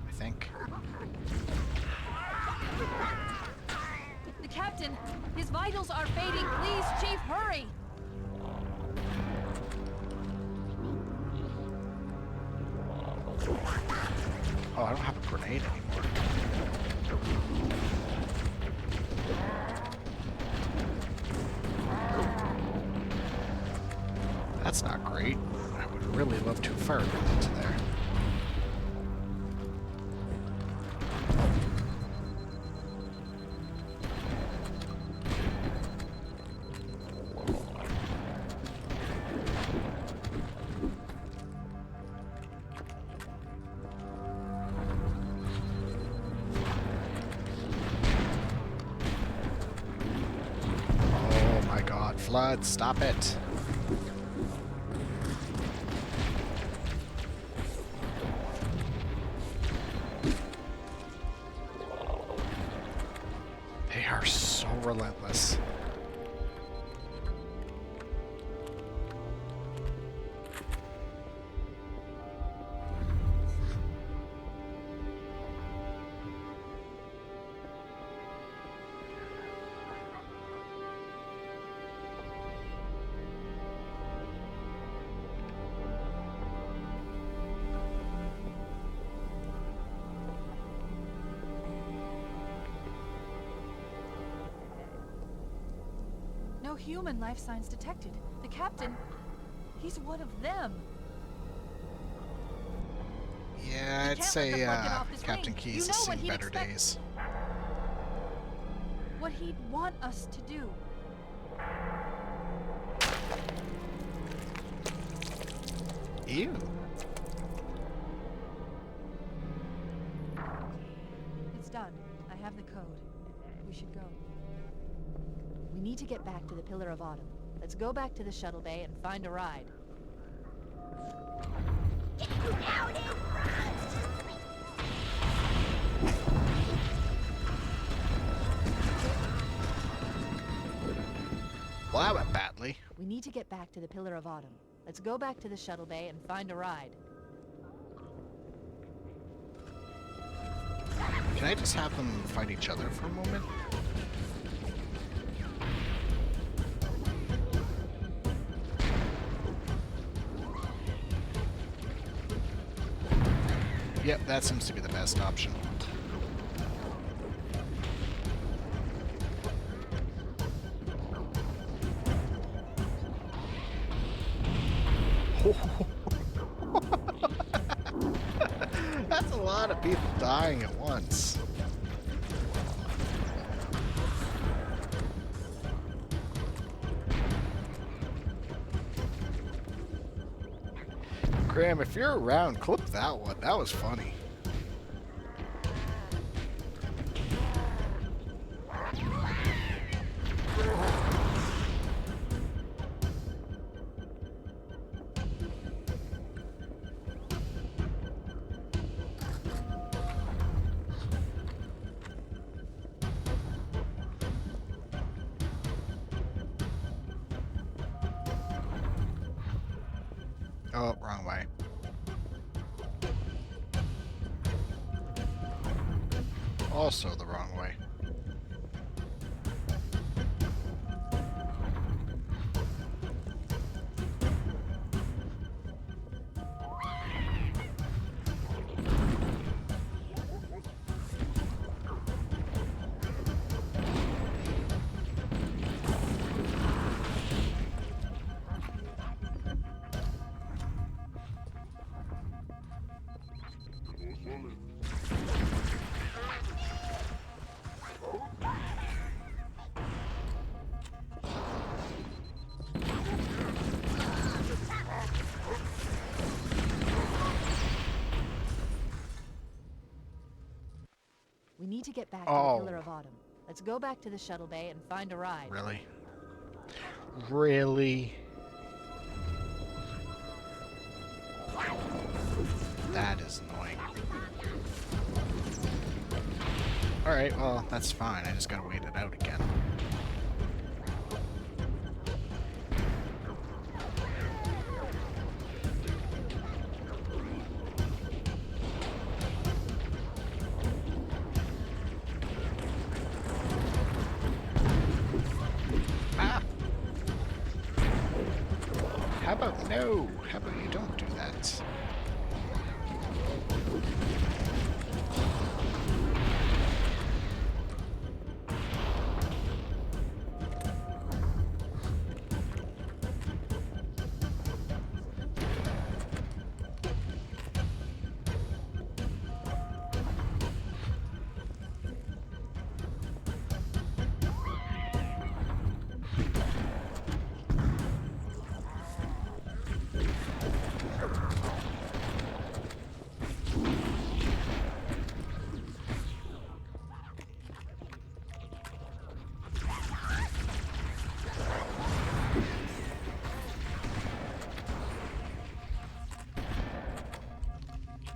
I think. The captain! His vitals are fading. Please, Chief, hurry! Oh, I don't have a grenade anymore. That's not great. I would really love to fire into there. Flood, stop it. They are so relentless. human life signs detected. The captain, he's one of them. Yeah, We I'd can't let the say plug get off this Captain ring. Keyes You has know what seen he'd better expect. days. What he'd want us to do. Ew. It's done. I have the code. We should go. We need to get back to the Pillar of Autumn. Let's go back to the shuttle bay and find a ride. Well, that went badly. We need to get back to the Pillar of Autumn. Let's go back to the shuttle bay and find a ride. Can I just have them fight each other for a moment? Yep, that seems to be the best option. That's a lot of people dying at once. Graham, if you're around, clip that one. That was funny. Oh, wrong way. Also the wrong way. We need to get back to the Pillar of Autumn. Let's go back to the shuttle bay and find a ride. Really? Really? That is annoying. Alright, well, that's fine. I just gotta wait it out again. Ah! How about no? How about you don't do that?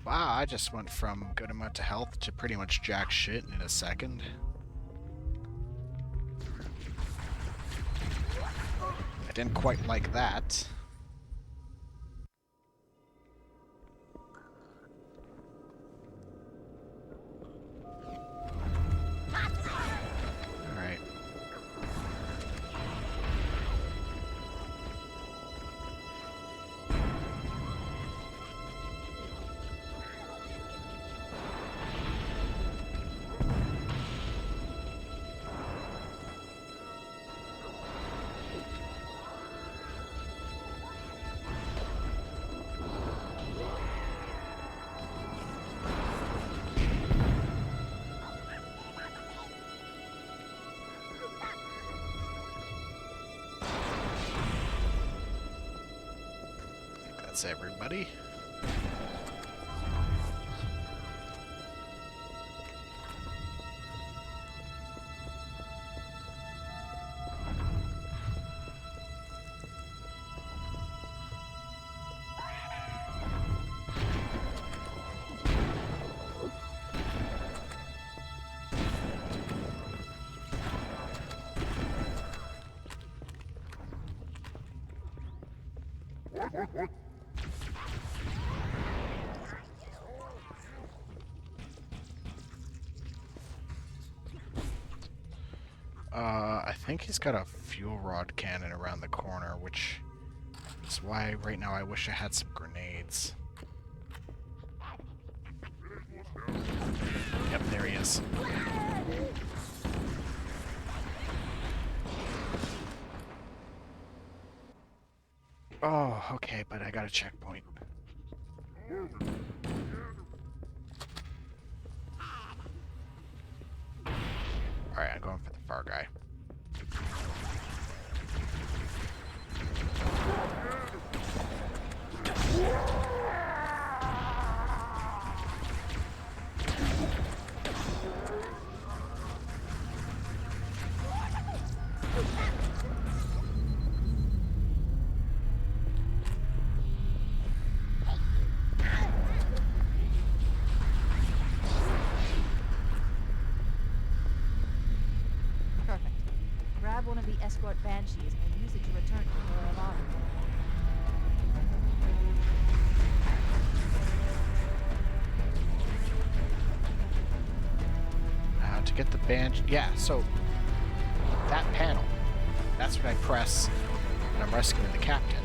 Wow, I just went from good amount of health to pretty much jack shit in a second. I didn't quite like that. Alright. Greetings, everybody. I think he's got a fuel rod cannon around the corner, which is why right now I wish I had some grenades. Yep, there he is. Oh, okay, but I got a checkpoint. Alright, I'm going for the far guy. Perfect. Grab one of the escort banshees and we'll use it to return to the Pillar of Autumn. To get the banshee... Yeah, so that panel, that's what I press when I'm rescuing the captain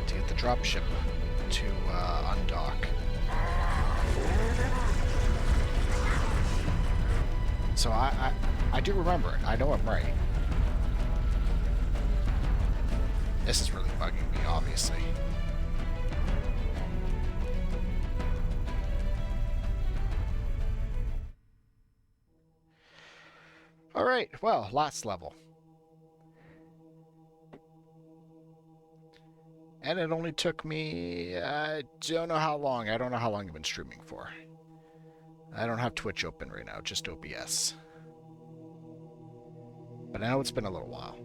to get the dropship to undock. So I do remember it. I know I'm right. This is really bugging me, obviously. Alright, well, last level. And it only took me, I don't know how long. I don't know how long I've been streaming for. I don't have Twitch open right now, just OBS. But I know it's been a little while.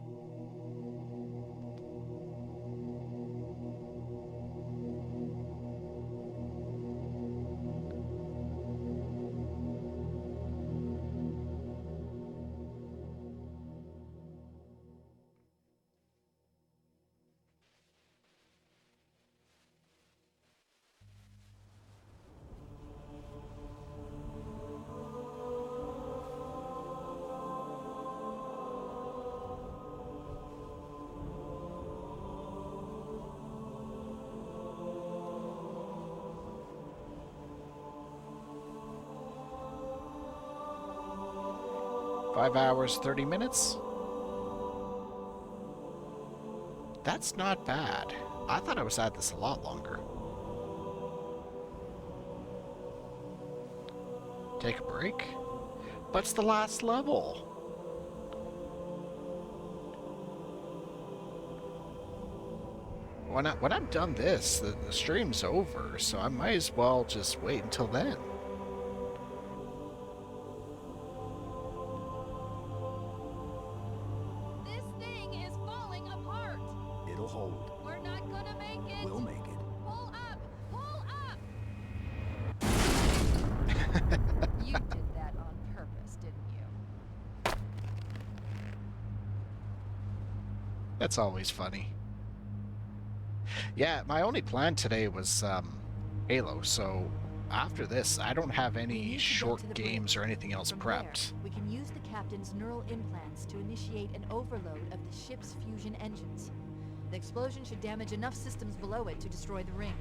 Five hours, 30 minutes? That's not bad. I thought I was at this a lot longer. Take a break? But it's the last level. When I'm done this, the stream's over, so I might as well just wait until then. It'll hold. We're not gonna make it! We'll make it. Pull up! Pull up! You did that on purpose, didn't you? That's always funny. Yeah, my only plan today was Halo, so after this, I don't have any short games or anything else prepped. We can use the captain's neural implants to initiate an overload of the ship's fusion engines. The explosion should damage enough systems below it to destroy the ring.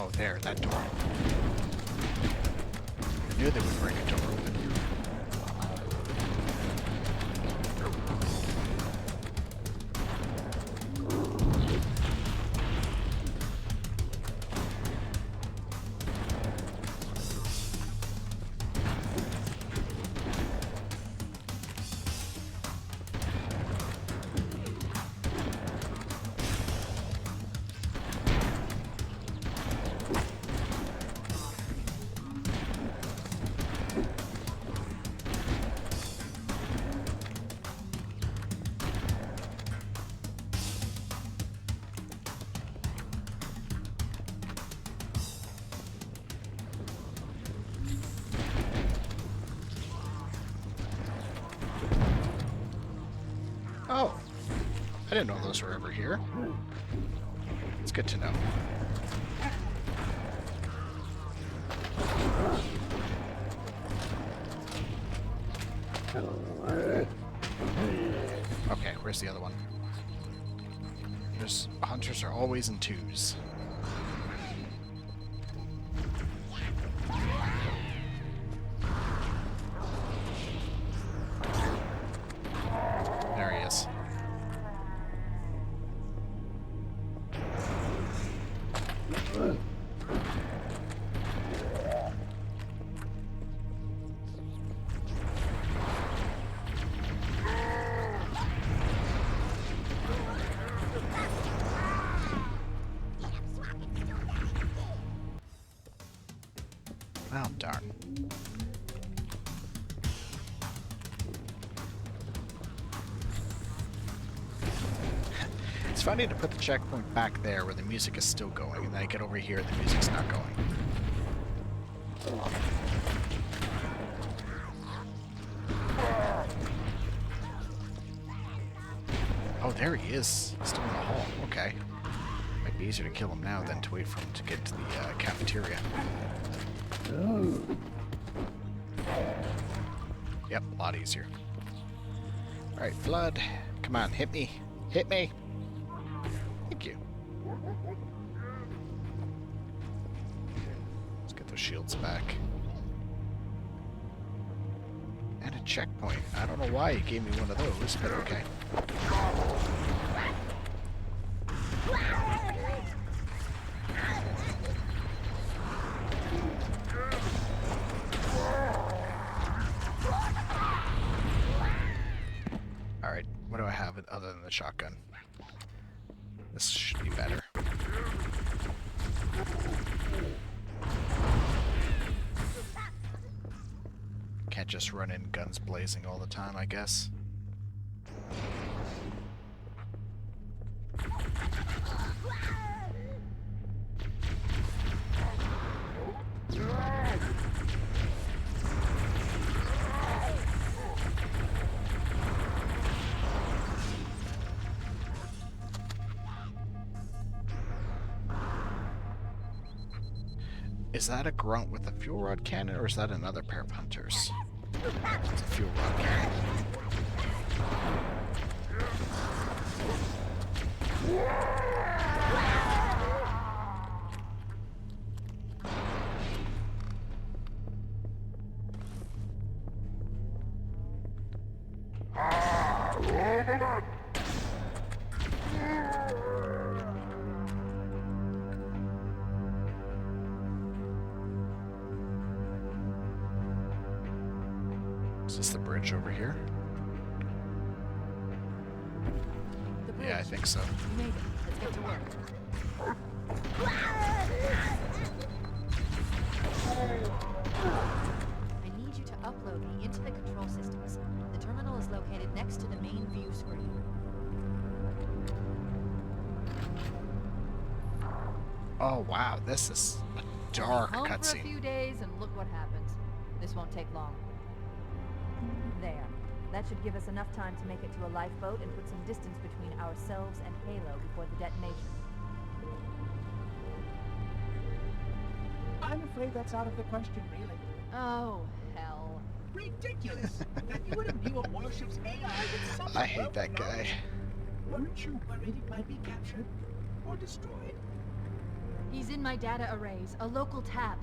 Oh, there, that door. I knew they would break a door open. Oh, I didn't know those were ever here. It's good to know. Okay, where's the other one? Hunters are always in twos. There he is. Oh, darn. It's funny to put the checkpoint back there where the music is still going, and then I get over here and the music's not going. Oh, there he is. Still in the hall. Okay. Might be easier to kill him now than to wait for him to get to the cafeteria. Yep, a lot easier. Alright, Flood. Come on, hit me. Hit me. Thank you. Let's get those shields back. And a checkpoint. I don't know why he gave me one of those, but okay. Alright, what do I have other than the shotgun? This should be better. Can't just run in guns blazing all the time, I guess. Is that a grunt with a fuel rod cannon, or is that another pair of hunters? It's a fuel rod cannon. Is this the bridge over here? Yeah, I think so. You made it. Let's get to work. I need you to upload me into the control systems. The terminal is located next to the main view screen. Oh wow, this is a dark Home for a cutscene. few days and look what happens. This won't take long. There. That should give us enough time to make it to a lifeboat and put some distance between ourselves and Halo before the detonation. I'm afraid that's out of the question, really. Oh, hell. Ridiculous! That you would imbue a warship's AI with some I hate that level of guy. knowledge. Weren't you worried it might be captured or destroyed? He's in my data arrays, a local tab.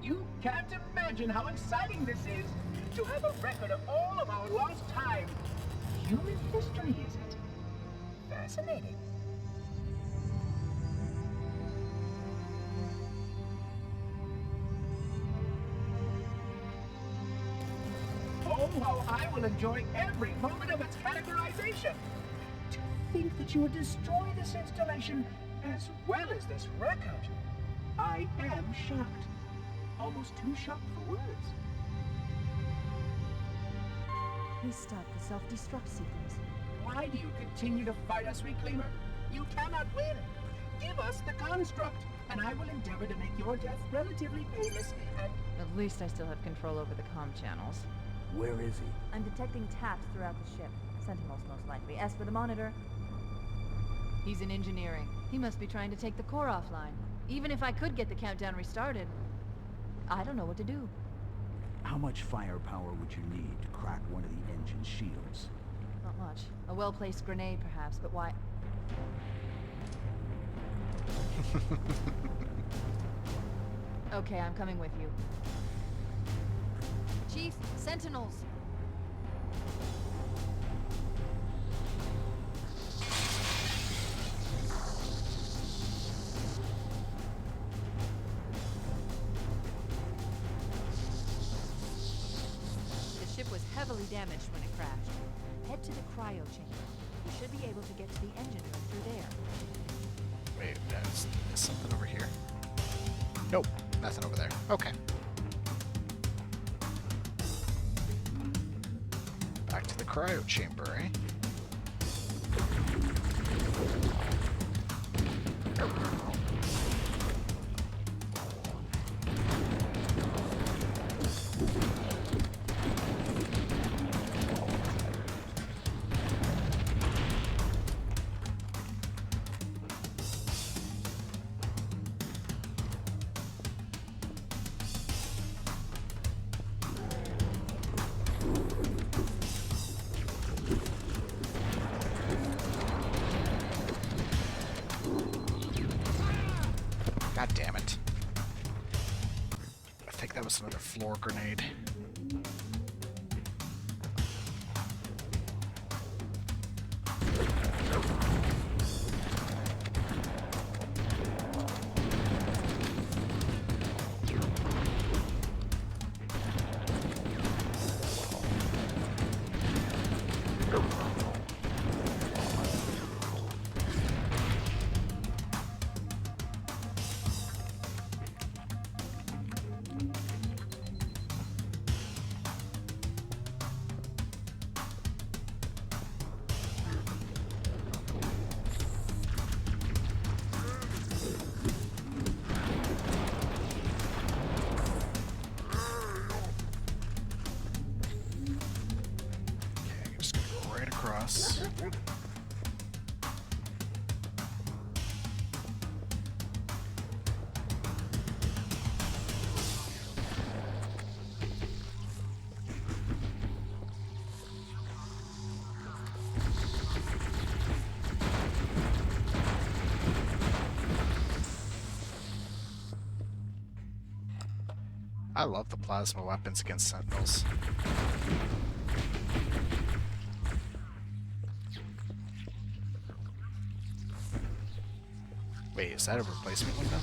You can't imagine how exciting this is, to have a record of all of our lost time. Human history, is it? Fascinating. Oh, how I will enjoy every moment of its categorization. To think that you would destroy this installation as well as this record. I am shocked. Almost too shocked for words. Please stop the self-destruct sequence. Why do you continue to fight us, Reclaimer? You cannot win. Give us the construct, and I will endeavor to make your death relatively painless and... At least I still have control over the comm channels. Where is he? I'm detecting taps throughout the ship. Sentinels, most likely. As for the monitor... He's in engineering. He must be trying to take the core offline. Even if I could get the countdown restarted, I don't know what to do. How much firepower would you need to crack one of the engine shields? Not much. A well-placed grenade, perhaps, but why... Okay, I'm coming with you. Chief, Sentinels! The ship was heavily damaged when it crashed. Head to the cryo chamber. You should be able to get to the engine room through there. Wait, there's something over here. Nope, nothing over there. Okay. Back to the cryo chamber, eh? God damn it. I think that was another floor grenade. Across. I love the plasma weapons against Sentinels. Wait, is that a replacement window?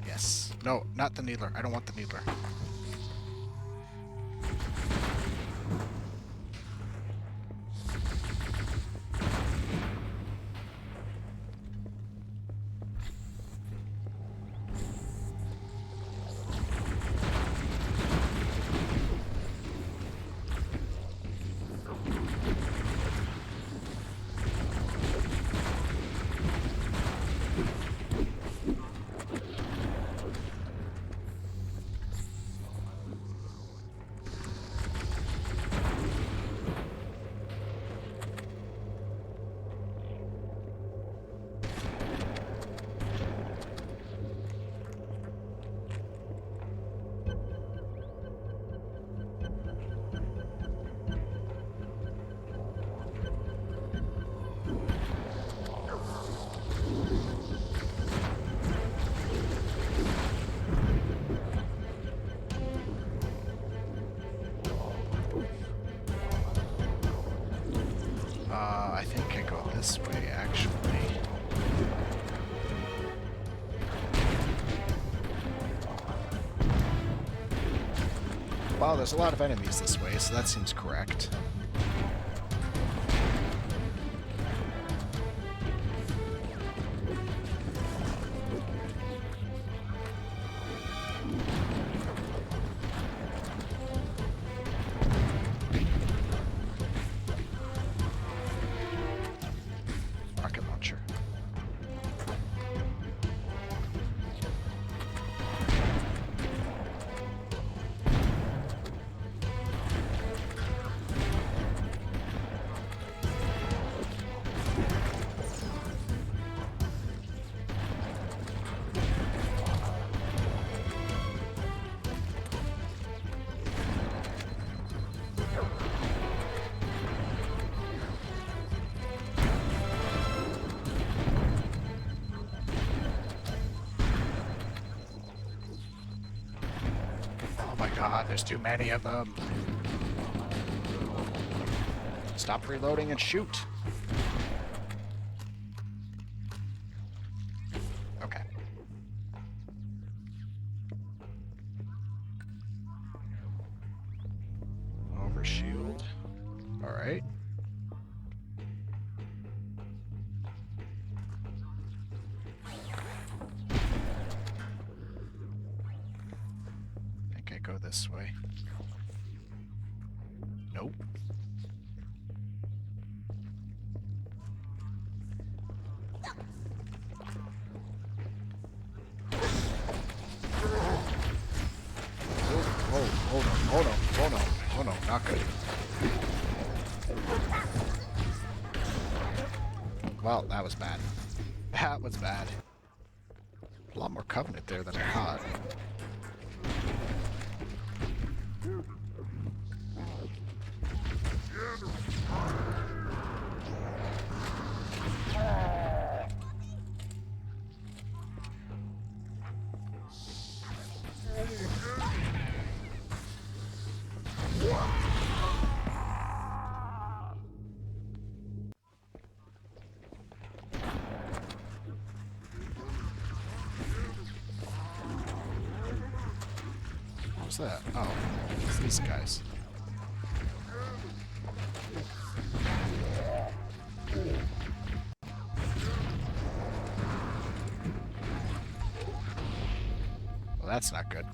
Yes. No, not the needler. I don't want the needler. Well, there's a lot of enemies this way, so that seems correct. Rocket launcher. Oh my god, there's too many of them. Stop reloading and shoot. Okay. Overshield. Alright. I think I go this way. Nope. Oh no, not good. Well, that was bad. That was bad. A lot more Covenant there than I thought. What's that? Oh, it's these guys. Well, that's not good.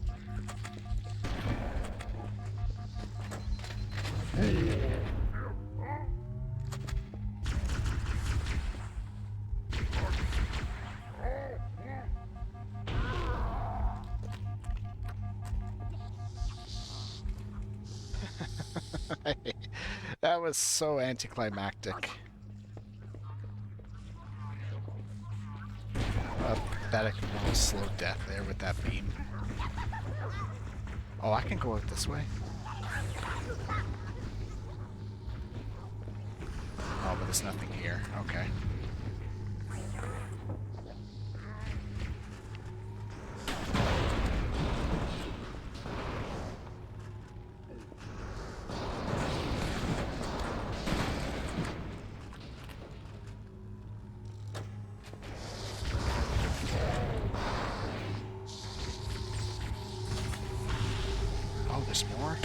That was so anticlimactic. A pathetic little slow death there with that beam. Oh, I can go out this way. Oh, but there's nothing here. Okay. Oh, there's more?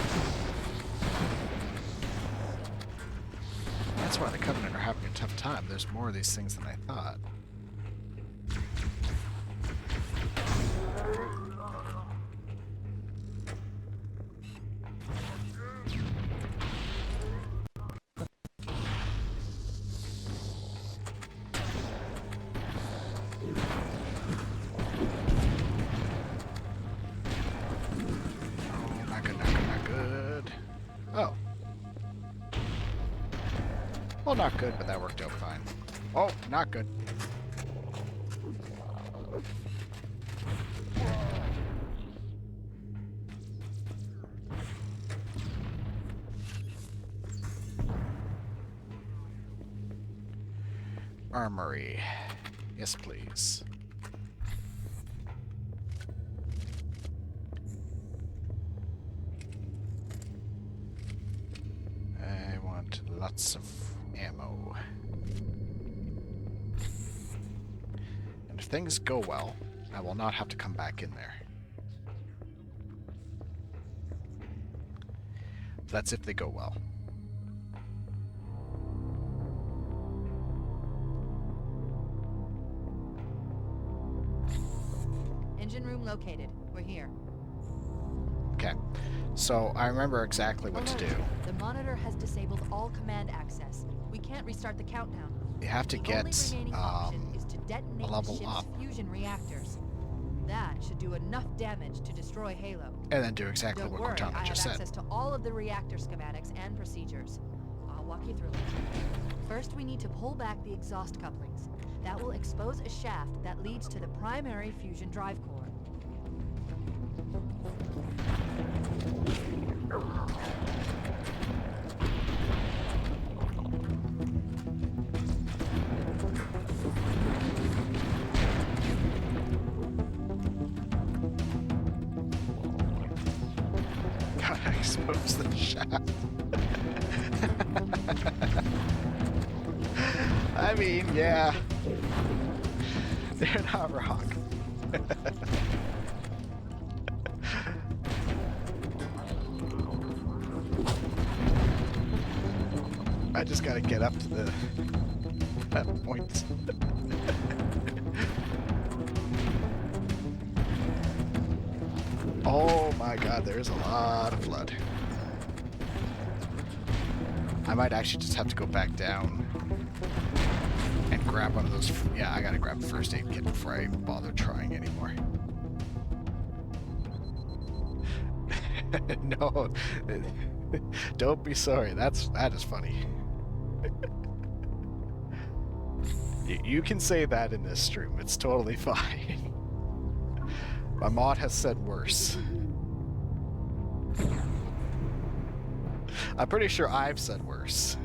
That's why the Covenant are having a tough time. There's more of these things than I thought. Oh, not good, not good, not good. Oh. Well, not good, but that worked out fine. Oh, not good. Armory. Yes, please. I want lots of ammo. And if things go well, I will not have to come back in there. That's if they go well. Engine room located. We're here. Okay. So I remember exactly what to do. The monitor has disabled all command access. We can't restart the countdown. You have to The get only remaining option is to detonate a level the ship's up. fusion reactors. That should do enough damage to destroy Halo. And then do exactly Don't what worry, Cortana I just have said. access to all of the reactor schematics and procedures. I'll walk you through it. First, we need to pull back the exhaust couplings. That will expose a shaft that leads to the primary fusion drive core. I expose the shaft. I mean, yeah. They're not wrong. I just gotta get up to that point. Oh my god, there's a lot of blood. I might actually just have to go back down and grab one of those. Yeah, I gotta grab a first aid kit before I bother trying anymore. No, don't be sorry. That is funny. You can say that in this stream. It's totally fine. My mod has said worse. I'm pretty sure I've said worse.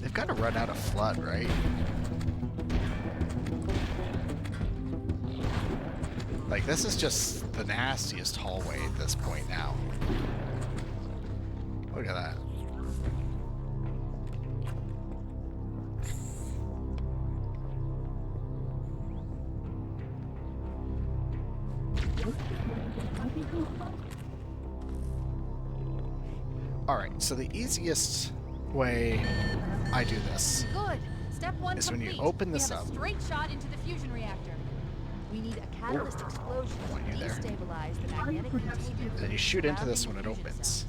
They've got to run out of flood, right? Like, this is just the nastiest hallway at this point now. Look at that. Alright, so the easiest way I do this Good. Step one is when complete. you open this we have up. a straight shot into the fusion reactor. We need a catalyst explosion to destabilize the magnetic containment. And then you shoot into this when it opens.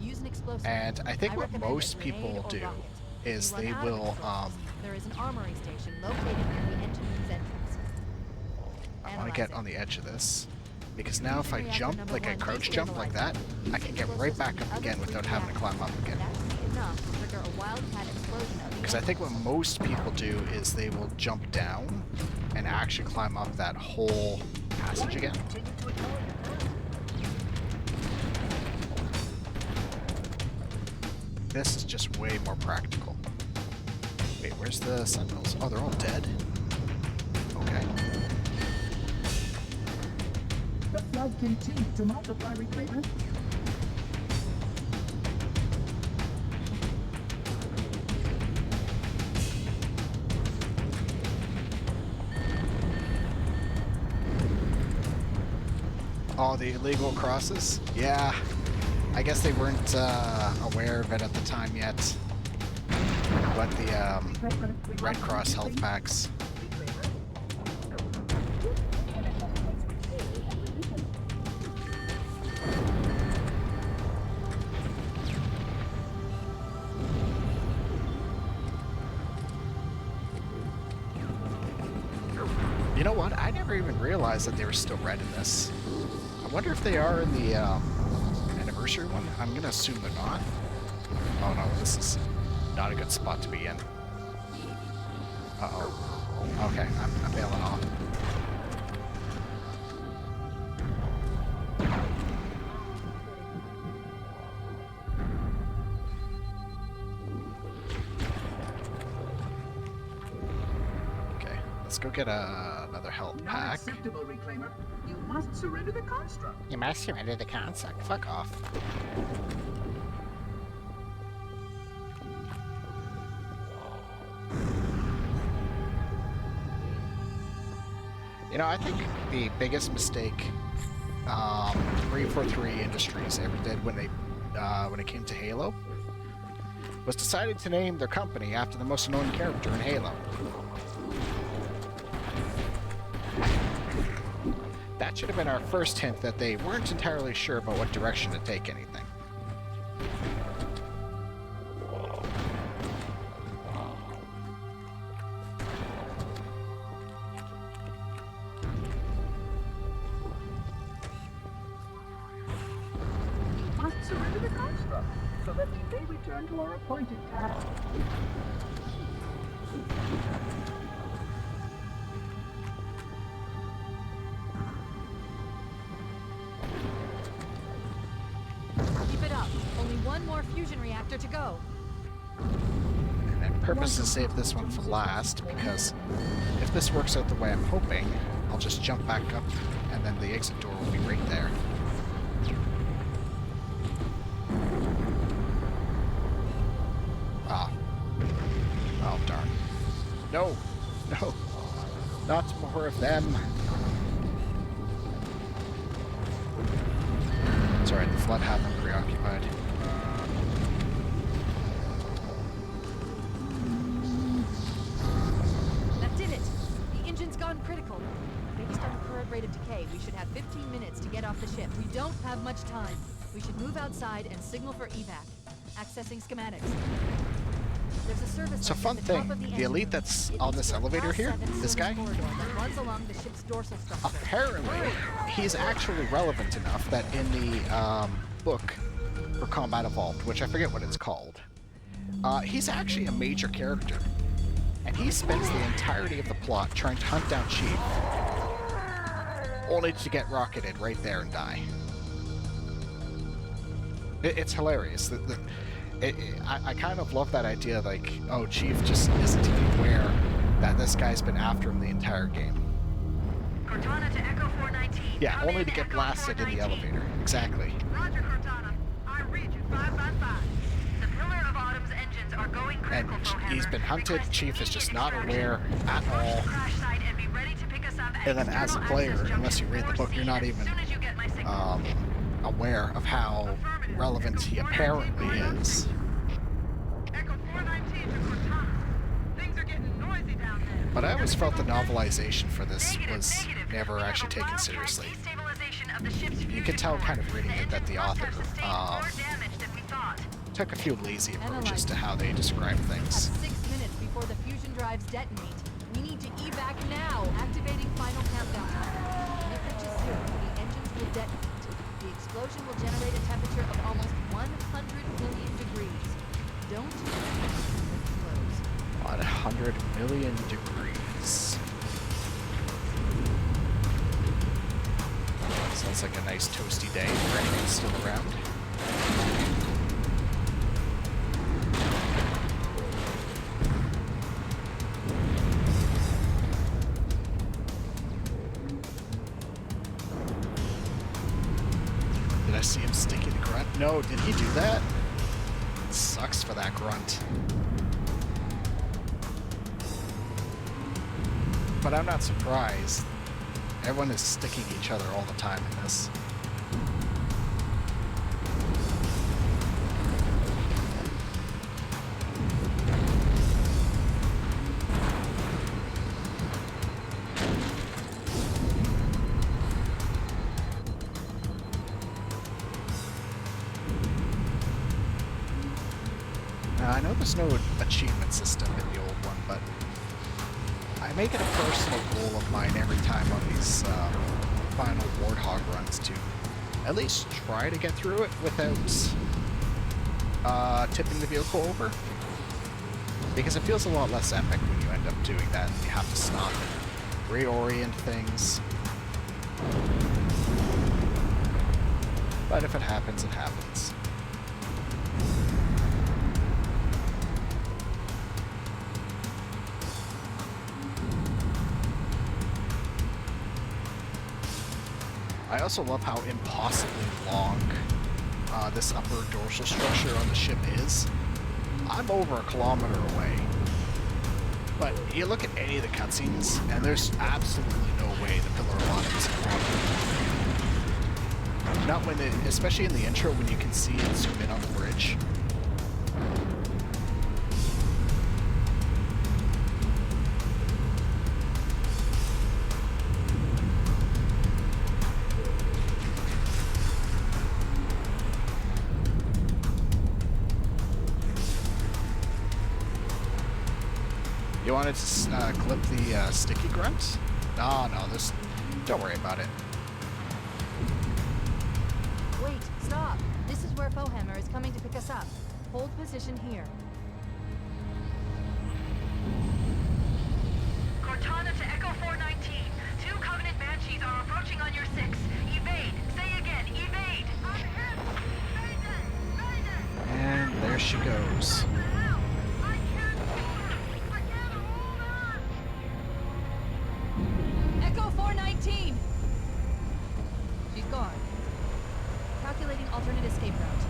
Use an explosive. And I think what recommend most a grenade people or do rocket. is If you they run out of will explosives, there is an armory station located near the engine room's entrance. I want to get on the edge of this, because now if I jump, like I crouch jump like that, I can get right back up again without having to climb up again. Because I think what most people do is they will jump down and actually climb up that whole passage again. This is just way more practical. Wait, where's the sentinels? Oh, they're all dead? Okay. The flood continued to multiply recruitment. Oh, the illegal crosses? Yeah. I guess they weren't aware of it at the time yet. But the Red Cross health packs. You know what? I never even realized that they were still red in this. I wonder if they are in the anniversary one. I'm gonna assume they're not. Oh no, this is not a good spot to be in. Uh-oh. Okay, I'm bailing off. let's go get another health Not pack. acceptable, Reclaimer. You must surrender the construct. You must surrender the construct. Fuck off. You know, I think the biggest mistake 343 Industries ever did when it came to Halo was deciding to name their company after the most annoying character in Halo. That should have been our first hint that they weren't entirely sure about what direction to take anything. You must surrender the construct, so that we may return to our appointed task. Keep it up. Only one more fusion reactor to go. And I purposely saved this one for last, because if this works out the way I'm hoping, I'll just jump back up, and then the exit door will be right there. Ah. Oh, darn. No! No! Not more of them! It's alright, the flood had them preoccupied. That did it! The engine's gone critical. Based on the current rate of decay, we should have 15 minutes to get off the ship. We don't have much time. We should move outside and signal for evac. Accessing schematics. There's a service So link fun at the top thing, of the the engine elite room. that's It on leads this to a elevator Class here, 7 this guy, corridor that runs along the ship's dorsal structure. apparently he's actually relevant enough that in the book for Combat Evolved, which I forget what it's called, he's actually a major character. And he spends the entirety of the plot trying to hunt down Chief, only to get rocketed right there and die. It's hilarious. I kind of love that idea, like, oh, Chief just isn't even aware that this guy's been after him the entire game. Cortana to Echo 419. Yeah, Come only in, to get Echo blasted in the 419. elevator. Exactly. Roger, Cortana. I read you 555. The Pillar of Autumn's engines are going And critical, he's been hunted. Chief is just not aware at all. Crash site and be ready to pick us up at And then as a external player, access unless you read the book, junction you're not 4C even as soon as you get my signal. aware of how relevant he apparently is. Echo 419 to Cortana. Things are getting noisy down there. But I always felt the novelization for this was never actually taken seriously. You could tell kind of reading it that the author took a few lazy approaches to how they describe things. Have 6 minutes before the fusion drives detonate. We need to evac now. Activating final countdown time. When it reaches 0, the engines will detonate. The explosion will generate a temperature of almost 100 million degrees. Don't explode. 100 million degrees. Sounds like a nice toasty day for anyone still around. Did I see him sticking the grunt? No, did he do that? Sucks for that grunt. But I'm not surprised. Everyone is sticking each other all the time in this. Now, I know there's no achievement system in the old one, but I make it a personal goal of mine every time on these final Warthog runs to at least try to get through it without tipping the vehicle over. Because it feels a lot less epic when you end up doing that and you have to stop and reorient things. But if it happens, it happens. I also love how impossibly long this upper dorsal structure on the ship is. I'm over a kilometer away. But you look at any of the cutscenes, and there's absolutely no way the Pillar of Autumn is a kilometer. Not when it, especially in the intro when you can see it zoom in on the bridge. You wanted to clip the sticky grunt? No, this. Don't worry about it. Wait, stop. This is where Fohammer is coming to pick us up. Hold position here. Cortana to Echo 419. 2 Covenant Banshees are approaching on your 6. Evade. Say again, evade. I'm hit. And there she goes. Echo 419! She's gone. Calculating alternate escape route.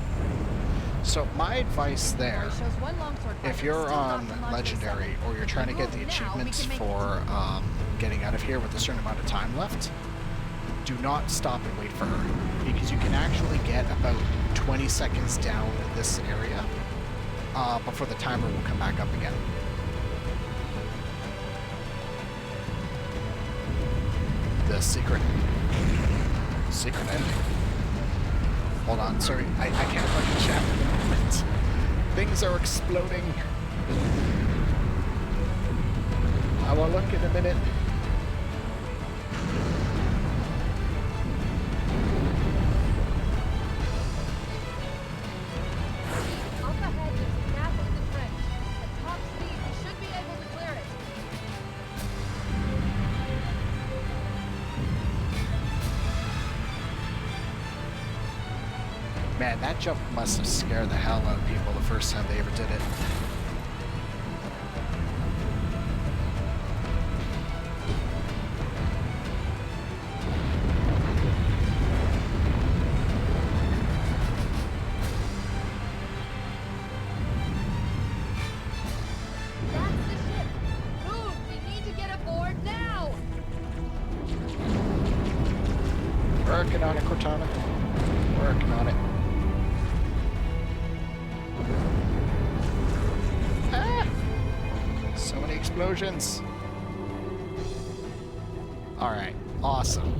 So my advice there, Shows one longsword if fighter you're still on not from Legendary or you're trying to get the achievements for getting out of here with a certain amount of time left, do not stop and wait for her, because you can actually get about 20 seconds down this area before the timer will come back up again. The secret ending. Hold on, sorry, I can't fucking chat at the moment. Things are exploding. I will look in a minute. Up ahead, there's a gap in the trench. At top speed, we should be able to clear it. Man, that jump must have scared the hell out of people the first time they ever did it. That's the ship! Move! We need to get aboard now! Working on it, Cortana. Working on it. Ah! So many explosions. Alright, awesome.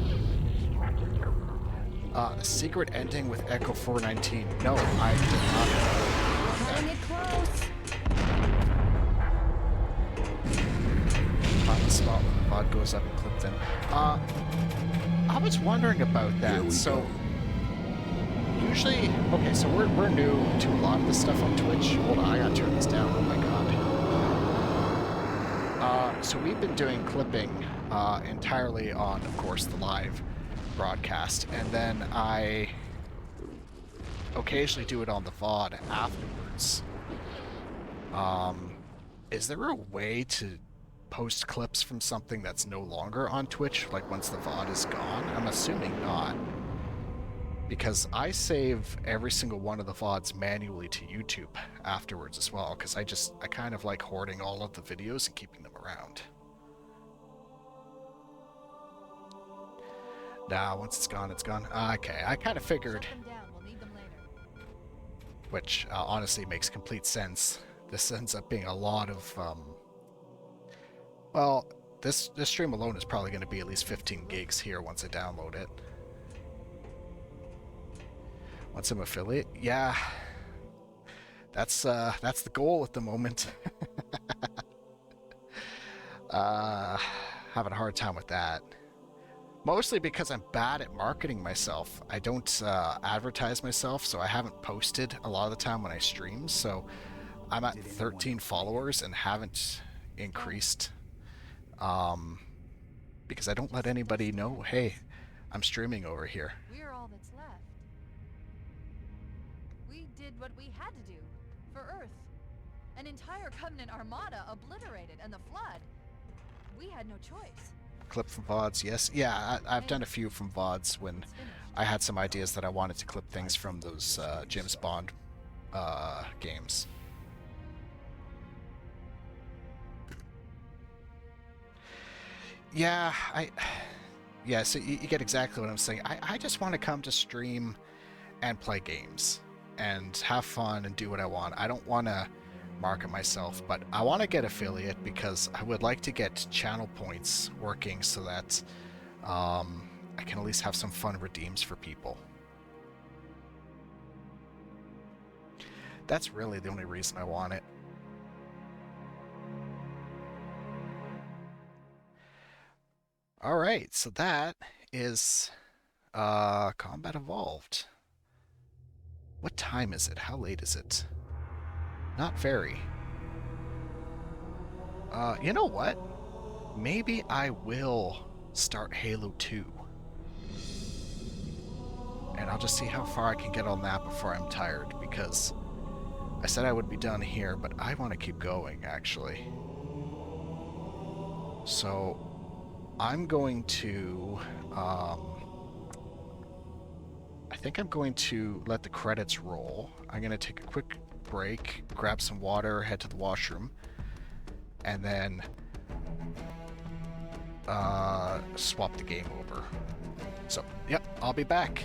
Secret ending with Echo 419. No, I did not know. Cutting it close! On the spot when the VOD goes up and clip them. I was wondering about that. So usually, okay, so we're new to a lot of the stuff on Twitch. Hold on, I gotta turn this down. Oh my god. So we've been doing clipping entirely on, of course, the live broadcast, and then I occasionally do it on the VOD afterwards. Is there a way to post clips from something that's no longer on Twitch, like once the VOD is gone? I'm assuming not. Because I save every single one of the VODs manually to YouTube afterwards as well, because I kind of like hoarding all of the videos and keeping them around. Nah, once it's gone, it's gone. Okay, I kind of figured. Shut them down. We'll need them later. Which honestly makes complete sense. This ends up being a lot of, well, this stream alone is probably going to be at least 15 gigs here once I download it. Once I'm affiliate, yeah, that's the goal at the moment. Having a hard time with that. Mostly because I'm bad at marketing myself. I don't advertise myself, so I haven't posted a lot of the time when I stream. So I'm at 13 followers and haven't increased because I don't let anybody know, hey, I'm streaming over here. We're all that's left. We did what we had to do for Earth. An entire Covenant armada obliterated, and the Flood. We had no choice. Clip from VODs, yes. Yeah, I've done a few from VODs when I had some ideas that I wanted to clip things from those James Bond games. Yeah, yeah, so you get exactly what I'm saying. I just want to come to stream and play games and have fun and do what I want. I don't want to market myself, but I want to get affiliate because I would like to get channel points working so that I can at least have some fun redeems for people. That's really the only reason I want it. Alright, so that is Combat Evolved. What time is it? How late is it? Not very. You know what? Maybe I will start Halo 2. And I'll just see how far I can get on that before I'm tired, because I said I would be done here, but I want to keep going, actually. So, I'm going to... I think I'm going to let the credits roll. I'm going to take a quick break, grab some water, head to the washroom, and then swap the game over. So, yep, I'll be back.